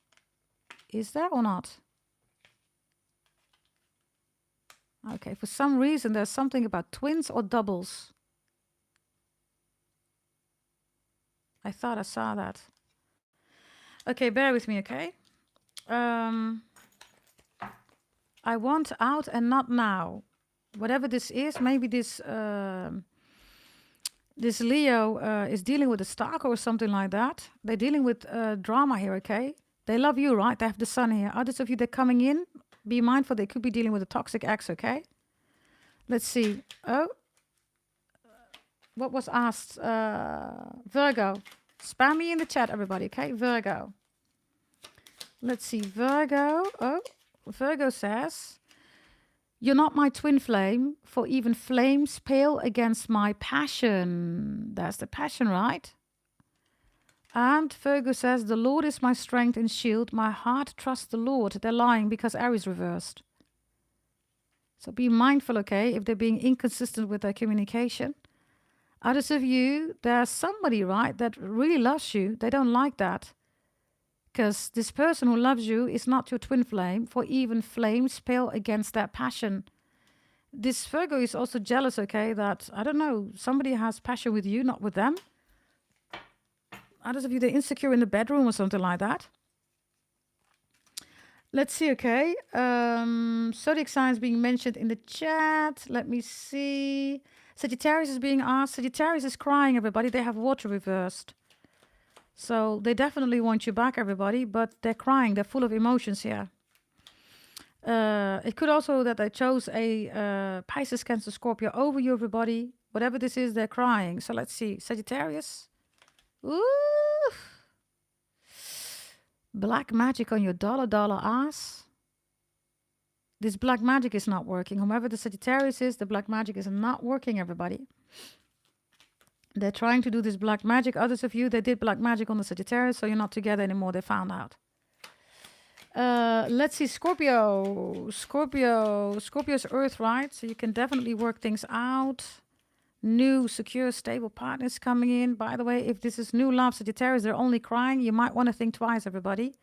Is there or not? Okay, for some reason, there's something about twins or doubles. I thought I saw that. Okay, bear with me, okay? I want out and not now. Whatever this is, maybe this this Leo is dealing with a stalker or something like that. They're dealing with drama here, okay? They love you, right? They have the sun here. Others of you, they're coming in. Be mindful, they could be dealing with a toxic ex, okay? Let's see. Oh. What was asked? Virgo. Spam me in the chat, everybody, okay? Virgo. Let's see. Virgo. Oh, Virgo says, you're not my twin flame, for even flames pale against my passion. That's the passion, right? And Virgo says, the Lord is my strength and shield. My heart trusts the Lord. They're lying because Aries reversed. So be mindful, okay, if they're being inconsistent with their communication. Others of you, there's somebody, right, that really loves you. They don't like that. Because this person who loves you is not your twin flame, for even flames pale against that passion. This Virgo is also jealous, okay, that, I don't know, somebody has passion with you, not with them. Others of you, they're insecure in the bedroom or something like that. Let's see, okay. Zodiac signs being mentioned in the chat. Let me see. Sagittarius is being asked. Sagittarius is crying, everybody. They have water reversed. So they definitely want you back, everybody, but they're crying. They're full of emotions here. It could also that they chose a Pisces, Cancer, Scorpio over you, everybody. Whatever this is, they're crying. So let's see. Sagittarius. Ooh. Black magic on your dollar ass. This black magic is not working. Whomever the Sagittarius is, the black magic is not working, everybody. They're trying to do this black magic. Others of you, they did black magic on the Sagittarius, so you're not together anymore. They found out. Let's see, Scorpio. Scorpio's Earth, right? So you can definitely work things out. New, secure, stable partners coming in. By the way, if this is new love, Sagittarius, they're only crying. You might want to think twice, everybody.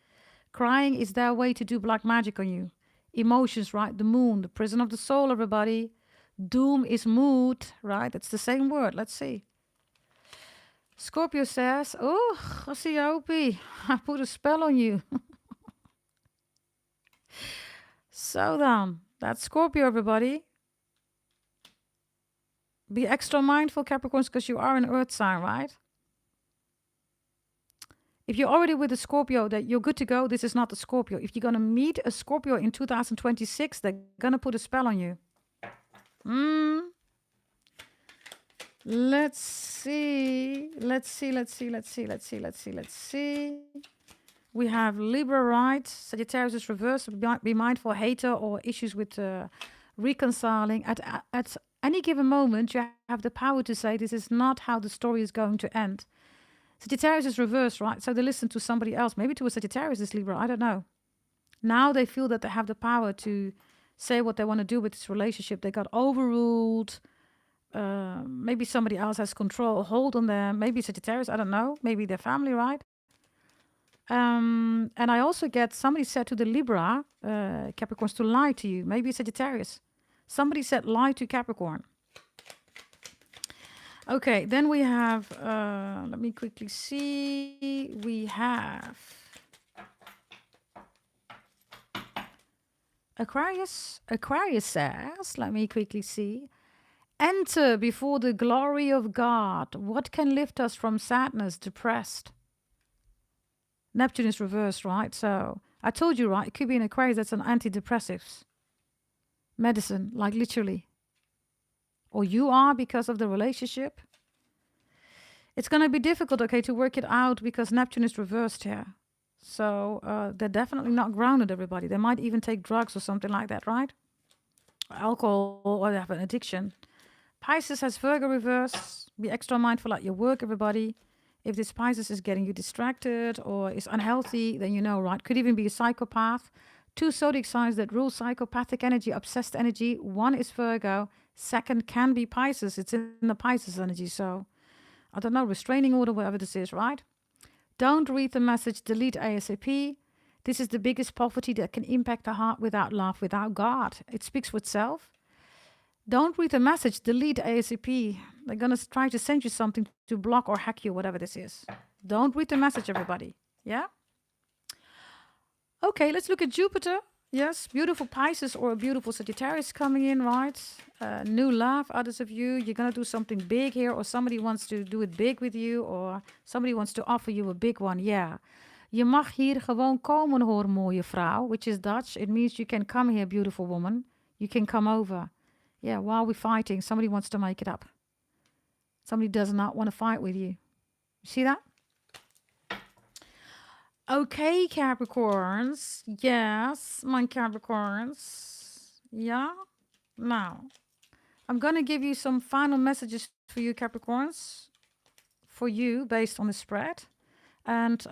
Crying is their way to do black magic on you. Emotions, right? The moon, the prison of the soul, everybody. Doom is mood, right? It's the same word. Let's see. Scorpio says, oh, Cassiope, I put a spell on you. So then, that's Scorpio, everybody. Be extra mindful, Capricorns, because you are an earth sign, right? If you're already with a Scorpio, that you're good to go. This is not a Scorpio. If you're going to meet a Scorpio in 2026, they're going to put a spell on you. Let's see. We have Libra, right? Sagittarius is reversed. Be mindful, hater or issues with reconciling. At any given moment, you have the power to say, this is not how the story is going to end. Sagittarius is reversed, right? So they listen to somebody else, maybe to a Sagittarius, this Libra, I don't know. Now they feel that they have the power to say what they want to do with this relationship. They got overruled. Maybe somebody else has control, hold on them. Maybe Sagittarius, I don't know. Maybe their family, right? And I also get somebody said to the Libra, Capricorns, to lie to you. Maybe Sagittarius. Somebody said lie to Capricorn. Okay, then we have, let me quickly see. We have Aquarius. Aquarius says, let me quickly see. Enter before the glory of God. What can lift us from sadness, depressed? Neptune is reversed, right? So I told you, right? It could be an Aquarius that's an antidepressives medicine, like literally. Or you are because of the relationship. It's going to be difficult, okay, to work it out because Neptune is reversed here. So they're definitely not grounded, everybody. They might even take drugs or something like that, right? Alcohol, or they have an addiction. Pisces has Virgo reverse. Be extra mindful at your work, everybody. If this Pisces is getting you distracted or is unhealthy, then you know, right? Could even be a psychopath. 2 zodiac signs that rule psychopathic energy, obsessed energy. 1 is Virgo. 2nd can be Pisces. It's in the Pisces energy. So, I don't know, restraining order, whatever this is, right? Don't read the message, delete ASAP. This is the biggest poverty that can impact the heart without love, without God. It speaks for itself. Don't read the message, delete ASAP. They're going to try to send you something to block or hack you, whatever this is. Don't read the message, everybody. Yeah? Okay, let's look at Jupiter. Yes, beautiful Pisces or a beautiful Sagittarius coming in, right? New love, others of you. You're going to do something big here, or somebody wants to do it big with you, or somebody wants to offer you a big one. Yeah. Je mag hier gewoon komen hoor, mooie vrouw, which is Dutch. It means you can come here, beautiful woman. You can come over. Yeah, while we're fighting, somebody wants to make it up. Somebody does not want to fight with you. You see that? Okay, Capricorns. Yes, my Capricorns. Yeah. Now, I'm going to give you some final messages for you, Capricorns. For you, based on the spread. And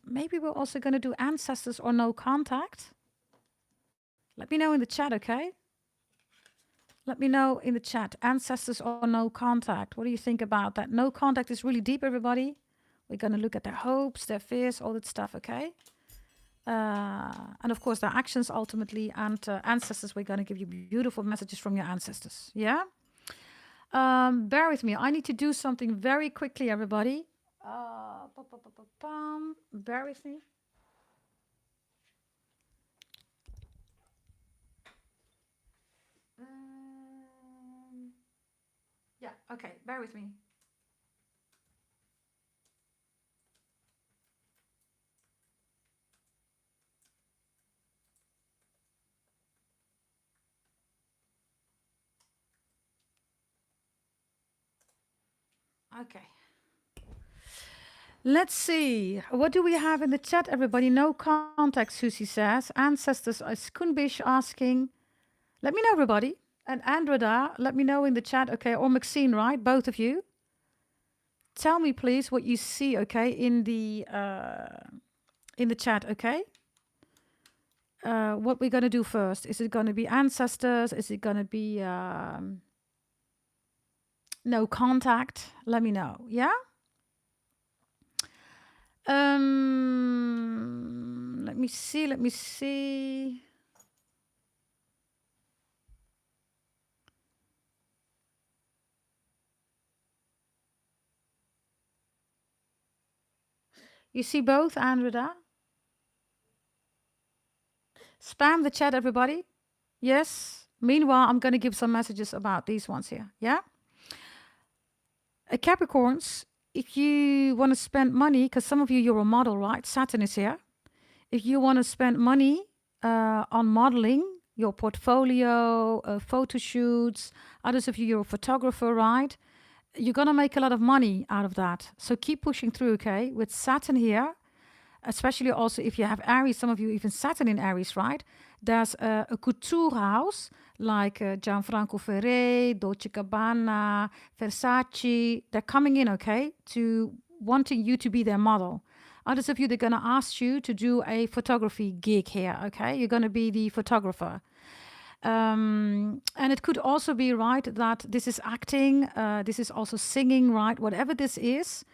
maybe we're also going to do ancestors or no contact. Let me know in the chat, okay? Let me know in the chat, ancestors or no contact. What do you think about that? No contact is really deep, everybody. We're going to look at their hopes, their fears, all that stuff, okay? And of course, their actions ultimately. And ancestors, we're going to give you beautiful messages from your ancestors, yeah? Bear with me. I need to do something very quickly, everybody. Bear with me. Yeah, okay, bear with me. Okay. Let's see. What do we have in the chat, everybody? No contact, Susie says. Ancestors is Kunbish asking. Let me know, everybody. And Andreda, let me know in the chat, okay? Or Maxine, right? Both of you. Tell me, please, what you see, okay, in the chat, okay? What we're going to do first. Is it going to be ancestors? Is it going to be no contact? Let me know, yeah? Let me see. You see both, Andreda? Spam the chat, everybody. Yes. Meanwhile, I'm going to give some messages about these ones here. Yeah? Capricorns, if you want to spend money, because some of you, you're a model, right? Saturn is here. If you want to spend money on modeling, your portfolio, photo shoots, others of you, you're a photographer, right? You're going to make a lot of money out of that. So keep pushing through, okay? With Saturn here, especially also if you have Aries, some of you even Saturn in Aries, right? There's a couture house like Gianfranco Ferré, Dolce Gabbana, Versace. They're coming in, okay, to wanting you to be their model. Others of you, they're going to ask you to do a photography gig here, okay? You're going to be the photographer. And it could also be, right, that this is acting, this is also singing, right? Whatever this is,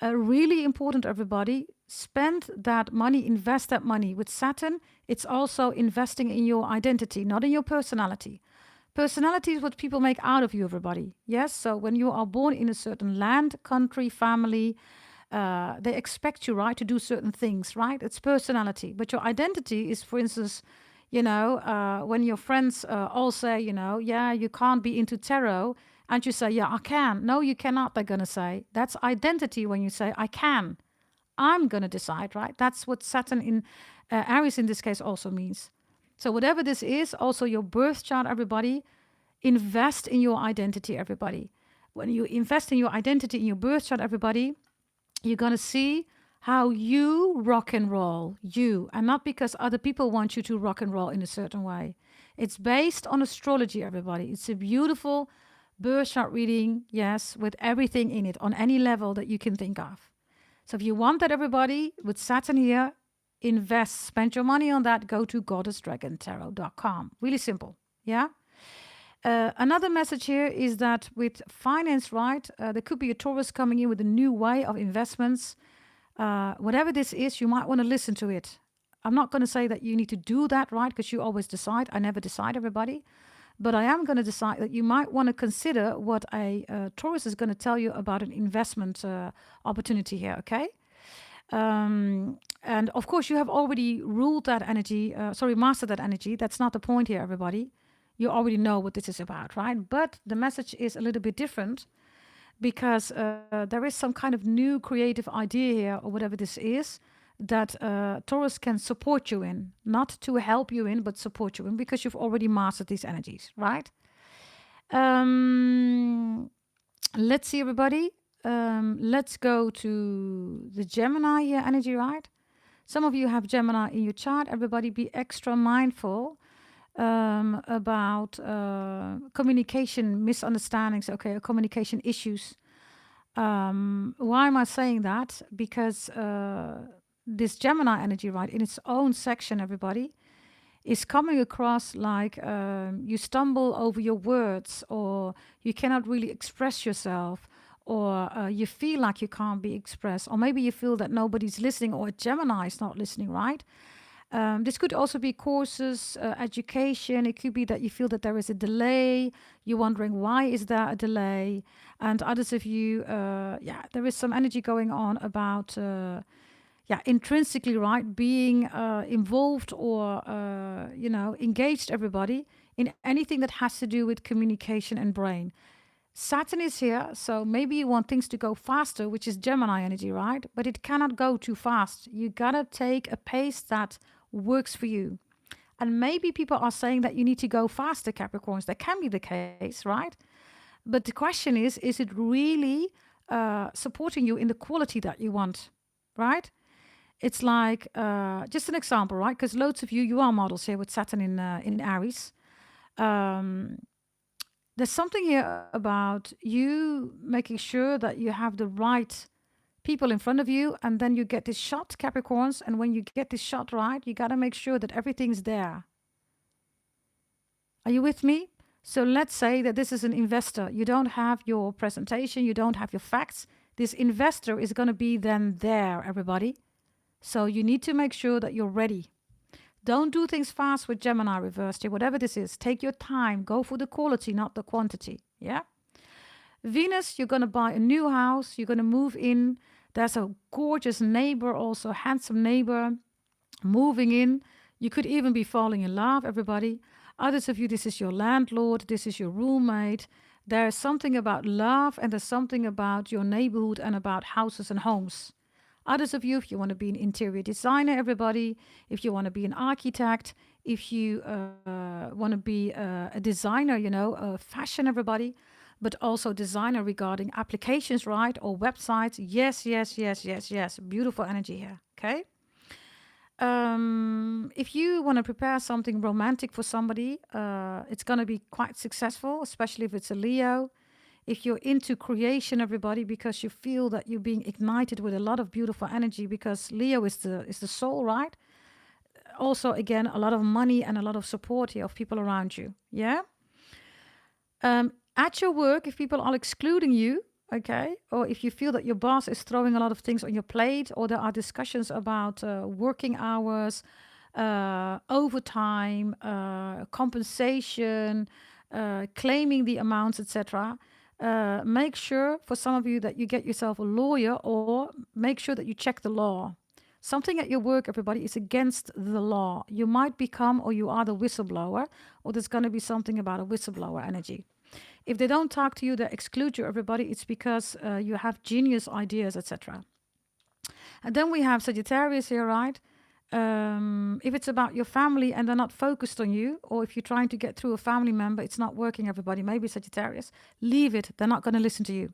really important, everybody. Spend that money, invest that money. With Saturn, it's also investing in your identity, not in your personality. Personality is what people make out of you, everybody. Yes, so when you are born in a certain land, country, family, they expect you, right, to do certain things, right? It's personality. But your identity is, for instance, when your friends all say, yeah, you can't be into tarot, and you say, yeah, I can. No, you cannot, they're going to say. That's identity when you say, I can. I'm going to decide, right? That's what Saturn in Aries in this case also means. So whatever this is, also your birth chart, everybody, invest in your identity, everybody. When you invest in your identity, in your birth chart, everybody, you're going to see how you rock and roll, you, and not because other people want you to rock and roll in a certain way. It's based on astrology, everybody. It's a beautiful birth chart reading, yes, with everything in it on any level that you can think of. So if you want that, everybody, with Saturn here, invest, spend your money on that, go to goddessdragontarot.com. Really simple, yeah? Another message here is that with finance, right, there could be a Taurus coming in with a new way of investments. Whatever this is, you might want to listen to it. I'm not going to say that you need to do that, right, because you always decide. I never decide, everybody. But I am going to decide that you might want to consider what a Taurus is going to tell you about an investment opportunity here, okay? And of course, you have already ruled that energy, mastered that energy. That's not the point here, everybody. You already know what this is about, right? But the message is a little bit different because there is some kind of new creative idea here or whatever this is that Taurus can support you in, not to help you in, but support you in because you've already mastered these energies, right? Let's see, everybody. Let's go to the Gemini here energy, right? Some of you have Gemini in your chart. Everybody be extra mindful about communication misunderstandings, okay, or communication issues. Why am I saying that? Because this Gemini energy, right, in its own section, everybody, is coming across like you stumble over your words, or you cannot really express yourself, or you feel like you can't be expressed, or maybe you feel that nobody's listening, or Gemini is not listening, right? This could also be courses, education. It could be that you feel that there is a delay. You're wondering, why is there a delay? And others of you, there is some energy going on about, intrinsically, right, being involved or, engaged, everybody, in anything that has to do with communication and brain. Saturn is here, so maybe you want things to go faster, which is Gemini energy, right? But it cannot go too fast. You gotta take a pace that works for you. And maybe people are saying that you need to go faster, Capricorns. That can be the case, right? But the question is it really supporting you in the quality that you want, right? It's like, just an example, right? Because loads of you are models here with Saturn in Aries. There's something here about you making sure that you have the right people in front of you, and then you get this shot, Capricorns, and when you get this shot right, you got to make sure that everything's there. Are you with me? So let's say that this is an investor. You don't have your presentation, you don't have your facts. This investor is going to be then there, everybody. So you need to make sure that you're ready. Don't do things fast with Gemini reversed here, whatever this is. Take your time. Go for the quality, not the quantity. Yeah? Venus, you're going to buy a new house. You're going to move in. There's a gorgeous neighbor, also handsome neighbor, moving in. You could even be falling in love, everybody. Others of you, this is your landlord. This is your roommate. There's something about love, and there's something about your neighborhood and about houses and homes. Others of you, if you want to be an interior designer, everybody, if you want to be an architect, if you want to be a designer, fashion, everybody, but also designer regarding applications, right? Or websites. Yes, yes, yes, yes, yes. Beautiful energy here. Okay. If you want to prepare something romantic for somebody, it's going to be quite successful, especially if it's a Leo. If you're into creation, everybody, because you feel that you're being ignited with a lot of beautiful energy, because Leo is the soul, right? Also, again, a lot of money and a lot of support here of people around you. Yeah. At your work, if people are excluding you, okay, or if you feel that your boss is throwing a lot of things on your plate, or there are discussions about working hours, overtime, compensation, claiming the amounts, etc. Make sure, for some of you, that you get yourself a lawyer, or make sure that you check the law. Something at your work, everybody, is against the law. You might become, or you are the whistleblower, or there's going to be something about a whistleblower energy. If they don't talk to you, they exclude you, everybody, it's because you have genius ideas, etc. And then we have Sagittarius here, right? If it's about your family and they're not focused on you, or if you're trying to get through a family member, it's not working, everybody, maybe Sagittarius, leave it. They're not going to listen to you.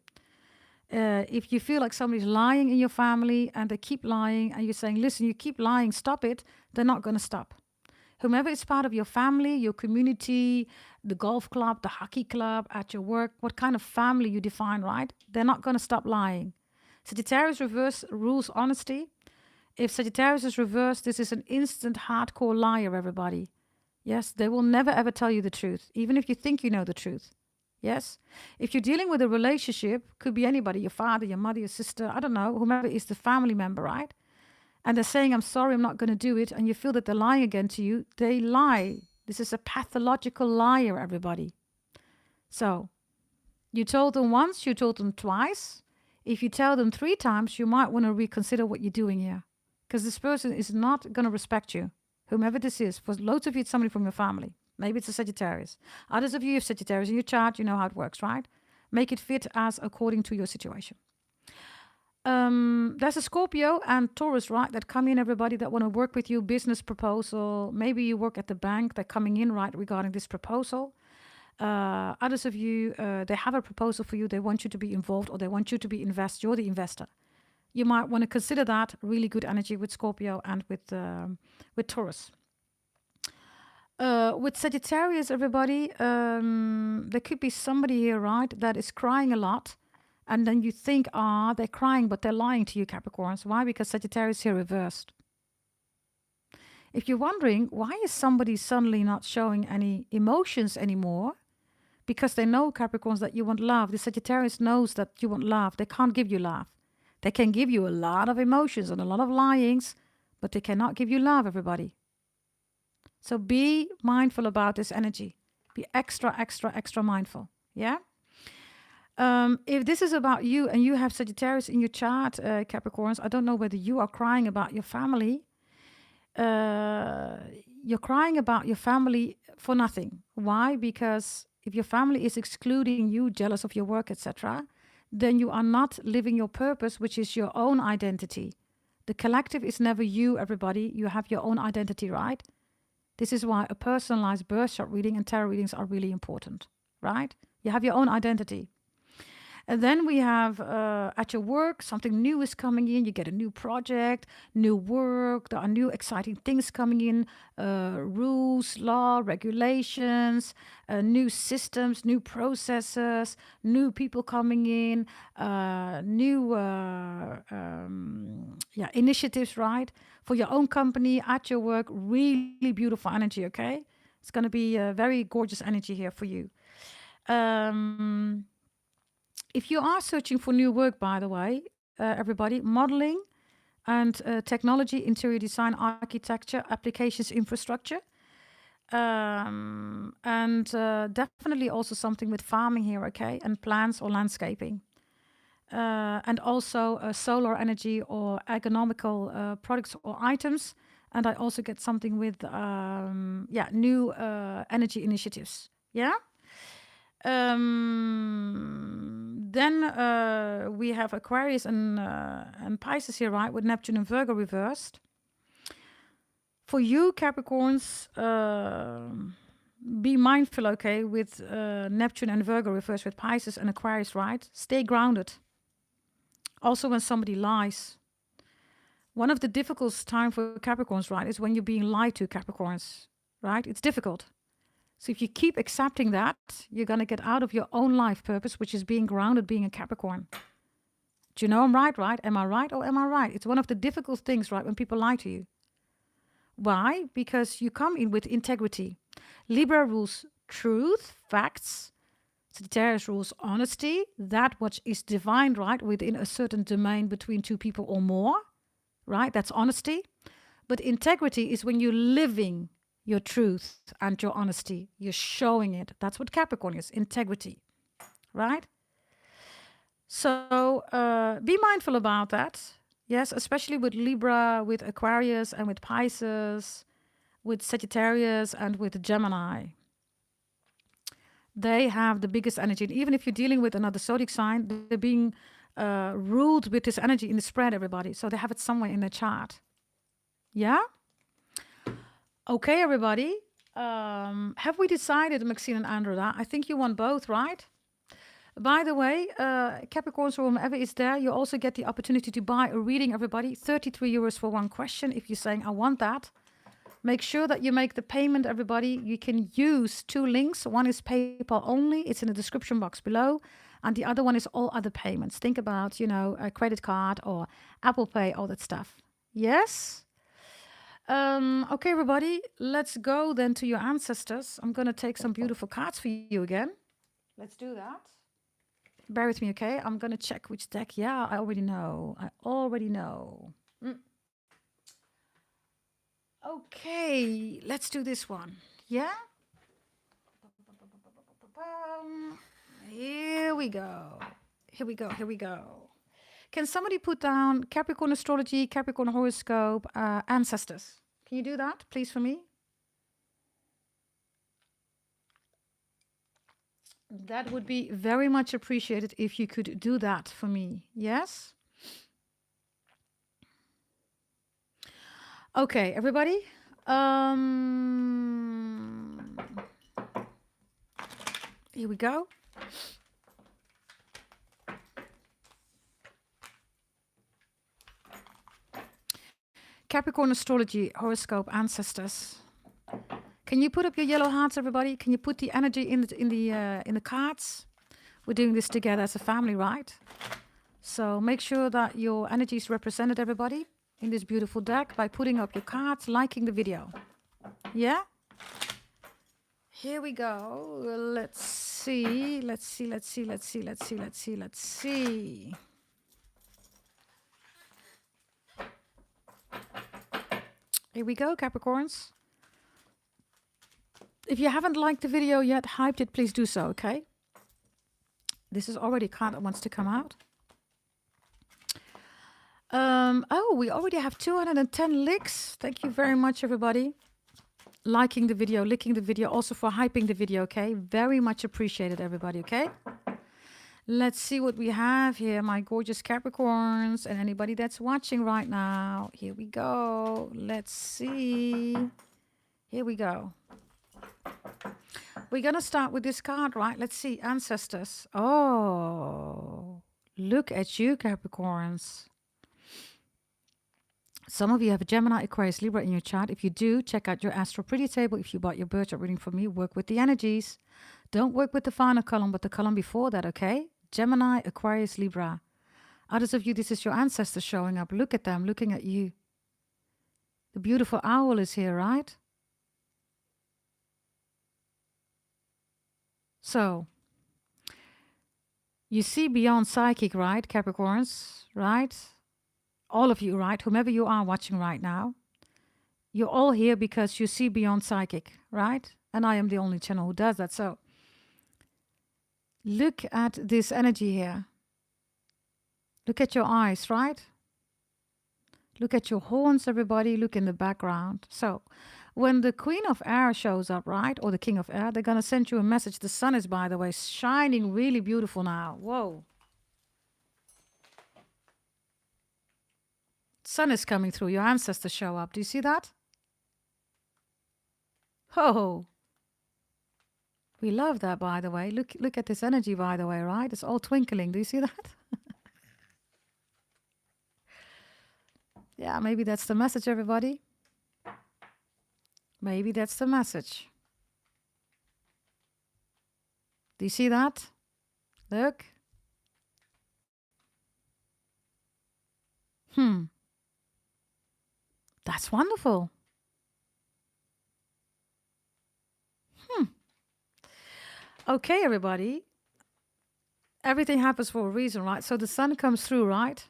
If you feel like somebody's lying in your family and they keep lying, and you're saying, listen, you keep lying, stop it, they're not going to stop. Whomever is part of your family, your community, the golf club, the hockey club, at your work, what kind of family you define, right? They're not going to stop lying. Sagittarius reverse rules honesty. If Sagittarius is reversed, this is an instant hardcore liar, everybody. Yes, they will never ever tell you the truth, even if you think you know the truth. Yes. If you're dealing with a relationship, could be anybody, your father, your mother, your sister, I don't know, whomever is the family member, right? And they're saying, I'm sorry, I'm not going to do it, and you feel that they're lying again to you, they lie. This is a pathological liar, everybody. So, you told them once, you told them twice. If you tell them 3 times, you might want to reconsider what you're doing here. Because this person is not going to respect you, whomever this is. For loads of you, it's somebody from your family. Maybe it's a Sagittarius. Others of you have Sagittarius in your chart, you know how it works, right? Make it fit as according to your situation. There's a Scorpio and Taurus, right, that come in, everybody, that want to work with you, business proposal. Maybe you work at the bank, they're coming in, right, regarding this proposal. Others of you, they have a proposal for you, they want you to be involved, or they want you to be you're the investor. You might want to consider that. Really good energy with Scorpio and with Taurus. With Sagittarius, everybody, there could be somebody here, right, that is crying a lot. And then you think, they're crying, but they're lying to you, Capricorns. Why? Because Sagittarius here reversed. If you're wondering, why is somebody suddenly not showing any emotions anymore? Because they know, Capricorns, that you want love. The Sagittarius knows that you want love. They can't give you love. They can give you a lot of emotions and a lot of lyings, but they cannot give you love, everybody. So be mindful about this energy. Be extra, extra, extra mindful. Yeah? If this is about you and you have Sagittarius in your chart, Capricorns, I don't know whether you are crying about your family. You're crying about your family for nothing. Why? Because if your family is excluding you, jealous of your work, etc., then you are not living your purpose, which is your own identity. The collective is never you, everybody. You have your own identity, right? This is why a personalized birth chart reading and tarot readings are really important, right? You have your own identity. And then we have at your work, something new is coming in. You get a new project, new work. There are new exciting things coming in. Rules, law, regulations, new systems, new processes, new people coming in, new initiatives, right? For your own company, at your work, really beautiful energy, okay? It's going to be a very gorgeous energy here for you. If you are searching for new work, by the way, everybody, modeling and technology, interior design, architecture, applications, infrastructure, and definitely also something with farming here, okay, and plants or landscaping. And also solar energy or ergonomical products or items. And I also get something with, new energy initiatives. Yeah? Then we have Aquarius and Pisces here, right? With Neptune and Virgo reversed. For you, Capricorns, be mindful, okay, with Neptune and Virgo reversed with Pisces and Aquarius, right? Stay grounded. Also, when somebody lies. One of the difficult times for Capricorns, right, is when you're being lied to, Capricorns, right? It's difficult. So if you keep accepting that, you're going to get out of your own life purpose, which is being grounded, being a Capricorn. Do you know I'm right, right? Am I right or am I right? It's one of the difficult things, right, when people lie to you. Why? Because you come in with integrity. Libra rules truth, facts. Sagittarius rules honesty, that which is divine, right, within a certain domain between two people or more, right? That's honesty. But integrity is when you're living your truth and your honesty. You're showing it. That's what Capricorn is, integrity, right? So be mindful about that. Yes, especially with Libra, with Aquarius, and with Pisces, with Sagittarius, and with Gemini. They have the biggest energy. And even if you're dealing with another zodiac sign, they're being ruled with this energy in the spread, everybody. So they have it somewhere in their chart. Yeah? Okay, everybody. Have we decided, Maxine and Andrea? I think you want both, right? By the way, Capricorns or whomever is there, you also get the opportunity to buy a reading, everybody. 33 euros for one question. If you're saying, I want that, make sure that you make the payment, everybody. You can use two links. One is PayPal only. It's in the description box below. And the other one is all other payments. Think about, you know, a credit card or Apple Pay, all that stuff. Yes? Okay, everybody, let's go then to your ancestors. I'm going to take some beautiful cards for you again. Let's do that. Bear with me, okay? I'm going to check which deck. Yeah, I already know. Okay, let's do this one. Yeah? Here we go. Can somebody put down Capricorn astrology, Capricorn horoscope, ancestors? Can you do that, please, for me? That would be very much appreciated if you could do that for me. Yes? Okay, everybody. Here we go. Capricorn astrology, horoscope, ancestors. Can you put up your yellow hearts, everybody? Can you put the energy in the cards? We're doing this together as a family, right? So make sure that your energy is represented, everybody, in this beautiful deck by putting up your cards, liking the video. Yeah? Here we go. Let's see. Here we go, Capricorns. If you haven't liked the video yet, hyped it, please do so, okay? This is already a card that wants to come out. Oh, we already have 210 licks. Thank you very much, everybody. Liking the video, licking the video, also for hyping the video, okay? Very much appreciated, everybody, okay? Let's see what we have here, my gorgeous Capricorns and anybody that's watching right now. Here we go. Let's see. Here we go. We're going to start with this card, right? Let's see. Ancestors. Oh, look at you, Capricorns. Some of you have a Gemini, Aquarius, Libra in your chart. If you do, check out your Astro Pretty Table. If you bought your birth chart reading from me, work with the energies. Don't work with the final column, but the column before that, okay? Gemini, Aquarius, Libra. Others of you, this is your ancestors showing up. Look at them, looking at you. The beautiful owl is here, right? So, you see beyond psychic, right, Capricorns, right? All of you, right? Whomever you are watching right now. You're all here because you see beyond psychic, right? And I am the only channel who does that. So, look at this energy here. Look at your eyes, right? Look at your horns, everybody. Look in the background. So, When the Queen of Air shows up, right, or the King of Air, they're going to send you a message. The sun is, by the way, shining really beautiful now. Whoa. Sun is coming through. Your ancestors show up. Do you see that? Oh. We love that, by the way. Look at this energy, by the way, right? It's all twinkling. Do you see that? Yeah, maybe that's the message, everybody. Maybe that's the message. Do you see that? Look. That's wonderful. Okay, everybody. Everything happens for a reason, right? So the sun comes through, right?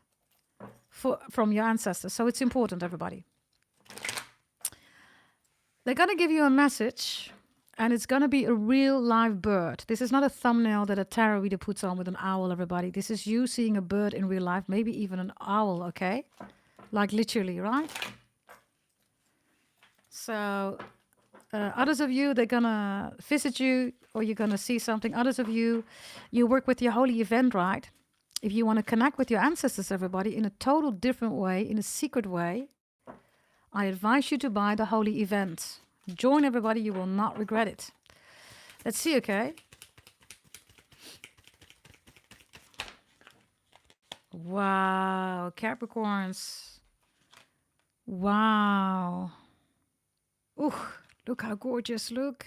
From your ancestors. So it's important, everybody. They're going to give you a message, and it's going to be a real live bird. This is not a thumbnail that a tarot reader puts on with an owl, everybody. This is you seeing a bird in real life, maybe even an owl, okay? Like literally, right? So others of you, they're going to visit you, or you're going to see something. Others of you, you work with your holy event, right? If you want to connect with your ancestors, everybody, in a total different way, in a secret way, I advise you to buy the holy event. Join, everybody. You will not regret it. Let's see, okay? Wow, Capricorns. Wow. Ooh, look how gorgeous, look.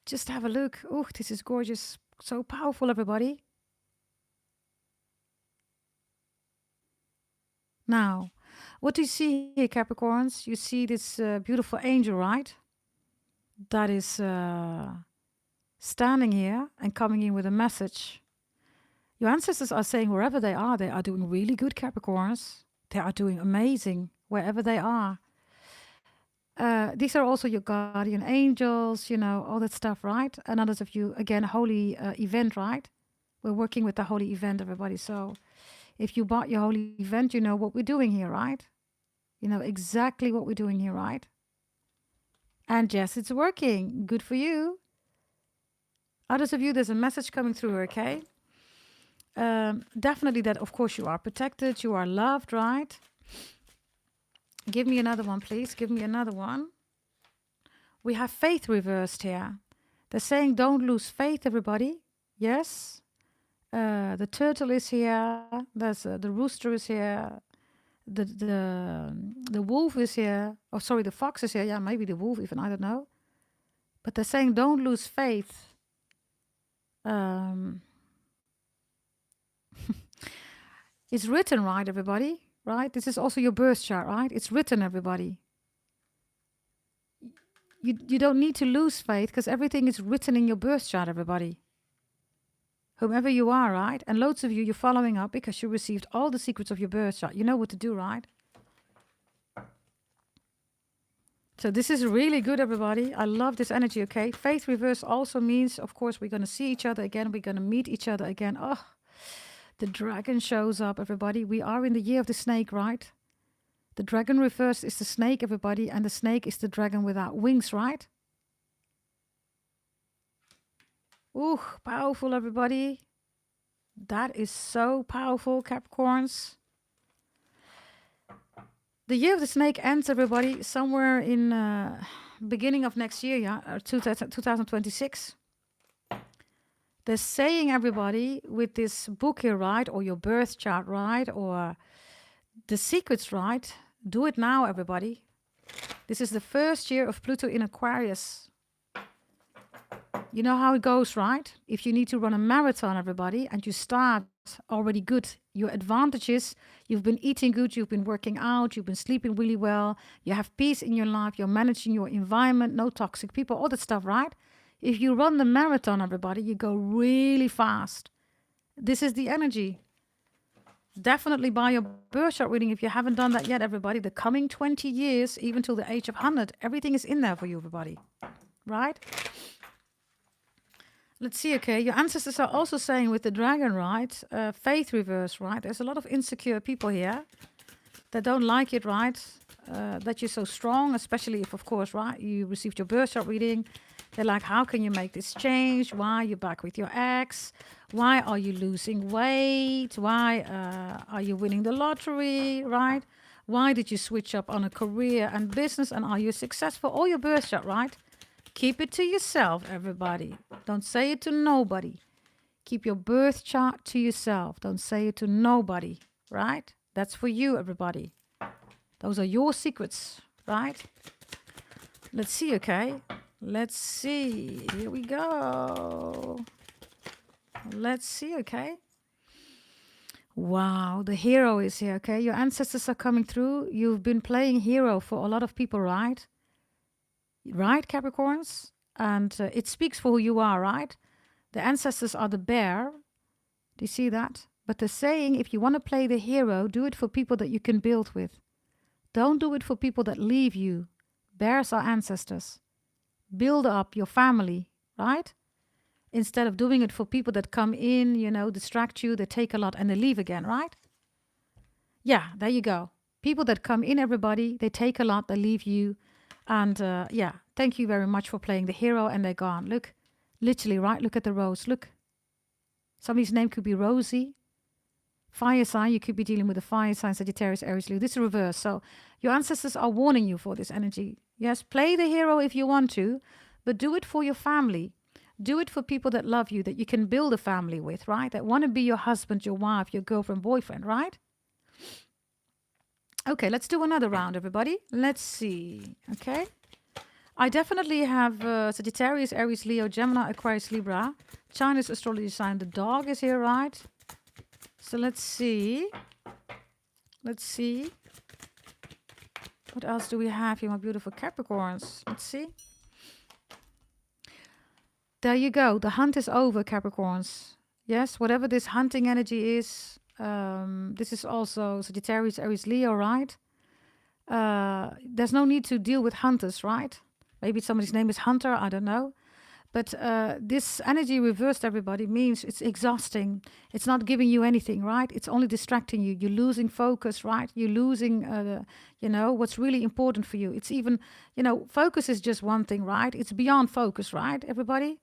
Just have a look. Ooh, this is gorgeous. So powerful, everybody. Now, what do you see here, Capricorns? You see this beautiful angel, right? That is standing here and coming in with a message. Your ancestors are saying wherever they are doing really good, Capricorns. They are doing amazing wherever they are. These are also your guardian angels, you know, all that stuff, right? And others of you, again, holy event, right? We're working with the holy event, everybody. So if you bought your holy event, you know what we're doing here, right? You know exactly what we're doing here, right? And yes, it's working. Good for you. Others of you, there's a message coming through, okay? Definitely that, of course, you are protected, you are loved, right? Give me another one, please. Give me another one. We have faith reversed here. They're saying don't lose faith, everybody. Yes. The turtle is here. There's the rooster is here. The wolf is here. Oh, sorry, the fox is here. Yeah, maybe the wolf even. I don't know. But they're saying don't lose faith. It's written, right, everybody? Right? This is also your birth chart, right? It's written, everybody. You don't need to lose faith because everything is written in your birth chart, everybody. Whomever you are, right? And loads of you, you're following up because you received all the secrets of your birth chart. You know what to do, right? So this is really good, everybody. I love this energy, okay? Faith reverse also means, of course, we're going to see each other again. We're going to meet each other again. Oh, the dragon shows up, everybody. We are in the year of the snake, right? The dragon reverse is the snake, everybody. And the snake is the dragon without wings, right? Ooh, powerful, everybody. That is so powerful, Capricorns. The year of the snake ends, everybody, somewhere in beginning of next year, yeah, 2026. They're saying, everybody, with this book here, right, or your birth chart, right, or the secrets, right, do it now, everybody. This is the first year of Pluto in Aquarius. You know how it goes, right? If you need to run a marathon, everybody, and you start already good, your advantages, you've been eating good, you've been working out, you've been sleeping really well, you have peace in your life, you're managing your environment, no toxic people, all that stuff, right? If you run the marathon, everybody, you go really fast. This is the energy. Definitely buy your birth chart reading if you haven't done that yet, everybody. The coming 20 years, even till the age of 100, everything is in there for you, everybody. Right? Let's see, okay. Your ancestors are also saying with the dragon, right? Faith reverse, right? There's a lot of insecure people here. that don't like it, right? That you're so strong, especially if, of course, right, you received your birth chart reading. They're like, how can you make this change? Why are you back with your ex? Why are you losing weight? Why are you winning the lottery, right? Why did you switch up on a career and business? And are you successful? All your birth chart, right? Keep it to yourself, everybody. Don't say it to nobody. Keep your birth chart to yourself. Don't say it to nobody, right? That's for you, everybody. Those are your secrets, right? Let's see, okay? Let's see. Here we go. Let's see, okay? Wow, the hero is here, okay? Your ancestors are coming through. You've been playing hero for a lot of people, right? Right, Capricorns? And it speaks for who you are, right? The ancestors are the bear. Do you see that? But they're saying if you want to play the hero, do it for people that you can build with. Don't do it for people that leave you. Bears are ancestors. Build up your family, right? Instead of doing it for people that come in, you know, distract you, they take a lot and they leave again, right? Yeah, there you go. People that come in, everybody, they take a lot, they leave you. And yeah, thank you very much for playing the hero and they're gone. Look, literally, right? Look at the rose. Look. Somebody's name could be Rosie. Fire sign, you could be dealing with a fire sign, Sagittarius, Aries, Leo. This is reverse. So your ancestors are warning you for this energy. Yes, play the hero if you want to, but do it for your family. Do it for people that love you, that you can build a family with, right? That want to be your husband, your wife, your girlfriend, boyfriend, right? Okay, let's do another round, everybody. Let's see, okay? I definitely have Sagittarius, Aries, Leo, Gemini, Aquarius, Libra. Chinese astrology sign, the dog is here, right? So let's see. Let's see. What else do we have here, my beautiful Capricorns? Let's see. There you go. The hunt is over, Capricorns. Yes, whatever this hunting energy is, this is also Sagittarius, Aries, Leo, right? There's no need to deal with hunters, right? Maybe somebody's name is Hunter, I don't know. But this energy reversed, everybody, means it's exhausting. It's not giving you anything, right? It's only distracting you. You're losing focus, right? You're losing, you know, what's really important for you. It's even, you know, focus is just one thing, right? It's beyond focus, right, everybody?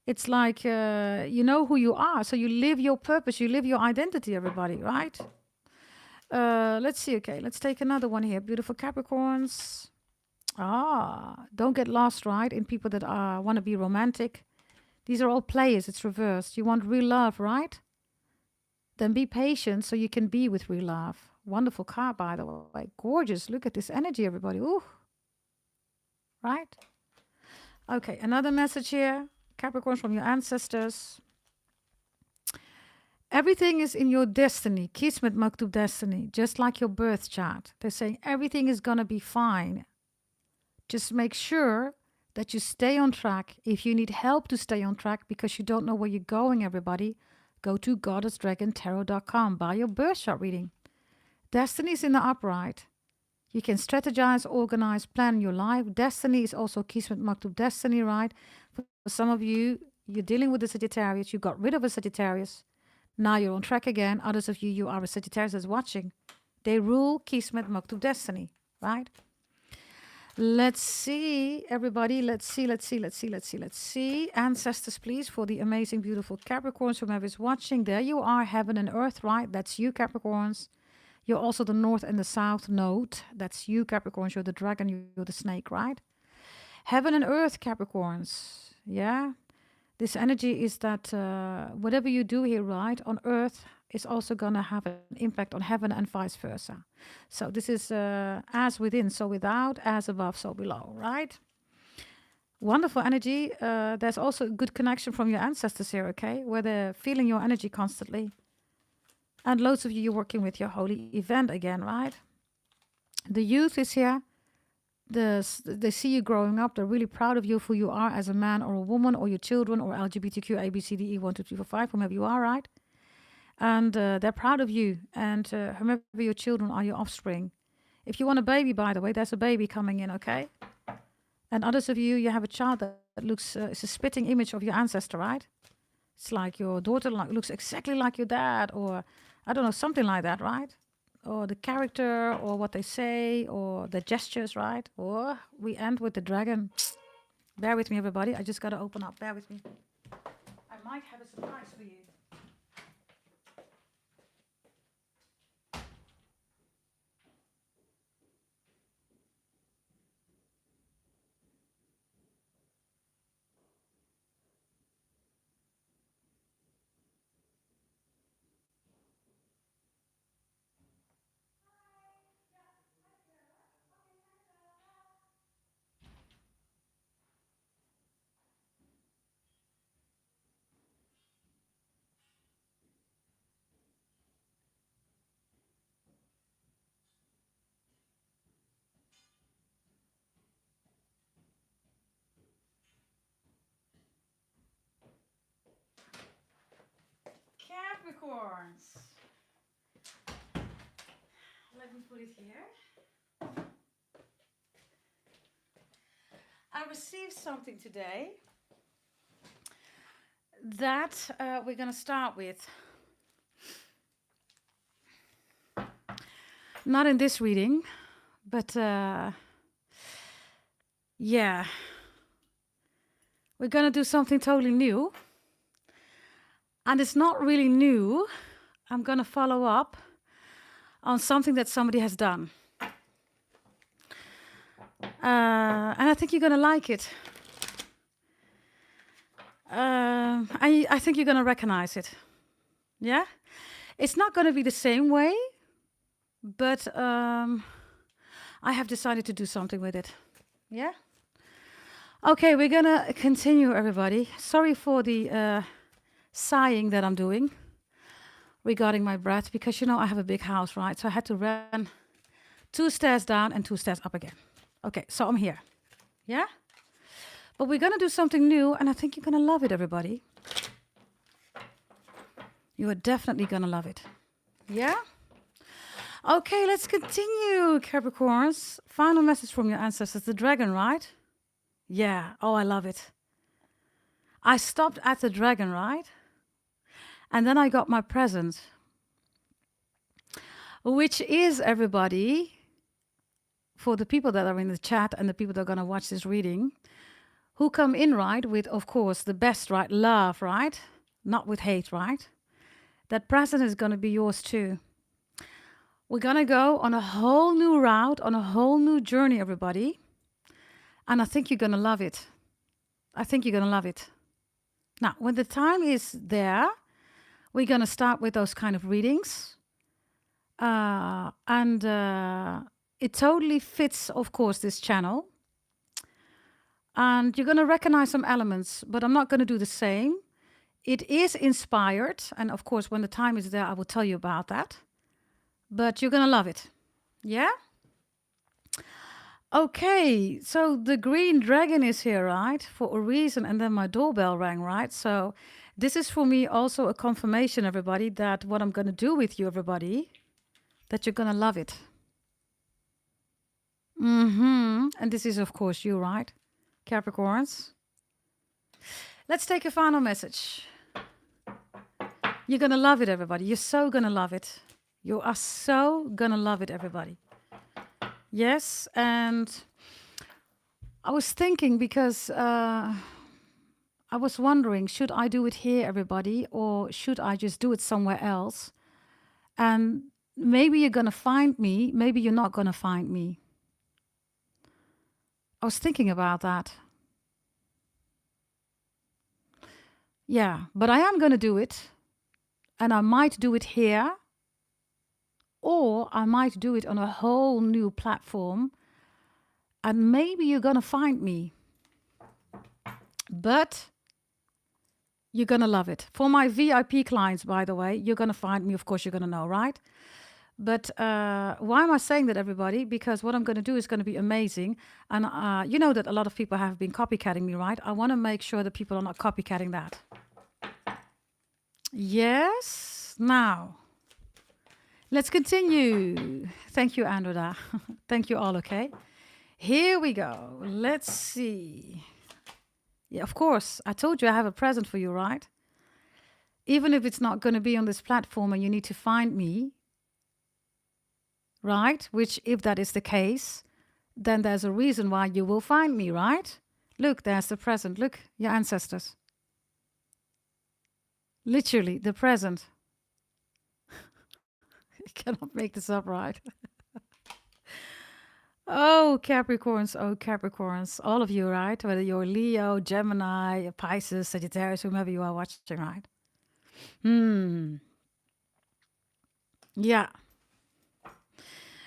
It's like, you know who you are. So you live your purpose. You live your identity, everybody, right? Let's see. Okay, let's take another one here. Beautiful Capricorns. Don't get lost, right, in people that want to be romantic. These are all players. It's reversed. You want real love, right? Then be patient so you can be with real love. Wonderful card, by the way. Gorgeous. Look at this energy, everybody. Ooh. Right? Okay, another message here. Capricorns from your ancestors. Everything is in your destiny. Kismet Maktub destiny. Just like your birth chart. They're saying everything is going to be fine. Just make sure that you stay on track. If you need help to stay on track because you don't know where you're going, everybody, go to goddessdragontarot.com. Buy your birth chart reading. Destiny is in the upright. You can strategize, organize, plan your life. Destiny is also Kismet Maktub destiny, right? For some of you, you're dealing with a Sagittarius. You got rid of a Sagittarius. Now you're on track again. Others of you, you are a Sagittarius that's watching. They rule Kismet Maktub destiny, right? Let's see, everybody. Let's see. Ancestors, please, for the amazing, beautiful Capricorns, whomever is watching. There you are, heaven and earth, right? That's you, Capricorns. You're also the north and the south node. That's you, Capricorns. You're the dragon, you're the snake, right? Heaven and earth, Capricorns. Yeah. This energy is that whatever you do here, right, on earth is also going to have an impact on heaven and vice versa. So this is as within, so without, as above, so below, right? Wonderful energy. There's also a good connection from your ancestors here, okay? Where they're feeling your energy constantly. And loads of you, you're working with your holy event again, right? The youth is here. They see you growing up. They're really proud of you for who you are as a man or a woman or your children or LGBTQ, A, B, C, D, E, 1, 2, 3, 4, 5, whomever you are, right? And they're proud of you. And whomever your children are, your offspring. If you want a baby, by the way, there's a baby coming in, okay? And others of you, you have a child that looks, it's a spitting image of your ancestor, right? It's like your daughter looks exactly like your dad or, I don't know, something like that, right? or the character, or what they say, or the gestures, right? Or we end with the dragon. Bear with me, everybody. I just got to open up. Bear with me. I might have a surprise for you. Capricorns. Let me put it here. I received something today that we're going to start with. Not in this reading, but yeah. We're going to do something totally new. And it's not really new. I'm going to follow up on something that somebody has done. And I think you're going to like it. I think you're going to recognize it. Yeah? It's not going to be the same way, but I have decided to do something with it. Yeah? Okay, we're going to continue, everybody. Sorry for the sighing that I'm doing regarding my breath, because, you know, I have a big house, right? So I had to run 2 stairs down and 2 stairs up again. Okay, so I'm here. Yeah? But we're going to do something new, and I think you're going to love it, everybody. You are definitely going to love it. Yeah? Okay, let's continue, Capricorns. Final message from your ancestors. The dragon, right? Yeah. Oh, I love it. I stopped at the dragon, right? And then I got my present, which is, everybody, for the people that are in the chat and the people that are going to watch this reading, who come in, right, with, of course, the best, right, love, right? Not with hate, right? That present is going to be yours too. We're going to go on a whole new route, on a whole new journey, everybody. And I think you're going to love it. I think you're going to love it. Now, when the time is there, we're going to start with those kind of readings. And it totally fits, of course, this channel. And you're going to recognize some elements, but I'm not going to do the same. It is inspired. And of course, when the time is there, I will tell you about that. But you're going to love it. Yeah? Okay, so the green dragon is here, right? For a reason. And then my doorbell rang, right? So this is for me also a confirmation, everybody, that what I'm going to do with you, everybody, that you're going to love it. And this is, of course, you, right? Capricorns. Let's take a final message. You're going to love it, everybody. You're so going to love it. You are so going to love it, everybody. Yes, and I was thinking, because I was wondering, should I do it here, everybody, or should I just do it somewhere else? And maybe you're going to find me, maybe you're not going to find me. I was thinking about that. Yeah, but I am going to do it, and I might do it here, or I might do it on a whole new platform, and maybe you're going to find me. But you're going to love it. For my VIP clients, by the way, you're going to find me. Of course, you're going to know, right? But why am I saying that, everybody? Because what I'm going to do is going to be amazing. And you know that a lot of people have been copycatting me, right? I want to make sure that people are not copycatting that. Yes. Now, let's continue. Thank you, Andrea. Thank you all, okay? Here we go. Let's see. Yeah, of course. I told you I have a present for you, right? Even if it's not going to be on this platform and you need to find me, right? Which, if that is the case, then there's a reason why you will find me, right? Look, there's the present. Look, your ancestors. Literally, the present. You cannot make this up, right? Oh, Capricorns, all of you, right? Whether you're Leo, Gemini, Pisces, Sagittarius, whomever you are watching, right? Yeah.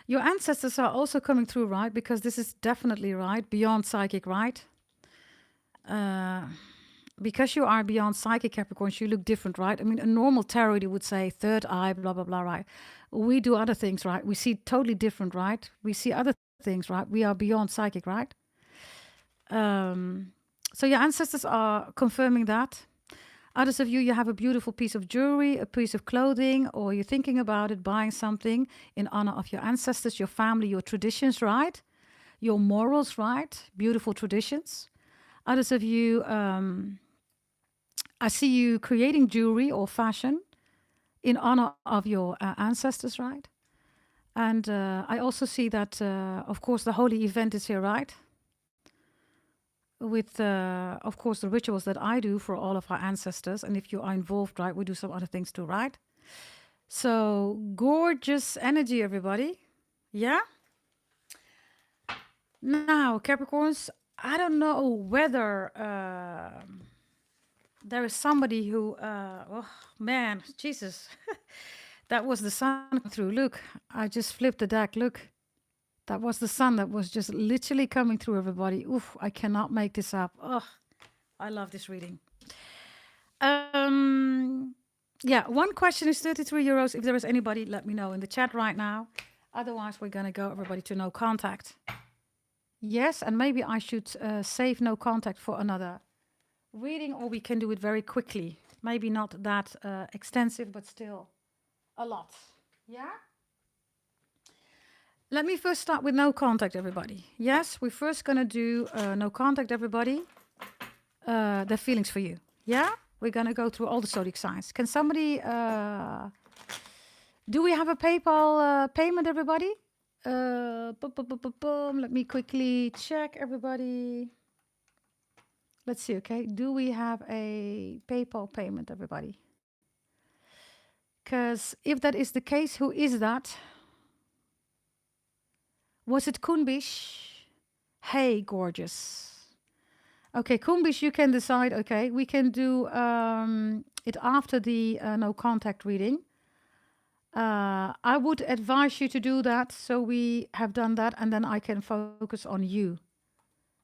Your ancestors are also coming through, right? Because this is definitely, right, beyond psychic, right? Because you are beyond psychic Capricorns, you look different, right? I mean, a normal tarot reader would say third eye, blah, blah, blah, right? We do other things, right? We see totally different, right? We see other things, right? We are beyond psychic, right? So your ancestors are confirming that. Others of you, you have a beautiful piece of jewelry, a piece of clothing, or you're thinking about it, buying something in honor of your ancestors, your family, your traditions, right? Your morals, right? Beautiful traditions. Others of you, I see you creating jewelry or fashion in honor of your ancestors, right? And I also see that, of course, the holy event is here, right? With, of course, the rituals that I do for all of our ancestors. And if you are involved, right, we do some other things too, right? So gorgeous energy, everybody. Yeah? Now, Capricorns, I don't know whether there is somebody who, oh man, Jesus, that was the sun through. Look, I just flipped the deck. Look, that was the sun that was just literally coming through, everybody. Oof, I cannot make this up. Oh, I love this reading. Yeah, one question is 33 euros. If there is anybody, let me know in the chat right now. Otherwise, we're going to go, everybody, to no contact. Yes, and maybe I should save no contact for another reading, or we can do it very quickly. Maybe not that extensive, but still a lot. Yeah? Let me first start with no contact, everybody. Yes, we're first going to do no contact, everybody. The feelings for you. Yeah? We're going to go through all the zodiac signs. Can somebody... do we have a PayPal payment, everybody? Let me quickly check, everybody. Let's see, okay? Do we have a PayPal payment, everybody? Because if that is the case, who is that? Was it Kunbish? Hey, gorgeous. Okay, Kunbish, you can decide. Okay, we can do it after the no contact reading. I would advise you to do that, so we have done that, and then I can focus on you.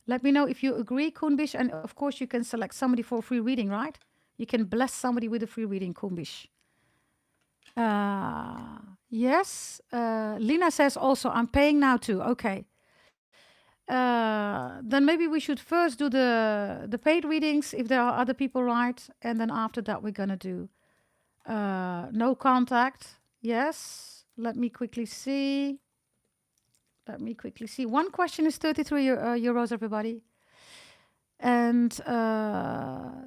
Let me know if you agree, Kunbish, and of course you can select somebody for a free reading, right? You can bless somebody with a free reading, Kunbish. Yes. Lina says also, I'm paying now too. Okay. Then maybe we should first do the paid readings if there are other people, right? And then after that, we're going to do no contact. Yes. Let me quickly see. One question is 33 euros, everybody. And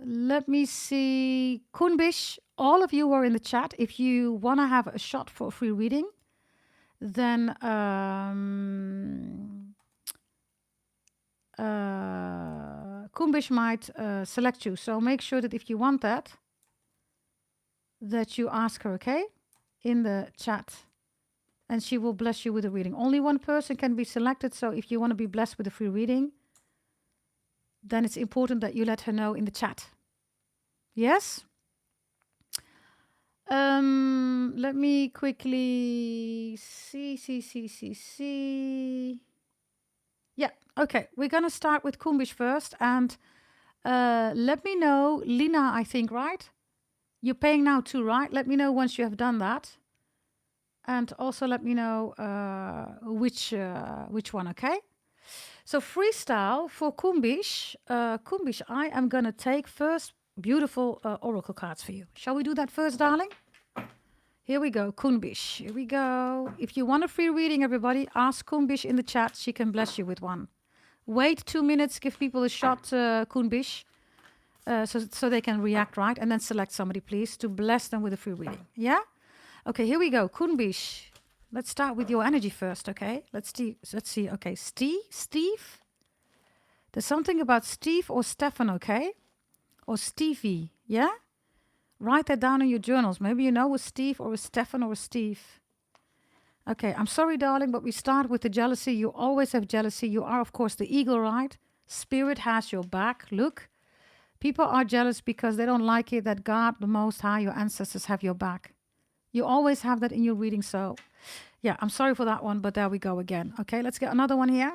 let me see. Kunbish, all of you who are in the chat, if you want to have a shot for a free reading, then Kunbish might select you. So make sure that if you want that you ask her, okay, in the chat. And she will bless you with a reading. Only one person can be selected. So if you want to be blessed with a free reading, then it's important that you let her know in the chat. Yes? Let me quickly see. Yeah, okay. We're going to start with Kunbish first. And let me know, Lina, I think, right? You're paying now too, right? Let me know once you have done that. And also let me know which one, okay? So freestyle for Kunbish. Kunbish, I am going to take first beautiful oracle cards for you. Shall we do that first, darling? Here we go, Kunbish. Here we go. If you want a free reading, everybody, ask Kunbish in the chat. She can bless you with one. Wait 2 minutes, give people a shot, Kunbish, so they can react, right? And then select somebody, please, to bless them with a free reading. Yeah? Okay, here we go. Kunbish, Let's start with your energy first, okay? Let's see. Okay, Steve. There's something about Steve or Stefan, okay? Or Stevie, yeah? Write that down in your journals. Maybe you know a Steve or a Stefan or a Steve. Okay, I'm sorry, darling, but we start with the jealousy. You always have jealousy. You are, of course, the eagle, right? Spirit has your back. Look, people are jealous because they don't like it that God, the Most High, your ancestors have your back. You always have that in your reading. So, yeah, I'm sorry for that one, but there we go again. Okay, let's get another one here.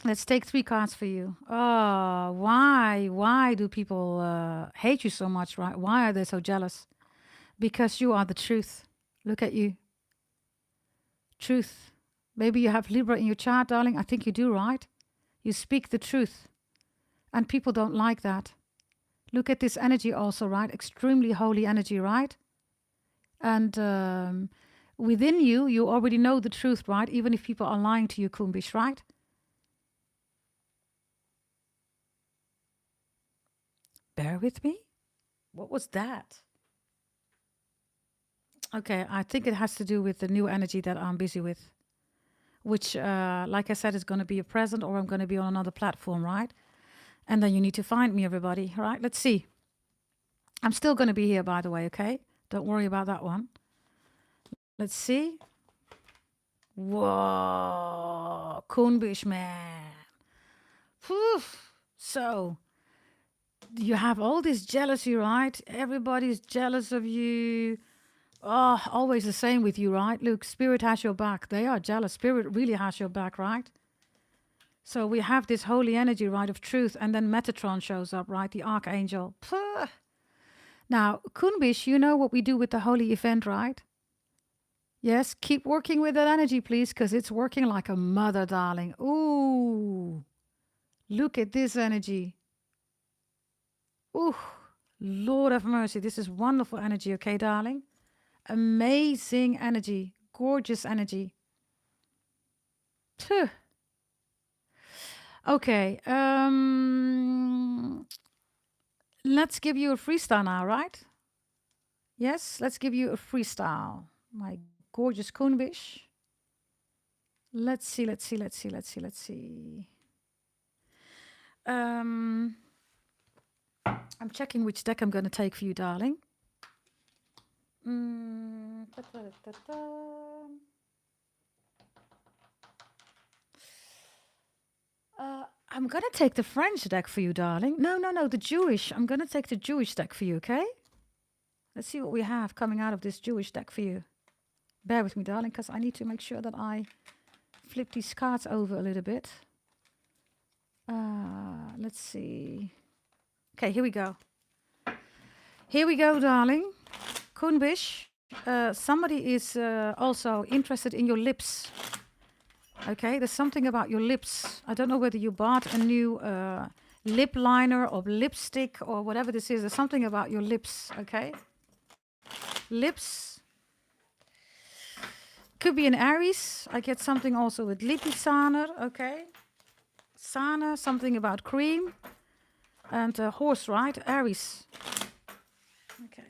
Let's take 3 cards for you. Oh, why? Why do people hate you so much, right? Why are they so jealous? Because you are the truth. Look at you. Truth. Maybe you have Libra in your chart, darling. I think you do, right? You speak the truth. And people don't like that. Look at this energy also, right? Extremely holy energy, right? And within you, you already know the truth, right? Even if people are lying to you, Kumbish, right? Bear with me. What was that? Okay, I think it has to do with the new energy that I'm busy with, which, like I said, is going to be a present or I'm going to be on another platform, right? And then you need to find me, everybody, right? Let's see. I'm still going to be here, by the way, okay? Don't worry about that one. Let's see. Whoa, Kunbish, man. Whew. So, you have all this jealousy, right? Everybody's jealous of you. Oh, always the same with you, right? Look, Spirit has your back. They are jealous. Spirit really has your back, right? So we have this holy energy, right, of truth. And then Metatron shows up, right? The Archangel. Puh. Now, Kunbish, you know what we do with the holy event, right? Yes, keep working with that energy, please, because it's working like a mother, darling. Ooh, look at this energy. Ooh, Lord have mercy. This is wonderful energy, okay, darling? Amazing energy. Gorgeous energy. Phew. Okay, let's give you a freestyle now, right? Yes, let's give you a freestyle. My gorgeous Kunbish. Let's see. I'm checking which deck I'm going to take for you, darling. I'm going to take the French deck for you, darling. No, the Jewish. I'm going to take the Jewish deck for you, okay? Let's see what we have coming out of this Jewish deck for you. Bear with me, darling, because I need to make sure that I flip these cards over a little bit. Let's see. Okay, here we go. Here we go, darling. Kunbish, somebody is also interested in your lips. Okay, there's something about your lips. I don't know whether you bought a new lip liner or lipstick or whatever this is. There's something about your lips, okay? Lips. Could be an Aries. I get something also with Lipisaner, okay? Sana, something about cream. And horse, right? Aries. Okay.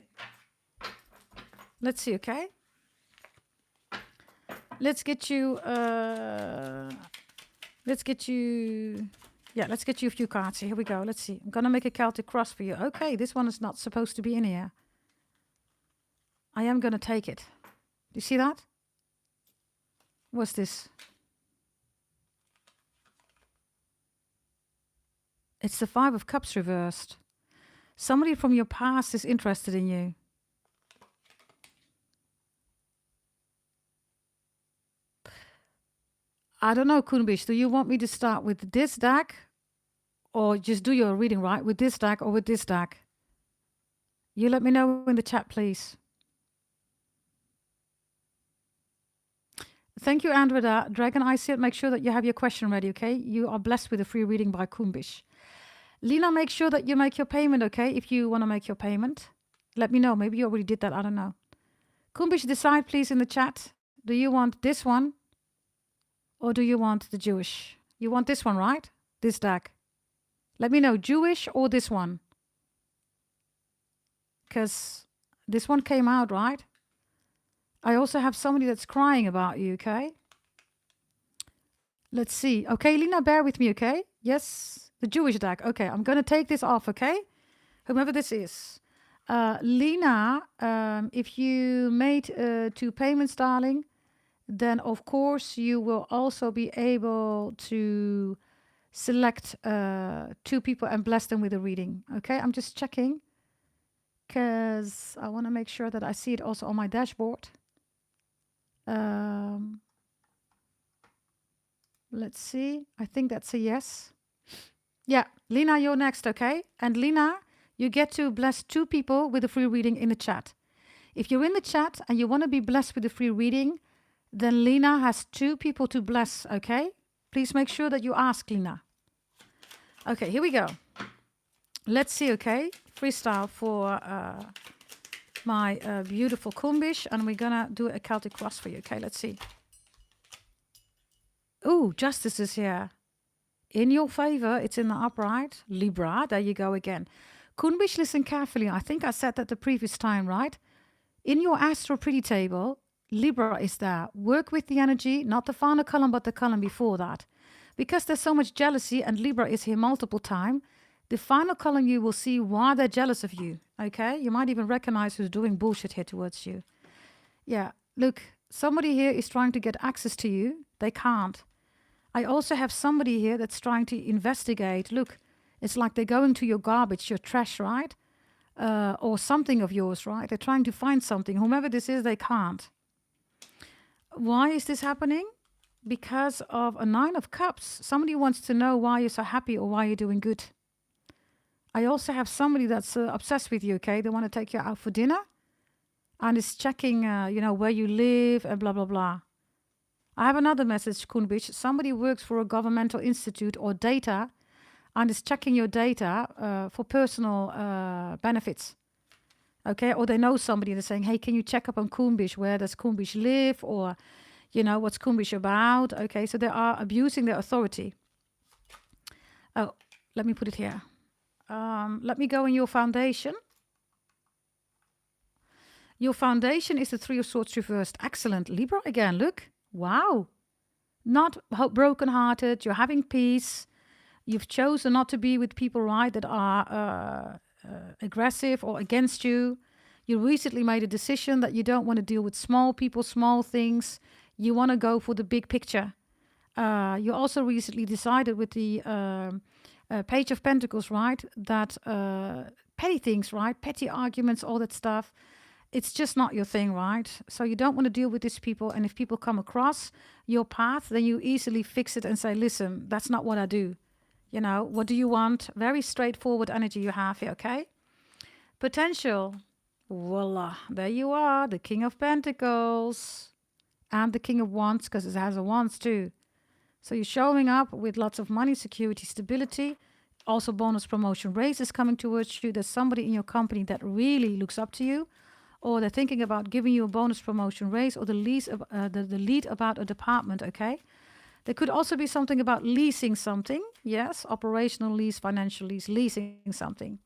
Let's see, okay? Let's get you a few cards here. Here we go. Let's see. I'm going to make a Celtic cross for you. Okay, this one is not supposed to be in here. I am going to take it. Do you see that? What's this? It's the 5 of Cups reversed. Somebody from your past is interested in you. I don't know, Kunbish. Do you want me to start with this deck? Or just do your reading, right? With this deck or with this deck? You let me know in the chat, please. Thank you, Andrea. Dragon, I see it. Make sure that you have your question ready, okay? You are blessed with a free reading by Kunbish. Lena, make sure that you make your payment, okay? If you want to make your payment. Let me know. Maybe you already did that. I don't know. Kunbish, decide, please, in the chat. Do you want this one? Or do you want the Jewish? You want this one, right? This deck. Let me know, Jewish or this one? Because this one came out, right? I also have somebody that's crying about you, okay? Let's see. Okay, Lena, bear with me, okay? Yes, the Jewish deck. Okay, I'm going to take this off, okay? Whomever this is. Lena, if you made 2 payments, darling, then of course you will also be able to select 2 people and bless them with a reading. Okay, I'm just checking because I want to make sure that I see it also on my dashboard. Let's see. I think that's a yes. Yeah, Lena, you're next, okay? And Lena, you get to bless 2 people with a free reading in the chat. If you're in the chat and you want to be blessed with a free reading, then Lena has 2 people to bless, okay? Please make sure that you ask Lena. Okay, here we go. Let's see, okay? Freestyle for my beautiful Kumbish, and we're gonna do a Celtic cross for you, okay? Let's see. Ooh, justice is here. In your favor, it's in the upright. Libra, there you go again. Kumbish, listen carefully. I think I said that the previous time, right? In your astral pretty table, Libra is there. Work with the energy, not the final column, but the column before that. Because there's so much jealousy and Libra is here multiple times, the final column you will see why they're jealous of you, okay? You might even recognize who's doing bullshit here towards you. Yeah, look, somebody here is trying to get access to you. They can't. I also have somebody here that's trying to investigate. Look, it's like they're going to your garbage, your trash, right? Or something of yours, right? They're trying to find something. Whomever this is, they can't. Why is this happening? Because of a 9 of Cups. Somebody wants to know why you're so happy or why you're doing good. I also have somebody that's obsessed with you, okay? They want to take you out for dinner and is checking, where you live and blah, blah, blah. I have another message, Kunbish. Somebody works for a governmental institute or data and is checking your data for personal benefits. Okay, or they know somebody and they're saying, hey, can you check up on Kumbish? Where does Kumbish live? Or, what's Kumbish about? Okay, so they are abusing their authority. Oh, let me put it here. Let me go in your foundation. Your foundation is the 3 of Swords reversed. Excellent. Libra again, look. Wow. Not broken-hearted. You're having peace. You've chosen not to be with people, right, that are aggressive or against you. You recently made a decision that you don't want to deal with small people, small things. You want to go for the big picture. You also recently decided with the Page of Pentacles, right, that petty things, right, petty arguments, all that stuff, it's just not your thing, right? So you don't want to deal with these people. And if people come across your path, then you easily fix it and say, listen, that's not what I do. What do you want? Very straightforward energy you have here, okay? Potential. Voila. There you are. The King of Pentacles. And the King of Wands, because it has a Wands too. So you're showing up with lots of money, security, stability. Also bonus promotion raise is coming towards you. There's somebody in your company that really looks up to you. Or they're thinking about giving you a bonus promotion raise or the lead about a department, okay? There could also be something about leasing something. Yes, operational lease, financial lease, leasing something.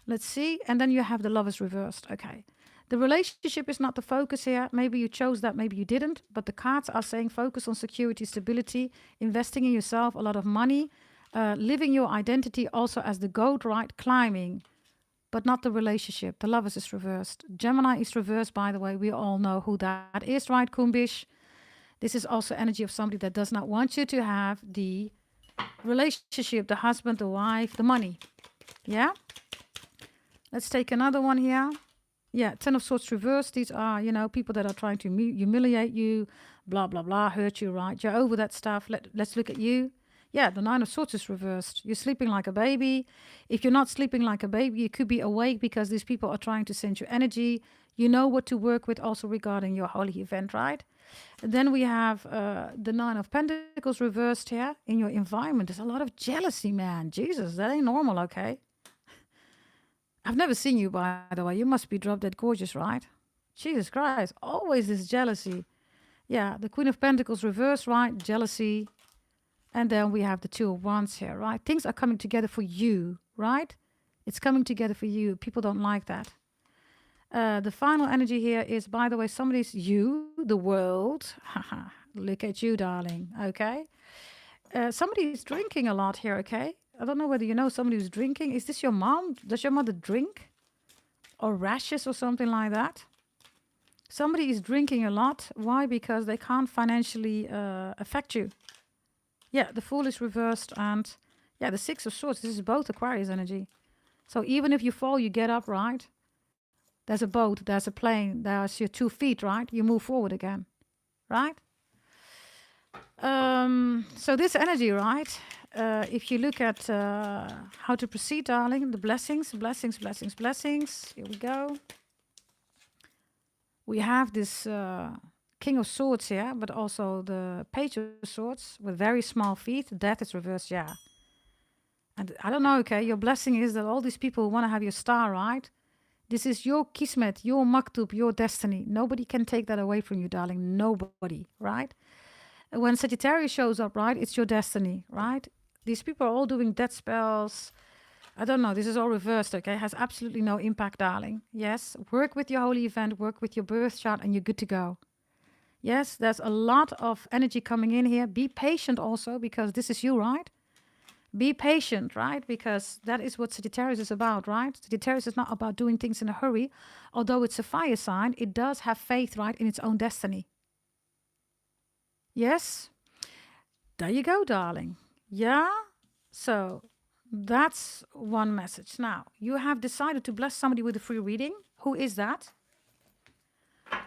Let's see. And then you have the Lovers reversed, okay? The relationship is not the focus here. Maybe you chose that, maybe you didn't. But the cards are saying focus on security, stability, investing in yourself, a lot of money, living your identity also as the goat, right? Climbing. But not the relationship. The Lovers is reversed. Gemini is reversed, by the way. We all know who that is, right, Kumbish? This is also energy of somebody that does not want you to have the relationship, the husband, the wife, the money. Yeah? Let's take another one here. Yeah, 10 of Swords reversed. These are, people that are trying to humiliate you, blah, blah, blah, hurt you, right? You're over that stuff. Let's look at you. Yeah, the 9 of Swords is reversed. You're sleeping like a baby. If you're not sleeping like a baby, you could be awake because these people are trying to send you energy. You know what to work with also regarding your holy event, right? And then we have the 9 of Pentacles reversed here. In your environment, there's a lot of jealousy, man. Jesus, that ain't normal, okay? I've never seen you, by the way. You must be drop dead gorgeous, right? Jesus Christ, always this jealousy. Yeah, the Queen of Pentacles reversed, right? Jealousy. And then we have the 2 of Wands here, right? Things are coming together for you, right? It's coming together for you. People don't like that. The final energy here is, by the way, somebody's you, the world. Haha, look at you, darling. Okay. Somebody's drinking a lot here. Okay. I don't know whether you know somebody who's drinking. Is this your mom? Does your mother drink? Or rashes or something like that? Somebody is drinking a lot. Why? Because they can't financially affect you. Yeah, the Fool is reversed, and yeah, the Six of Swords. This is both Aquarius energy. So even if you fall, you get up, right? There's a boat, there's a plane, there's your 2 feet, right? You move forward again, right? So this energy, right? If you look at how to proceed, darling, the blessings, blessings, blessings, blessings. Here we go. We have this King of Swords here, but also the Page of Swords with very small feet. Death is reversed, yeah. And I don't know, okay, your blessing is that all these people want to have your star, right? This is your kismet, your maktub, your destiny. Nobody can take that away from you, darling. Nobody, right? When Sagittarius shows up, right, it's your destiny, right? These people are all doing death spells. I don't know. This is all reversed, okay? It has absolutely no impact, darling. Yes, work with your holy event, work with your birth chart, and you're good to go. Yes, there's a lot of energy coming in here. Be patient also, because this is you, right? Be patient, right? Because that is what Sagittarius is about, right? Sagittarius is not about doing things in a hurry. Although it's a fire sign, it does have faith, right, in its own destiny. Yes? There you go, darling. Yeah? So that's one message. Now, you have decided to bless somebody with a free reading. Who is that?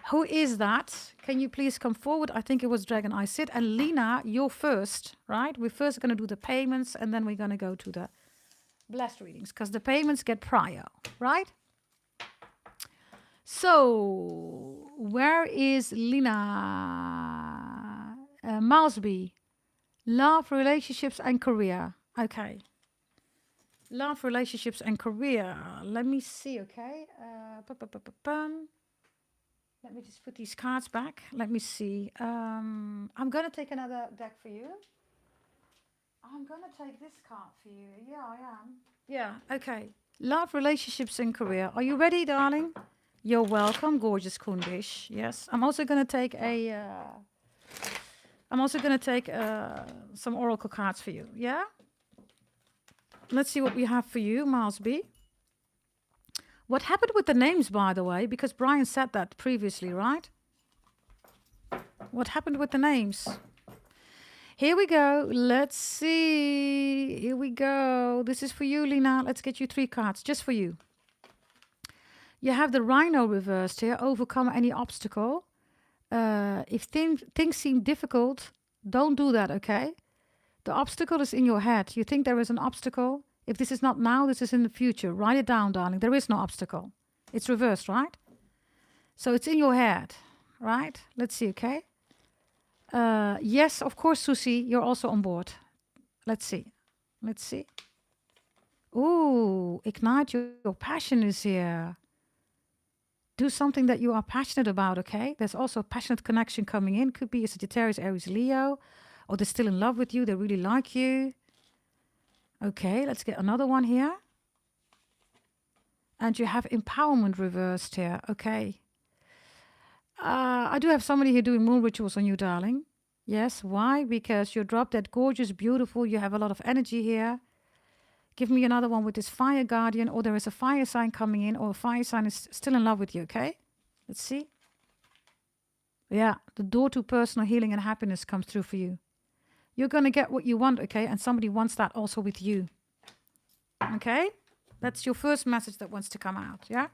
Who is that? Can you please come forward? I think it was Dragon Eye Sid. And Lena, you're first, right? We're first going to do the payments, and then we're going to go to the blessed readings, because the payments get prior, right? So, where is Lena? Malsby. Love, relationships, and career. Okay. Love, relationships, and career. Let me see, okay? Let me just put these cards back. Let me see. I'm going to take another deck for you. I'm going to take this card for you. Yeah, I am. Yeah, okay. Love, relationships, and career. Are you ready, darling? You're welcome, gorgeous Kundish. Yes. I'm also going to take some oracle cards for you. Yeah? Let's see what we have for you, Malsby. What happened with the names, by the way? Because Brian said that previously, right? What happened with the names? Here we go. Let's see. Here we go. This is for you, Lena. Let's get you 3 cards just for you. You have the Rhino reversed here. Overcome any obstacle. If things seem difficult, don't do that, okay? The obstacle is in your head. You think there is an obstacle. If this is not now, this is in the future. Write it down, darling. There is no obstacle. It's reversed, right? So it's in your head, right? Let's see, okay? Yes, of course, Susie, you're also on board. Let's see. Let's see. Ooh, ignite your passion is here. Do something that you are passionate about, okay? There's also a passionate connection coming in. Could be a Sagittarius, Aries, Leo. Or they're still in love with you. They really like you. Okay, let's get another one here. And you have empowerment reversed here. Okay. I do have somebody here doing moon rituals on you, darling. Yes, why? Because you dropped that gorgeous, beautiful. You have a lot of energy here. Give me another one with this fire guardian. Or there is a fire sign coming in. Or a fire sign is still in love with you, okay? Let's see. Yeah, the door to personal healing and happiness comes through for you. You're going to get what you want, okay? And somebody wants that also with you. Okay? That's your first message that wants to come out, yeah?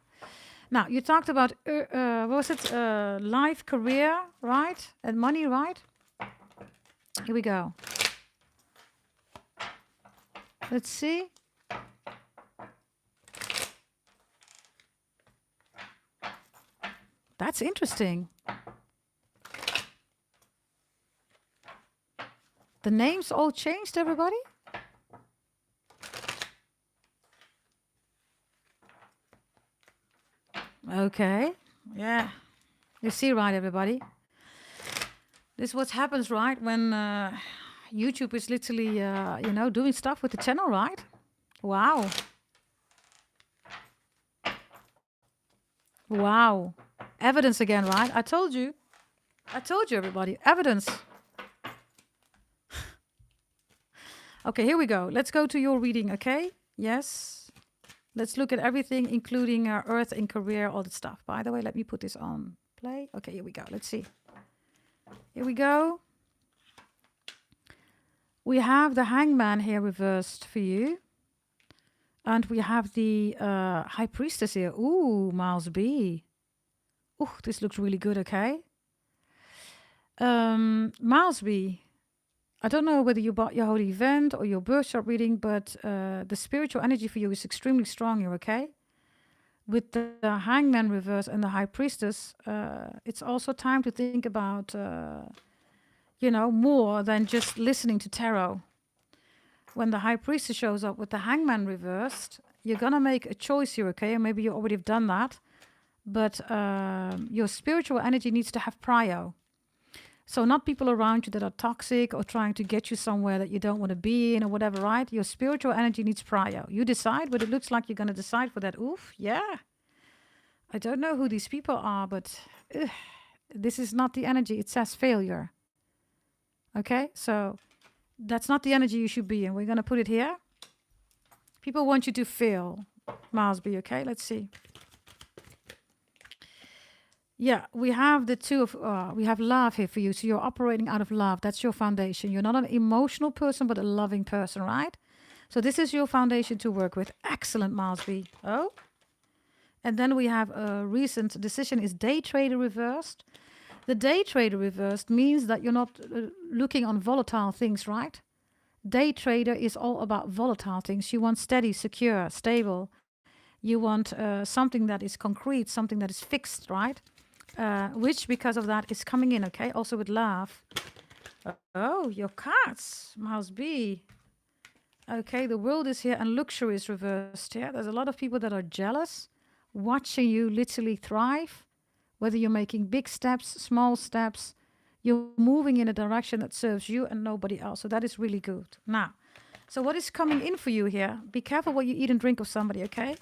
Now, you talked about, what was it? Life, career, right? And money, right? Here we go. Let's see. That's interesting. The names all changed, everybody? Okay. Yeah. You see, right, everybody? This is what happens, right, when YouTube is literally, doing stuff with the channel, right? Wow. Wow. Evidence again, right? I told you. I told you, everybody. Evidence. Okay, here we go. Let's go to your reading, okay? Yes. Let's look at everything, including Earth and career, all that stuff. By the way, let me put this on play. Okay, here we go. Let's see. Here we go. We have the Hangman here reversed for you. And we have the High Priestess here. Ooh, Miles B. Ooh, this looks really good, okay? Miles B. I don't know whether you bought your holy event or your birth chart reading, but the spiritual energy for you is extremely strong here, okay? With the Hangman reverse and the High Priestess, it's also time to think about, more than just listening to tarot. When the High Priestess shows up with the Hangman reversed, you're going to make a choice here, okay? And maybe you already have done that. But your spiritual energy needs to have prio. So not people around you that are toxic or trying to get you somewhere that you don't want to be in or whatever, right? Your spiritual energy needs prio. You decide, but it looks like you're going to decide for that. Oof, yeah. I don't know who these people are, but this is not the energy. It says failure. Okay, so that's not the energy you should be in. We're going to put it here. People want you to fail, Miles B, okay? Let's see. Yeah, we have the two of, we have love here for you. So you're operating out of love. That's your foundation. You're not an emotional person, but a loving person, right? So this is your foundation to work with. Excellent, Miles B. Oh. And then we have a recent decision is day trader reversed. The day trader reversed means that you're not looking on volatile things, right? Day trader is all about volatile things. You want steady, secure, stable. You want something that is concrete, something that is fixed, right? Which, because of that, is coming in, okay? Also with love. Oh, your cards, Miles B. Okay, the world is here and luxury is reversed here. There's a lot of people that are jealous, watching you literally thrive. Whether you're making big steps, small steps, you're moving in a direction that serves you and nobody else. So that is really good. Now, so what is coming in for you here? Be careful what you eat and drink of somebody, okay?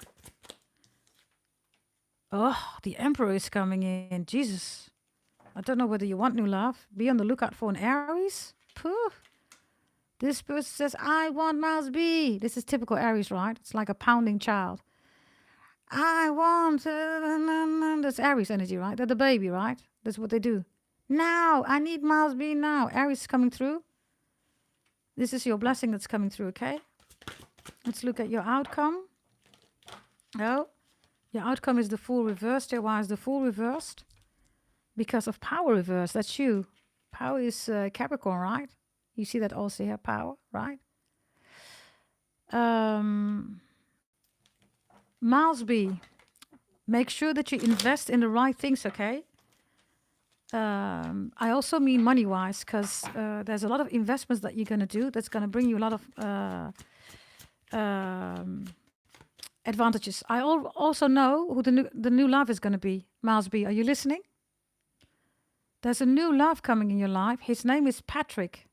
Oh, the Emperor is coming in. Jesus. I don't know whether you want new love. Be on the lookout for an Aries. Pooh. This person says, I want Miles B. This is typical Aries, right? It's like a pounding child. I want... that's Aries energy, right? They're the baby, right? That's what they do. Now. I need Miles B now. Aries is coming through. This is your blessing that's coming through, okay? Let's look at your outcome. Oh. Your outcome is the Fool reversed. Why is the Fool reversed? Because of power reversed. That's you. Power is Capricorn, right? You see that also here, power, right? Miles B, make sure that you invest in the right things, okay? I also mean money-wise, because there's a lot of investments that you're going to do that's going to bring you a lot of... advantages. I also know who the new love is going to be. Miles B, are you listening? There's a new love coming in your life. His name is Patrick.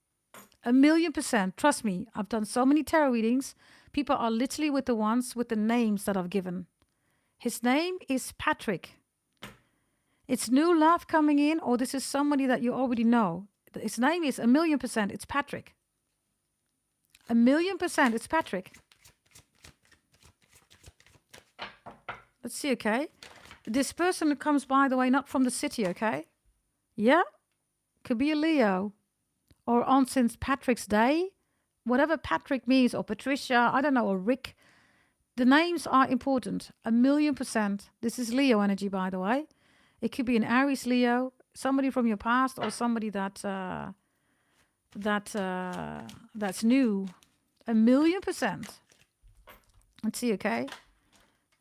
1,000,000%. Trust me, I've done so many tarot readings. People are literally with the ones with the names that I've given. His name is Patrick. It's new love coming in, or this is somebody that you already know. His name is 1,000,000%. It's Patrick. 1,000,000%. It's Patrick. Let's see, okay? This person comes, by the way, not from the city, okay? Yeah? Could be a Leo. Or on since Patrick's Day. Whatever Patrick means, or Patricia, I don't know, or Rick. The names are important. 1,000,000%. This is Leo energy, by the way. It could be an Aries Leo, somebody from your past, or somebody that's new. 1,000,000%. Let's see, okay?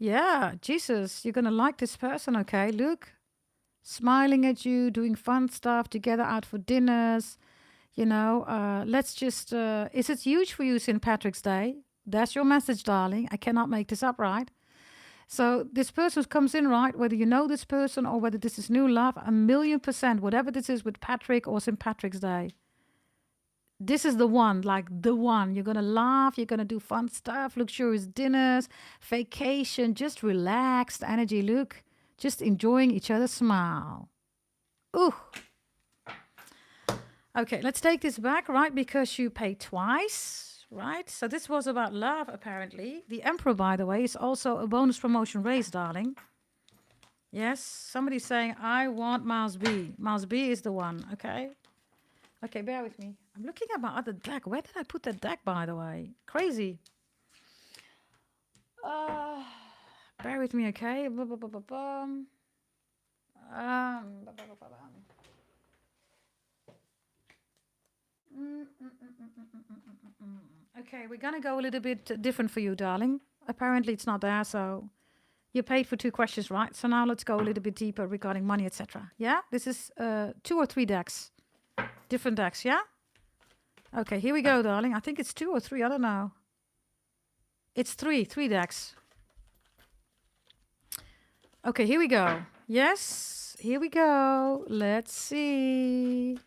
Yeah, Jesus, you're going to like this person, okay? Look, smiling at you, doing fun stuff together out for dinners. You know, let's just, is it huge for you St. Patrick's Day? That's your message, darling. I cannot make this up, right? So this person comes in, right? Whether you know this person or whether this is new love, 1,000,000%, whatever this is with Patrick or St. Patrick's Day. This is the one, like the one. You're going to laugh. You're going to do fun stuff, luxurious dinners, vacation, just relaxed energy. Look, Just enjoying each other's smile. Ooh. Okay, let's take this back, right? Because you paid twice, right? So this was about love, apparently. The Emperor, by the way, is also a bonus promotion race, darling. Yes, somebody's saying, I want Miles B. Miles B is the one, okay? Okay, bear with me. I'm looking at my other deck. Where did I put that deck, by the way? Crazy. Bear with me, okay? Okay, we're gonna go a little bit different for you, darling. Apparently it's not there, so you paid for 2 questions, right? So now let's go a little bit deeper regarding money, etc. Yeah? This is 2 or 3 decks. Different decks, yeah? Okay, here we go, darling. I think it's 2 or 3, I don't know. It's 3 decks. Okay, here we go. Yes, here we go. Let's see.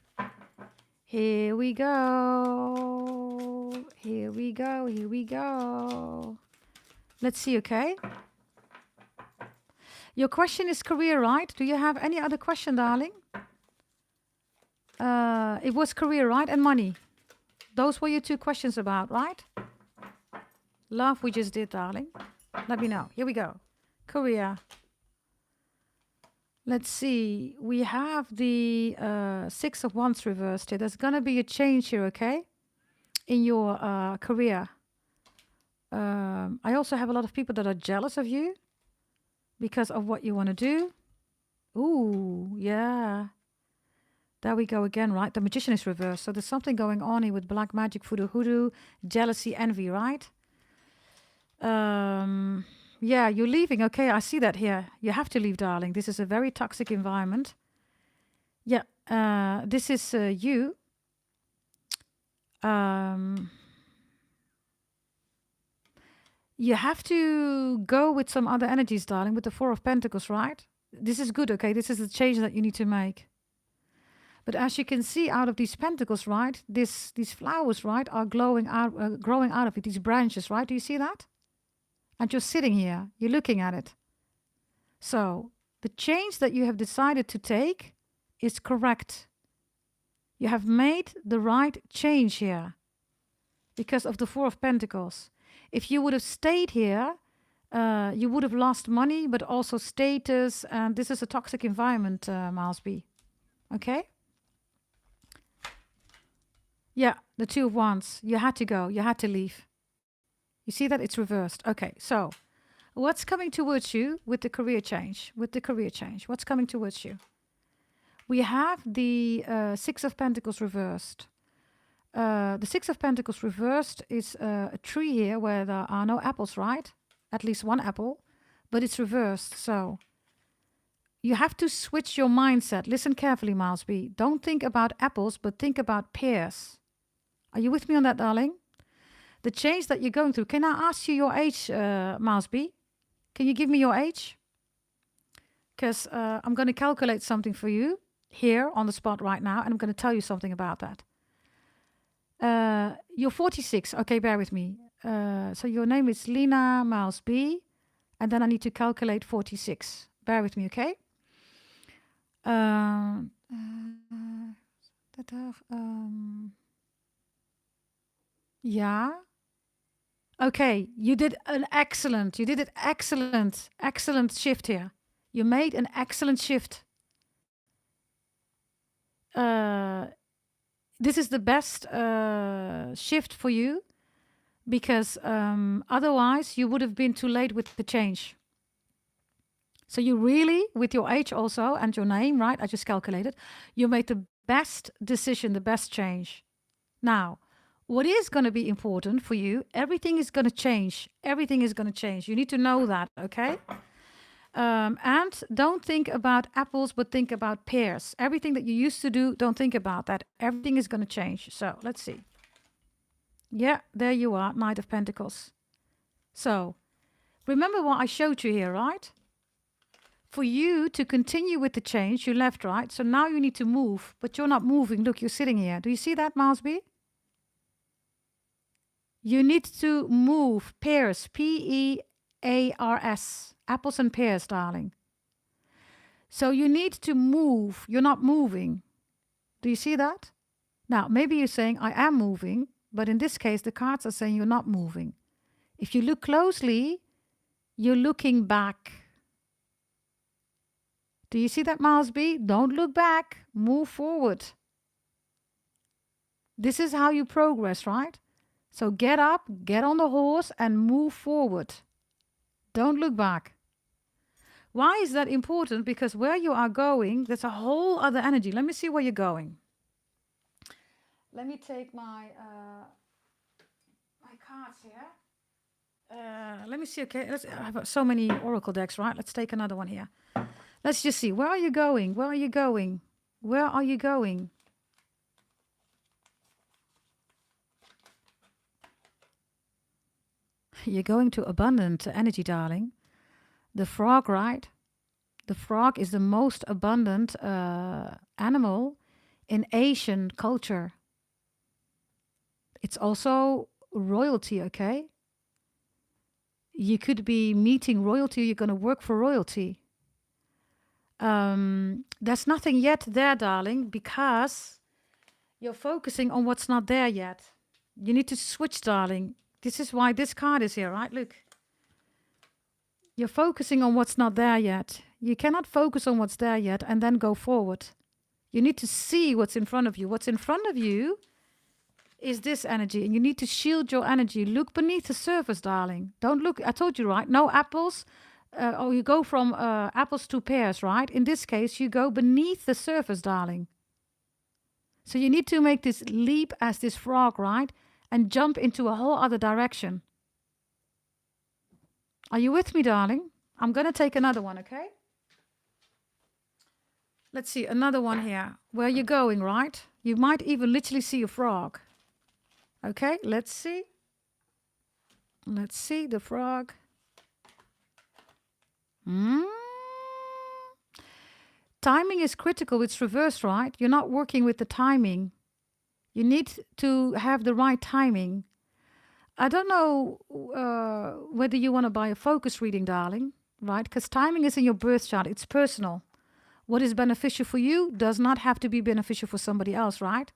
Here we go. Here we go. Here we go. Let's see, okay? Your question is career, right? Do you have any other question, darling? It was career, right? And money. Those were your 2 questions about, right? Love we just did, darling. Let me know. Here we go. Career. Let's see. We have the 6 of Wands reversed here. There's going to be a change here, okay? In your career. I also have a lot of people that are jealous of you because of what you want to do. Ooh, yeah. There we go again, right? The Magician is reversed. So there's something going on here with black magic, voodoo, hoodoo, jealousy, envy, right? Yeah, you're leaving. Okay, I see that here. You have to leave, darling. This is a very toxic environment. Yeah, this is you. You have to go with some other energies, darling, with the 4 of Pentacles, right? This is good, okay? This is the change that you need to make. But as you can see out of these pentacles, right? These flowers, right, are growing out of it. These branches, right? Do you see that? And you're sitting here. You're looking at it. So the change that you have decided to take is correct. You have made the right change here because of the 4 of Pentacles. If you would have stayed here, you would have lost money, but also status. And this is a toxic environment, Miles B. Okay? Yeah, the 2 of Wands. You had to go. You had to leave. You see that? It's reversed. Okay, so what's coming towards you with the career change? With the career change, what's coming towards you? We have the 6 of Pentacles reversed. The 6 of Pentacles reversed is a tree here where there are no apples, right? At least 1 apple, but it's reversed. So you have to switch your mindset. Listen carefully, Miles B. Don't think about apples, but think about pears. Are you with me on that, darling? The change that you're going through. Can I ask you your age, Miles B? Can you give me your age? Because I'm going to calculate something for you here on the spot right now, and I'm going to tell you something about that. You're 46. Okay, bear with me. So your name is Lena Miles B, and then I need to calculate 46. Bear with me, okay? Yeah. Okay, you did an excellent shift here. You made an excellent shift. This is the best shift for you because otherwise you would have been too late with the change. So you really, with your age also and your name, right? I just calculated. You made the best decision, the best change. Now, what is going to be important for you, everything is going to change. Everything is going to change. You need to know that, okay? And don't think about apples, but think about pears. Everything that you used to do, don't think about that. Everything is going to change. So let's see. Yeah, there you are, Knight of Pentacles. So remember what I showed you here, right? For you to continue with the change, you left, right? So now you need to move, but you're not moving. Look, you're sitting here. Do you see that, Miles B? You need to move. Pears, P-E-A-R-S. Apples and pears, darling. So you need to move. You're not moving. Do you see that? Now, maybe you're saying, I am moving, but in this case, the cards are saying you're not moving. If you look closely, you're looking back. Do you see that, Miles B? Don't look back. Move forward. This is how you progress, right? So get up, get on the horse, and move forward. Don't look back. Why is that important? Because where you are going, there's a whole other energy. Let me see where you're going. Let me take my cards here. Let me see. Okay, I have so many oracle decks, right? Let's take another one here. Let's just see. Where are you going? Where are you going? Where are you going? You're going to abundant energy, darling. The frog, right? The frog is the most abundant animal in Asian culture. It's also royalty, okay? You could be meeting royalty. You're going to work for royalty. There's nothing yet there, darling, because you're focusing on what's not there yet. You need to switch, darling. This is why this card is here, right? Look. You're focusing on what's not there yet. You cannot focus on what's there yet and then go forward. You need to see what's in front of you. What's in front of you is this energy, and you need to shield your energy. Look beneath the surface, darling. Don't look, I told you, right? No apples. Or you go from apples to pears, right? In this case, you go beneath the surface, darling. So you need to make this leap as this frog, right? And jump into a whole other direction. Are you with me, darling? I'm going to take another one, okay? Let's see, another one here. Where you're going, right? You might even literally see a frog. Okay, let's see. Let's see the frog. Timing is critical. It's reversed, right? You're not working with the timing. You need to have the right timing. I don't know whether you want to buy a focus reading, darling, right? Because timing is in your birth chart. It's personal. What is beneficial for you does not have to be beneficial for somebody else, right?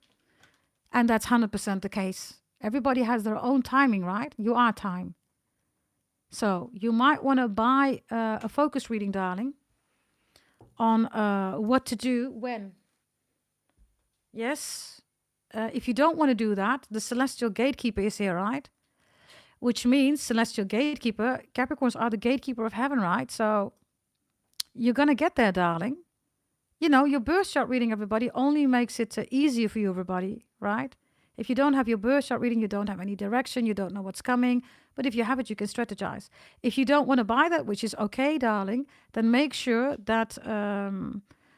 And that's 100% the case. Everybody has their own timing, right? You are time. So you might want to buy a focus reading, darling, on what to do when. Yes. If you don't want to do that, the celestial gatekeeper is here, right? Which means celestial gatekeeper, Capricorns are the gatekeeper of heaven, right? So you're going to get there, darling. You know, your birth chart reading, everybody, only makes it easier for you, everybody, right? If you don't have your birth chart reading, you don't have any direction, you don't know what's coming. But if you have it, you can strategize. If you don't want to buy that, which is okay, darling, then make sure that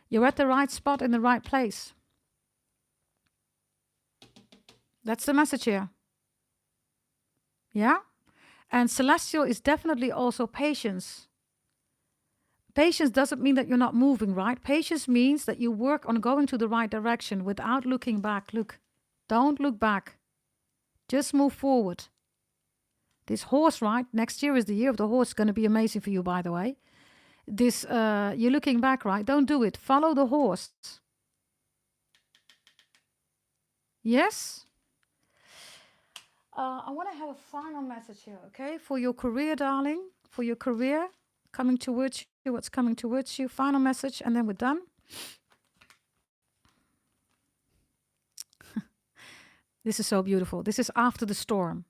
you're at the right spot in the right place. That's the message here. Yeah? And celestial is definitely also patience. Patience doesn't mean that you're not moving, right? Patience means that you work on going to the right direction without looking back. Look, don't look back. Just move forward. This horse, right? Next year is the year of the horse. It's going to be amazing for you, by the way. This, you're looking back, right? Don't do it. Follow the horse. Yes? I want to have a final message here, okay? For your career, darling. For your career, coming towards you, what's coming towards you. Final message, and then we're done. This is so beautiful. This is after the storm.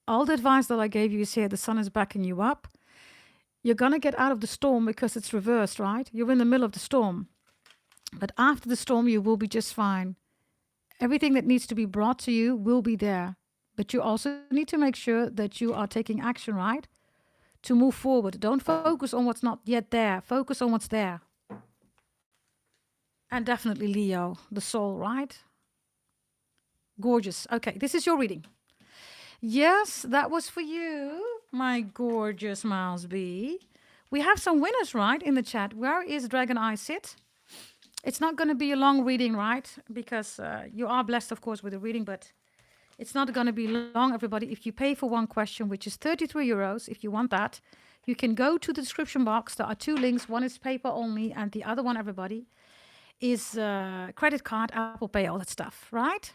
All the advice that I gave you is here. The sun is backing you up. You're going to get out of the storm because it's reversed, right? You're in the middle of the storm. But after the storm, you will be just fine. Everything that needs to be brought to you will be there. But you also need to make sure that you are taking action, right? To move forward. Don't focus on what's not yet there. Focus on what's there. And definitely Leo, the soul, right? Gorgeous. Okay, this is your reading. Yes, that was for you, my gorgeous Miles B. We have some winners, right, in the chat. Where is Dragon Eye Sit? It's not going to be a long reading, right? Because you are blessed, of course, with the reading, but it's not going to be long, everybody. If you pay for one question, which is 33 euros, if you want that, You can go to the description box. There are 2 links. One is paper only, and the other one, everybody, is credit card, Apple Pay, all that stuff, right?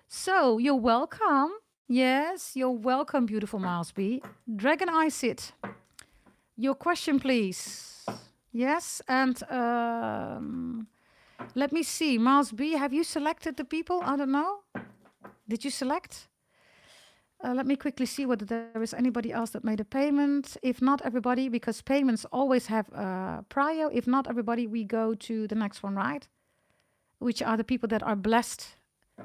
So you're welcome. Yes, you're welcome, beautiful Miles B. Dragon Eye Sit. Your question, please. Yes, and let me see. Miles B, have you selected the people? I don't know. Did you select? Let me quickly see whether there is anybody else that made a payment. If not, everybody, because payments always have prior. If not, everybody, we go to the next one, right? Which are the people that are blessed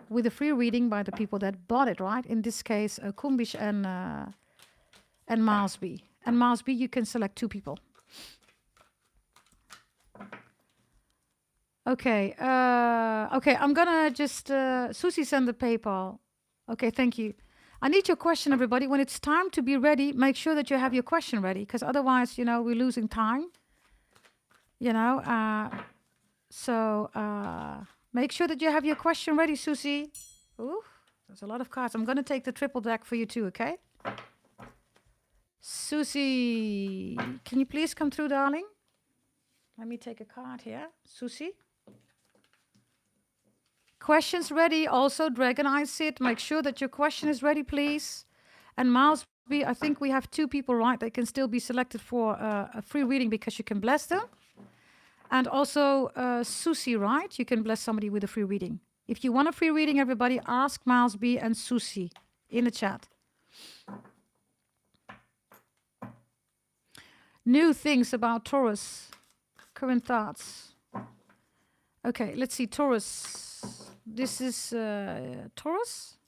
with a free reading by the people that bought it, right? In this case, Kumbish and Miles B. And Miles B, you can select 2 people. Okay. Okay, I'm gonna just Susie send the PayPal. Okay, thank you. I need your question, everybody. When it's time to be ready, make sure that you have your question ready, because otherwise, you know, we're losing time. You know, so make sure that you have your question ready, Susie. Ooh, there's a lot of cards. I'm going to take the triple deck for you too, okay? Susie, can you please come through, darling? Let me take a card here. Susie. Questions ready. Also, Dragon Eye Sit. Make sure that your question is ready, please. And Miles B, I think we have 2 people, right? They can still be selected for a free reading because you can bless them. And also, Susie, right? You can bless somebody with a free reading. If you want a free reading, everybody, ask Miles B and Susie in the chat. New things about Taurus. Current thoughts. Okay, let's see. Taurus. This is Taurus.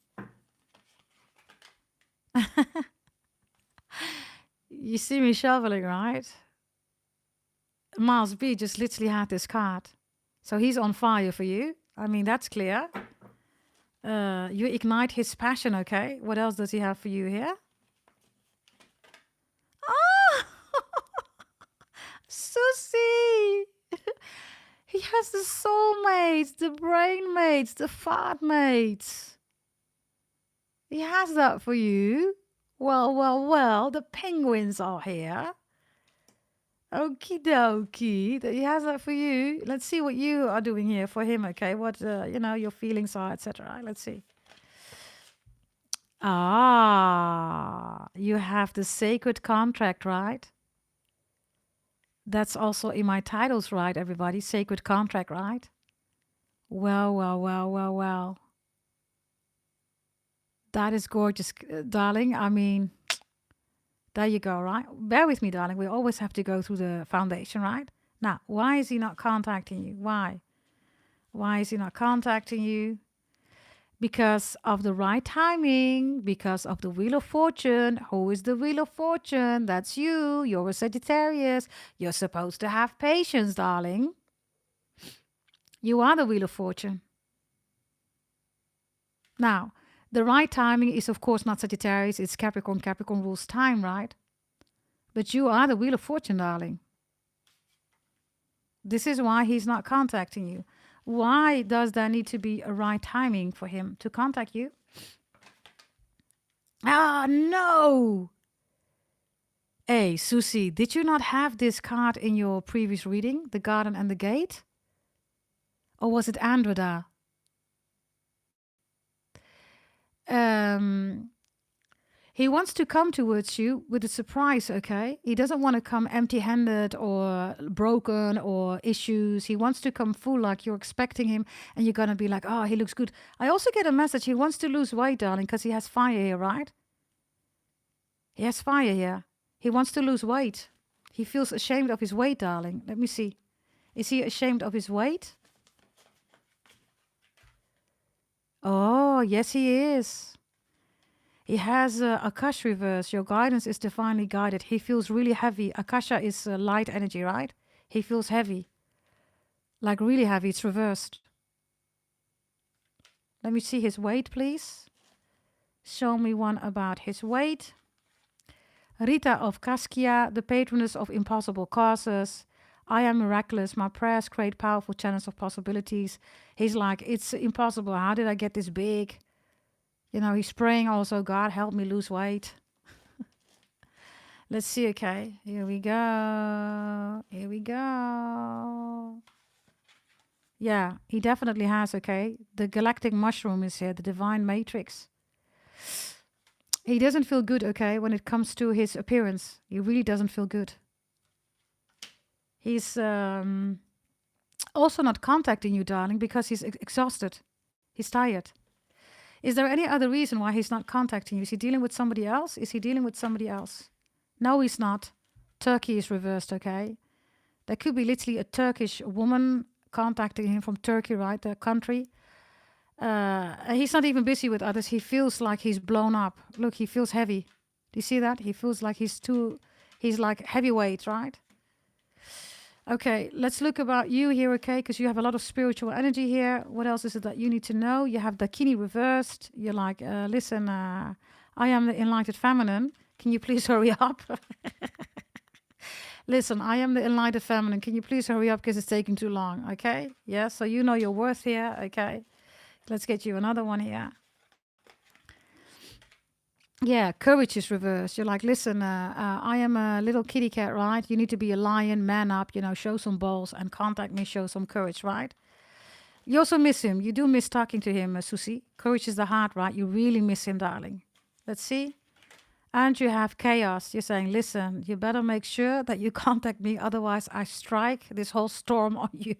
You see me shoveling, right? Miles B just literally had this card. So he's on fire for you. I mean, that's clear. You ignite his passion, okay? What else does he have for you here? Oh! Susie! He has the soul mates, the brain mates, the fart mates. He has that for you. Well, well, well, the penguins are here. Okie dokie. He has that for you. Let's see what you are doing here for him, okay? What, you know, your feelings are, etc. Let's see. Ah, you have the sacred contract, right? That's also in my titles, right, everybody? Sacred contract, right? Well, well, well, well, well. That is gorgeous, darling. I mean, there you go, right? Bear with me, darling. We always have to go through the foundation, right? Now, why is he not contacting you? Why? Why is he not contacting you? Because of the right timing, because of the Wheel of Fortune. Who is the Wheel of Fortune? That's you. You're a Sagittarius. You're supposed to have patience, darling. You are the Wheel of Fortune. Now, the right timing is, of course, not Sagittarius. It's Capricorn. Capricorn rules time, right? But you are the Wheel of Fortune, darling. This is why he's not contacting you. Why does there need to be a right timing for him to contact you? Ah, no! Hey, Susie, did you not have this card in your previous reading? The Garden and the Gate? Or was it Andromeda? He wants to come towards you with a surprise, okay? He doesn't want to come empty-handed or broken or issues. He wants to come full, like you're expecting him, and you're going to be like, oh, he looks good. I also get a message. He wants to lose weight, darling, because he has fire here, right? He has fire here. He wants to lose weight. He feels ashamed of his weight, darling. Let me see. Is he ashamed of his weight? Oh, yes, he is. He has Akasha reverse. Your guidance is divinely guided. He feels really heavy. Akasha is light energy, right? He feels heavy. Like really heavy. It's reversed. Let me see his weight, please. Show me one about his weight. Rita of Kaskia, the patroness of impossible causes. I am miraculous. My prayers create powerful channels of possibilities. He's like, it's impossible. How did I get this big? You know, he's praying also, God, help me lose weight. Let's see, okay. Here we go. Here we go. Yeah, he definitely has, okay. The galactic mushroom is here, the divine matrix. He doesn't feel good, okay, when it comes to his appearance. He really doesn't feel good. He's also not contacting you, darling, because he's exhausted. He's tired. Is there any other reason why he's not contacting you? Is he dealing with somebody else? Is he dealing with somebody else? No, he's not. Turkey is reversed, okay? There could be literally a Turkish woman contacting him from Turkey, right? The country. He's not even busy with others. He feels like he's blown up. Look, he feels heavy. Do you see that? He feels like he's like heavyweight, right? Okay, let's look about you here, okay? Because you have a lot of spiritual energy here. What else is it that you need to know? You have Dakini reversed. You're like, listen, I am the enlightened feminine. Can you please hurry up? Listen, I am the enlightened feminine. Can you please hurry up because it's taking too long, okay? Yeah, so you know your worth here, okay? Let's get you another one here. Yeah, courage is reversed. You're like, listen, I am a little kitty cat, right? You need to be a lion, man up, show some balls and contact me, show some courage, right? You also miss him. You do miss talking to him, Susie. Courage is the heart, right? You really miss him, darling. Let's see. And you have chaos. You're saying, listen, you better make sure that you contact me. Otherwise, I strike this whole storm on you.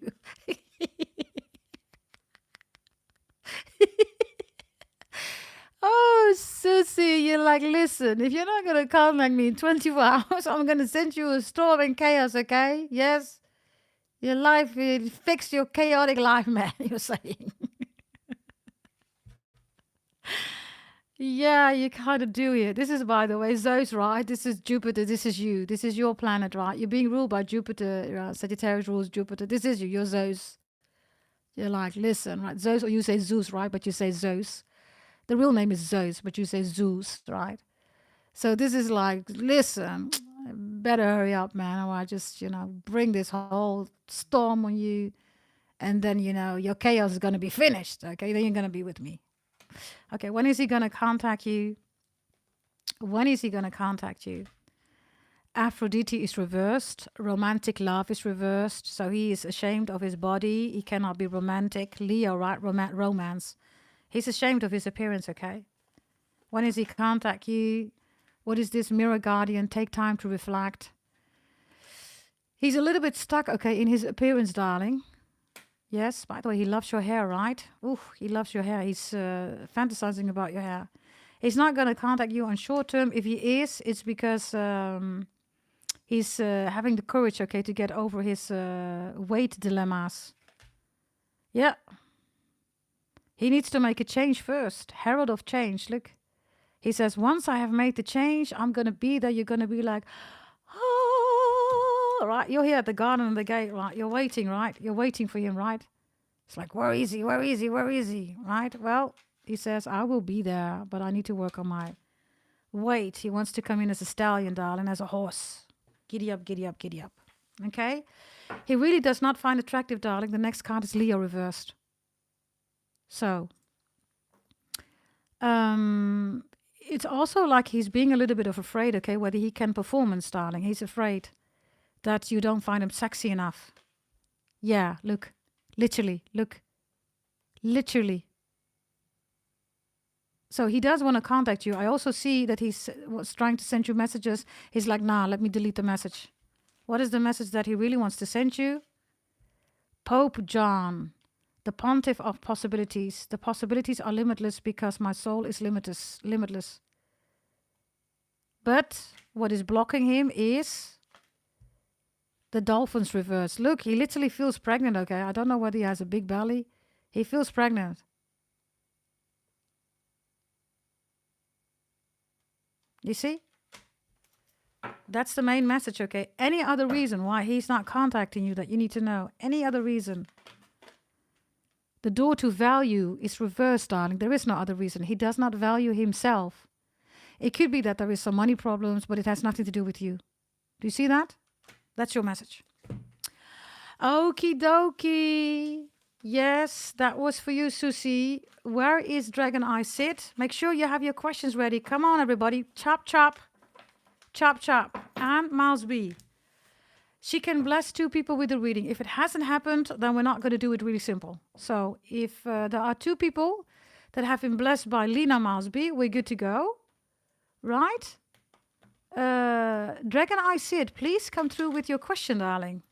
Oh, Susie, you're like, listen, if you're not going to contact me in 24 hours, I'm going to send you a storm and chaos, okay? Yes? Your life, fix your chaotic life, man, you're saying. Yeah, you kind of do it. This is, by the way, Zeus, right? This is Jupiter. This is you. This is your planet, right? You're being ruled by Jupiter. Sagittarius rules Jupiter. This is you. You're Zeus. You're like, listen, right? Zeus, or you say Zeus, right? But you say Zeus. The real name is Zeus, but you say Zeus, right? So this is like, listen, better hurry up, man, or I just, bring this whole storm on you. And then, your chaos is going to be finished, okay? Then you're going to be with me. Okay, when is he going to contact you? When is he going to contact you? Aphrodite is reversed. Romantic love is reversed. So he is ashamed of his body. He cannot be romantic. Leo, right? Romance. He's ashamed of his appearance, okay? When does he contact you? What is this mirror guardian? Take time to reflect. He's a little bit stuck, okay, in his appearance, darling. Yes, by the way, he loves your hair, right? Ooh, he loves your hair. He's fantasizing about your hair. He's not going to contact you on short term. If he is, it's because he's having the courage, okay, to get over his weight dilemmas. Yeah. He needs to make a change first. Herald of change, look. He says, once I have made the change, I'm going to be there. You're going to be like, oh, right? You're here at the garden and the gate, right? You're waiting, right? You're waiting for him, right? It's like, where is he? Where is he? Where is he? Right? Well, he says, I will be there, but I need to work on my weight. He wants to come in as a stallion, darling, as a horse. Giddy up, giddy up, giddy up. Okay? He really does not find attractive, darling. The next card is Leo reversed. So, it's also like he's being a little bit of afraid, okay, whether he can performance, darling. He's afraid that you don't find him sexy enough. Yeah, look. Literally, look. Literally. So he does want to contact you. I also see that he was trying to send you messages. He's like, nah, let me delete the message. What is the message that he really wants to send you? Pope John. The pontiff of possibilities. The possibilities are limitless because my soul is limitless. But what is blocking him is the dolphin's reverse. Look, he literally feels pregnant, okay? I don't know whether he has a big belly. He feels pregnant. You see? That's the main message, okay? Any other reason why he's not contacting you that you need to know? Any other reason? The door to value is reversed, darling. There is no other reason. He does not value himself. It could be that there is some money problems, but it has nothing to do with you. Do you see that? That's your message. Okie dokie. Yes, that was for you, Susie. Where is Dragon Eye Sid? Make sure you have your questions ready. Come on, everybody. Chop, chop. Chop, chop. And Mouse B. She can bless 2 people with the reading. If it hasn't happened, then we're not going to do it really simple. So if there are 2 people that have been blessed by Lena Mouse B, we're good to go. Right? Dragon Eye Sid, please come through with your question, darling.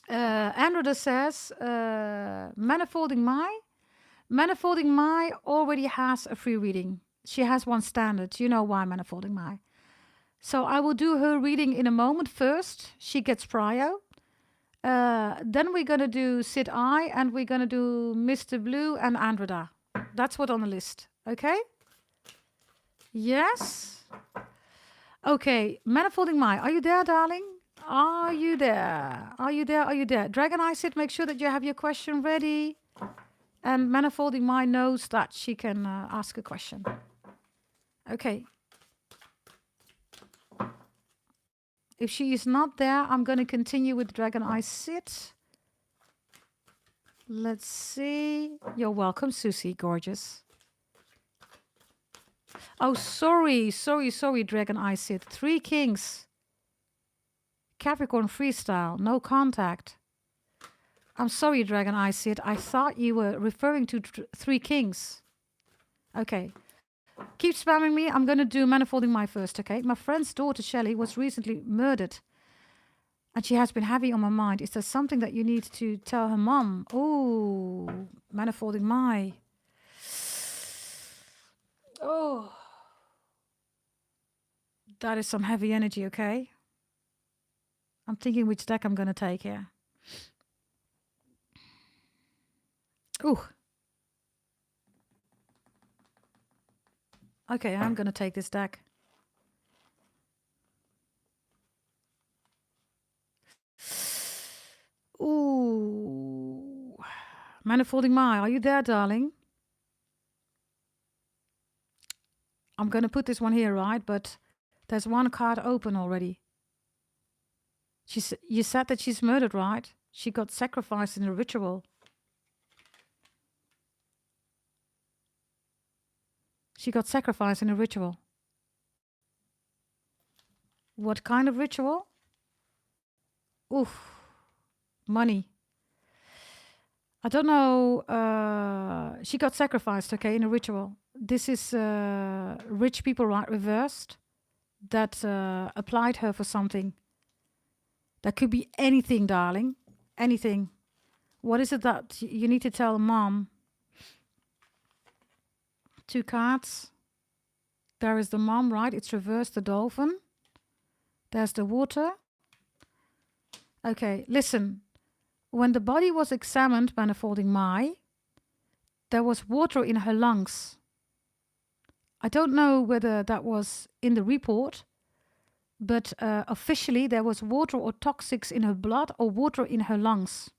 Androda says, Manifolding My. Manifolding My already has a free reading. She has one standard. You know why, Manifolding My. So I will do her reading in a moment first. She gets prio. Then we're going to do Sid I, and we're going to do Mr. Blue and Androda. That's what on the list. Okay? Yes? Okay. Manifolding My. Are you there, darling? Are you there? Are you there? Are you there? Dragon Eye Sid, make sure that you have your question ready. And Manifolding My knows that she can ask a question. Okay. If she is not there, I'm going to continue with Dragon Eye Sid. Let's see. You're welcome, Susie. Gorgeous. Oh, sorry, Dragon Eye Sid. 3 Kings. Capricorn freestyle. No contact. I'm sorry, Dragon Eye Sid. I thought you were referring to 3 Kings. Okay. Keep spamming me. I'm going to do Manifolding My first, okay? My friend's daughter, Shelley, was recently murdered. And she has been heavy on my mind. Is there something that you need to tell her mom? Oh, Manifolding My. Oh. That is some heavy energy, okay? I'm thinking which deck I'm going to take here. Ooh. Okay, I'm going to take this deck. Ooh. Manifolding My, are you there, darling? I'm going to put this one here, right? But there's one card open already. You said that she's murdered, right? She got sacrificed in a ritual. She got sacrificed in a ritual. What kind of ritual? Oof. Money. I don't know. She got sacrificed, okay, in a ritual. This is rich people, right, reversed, that applied her for something. That could be anything, darling. Anything. What is it that you need to tell mom? 2 cards. There is the mom, right? It's reversed, the dolphin. There's the water. Okay, listen. When the body was examined, Manifolding My, there was water in her lungs. I don't know whether that was in the report, but officially there was water or toxics in her blood or water in her lungs.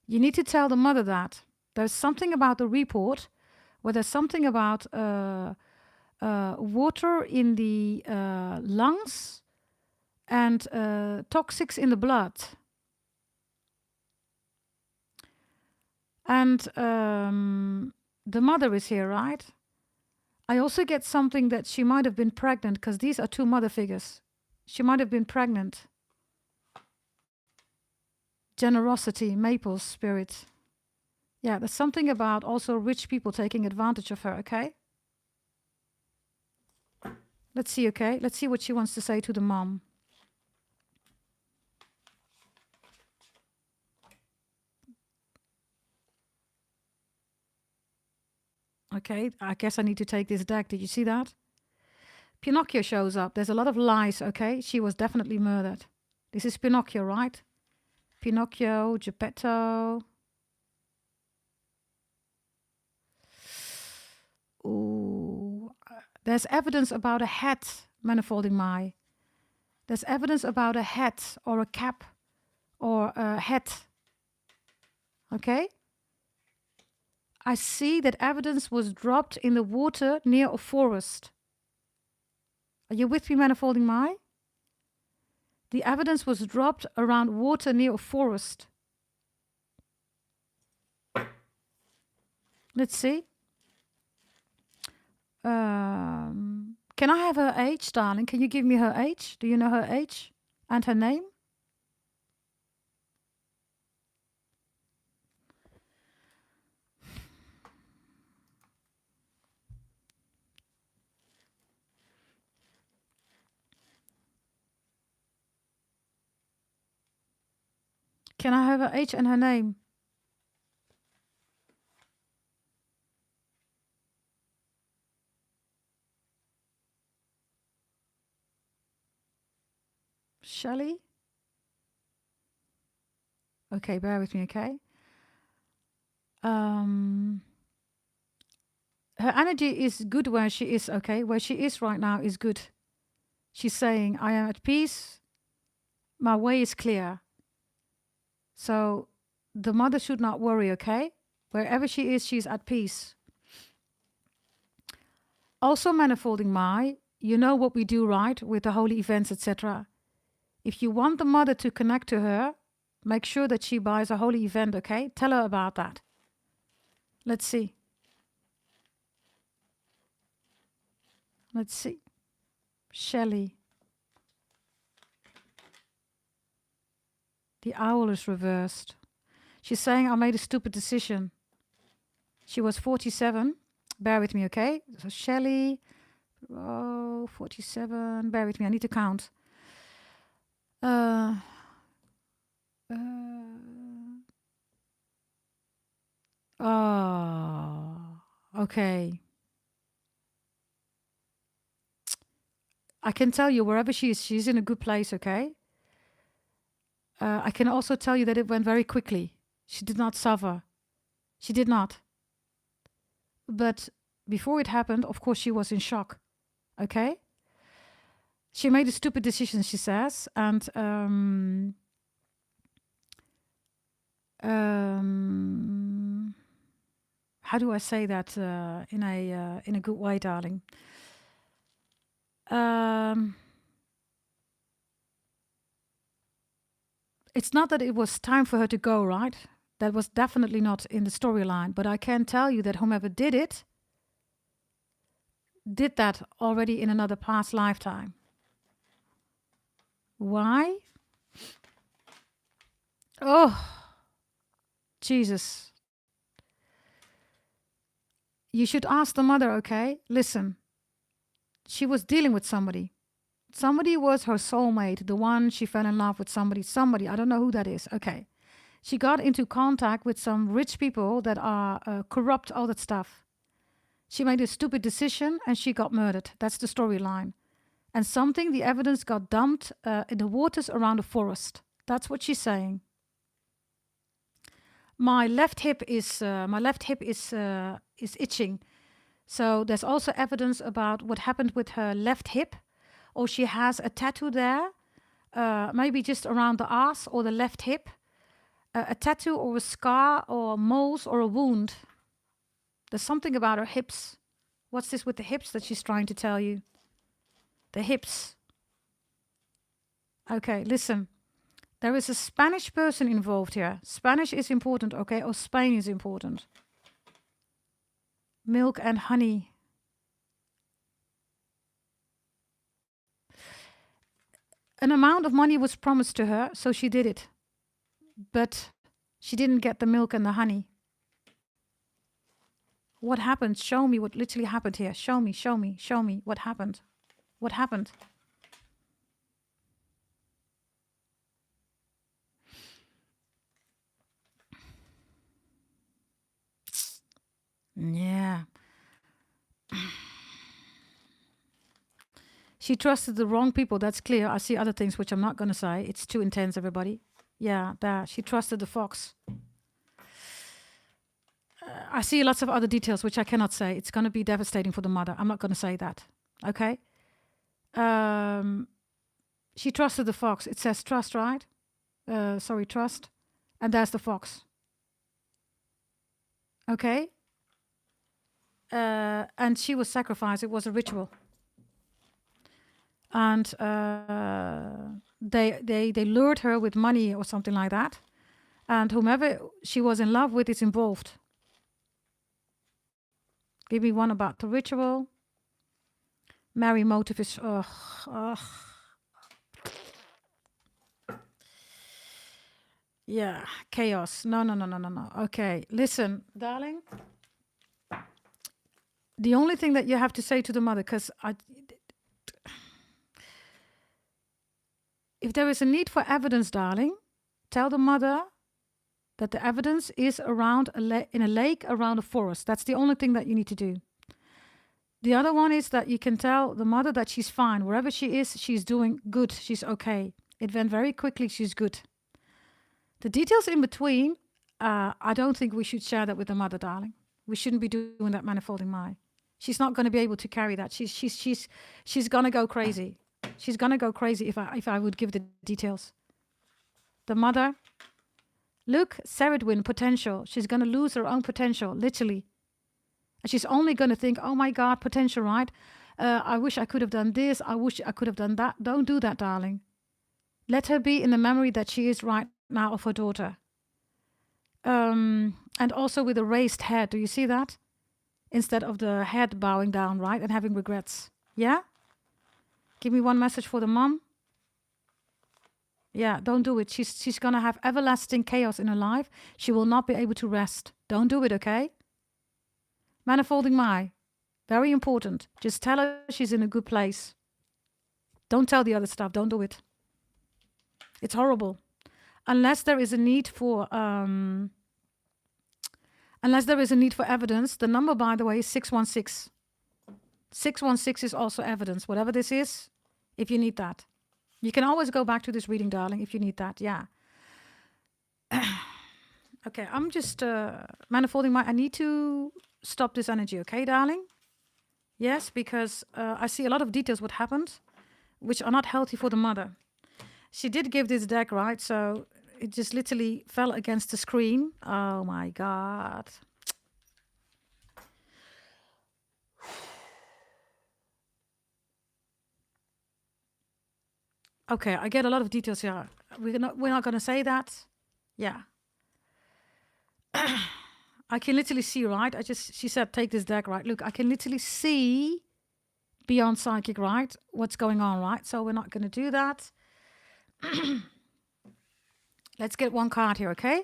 You need to tell the mother that. There's something about the report where there's something about water in the lungs and toxics in the blood. And the mother is here, right? I also get something that she might have been pregnant, because these are 2 mother figures. She might have been pregnant. Generosity, maple spirit. Yeah, there's something about also rich people taking advantage of her, okay? Let's see, okay? Let's see what she wants to say to the mom. Okay, I guess I need to take this deck. Did you see that? Pinocchio shows up. There's a lot of lies, okay? She was definitely murdered. This is Pinocchio, right? Pinocchio, Geppetto. Ooh. There's evidence about a hat, Manifolding My. There's evidence about a hat or a cap or a hat. Okay? I see that evidence was dropped in the water near a forest. Are you with me, Manifolding My? The evidence was dropped around water near a forest. Let's see. Can I have her age, darling? Can you give me her age? Do you know her age and her name? Can I have her age and her name? Shelley? Okay, bear with me, okay? Her energy is good where she is, okay? Where she is right now is good. She's saying, I am at peace. My way is clear. So the mother should not worry, okay? Wherever she is, she's at peace. Also, manifolding my, you know what we do, right? With the holy events, etc. If you want the mother to connect to her, make sure that she buys a holy event, okay? Tell her about that. Let's see. Let's see. Shelley. The owl is reversed. She's saying, I made a stupid decision. She was 47. Bear with me, okay? So Shelley, 47. Bear with me, I need to count. Okay. I can tell you wherever she is, she's in a good place, okay? I can also tell you that it went very quickly. She did not suffer. She did not. But before it happened, of course, she was in shock, okay? She made a stupid decision, she says, and how do I say that in a good way, darling? It's not that it was time for her to go, right? That was definitely not in the storyline. But I can tell you that whomever did it did that already in another past lifetime. Why? Oh, Jesus. You should ask the mother, okay? Listen, she was dealing with somebody. Somebody was her soulmate, the one she fell in love with somebody, I don't know who that is, okay. She got into contact with some rich people that are corrupt, all that stuff. She made a stupid decision and she got murdered. That's the storyline. And the evidence got dumped in the waters around the forest. That's what she's saying. My left hip is itching. So there's also evidence about what happened with her left hip. Or she has a tattoo there, maybe just around the ass or the left hip. A tattoo or a scar or moles or a wound. There's something about her hips. What's this with the hips that she's trying to tell you? The hips. Okay, listen. There is a Spanish person involved here. Spanish is important, okay? Or Spain is important. Milk and honey. An amount of money was promised to her, so she did it. But she didn't get the milk and the honey. What happened? Show me what literally happened here. Show me what happened. What happened? Yeah. She trusted the wrong people, that's clear. I see other things which I'm not going to say. It's too intense, everybody. Yeah, there. She trusted the fox. I see lots of other details which I cannot say. It's going to be devastating for the mother. I'm not going to say that. Okay? She trusted the fox. It says trust, right? Trust. And there's the fox. Okay? And she was sacrificed. It was a ritual. And they lured her with money or something like that. And whomever she was in love with is involved. Give me one about the ritual. Mary motive is... Yeah, chaos. No, no, no, no, no, no. Okay, listen, darling. The only thing that you have to say to the mother, because if there is a need for evidence, darling, tell the mother that the evidence is around in a lake around a forest. That's the only thing that you need to do. The other one is that you can tell the mother that she's fine. Wherever she is, she's doing good. She's okay. It went very quickly. She's good. The details in between, I don't think we should share that with the mother, darling. We shouldn't be doing that manifolding my. She's not going to be able to carry that. She's going to go crazy. She's going to go crazy if I would give the details. The mother, look, Ceridwin, potential. She's going to lose her own potential, literally. And she's only going to think, oh my God, potential, right? I wish I could have done this. I wish I could have done that. Don't do that, darling. Let her be in the memory that she is right now of her daughter. And also with a raised head. Do you see that? Instead of the head bowing down, right? And having regrets. Yeah? Give me one message for the mom. Yeah, don't do it. She's going to have everlasting chaos in her life. She will not be able to rest. Don't do it, okay? Manifolding my. Very important. Just tell her she's in a good place. Don't tell the other stuff. Don't do it. It's horrible. Unless there is a need for evidence. The number, by the way, is 616. 616 is also evidence. Whatever this is, if you need that. You can always go back to this reading, darling, if you need that. Yeah. Okay, I'm just manifolding my... I need to stop this energy, okay, darling? Yes, because I see a lot of details what happened, which are not healthy for the mother. She did give this deck, right? So it just literally fell against the screen. Oh, my God. Okay, I get a lot of details here. We're not going to say that. Yeah. I can literally see, right? She said, take this deck, right? Look, I can literally see beyond psychic, right? What's going on, right? So we're not going to do that. Let's get one card here, okay?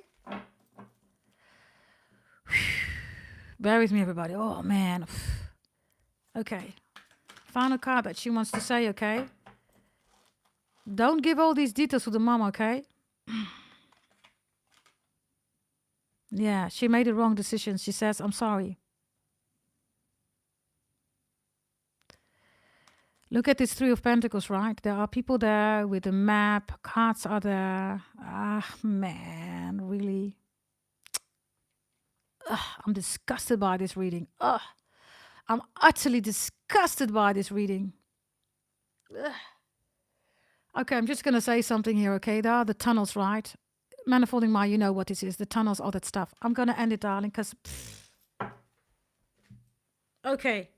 Bear with me, everybody. Oh, man. Okay. Final card that she wants to say, okay? Don't give all these details to the mom, okay? Yeah, she made a wrong decision. She says, I'm sorry. Look at this Three of Pentacles, right? There are people there with a map. Cards are there. Ah, man, really. Ugh, I'm disgusted by this reading. Ugh, I'm utterly disgusted by this reading. Ugh. Okay, I'm just going to say something here, okay? There are the tunnels, right? Manifolding my, you know what this is. The tunnels, all that stuff. I'm going to end it, darling, because... Okay.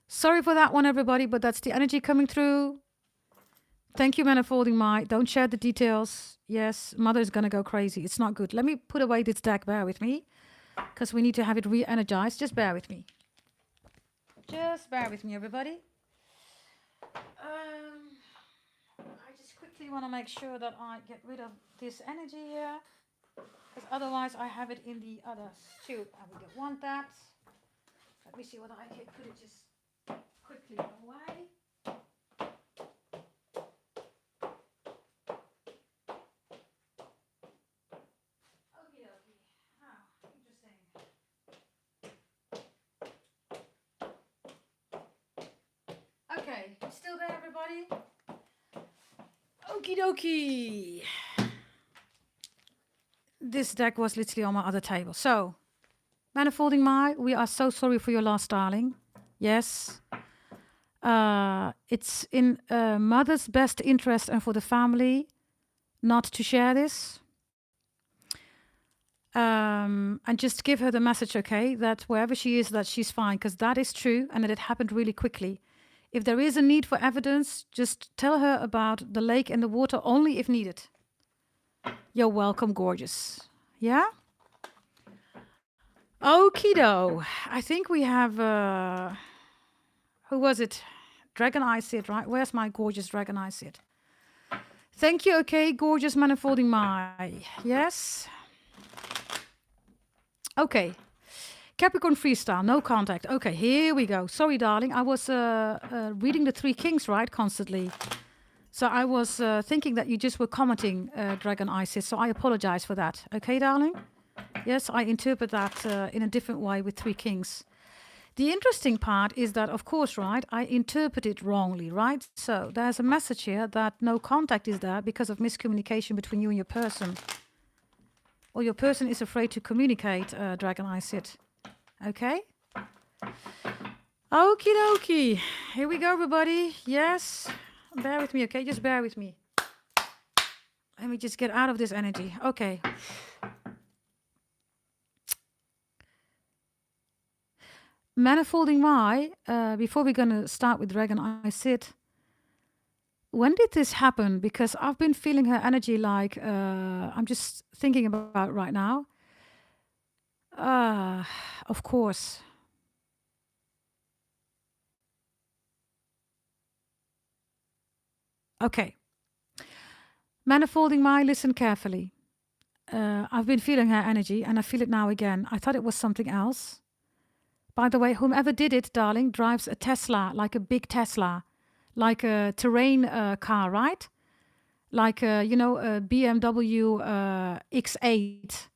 Sorry for that one, everybody, but that's the energy coming through. Thank you, Manifolding my. Don't share the details. Yes, mother is going to go crazy. It's not good. Let me put away this deck. Bear with me, because we need to have it re-energized. Just bear with me. Just bear with me, everybody. I just quickly want to make sure that I get rid of this energy here, because otherwise I have it in the others too. I we don't want that. Let me see whether I can put it just quickly away. Okie dokie. Oh, interesting. Okay, still there, everybody? Okie dokie. This deck was literally on my other table. So, Manifolding my, we are so sorry for your loss, darling. Yes. It's in mother's best interest and for the family not to share this. And just give her the message, okay, that wherever she is, that she's fine, because that is true and that it happened really quickly. If there is a need for evidence, just tell her about the lake and the water only if needed. You're welcome, gorgeous. Yeah? Okie-do. I think we have... Who was it? Dragon Eye Sid, right? Where's my gorgeous Dragon Eye Sid? Thank you, okay, gorgeous manifolding my. Yes. Okay. Capricorn freestyle, no contact. Okay, here we go. Sorry, darling. I was reading the Three Kings, right, constantly. So I was thinking that you just were commenting Dragon Isis. So I apologize for that. Okay, darling? Yes, I interpret that in a different way with Three Kings. The interesting part is that, of course, right, I interpret it wrongly, right? So there's a message here that no contact is there because of miscommunication between you and your person. Or your person is afraid to communicate, Dragon Isis. Okay? Okie dokie. Here we go, everybody. Yes. Bear with me, okay? Just bear with me. Let me just get out of this energy. Okay. Manifolding my, before we're going to start with Dragon Eye Sid, when did this happen? Because I've been feeling her energy like, I'm just thinking about right now. Of course. Okay. Manifolding my, listen carefully. I've been feeling her energy and I feel it now again. I thought it was something else. By the way, whomever did it, darling, drives a Tesla, like a big Tesla, like a terrain car, right? Like, a BMW X8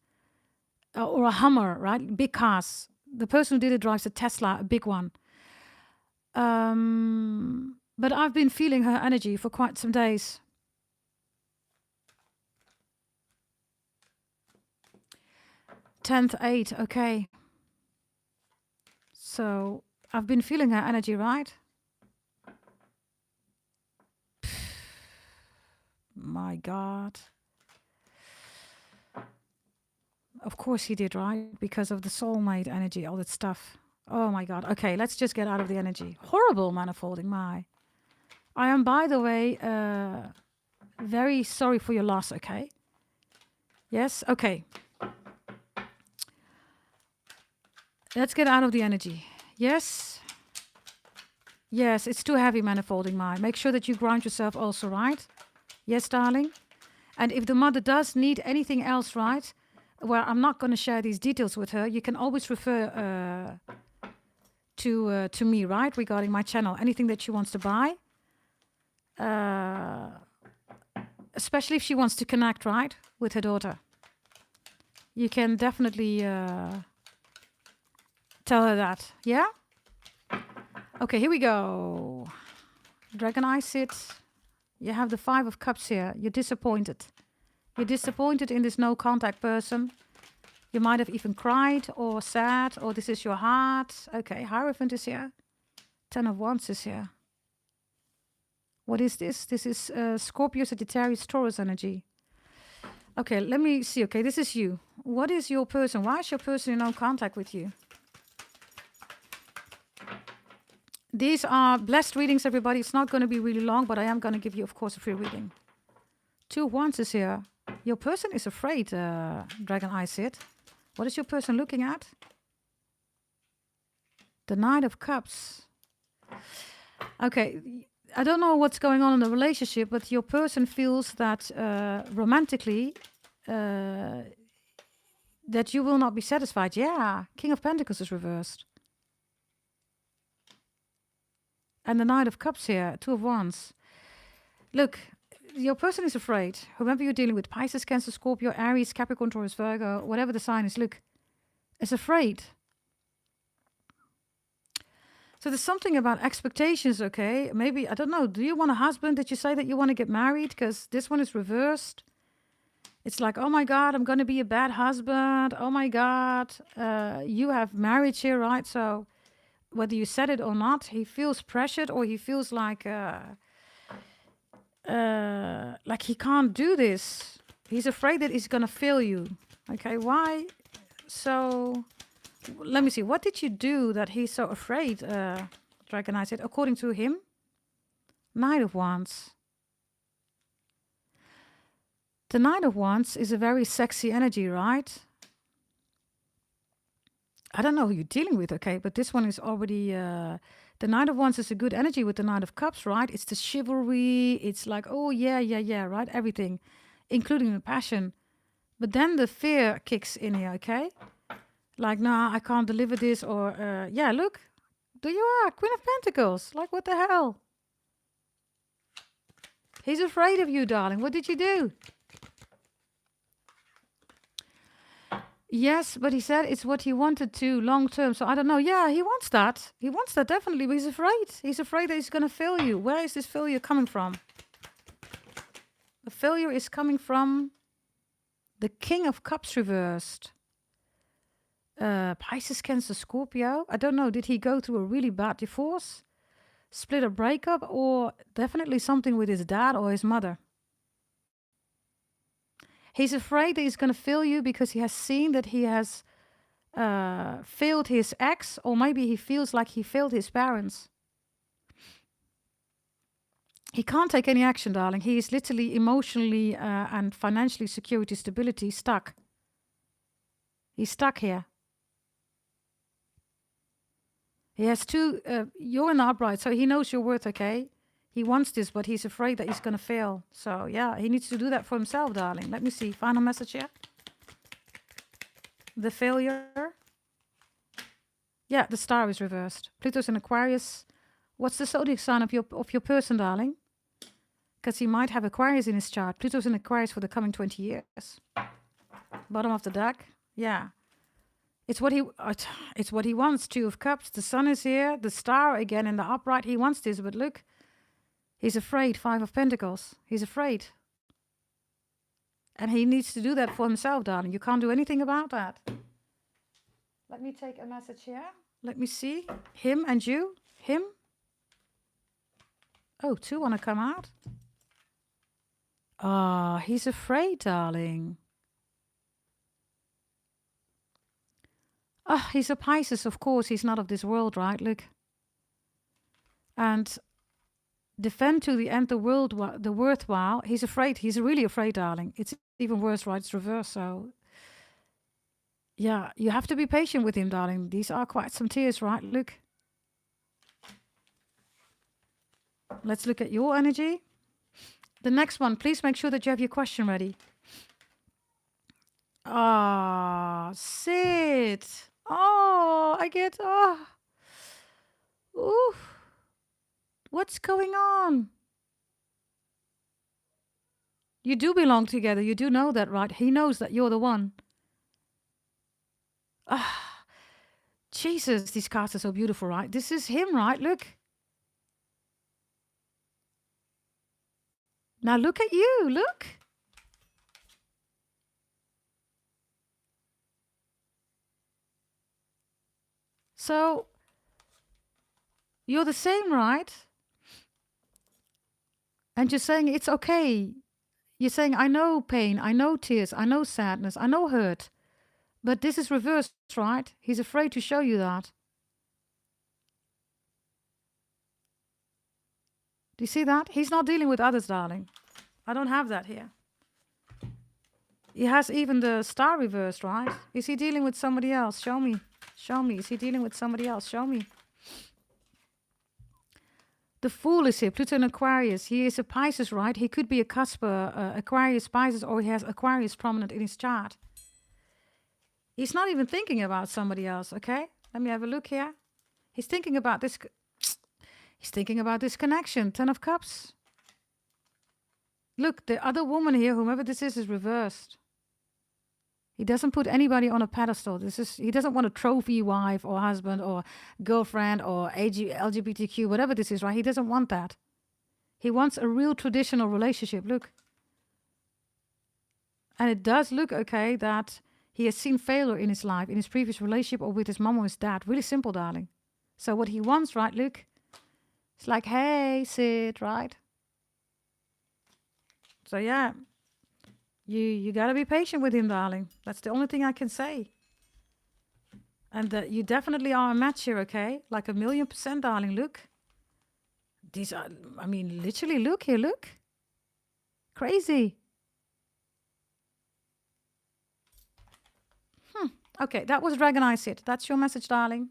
or a Hummer, right? Big cars. The person who did it drives a Tesla, a big one. But I've been feeling her energy for quite some days. 10th 8, okay. So I've been feeling her energy, right? My God. Of course he did, right? Because of the soulmate energy, all that stuff. Oh my God. Okay, let's just get out of the energy. Horrible manifolding, my. I am, by the way, very sorry for your loss, okay? Yes? Okay. Let's get out of the energy. Yes? Yes, it's too heavy, manifolding, my. Make sure that you ground yourself also, right? Yes, darling? And if the mother does need anything else, right? Well, I'm not going to share these details with her. You can always refer to me, right? Regarding my channel. Anything that she wants to buy. Especially if she wants to connect, right? With her daughter. You can definitely tell her that. Yeah? Okay, here we go. Dragon Eye Sid. You have the 5 of Cups here. You're disappointed. You're disappointed in this no contact person. You might have even cried or sad, or this is your heart. Okay, Hierophant is here. 10 of Wands is here. What is this? This is Scorpio, Sagittarius, Taurus energy. Okay, let me see. Okay, this is you. What is your person? Why is your person in no contact with you? These are blessed readings, everybody. It's not going to be really long, but I am going to give you, of course, a free reading. 2 of Wands is here. Your person is afraid, Dragon Eye Sid. What is your person looking at? The Knight of Cups. Okay, I don't know what's going on in the relationship, but your person feels that romantically that you will not be satisfied. Yeah, King of Pentacles is reversed. And the Knight of Cups here, 2 of Wands. Look, your person is afraid. Whoever you're dealing with, Pisces, Cancer, Scorpio, Aries, Capricorn, Taurus, Virgo, whatever the sign is, look, is afraid. So there's something about expectations, okay? Maybe, I don't know, do you want a husband? Did you say that you want to get married? Because this one is reversed. It's like, oh my God, I'm going to be a bad husband. Oh my God, you have marriage here, right? So whether you said it or not, he feels pressured or he feels like he can't do this. He's afraid that he's going to fail you. Okay, why? So let me see. What did you do that he's so afraid? Dragon Eye said, according to him, Knight of Wands. The Knight of Wands is a very sexy energy, right? I don't know who you're dealing with, okay, but this one is already The Knight of Wands is a good energy with the Knight of Cups, right? It's the chivalry. It's like, oh, yeah, yeah, yeah, right? Everything, including the passion. But then the fear kicks in here, okay? Like, nah, I can't deliver this. Or, yeah, look, there you are, Queen of Pentacles. Like, what the hell? He's afraid of you, darling. What did you do? Yes, but he said it's what he wanted to long term. So I don't know. Yeah, he wants that. He wants that definitely, but he's afraid. He's afraid that he's going to fail you. Where is this failure coming from? The failure is coming from the King of Cups reversed. Pisces, Cancer, Scorpio. I don't know. Did he go through a really bad divorce, split or breakup, or definitely something with his dad or his mother? He's afraid that he's going to fail you because he has seen that he has failed his ex, or maybe he feels like he failed his parents. He can't take any action, darling. He is literally emotionally and financially, security, stability, stuck. He's stuck here. He has two, you're in the upright, so he knows your worth, okay? He wants this, but he's afraid that he's going to fail. So, yeah, he needs to do that for himself, darling. Let me see. Final message here. The failure. Yeah, the star is reversed. Pluto's in Aquarius. What's the zodiac sign of your person, darling? Because he might have Aquarius in his chart. Pluto's in Aquarius for the coming 20 years. Bottom of the deck. Yeah. It's what he wants. Two of Cups. The sun is here. The star again in the upright. He wants this, but look. He's afraid. Five of Pentacles. He's afraid. And he needs to do that for himself, darling. You can't do anything about that. Let me take a message here. Let me see. Him and you. Him. Oh, two want to come out. Ah, he's afraid, darling. Ah, he's a Pisces, of course. He's not of this world, right? Look. And defend to the end the worthwhile. He's afraid. He's really afraid, darling. It's even worse, right? It's reverse. So, yeah, you have to be patient with him, darling. These are quite some tears, right? Look. Let's look at your energy. The next one, please make sure that you have your question ready. Ah, sit. Oh, I get, ooh. What's going on? You do belong together. You do know that, right? He knows that you're the one. Ah, Jesus, these cards are so beautiful, right? This is him, right? Look. Now look at you. Look. So, you're the same, right? And you're saying it's okay. You're saying, I know pain, I know tears, I know sadness, I know hurt. But this is reversed, right? He's afraid to show you that. Do you see that? He's not dealing with others, darling. I don't have that here. He has even the star reversed, right? Is he dealing with somebody else? Show me. Show me. Is he dealing with somebody else? Show me. The Fool is here. Pluto in Aquarius. He is a Pisces, right? He could be a Casper, Aquarius, Pisces, or he has Aquarius prominent in his chart. He's not even thinking about somebody else, okay? Let me have a look here. He's thinking about this. He's thinking about this connection. 10 of Cups. Look, the other woman here, whomever this is reversed. He doesn't put anybody on a pedestal. He doesn't want a trophy wife or husband or girlfriend or LGBTQ, whatever this is, right? He doesn't want that. He wants a real traditional relationship. Look. And it does look okay that he has seen failure in his life, in his previous relationship or with his mom or his dad. Really simple, darling. So what he wants, right, look. It's like, hey, Sid, right? So yeah. You got to be patient with him, darling. That's the only thing I can say. And you definitely are a match here, okay? Like 1,000,000%, darling. Look. These are, I mean, literally, look here, look. Crazy. Okay, that was Dragon Eye Sid. That's your message, darling.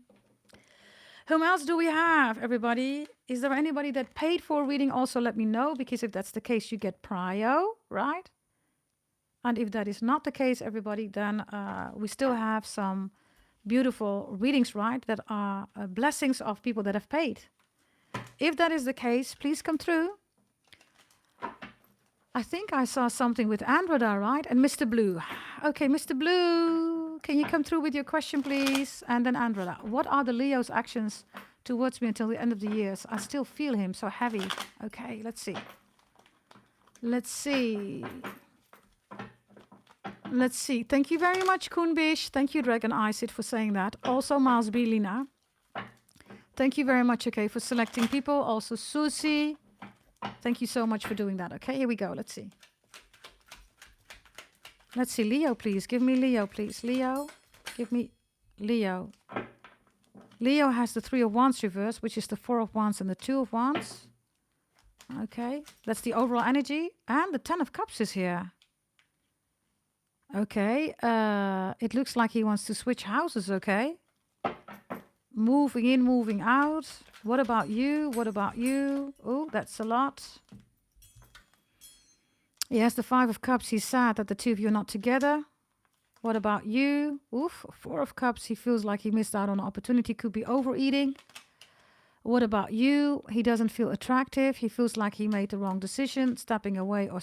Whom else do we have, everybody? Is there anybody that paid for a reading? Also, let me know, because if that's the case, you get prio, right? And if that is not the case, everybody, then we still have some beautiful readings, right? That are blessings of people that have paid. If that is the case, please come through. I think I saw something with Andromeda, right? And Mr. Blue. Okay, Mr. Blue, can you come through with your question, please? And then Andromeda. What are the Leo's actions towards me until the end of the year? I still feel him so heavy. Okay, let's see. Let's see. Let's see. Thank you very much, Koenbish. Thank you, Dragon Isid, for saying that. Also, Miles B. Lina. Thank you very much, okay, for selecting people. Also, Susie. Thank you so much for doing that. Okay, here we go. Let's see. Let's see. Leo, please. Give me Leo, please. Leo. Give me Leo. Leo has the 3 of Wands reverse, which is the 4 of Wands and the 2 of Wands. Okay. That's the overall energy. And the 10 of Cups is here. Okay. It looks like he wants to switch houses, okay? Moving in, moving out. What about you? What about you? Oh, that's a lot. He has the 5 of Cups. He's sad that the two of you are not together. What about you? Oof, 4 of Cups. He feels like he missed out on an opportunity. Could be overeating. What about you? He doesn't feel attractive. He feels like he made the wrong decision, stepping away or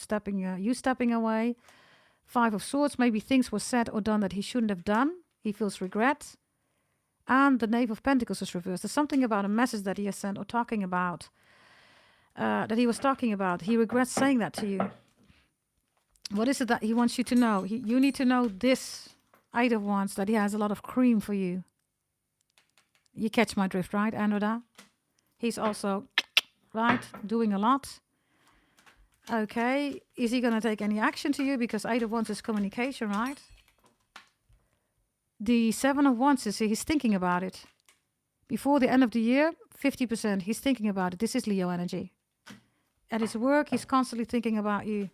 you stepping away. 5 of Swords. Maybe things were said or done that he shouldn't have done. He feels regret. And the Knave of Pentacles is reversed. There's something about a message that he has sent or talking about, that he was talking about. He regrets saying that to you. What is it that he wants you to know? You need to know this, 8 of Wands, that he has a lot of cream for you. You catch my drift, right, Andromeda? He's also, right, doing a lot. Okay, is he going to take any action to you? Because 8 of Wands is communication, right? The 7 of Wands is he's thinking about it. Before the end of the year, 50%, he's thinking about it. This is Leo energy. At his work, he's constantly thinking about you.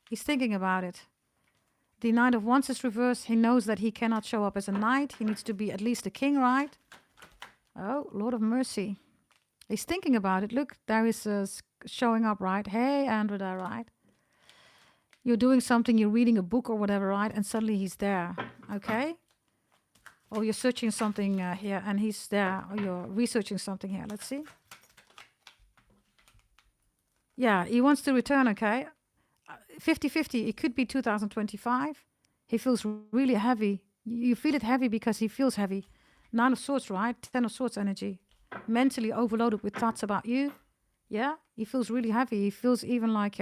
He's thinking about it. The 9 of Wands is reversed. He knows that he cannot show up as a knight. He needs to be at least a king, right? Oh, Lord of Mercy. He's thinking about it. Look, there is showing up, right? Hey, Andromeda, right? You're doing something, you're reading a book or whatever, right? And suddenly he's there, okay? Or you're searching something here and he's there. Or you're researching something here. Let's see. Yeah, he wants to return, okay? 50-50, it could be 2025. He feels really heavy. You feel it heavy because he feels heavy. 9 of Swords, right? 10 of Swords energy. Mentally overloaded with thoughts about you. Yeah, he feels really heavy. He feels even like...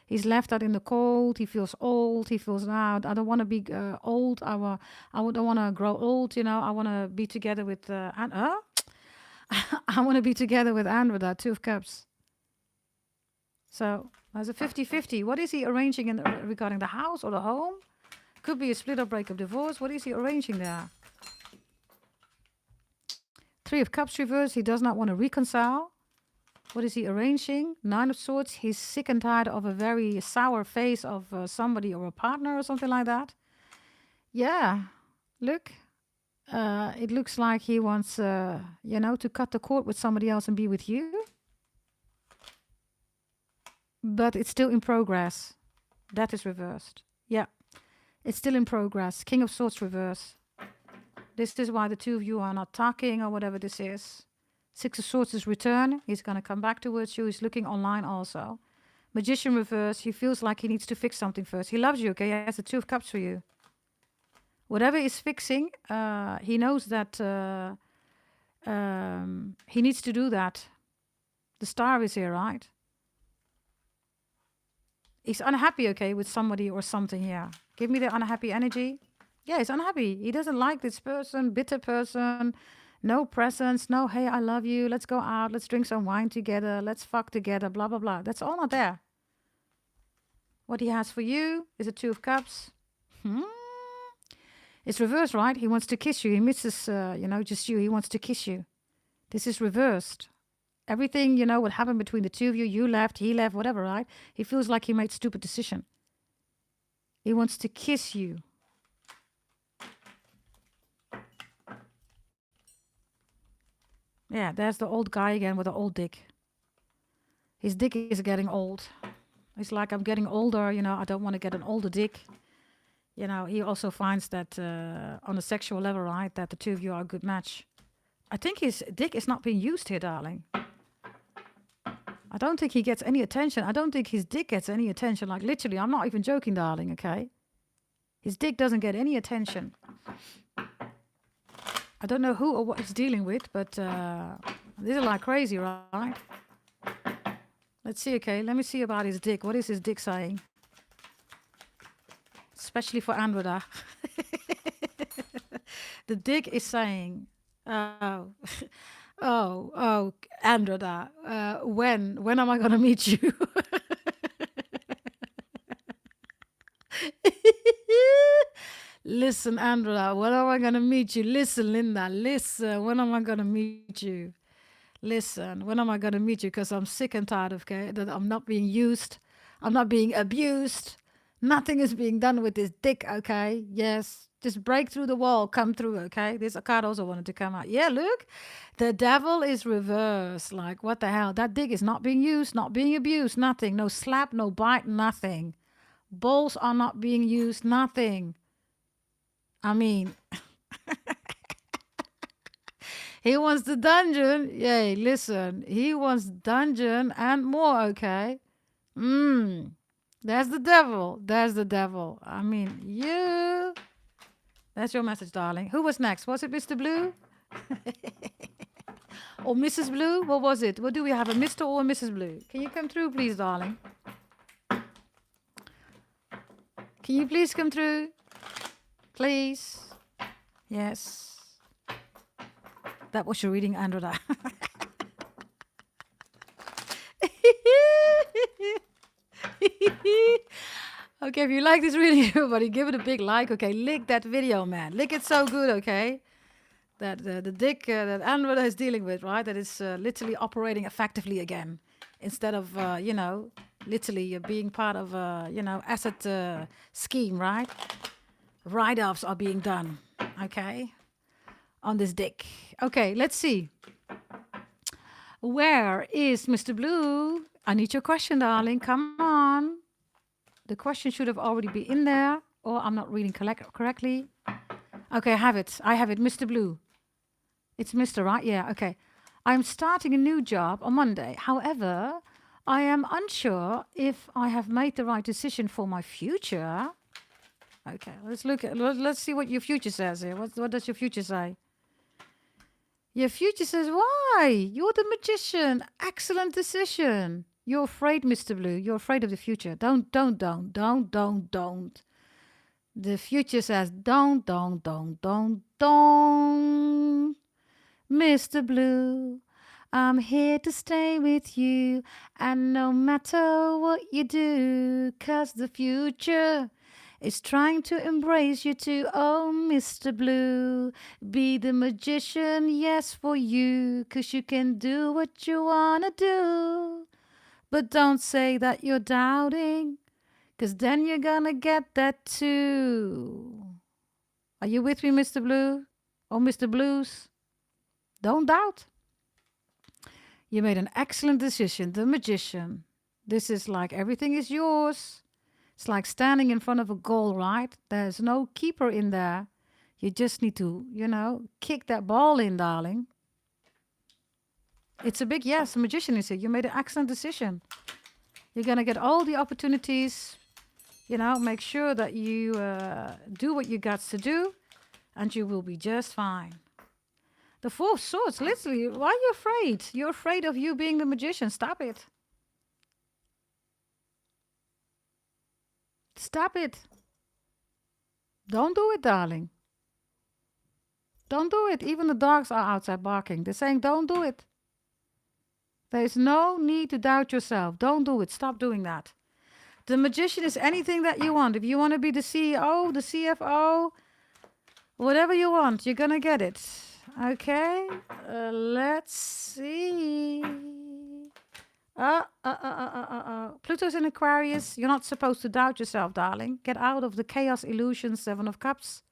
he's left out in the cold. He feels old. He feels now, I don't want to be old. I don't want to grow old, you know. I want to be together with... I want to be together with Andromeda, 2 of Cups. So, there's a 50-50. What is he arranging regarding the house or the home? Could be a split or breakup, divorce. What is he arranging there? 3 of Cups reverse. He does not want to reconcile. What is he arranging? 9 of Swords. He's sick and tired of a very sour face of somebody or a partner or something like that. Yeah, look. It looks like he wants, to cut the cord with somebody else and be with you. But it's still in progress. That is reversed. Yeah, it's still in progress. King of Swords reverse. This is why the two of you are not talking or whatever this is. 6 of Swords is return. He's going to come back towards you. He's looking online also. Magician reverse. He feels like he needs to fix something first. He loves you, okay? He has the 2 of Cups for you. Whatever he's fixing, he knows that he needs to do that. The star is here, right? He's unhappy, okay, with somebody or something here. Give me the unhappy energy. Yeah, he's unhappy. He doesn't like this person, bitter person. No presents, no, hey, I love you. Let's go out. Let's drink some wine together. Let's fuck together, blah, blah, blah. That's all not there. What he has for you is a 2 of Cups. It's reversed, right? He wants to kiss you. He misses, just you. He wants to kiss you. This is reversed. Everything, what happened between the two of you, you left, he left, whatever, right? He feels like he made a stupid decision. He wants to kiss you. Yeah, there's the old guy again with the old dick. His dick is getting old. It's like, I'm getting older, I don't want to get an older dick. He also finds that on a sexual level, right, that the two of you are a good match. I think his dick is not being used here, darling. I don't think he gets any attention. I don't think his dick gets any attention. Like, literally, I'm not even joking, darling, okay? His dick doesn't get any attention. I don't know who or what he's dealing with, but this is like crazy, right? Let's see, okay? Let me see about his dick. What is his dick saying? Especially for Andromeda. The dick is saying, oh, Andromeda, when am I going to meet you? Listen, Andromeda, when am I going to meet you? Listen, Linda, listen, when am I going to meet you? Listen, when am I going to meet you? Because I'm sick and tired of that I'm not being used. I'm not being abused. Nothing is being done with this dick, okay? Yes. Just break through the wall. Come through, okay? This card also wanted to come out. Yeah, look. The devil is reversed. Like, what the hell? That dick is not being used, not being abused, nothing. No slap, no bite, nothing. Balls are not being used, nothing. I mean... He wants the dungeon. Yay, listen. He wants dungeon and more, okay? There's the devil. There's the devil. I mean, you. That's your message, darling. Who was next? Was it Mr. Blue? Or Mrs. Blue? What was it? What do we have? A Mr. or a Mrs. Blue? Can you come through, please, darling? Can you please come through? Please. Yes. That was your reading, Andromeda. Okay, if you like this reading, everybody, give it a big like. Okay, lick that video, man. Lick it so good, okay? That the dick that Andromeda is dealing with, right? That is literally operating effectively again. Instead of, literally being part of, asset scheme, right? Write-offs are being done, okay? On this dick. Okay, let's see. Where is Mr. Blue? I need your question, darling. Come on. The question should have already been in there, or I'm not reading correctly. Okay, I have it. Mr. Blue. It's Mr., right? Yeah, okay. I'm starting a new job on Monday. However, I am unsure if I have made the right decision for my future. Okay, let's see what your future says here. What does your future say? Your future says, why? You're the magician. Excellent decision. You're afraid, Mr. Blue. You're afraid of the future. Don't. The future says, don't. Mr. Blue, I'm here to stay with you. And no matter what you do, 'cause the future is trying to embrace you too. Oh, Mr. Blue, be the magician, yes, for you. 'Cause you can do what you wanna do. But don't say that you're doubting, 'cause then you're gonna get that too. Are you with me, Mr. Blue? Or Mr. Blues? Don't doubt. You made an excellent decision, the magician. This is like everything is yours. It's like standing in front of a goal, right? There's no keeper in there. You just need to, kick that ball in, darling. It's a big yes. The magician is here. You made an excellent decision. You're going to get all the opportunities. Make sure that you do what you got to do, and you will be just fine. The Four of Swords, literally, why are you afraid? You're afraid of you being the magician. Stop it. Stop it. Don't do it, darling. Don't do it. Even the dogs are outside barking. They're saying, don't do it. There is no need to doubt yourself. Don't do it. Stop doing that. The magician is anything that you want. If you want to be the CEO, the CFO, whatever you want, you're going to get it. Okay? Let's see. Pluto's in Aquarius. You're not supposed to doubt yourself, darling. Get out of the chaos illusion, Seven of Cups.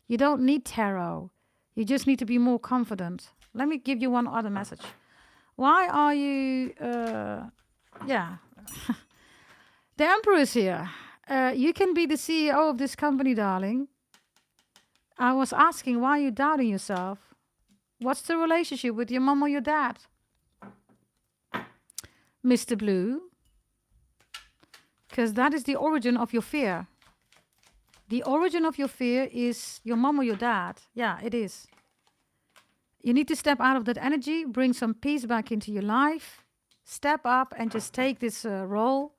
You don't need tarot. You just need to be more confident. Let me give you one other message. Why are you... yeah. The Emperor is here. You can be the CEO of this company, darling. I was asking, why are you doubting yourself? What's the relationship with your mom or your dad? Mr. Blue. Because that is the origin of your fear. The origin of your fear is your mom or your dad. Yeah, it is. You need to step out of that energy, bring some peace back into your life, step up and just take this role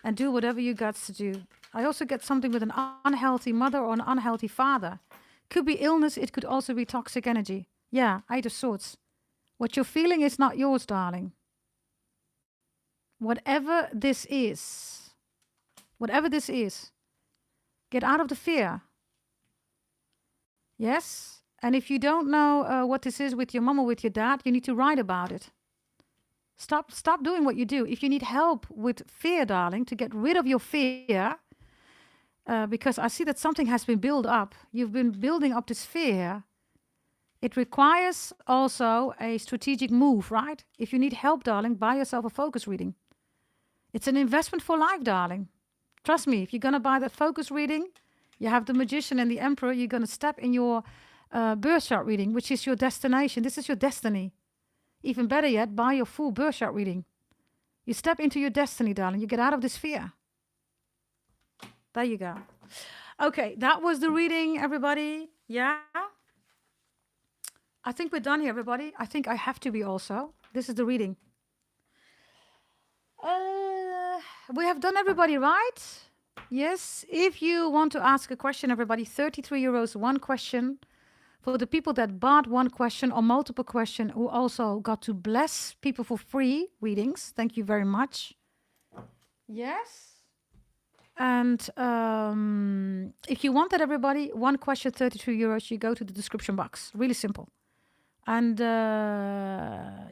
and do whatever you got to do. I also get something with an unhealthy mother or an unhealthy father. Could be illness, it could also be toxic energy. Yeah, 8 of Swords. What you're feeling is not yours, darling. Whatever this is, get out of the fear. Yes? And if you don't know what this is with your mom or with your dad, you need to write about it. Stop doing what you do. If you need help with fear, darling, to get rid of your fear, because I see that something has been built up. You've been building up this fear. It requires also a strategic move, right? If you need help, darling, buy yourself a focus reading. It's an investment for life, darling. Trust me, if you're going to buy that focus reading, you have the Magician and the Emperor, you're going to step in your birth chart reading, which is your destination. This is your destiny. Even better yet, buy your full birth chart reading. You step into your destiny, darling. You get out of this fear. There you go. Okay, that was the reading, everybody. Yeah? I think we're done here, everybody. I think I have to be also. This is the reading. We have done everybody, right? Yes. If you want to ask a question, everybody, 33 euros, one question. For the people that bought one question or multiple question, who also got to bless people for free readings. Thank you very much. Yes. And if you want that, everybody, one question, 33 euros, you go to the description box. Really simple. And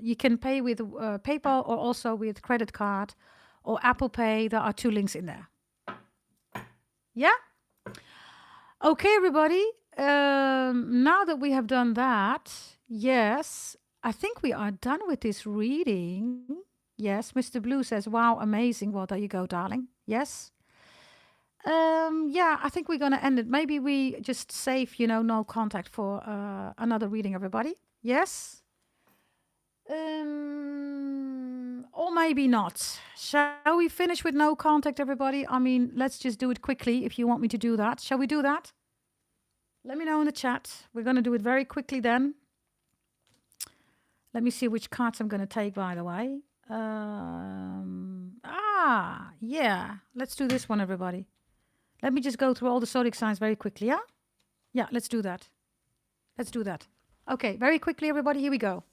you can pay with PayPal or also with credit card or Apple Pay. There are 2 links in there. Yeah? Okay, everybody. Now that we have done that, yes, I think we are done with this reading. Yes, Mr. Blue says, wow, amazing. Well, there you go, darling. Yes. Yeah, I think we're going to end it. Maybe we just save, no contact for another reading, everybody. Yes. Or maybe not. Shall we finish with no contact, everybody? I mean, let's just do it quickly if you want me to do that. Shall we do that? Let me know in the chat. We're going to do it very quickly then. Let me see which cards I'm going to take, by the way. Yeah. Let's do this one, everybody. Let me just go through all the zodiac signs very quickly, yeah? Yeah, let's do that. Let's do that. Okay, very quickly, everybody. Here we go.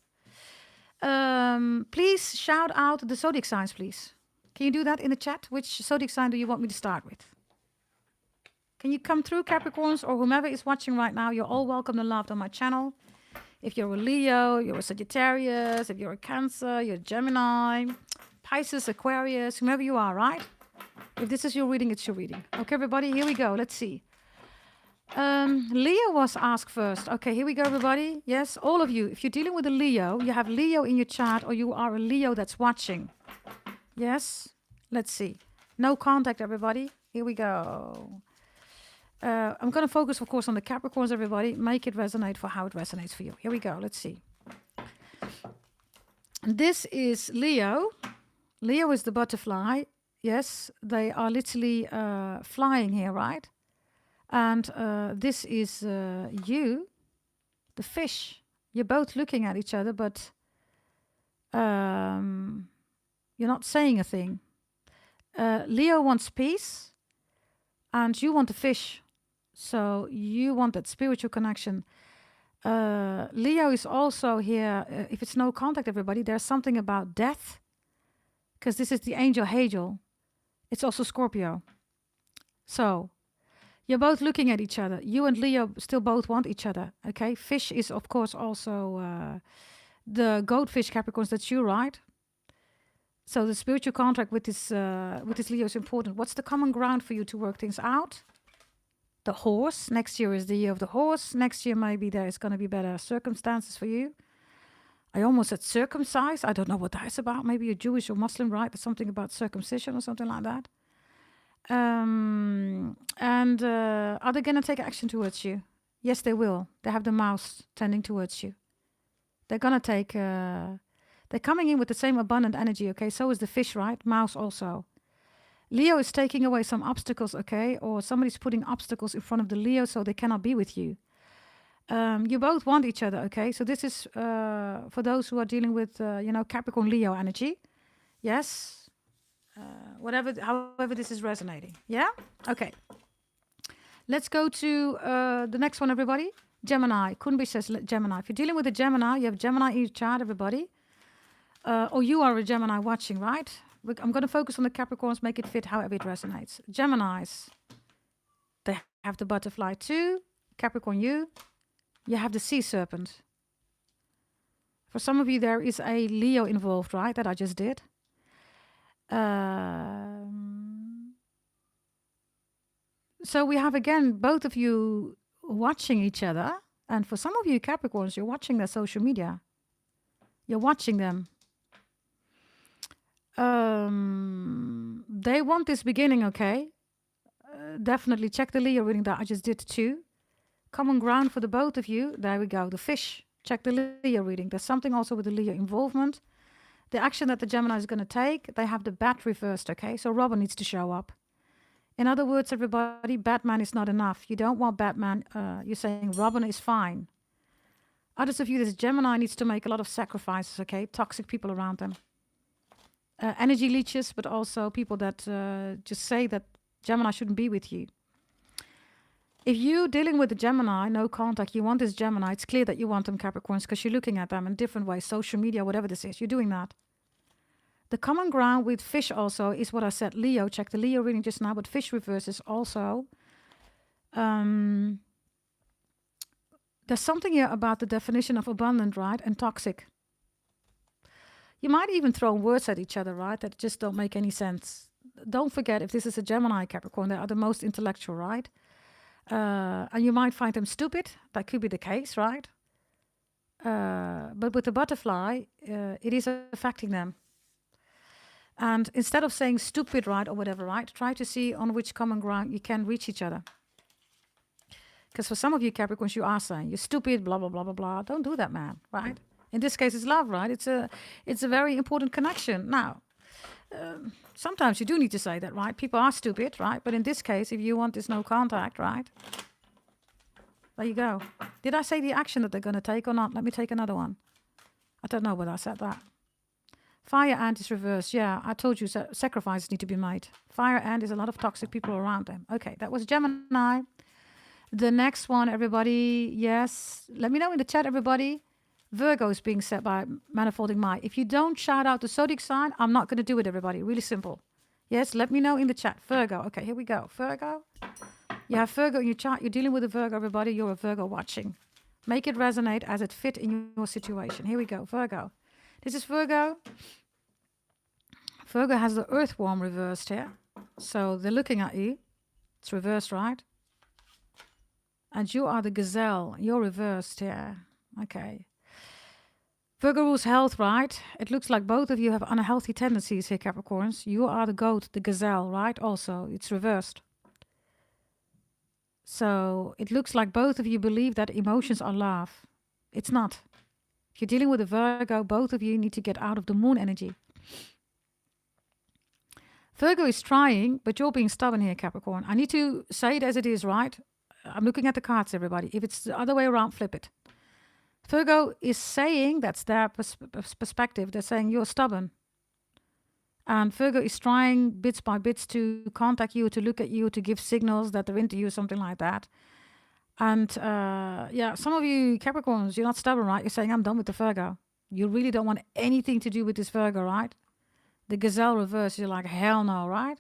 Please shout out the zodiac signs, please. Can you do that in the chat? Which zodiac sign do you want me to start with? Can you come through, Capricorns, or whomever is watching right now? You're all welcome and loved on my channel. If you're a Leo, you're a Sagittarius, if you're a Cancer, you're a Gemini, Pisces, Aquarius, whomever you are, right? If this is your reading, it's your reading. Okay, everybody, here we go. Let's see. Leo was asked first. Okay, here we go, everybody. Yes, all of you. If you're dealing with a Leo, you have Leo in your chart, or you are a Leo that's watching. Yes, let's see. No contact, everybody. Here we go. I'm going to focus, of course, on the Capricorns, everybody. Make it resonate for how it resonates for you. Here we go. Let's see. This is Leo. Leo is the butterfly. Yes, they are literally flying here, right? And this is you, the fish. You're both looking at each other, but you're not saying a thing. Leo wants peace, and you want the fish. So you want that spiritual connection. Leo is also here. If it's no contact, everybody, there's something about death. Because this is the angel Hegel. It's also Scorpio. So you're both looking at each other. You and Leo still both want each other. Okay. Fish is, of course, also the goatfish Capricorns. That's you, right? So the spiritual contract with this Leo is important. What's the common ground for you to work things out? The horse. Next year is the year of the horse. Next year maybe there is going to be better circumstances for you. I almost said circumcised. I don't know what that's about. Maybe you're Jewish or Muslim, right? There's something about circumcision or something like that. And are they going to take action towards you? Yes, they will. They have the mouse tending towards you. They're going to take... they're coming in with the same abundant energy, okay? So is the fish, right? Mouse also. Leo is taking away some obstacles, okay? Or somebody's putting obstacles in front of the Leo so they cannot be with you. You both want each other, okay? So this is for those who are dealing with, Capricorn Leo energy. Yes. However this is resonating. Yeah? Okay. Let's go to the next one, everybody. Gemini. Kunbi says Gemini. If you're dealing with a Gemini, you have Gemini in your chart, everybody. Or you are a Gemini watching, right? I'm going to focus on the Capricorns, make it fit however it resonates. Geminis. They have the butterfly too. Capricorn, you have the sea serpent. For some of you, there is a Leo involved, right? That I just did. So we have, again, both of you watching each other. And for some of you Capricorns, you're watching their social media. You're watching them. They want this beginning, okay? Definitely check the Leo reading that I just did too. Common ground for the both of you. There we go. The fish. Check the Leo reading. There's something also with the Leo involvement. The action that the Gemini is going to take, they have the bat reversed, okay? So Robin needs to show up. In other words, everybody, Batman is not enough. You don't want Batman. You're saying Robin is fine. Others of you, this Gemini needs to make a lot of sacrifices, okay? Toxic people around them. Energy leeches, but also people that just say that Gemini shouldn't be with you. If you're dealing with a Gemini, no contact, you want this Gemini, it's clear that you want them Capricorns because you're looking at them in different ways, social media, whatever this is, you're doing that. The common ground with fish also is what I said, Leo. Check the Leo reading just now, but fish reverses also. There's something here about the definition of abundant, right, and toxic. You might even throw words at each other, right, that just don't make any sense. Don't forget, if this is a Gemini Capricorn, they are the most intellectual, right? And you might find them stupid. That could be the case, right? But with the butterfly, it is affecting them. And instead of saying stupid, right, or whatever, right, try to see on which common ground you can reach each other. Because for some of you Capricorns, you are saying, you're stupid, blah, blah, blah, blah, blah. Don't do that, man, right? In this case, it's love, right? It's a very important connection. Now, sometimes you do need to say that, right? People are stupid, right? But in this case, if you want this no contact, right? There you go. Did I say the action that they're going to take or not? Let me take another one. I don't know whether I said that. Fire ant is reversed. Yeah, I told you sacrifices need to be made. Fire ant is a lot of toxic people around them. Okay, that was Gemini. The next one, everybody, yes. Let me know in the chat, everybody. Virgo is being set by Manifolding Mind. If you don't shout out the zodiac sign, I'm not going to do it, everybody. Really simple. Yes, let me know in the chat. Virgo. Okay, here we go. Virgo. You have Virgo in your chart. You're dealing with a Virgo, everybody. You're a Virgo watching. Make it resonate as it fit in your situation. Here we go. Virgo. This is Virgo. Virgo has the earthworm reversed here. So they're looking at you. It's reversed, right? And you are the gazelle. You're reversed here. Okay. Virgo rules health, right? It looks like both of you have unhealthy tendencies here, Capricorns. You are the goat, the gazelle, right? Also, it's reversed. So it looks like both of you believe that emotions are love. It's not. If you're dealing with a Virgo, both of you need to get out of the moon energy. Virgo is trying, but you're being stubborn here, Capricorn. I need to say it as it is, right? I'm looking at the cards, everybody. If it's the other way around, flip it. Virgo is saying, that's their perspective, they're saying you're stubborn. And Virgo is trying bits by bits to contact you, to look at you, to give signals that they're into you, something like that. And yeah, some of you Capricorns, you're not stubborn, right? You're saying, I'm done with the Virgo. You really don't want anything to do with this Virgo, right? The gazelle reverse, you're like, hell no, right?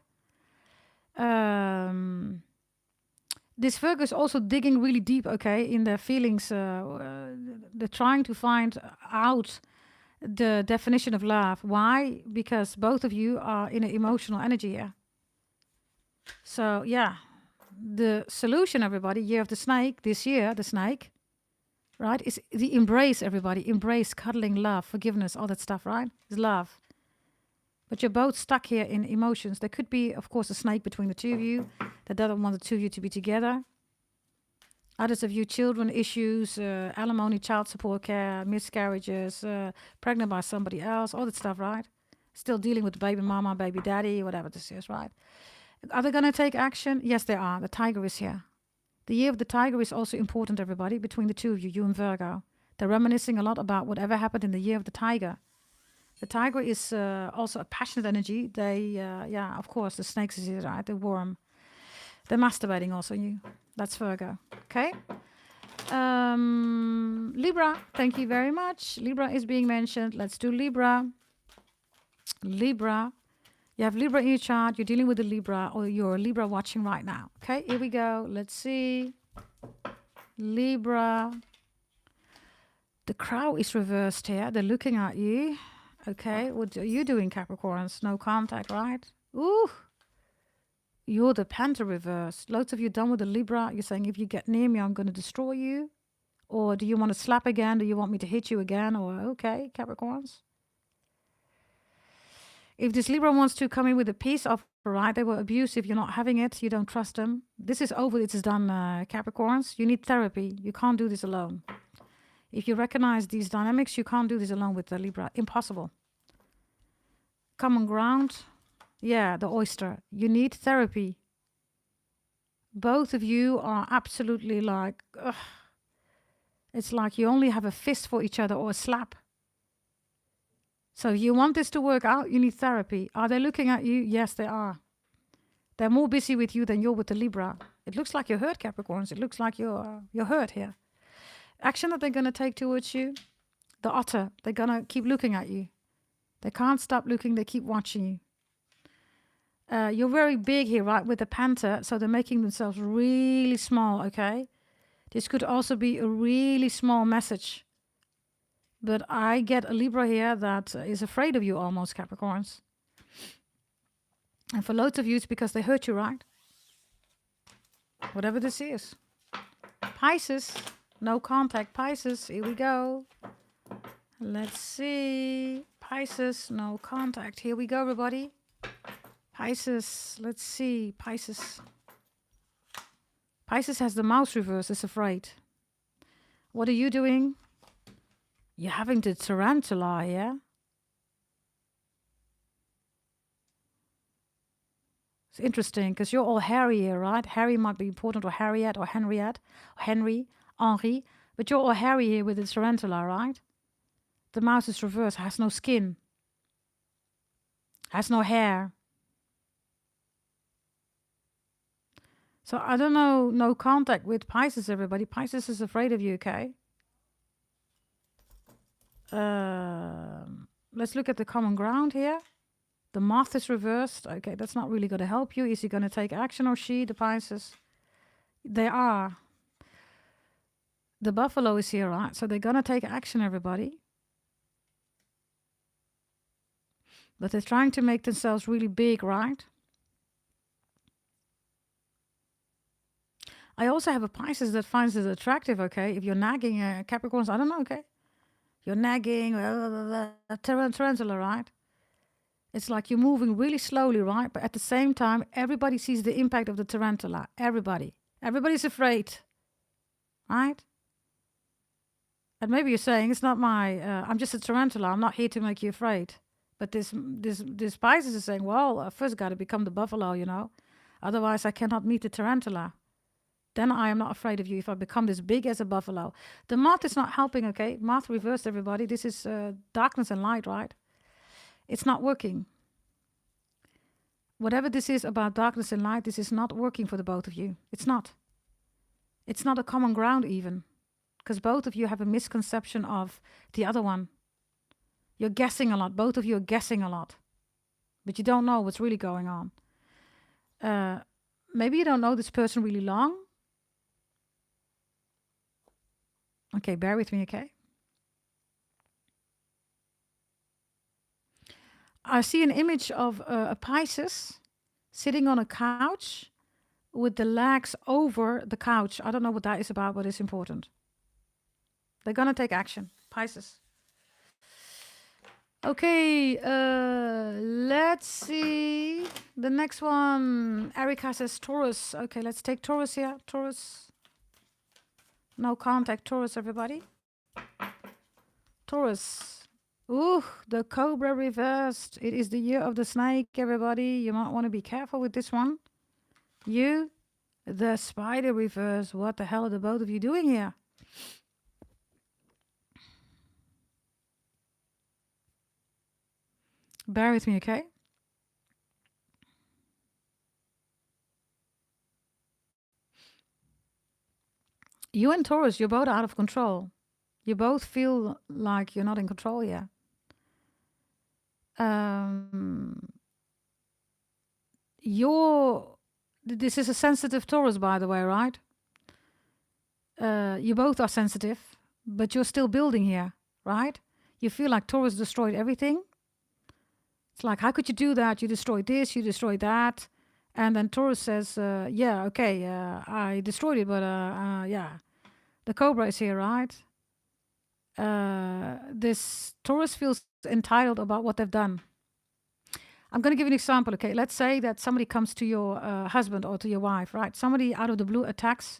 This Virgo is also digging really deep, okay, in their feelings. They're trying to find out the definition of love. Why? Because both of you are in an emotional energy here. So, yeah, the solution, everybody, year of the snake, this year, the snake, right? It's the embrace, everybody. Embrace, cuddling, love, forgiveness, all that stuff, right? It's love. But you're both stuck here in emotions. There could be, of course, a snake between the two of you that doesn't want the two of you to be together. Others of you, children issues, alimony, child support care, miscarriages, pregnant by somebody else, all that stuff, right? Still dealing with baby mama, baby daddy, whatever this is, right? Are they going to take action? Yes, they are. The tiger is here. The year of the tiger is also important, everybody, between the two of you, you and Virgo. They're reminiscing a lot about whatever happened in the year of the tiger. The tiger is also a passionate energy. They, yeah, of course, the snakes is here, right? The worm. They're masturbating also, you. That's Virgo. Okay? Libra, thank you very much. Libra is being mentioned. Let's do Libra. Libra. You have Libra in your chart. You're dealing with a Libra, or you're a Libra watching right now. Okay, here we go. Let's see. Libra. The crow is reversed here. They're looking at you. Okay, what are you doing, Capricorns? No contact, right? Ooh. You're the Panther reversed. Loads of you done with the Libra. You're saying, if you get near me, I'm going to destroy you. Or do you want to slap again? Do you want me to hit you again? Or, okay, Capricorns. If this Libra wants to come in with a peace offer, right? They were abusive. You're not having it. You don't trust them. This is over. It is done, Capricorns. You need therapy. You can't do this alone. If you recognize these dynamics, you can't do this alone with the Libra. Impossible. Common ground. Yeah, the oyster. You need therapy. Both of you are absolutely like, ugh. It's like you only have a fist for each other or a slap. So if you want this to work out, you need therapy. Are they looking at you? Yes, they are. They're more busy with you than you're with the Libra. It looks like you're hurt, Capricorns. It looks like you're hurt here. Action that they're going to take towards you. The otter. They're going to keep looking at you. They can't stop looking. They keep watching you. You're very big here, right, with the panther. So they're making themselves really small, okay? This could also be a really small message. But I get a Libra here that is afraid of you almost, Capricorns. And for loads of you, it's because they hurt you, right? Whatever this is. Pisces, no contact. Pisces, here we go. Let's see. Pisces, no contact. Here we go, everybody. Pisces, let's see. Pisces. Pisces has the mouse reverse, is afraid. What are you doing? You're having the tarantula, yeah? It's interesting because you're all Harry here, right? Harry might be important, or Harriet, or Henriette, or Henry, Henri. But you're all Harry here with the tarantula, right? The mouse is reversed, has no skin, has no hair. So I don't know, no contact with Pisces, everybody. Pisces is afraid of you, okay? Let's look at the common ground here. The moth is reversed. Okay, that's not really going to help you. Is he going to take action, or she, the Pisces? They are. The buffalo is here, right? So they're going to take action, everybody. But they're trying to make themselves really big, right? I also have a Pisces that finds it attractive, okay? If you're nagging Capricorns, I don't know, okay? You're nagging, tarantula, right? It's like you're moving really slowly, right? But at the same time, everybody sees the impact of the tarantula. Everybody. Everybody's afraid, right? And maybe you're saying, it's not my, I'm just a tarantula. I'm not here to make you afraid. But this Pisces is saying, well, I first got to become the buffalo, you know? Otherwise, I cannot meet the tarantula. Then I am not afraid of you if I become this big as a buffalo. The moth is not helping, okay? Moth reversed, everybody. This is darkness and light, right? It's not working. Whatever this is about darkness and light, this is not working for the both of you. It's not. It's not a common ground even. Because both of you have a misconception of the other one. You're guessing a lot. Both of you are guessing a lot. But you don't know what's really going on. Maybe you don't know this person really long. Okay, bear with me, okay? I see an image of a Pisces sitting on a couch with the legs over the couch. I don't know what that is about, but it's important. They're going to take action. Pisces. Okay, let's see. The next one, Erica says Taurus. Okay, let's take Taurus here. Taurus. No contact, Taurus, everybody. Taurus. Ooh, the Cobra reversed. It is the year of the snake, everybody. You might want to be careful with this one. You, the Spider reverse. What the hell are the both of you doing here? Bear with me, okay? You and Taurus, you're both out of control. You both feel like you're not in control yet. This is a sensitive Taurus, by the way, right? You both are sensitive, but you're still building here, right? You feel like Taurus destroyed everything. It's like, how could you do that? You destroyed this, you destroyed that. And then Taurus says, yeah, okay, I destroyed it, but yeah. The Cobra is here, right? This Taurus feels entitled about what they've done. I'm going to give you an example, okay? Let's say that somebody comes to your husband or to your wife, right? Somebody out of the blue attacks,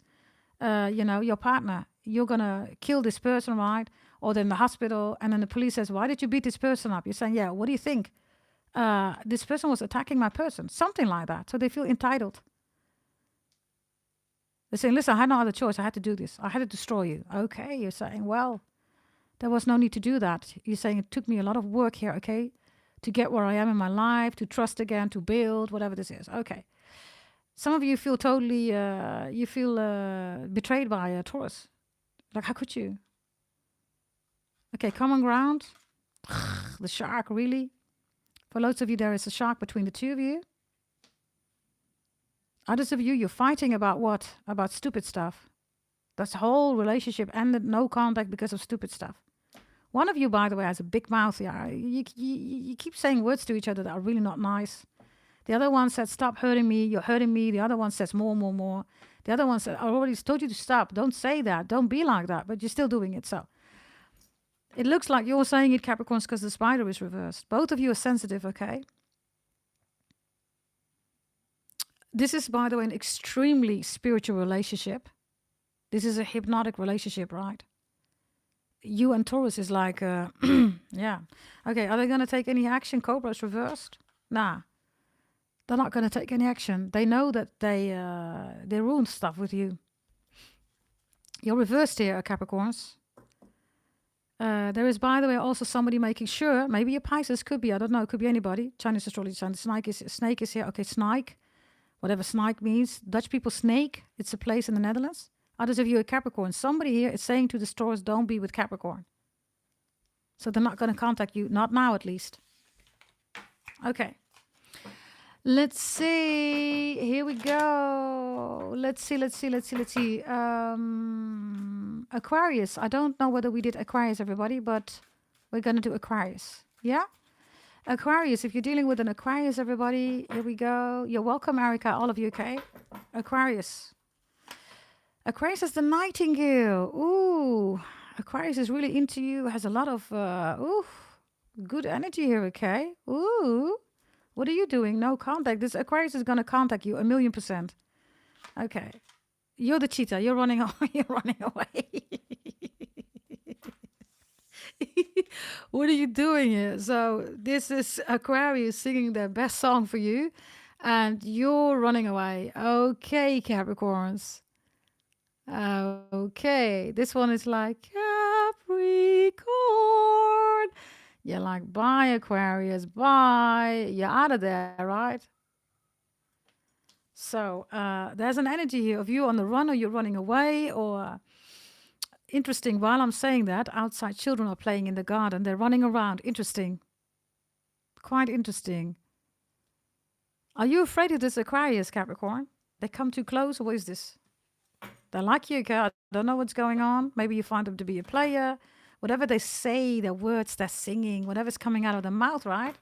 your partner. You're going to kill this person, right? Or they're in the hospital, and then the police says, why did you beat this person up? You're saying, yeah, what do you think? This person was attacking my person. Something like that. So they feel entitled. They're saying, listen, I had no other choice. I had to do this. I had to destroy you. Okay, you're saying, well, there was no need to do that. You're saying it took me a lot of work here, okay, to get where I am in my life, to trust again, to build, whatever this is. Okay. Some of you feel totally, betrayed by a Taurus. Like, how could you? Okay, common ground. The shark, really? For loads of you, there is a shark between the two of you. Others of you, you're fighting about what? About stupid stuff. This whole relationship ended, no contact because of stupid stuff. One of you, by the way, has a big mouth. Yeah, you keep saying words to each other that are really not nice. The other one said, stop hurting me, you're hurting me. The other one says, more, more, more. The other one said, I already told you to stop. Don't say that. Don't be like that. But you're still doing it. So it looks like you're saying it, Capricorns, because the spider is reversed. Both of you are sensitive, okay? This is, by the way, an extremely spiritual relationship. This is a hypnotic relationship, right? You and Taurus is like, yeah. Okay, are they going to take any action? Cobra is reversed. Nah, they're not going to take any action. They know that they ruined stuff with you. You're reversed here, Capricorns. There is, by the way, also somebody making sure, maybe a Pisces, could be, I don't know, it could be anybody. Chinese astrology, snake is here. Okay, snake, whatever snake means. Dutch people, snake, it's a place in the Netherlands. Others of you are Capricorn. Somebody here is saying to the Taurus, don't be with Capricorn. So they're not going to contact you, not now at least. Okay. Let's see. Here we go. Let's see. Aquarius. I don't know whether we did Aquarius, everybody, but we're going to do Aquarius. Yeah? Aquarius, if you're dealing with an Aquarius, everybody, here we go. You're welcome, Erica, all of you, okay? Aquarius. Aquarius is the nightingale. Ooh, Aquarius is really into you, has a lot of, good energy here, okay? Ooh, what are you doing? No contact. This Aquarius is going to contact you 1,000,000%. Okay. You're the cheetah. You're running away. You're running away. What are you doing here? So this is Aquarius singing their best song for you, and you're running away. Okay, Capricorns. Okay, this one is like Capricorn. You're like, bye, Aquarius, bye. You're out of there, right? So there's an energy here of you on the run, or you're running away, or interesting. While I'm saying that, outside children are playing in the garden. They're running around. Interesting. Quite interesting. Are you afraid of this Aquarius, Capricorn? They come too close, or what is this? They like you, okay? I don't know what's going on. Maybe you find them to be a player. Whatever they say, their words, they're singing, whatever's coming out of their mouth, right?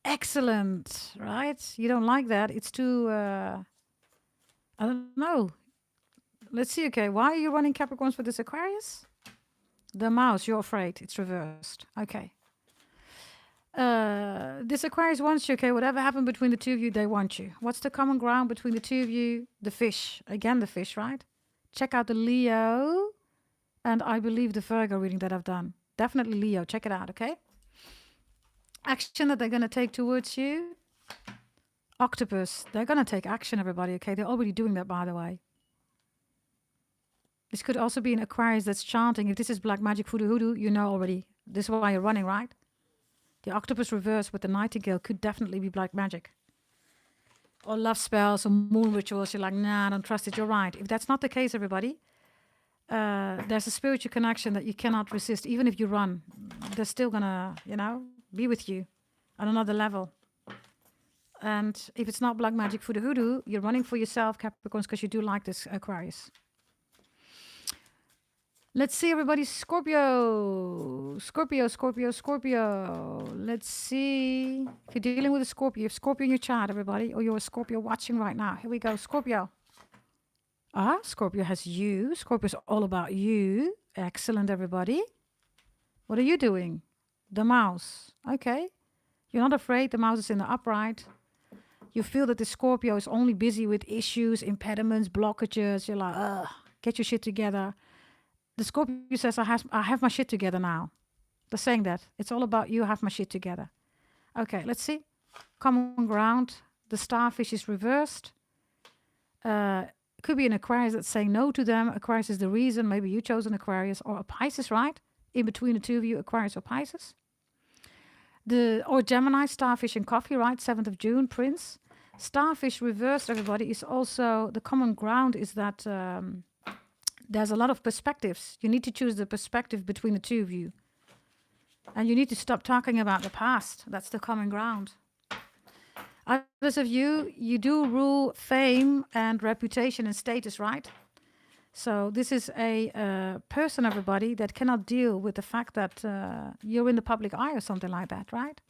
Excellent, right? You don't like that. It's too, I don't know. Let's see, okay. Why are you running Capricorns for this Aquarius? The mouse, you're afraid. It's reversed. Okay. This Aquarius wants you, okay? Whatever happened between the two of you, they want you. What's the common ground between the two of you? The fish. Again, the fish, right? Check out the Leo and I believe the Virgo reading that I've done. Definitely Leo. Check it out, okay? Action that they're going to take towards you. Octopus. They're going to take action, everybody, okay? They're already doing that, by the way. This could also be an Aquarius that's chanting. If this is black magic voodoo hoodoo, you know already. This is why you're running, right? The octopus reverse with the nightingale could definitely be black magic. Or love spells or moon rituals. You're like, nah, I don't trust it. You're right. If that's not the case, everybody, there's a spiritual connection that you cannot resist. Even if you run, they're still going to, be with you on another level. And if it's not black magic voodoo hoodoo, you're running for yourself, Capricorns, because you do like this Aquarius. Let's see, everybody. Scorpio. Let's see. If you're dealing with a Scorpio, you have Scorpio in your chart, everybody, or you're a Scorpio watching right now. Here we go, Scorpio. Scorpio has you. Scorpio's all about you. Excellent, everybody. What are you doing? The mouse. Okay. You're not afraid. The mouse is in the upright. You feel that the Scorpio is only busy with issues, impediments, blockages. You're like, get your shit together. The Scorpio says, I have my shit together now. They're saying that. It's all about you, have my shit together. Okay, let's see. Common ground. The starfish is reversed. Could be an Aquarius that's saying no to them. Aquarius is the reason. Maybe you chose an Aquarius or a Pisces, right? In between the two of you, Aquarius or Pisces. Or Gemini, starfish and coffee, right? 7th of June, Prince. Starfish reversed, everybody, is also, the common ground is that there's a lot of perspectives. You need to choose the perspective between the two of you. And you need to stop talking about the past. That's the common ground. Others of you, you do rule fame and reputation and status, right? So this is a person, everybody, that cannot deal with the fact that you're in the public eye or something like that, right?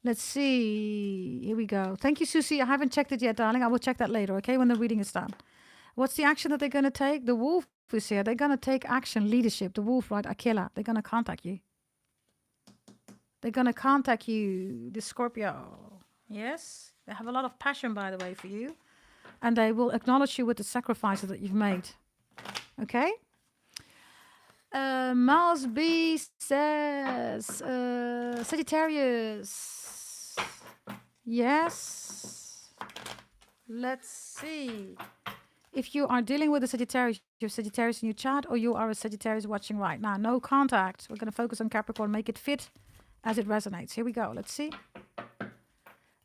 Let's see. Here we go. Thank you, Susie. I haven't checked it yet, darling. I will check that later, okay, when the reading is done. What's the action that they're going to take? The wolf is here. They're going to take action, leadership. The wolf, right? Aquila. They're going to contact you. They're going to contact you, the Scorpio. Yes? They have a lot of passion, by the way, for you. And they will acknowledge you with the sacrifices that you've made. Okay? Miles B says, Sagittarius. Yes. Let's see. If you are dealing with a Sagittarius, you have Sagittarius in your chart, or you are a Sagittarius watching right now. No contact. We're going to focus on Capricorn, make it fit as it resonates. Here we go. Let's see.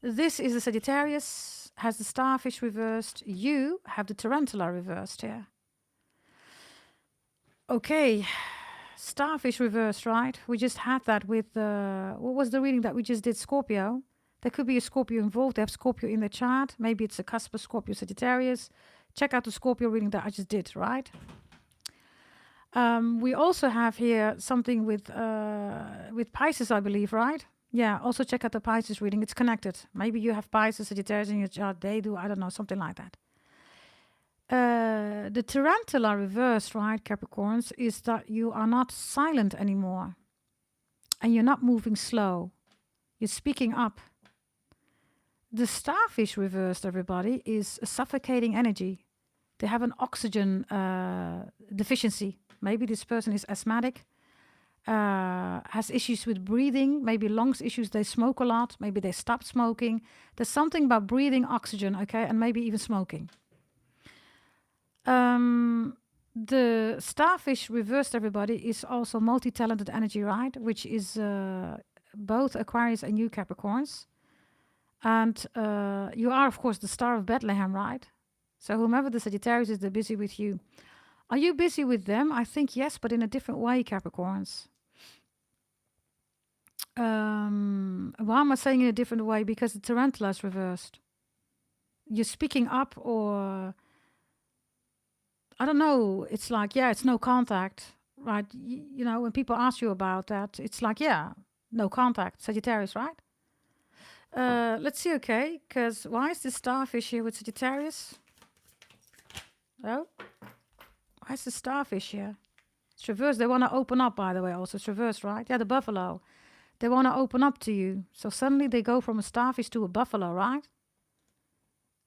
This is the Sagittarius, has the starfish reversed. You have the tarantula reversed here. Okay. Starfish reversed, right? We just had that with, what was the reading that we just did? Scorpio. There could be a Scorpio involved. They have Scorpio in their chart. Maybe it's a cusp of Scorpio Sagittarius. Check out the Scorpio reading that I just did, right? We also have here something with Pisces, I believe, right? Yeah, also check out the Pisces reading. It's connected. Maybe you have Pisces, Sagittarius in your chart. They do, I don't know, something like that. The tarantula reversed, right, Capricorns, is that you are not silent anymore. And you're not moving slow. You're speaking up. The starfish reversed, everybody, is a suffocating energy. They have an oxygen deficiency. Maybe this person is asthmatic, has issues with breathing, maybe lungs issues. They smoke a lot. Maybe they stopped smoking. There's something about breathing oxygen, okay, and maybe even smoking. The starfish reversed, everybody, is also multi-talented energy, right? Which is both Aquarius and you, Capricorns. And you are, of course, the star of Bethlehem, right? So whomever the Sagittarius is, they're busy with you. Are you busy with them? I think yes, but in a different way, Capricorns. Why am I saying in a different way? Because the tarantula is reversed. You're speaking up, or I don't know. It's like, yeah, it's no contact, right? You know, when people ask you about that, it's like, yeah, no contact. Sagittarius, right? Let's see, okay, because why is this starfish here with Sagittarius? Oh, why is the starfish here? It's It's reversed. They want to open up, by the way, also. It's reversed, right? Yeah, the buffalo. They want to open up to you. So suddenly they go from a starfish to a buffalo, right?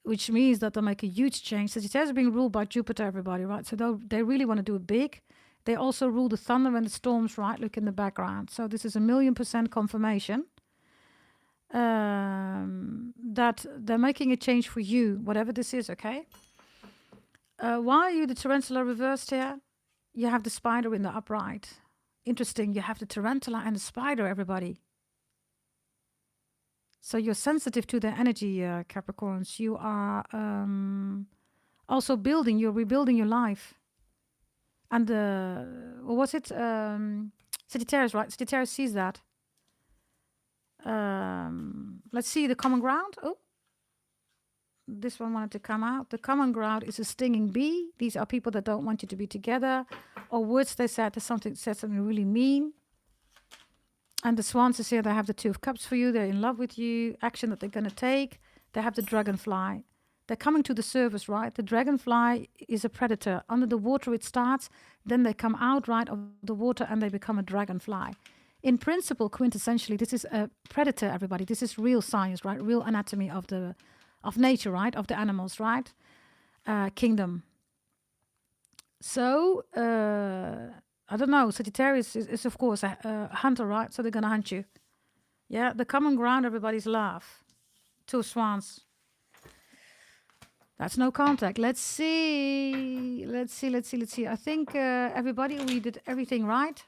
Which means that they'll make a huge change. Sagittarius is being ruled by Jupiter, everybody, right? So they really want to do it big. They also rule the thunder and the storms, right? Look in the background. So this is 1,000,000% confirmation that they're making a change for you, whatever this is, okay? Why are you the tarantula reversed here? You have the spider in the upright. Interesting, you have the tarantula and the spider, everybody. So you're sensitive to their energy, Capricorns. You are also you're rebuilding your life. And what was it? Sagittarius, right? Sagittarius sees that. Let's see the common ground. Oh, this one wanted to come out. The common ground is a stinging bee. These are people that don't want you to be together, or words they said. There's something really mean. And the swans is here. They have the Two of Cups for you. They're in love with you. Action that they're going to take. They have the dragonfly. They're coming to the surface, right? The dragonfly is a predator. Under the water it starts. Then they come out, right, of the water and they become a dragonfly. In principle, quintessentially, this is a predator, everybody. This is real science, right? Real anatomy of nature, right? Of the animals, right? Kingdom. So, I don't know. Sagittarius is of course, a hunter, right? So they're going to hunt you. Yeah, the common ground, everybody's love. Two swans. That's no contact. Let's see. I think everybody, we did everything right.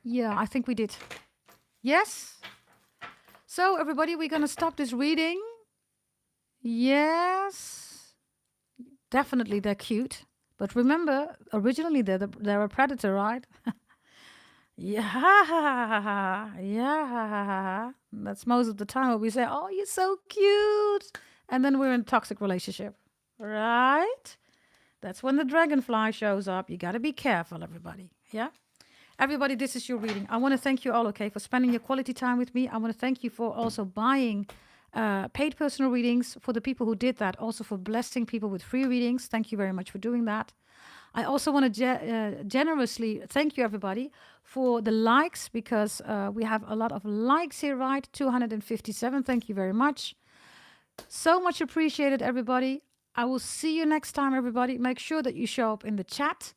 Yeah, I think we did. Yes? So, everybody, we're going to stop this reading. Yes. Definitely, they're cute. But remember, originally they're a predator, right? Yeah. That's most of the time when we say, oh, you're so cute. And then we're in a toxic relationship, right? That's when the dragonfly shows up. You got to be careful, everybody. Yeah? Everybody, this is your reading. I want to thank you all, okay, for spending your quality time with me. I want to thank you for also buying paid personal readings, for the people who did that, also for blessing people with free readings. Thank you very much for doing that. I also want to generously thank you, everybody, for the likes, because we have a lot of likes here, right? 257. Thank you very much. So much appreciated, everybody. I will see you next time, everybody. Make sure that you show up in the chat.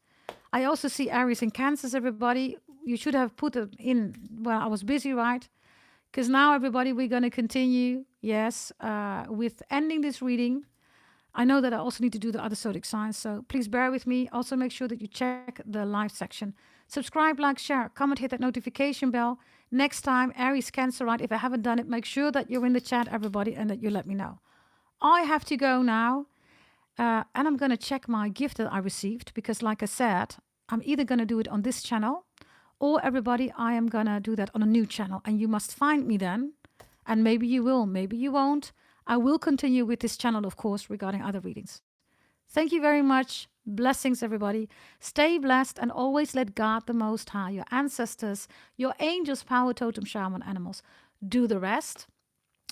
I also see Aries and Cancers, everybody. You should have put it in when I was busy, right? Because now, everybody, we're going to continue, yes, with ending this reading. I know that I also need to do the other zodiac signs, so please bear with me. Also, make sure that you check the live section. Subscribe, like, share, comment, hit that notification bell. Next time, Aries, Cancer, right? If I haven't done it, make sure that you're in the chat, everybody, and that you let me know. I have to go now. And I'm going to check my gift that I received, because like I said, I'm either going to do it on this channel, or everybody, I am going to do that on a new channel. And you must find me then. And maybe you will, maybe you won't. I will continue with this channel, of course, regarding other readings. Thank you very much. Blessings, everybody. Stay blessed and always let God the Most High, your ancestors, your angels, power, totem, shaman, animals, do the rest.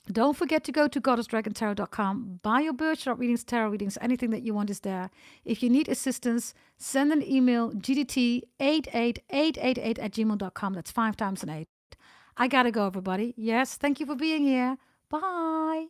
Don't forget to go to goddessdragontarot.com. Buy your birth chart readings, tarot readings, anything that you want is there. If you need assistance, send an email, gdt88888@gmail.com. That's 5 times an 8. I gotta go, everybody. Yes, thank you for being here. Bye.